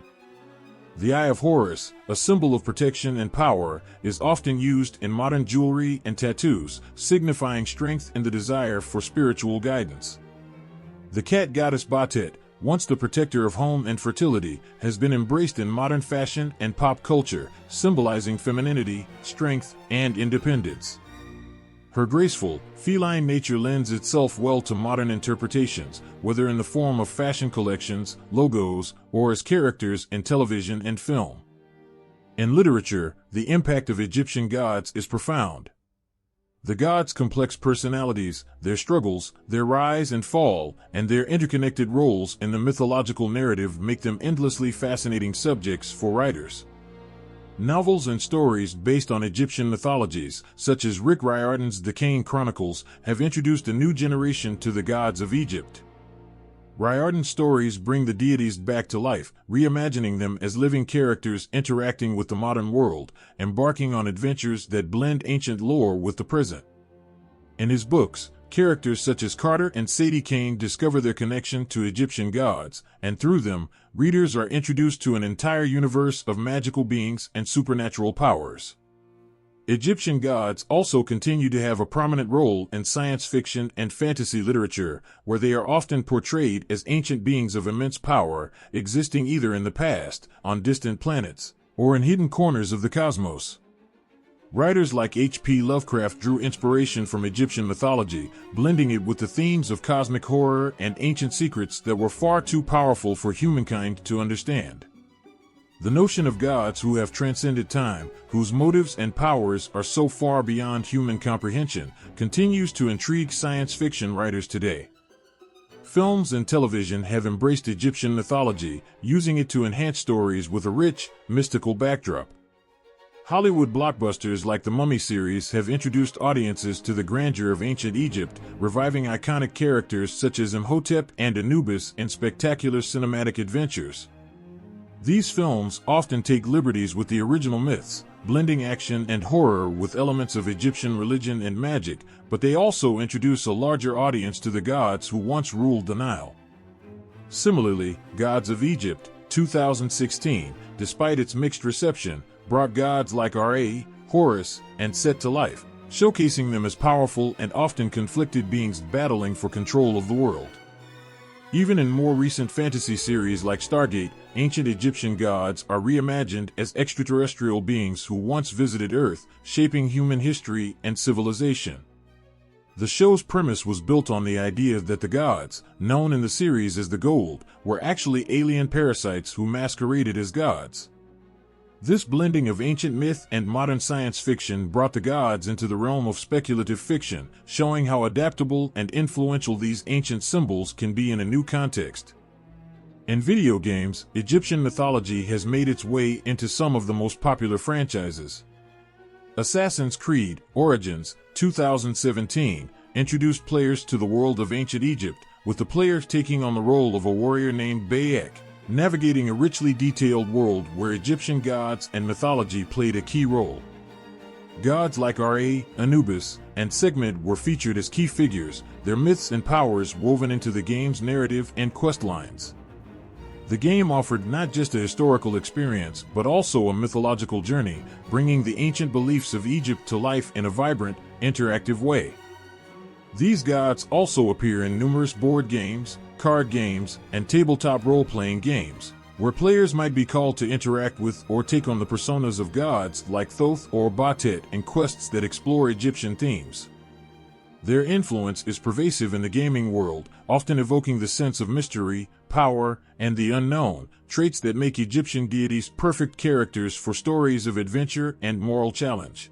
The Eye of Horus, a symbol of protection and power, is often used in modern jewelry and tattoos, signifying strength and the desire for spiritual guidance. The cat goddess Bastet, once the protector of home and fertility, has been embraced in modern fashion and pop culture, symbolizing femininity, strength, and independence. Her graceful, feline nature lends itself well to modern interpretations, whether in the form of fashion collections, logos, or as characters in television and film. In literature, the impact of Egyptian gods is profound. The gods' complex personalities, their struggles, their rise and fall, and their interconnected roles in the mythological narrative make them endlessly fascinating subjects for writers. Novels and stories based on Egyptian mythologies, such as Rick Riordan's The Kane Chronicles, have introduced a new generation to the gods of Egypt. Riordan's stories bring the deities back to life, reimagining them as living characters interacting with the modern world, embarking on adventures that blend ancient lore with the present. In his books, characters such as Carter and Sadie Kane discover their connection to Egyptian gods, and through them, readers are introduced to an entire universe of magical beings and supernatural powers. Egyptian gods also continue to have a prominent role in science fiction and fantasy literature, where they are often portrayed as ancient beings of immense power, existing either in the past, on distant planets, or in hidden corners of the cosmos. Writers like H.P. Lovecraft drew inspiration from Egyptian mythology, blending it with the themes of cosmic horror and ancient secrets that were far too powerful for humankind to understand. The notion of gods who have transcended time, whose motives and powers are so far beyond human comprehension, continues to intrigue science fiction writers today. Films and television have embraced Egyptian mythology, using it to enhance stories with a rich, mystical backdrop. Hollywood blockbusters like the Mummy series have introduced audiences to the grandeur of ancient Egypt, reviving iconic characters such as Imhotep and Anubis in spectacular cinematic adventures. These films often take liberties with the original myths, blending action and horror with elements of Egyptian religion and magic, but they also introduce a larger audience to the gods who once ruled the Nile. Similarly, Gods of Egypt, 2016, despite its mixed reception, brought gods like Ra, Horus, and Set to life, showcasing them as powerful and often conflicted beings battling for control of the world. Even in more recent fantasy series like Stargate, ancient Egyptian gods are reimagined as extraterrestrial beings who once visited Earth, shaping human history and civilization. The show's premise was built on the idea that the gods, known in the series as the Gold, were actually alien parasites who masqueraded as gods. This blending of ancient myth and modern science fiction brought the gods into the realm of speculative fiction, showing how adaptable and influential these ancient symbols can be in a new context. In video games, Egyptian mythology has made its way into some of the most popular franchises. Assassin's Creed Origins, 2017, introduced players to the world of ancient Egypt, with the players taking on the role of a warrior named Bayek, navigating a richly detailed world where Egyptian gods and mythology played a key role. Gods like Ra, Anubis, and Sekhmet were featured as key figures, their myths and powers woven into the game's narrative and quest lines. The game offered not just a historical experience, but also a mythological journey, bringing the ancient beliefs of Egypt to life in a vibrant, interactive way. These gods also appear in numerous board games, card games, and tabletop role-playing games, where players might be called to interact with or take on the personas of gods like Thoth or Bastet in quests that explore Egyptian themes. Their influence is pervasive in the gaming world, often evoking the sense of mystery, power, and the unknown, traits that make Egyptian deities perfect characters for stories of adventure and moral challenge.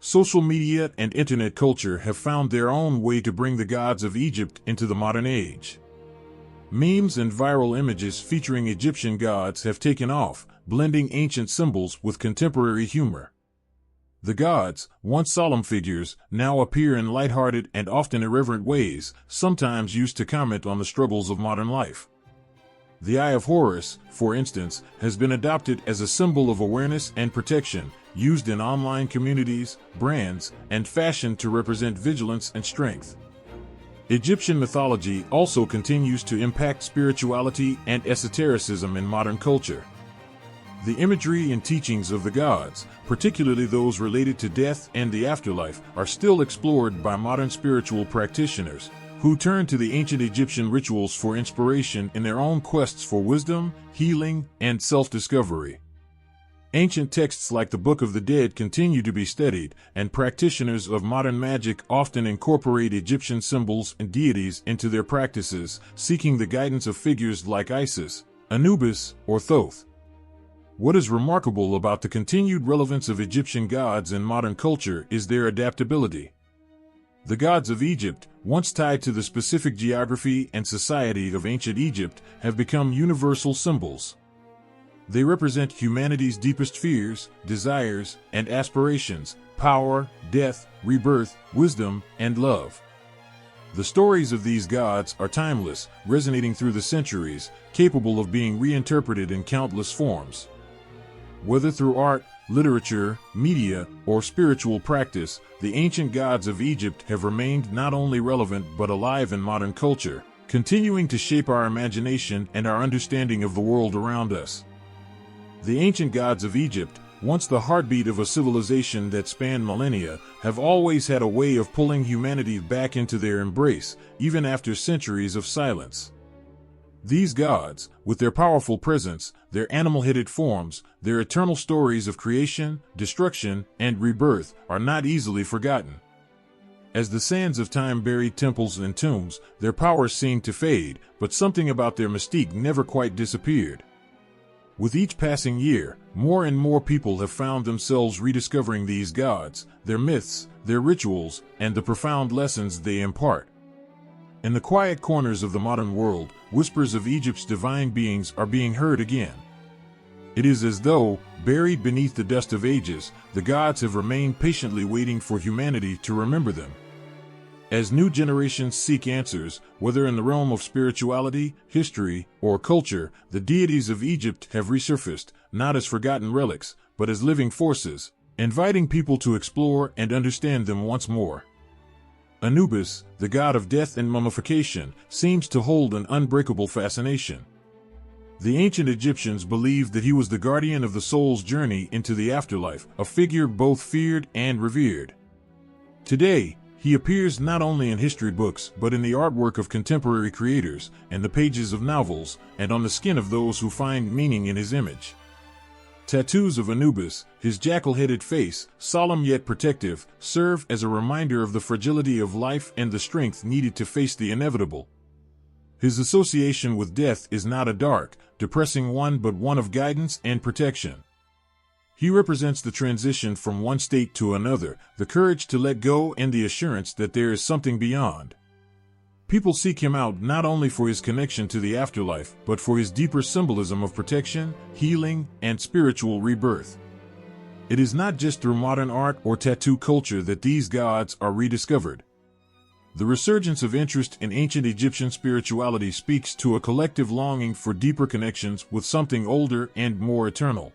Social media and internet culture have found their own way to bring the gods of Egypt into the modern age. Memes and viral images featuring Egyptian gods have taken off, blending ancient symbols with contemporary humor. The gods, once solemn figures, now appear in lighthearted and often irreverent ways, sometimes used to comment on the struggles of modern life. The Eye of Horus, for instance, has been adopted as a symbol of awareness and protection, used in online communities, brands, and fashion to represent vigilance and strength. Egyptian mythology also continues to impact spirituality and esotericism in modern culture. The imagery and teachings of the gods, particularly those related to death and the afterlife, are still explored by modern spiritual practitioners, who turn to the ancient Egyptian rituals for inspiration in their own quests for wisdom, healing, and self-discovery. Ancient texts like the Book of the Dead continue to be studied, and practitioners of modern magic often incorporate Egyptian symbols and deities into their practices, seeking the guidance of figures like Isis, Anubis, or Thoth. What is remarkable about the continued relevance of Egyptian gods in modern culture is their adaptability. The gods of Egypt, once tied to the specific geography and society of ancient Egypt, have become universal symbols. They represent humanity's deepest fears, desires, and aspirations: power, death, rebirth, wisdom, and love. The stories of these gods are timeless, resonating through the centuries, capable of being reinterpreted in countless forms. Whether through art, literature, media, or spiritual practice, the ancient gods of Egypt have remained not only relevant but alive in modern culture, continuing to shape our imagination and our understanding of the world around us. The ancient gods of Egypt, once the heartbeat of a civilization that spanned millennia, have always had a way of pulling humanity back into their embrace, even after centuries of silence. These gods, with their powerful presence, their animal-headed forms, their eternal stories of creation, destruction, and rebirth, are not easily forgotten. As the sands of time buried temples and tombs, their powers seemed to fade, but something about their mystique never quite disappeared. With each passing year, more and more people have found themselves rediscovering these gods, their myths, their rituals, and the profound lessons they impart. In the quiet corners of the modern world, whispers of Egypt's divine beings are being heard again. It is as though, buried beneath the dust of ages, the gods have remained patiently waiting for humanity to remember them. As new generations seek answers, whether in the realm of spirituality, history, or culture, the deities of Egypt have resurfaced, not as forgotten relics, but as living forces, inviting people to explore and understand them once more. Anubis, the god of death and mummification, seems to hold an unbreakable fascination. The ancient Egyptians believed that he was the guardian of the soul's journey into the afterlife, a figure both feared and revered. Today, he appears not only in history books but in the artwork of contemporary creators, and the pages of novels, and on the skin of those who find meaning in his image. Tattoos of Anubis, his jackal-headed face, solemn yet protective, serve as a reminder of the fragility of life and the strength needed to face the inevitable. His association with death is not a dark, depressing one but one of guidance and protection. He represents the transition from one state to another, the courage to let go and the assurance that there is something beyond. People seek him out not only for his connection to the afterlife, but for his deeper symbolism of protection, healing, and spiritual rebirth. It is not just through modern art or tattoo culture that these gods are rediscovered. The resurgence of interest in ancient Egyptian spirituality speaks to a collective longing for deeper connections with something older and more eternal.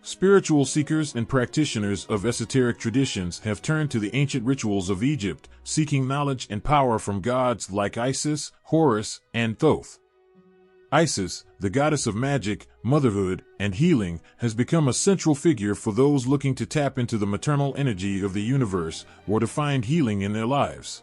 Spiritual seekers and practitioners of esoteric traditions have turned to the ancient rituals of Egypt, seeking knowledge and power from gods like Isis, Horus, and Thoth. Isis, the goddess of magic, motherhood, and healing, has become a central figure for those looking to tap into the maternal energy of the universe or to find healing in their lives.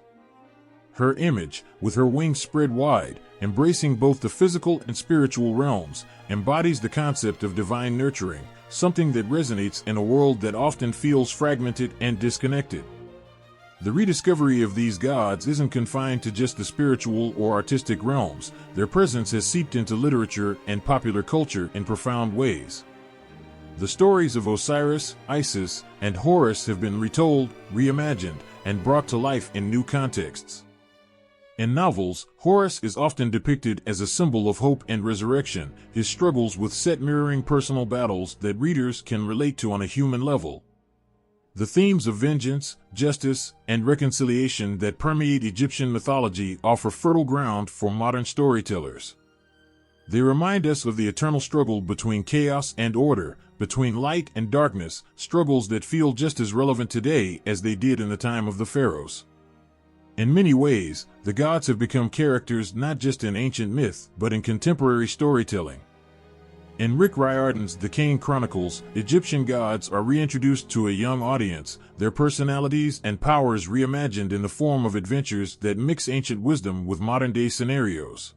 Her image, with her wings spread wide, embracing both the physical and spiritual realms, embodies the concept of divine nurturing, something that resonates in a world that often feels fragmented and disconnected. The rediscovery of these gods isn't confined to just the spiritual or artistic realms. Their presence has seeped into literature and popular culture in profound ways. The stories of Osiris, Isis, and Horus have been retold, reimagined, and brought to life in new contexts. In novels, Horus is often depicted as a symbol of hope and resurrection, his struggles with Set mirroring personal battles that readers can relate to on a human level. The themes of vengeance, justice, and reconciliation that permeate Egyptian mythology offer fertile ground for modern storytellers. They remind us of the eternal struggle between chaos and order, between light and darkness, struggles that feel just as relevant today as they did in the time of the pharaohs. In many ways, the gods have become characters not just in ancient myth, but in contemporary storytelling. In Rick Riordan's The Kane Chronicles, Egyptian gods are reintroduced to a young audience, their personalities and powers reimagined in the form of adventures that mix ancient wisdom with modern-day scenarios.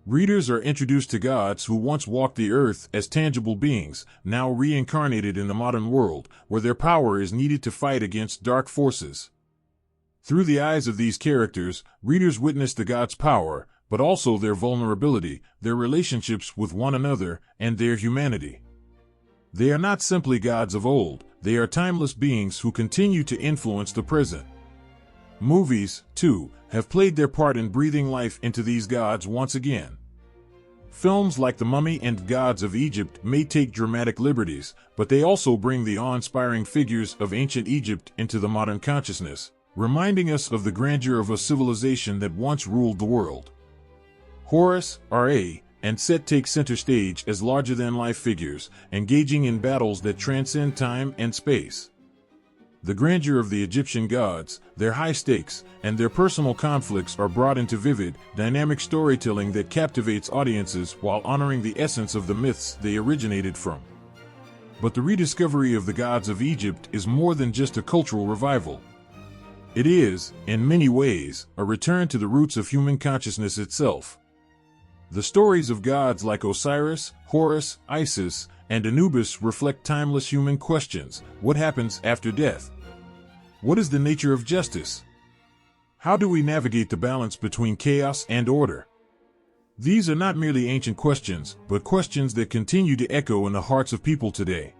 Readers are introduced to gods who once walked the earth as tangible beings, now reincarnated in the modern world, where their power is needed to fight against dark forces. Through the eyes of these characters, readers witness the gods' power, but also their vulnerability, their relationships with one another, and their humanity. They are not simply gods of old, they are timeless beings who continue to influence the present. Movies, too, have played their part in breathing life into these gods once again. Films like The Mummy and Gods of Egypt may take dramatic liberties, but they also bring the awe-inspiring figures of ancient Egypt into the modern consciousness, reminding us of the grandeur of a civilization that once ruled the world. Horus, Ra, and Set take center stage as larger-than-life figures, engaging in battles that transcend time and space. The grandeur of the Egyptian gods, their high stakes, and their personal conflicts are brought into vivid, dynamic storytelling that captivates audiences while honoring the essence of the myths they originated from. But the rediscovery of the gods of Egypt is more than just a cultural revival. It is, in many ways, a return to the roots of human consciousness itself. The stories of gods like Osiris, Horus, Isis, and Anubis reflect timeless human questions. What happens after death? What is the nature of justice? How do we navigate the balance between chaos and order? These are not merely ancient questions, but questions that continue to echo in the hearts of people today.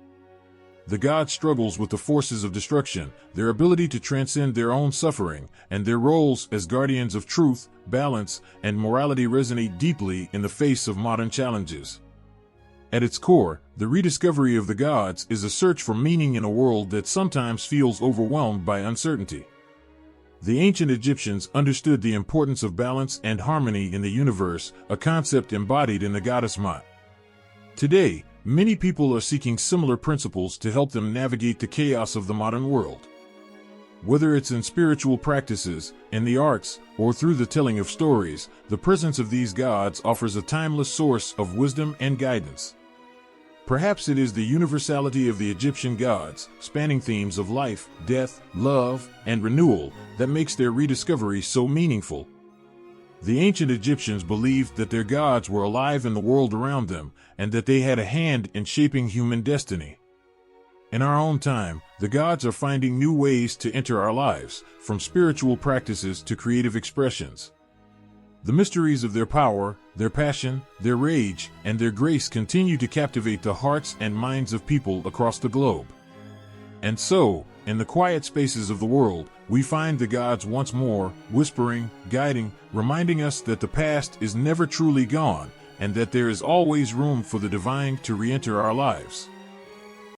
The gods' struggles with the forces of destruction, their ability to transcend their own suffering, and their roles as guardians of truth, balance, and morality resonate deeply in the face of modern challenges. At its core, the rediscovery of the gods is a search for meaning in a world that sometimes feels overwhelmed by uncertainty. The ancient Egyptians understood the importance of balance and harmony in the universe, a concept embodied in the goddess Ma'at. Today, many people are seeking similar principles to help them navigate the chaos of the modern world. Whether it's in spiritual practices, in the arts, or through the telling of stories, the presence of these gods offers a timeless source of wisdom and guidance. Perhaps it is the universality of the Egyptian gods, spanning themes of life, death, love, and renewal, that makes their rediscovery so meaningful. The ancient Egyptians believed that their gods were alive in the world around them, and that they had a hand in shaping human destiny. In our own time, the gods are finding new ways to enter our lives, from spiritual practices to creative expressions. The mysteries of their power, their passion, their rage, and their grace continue to captivate the hearts and minds of people across the globe. And so, in the quiet spaces of the world, we find the gods once more, whispering, guiding, reminding us that the past is never truly gone, and that there is always room for the divine to re-enter our lives.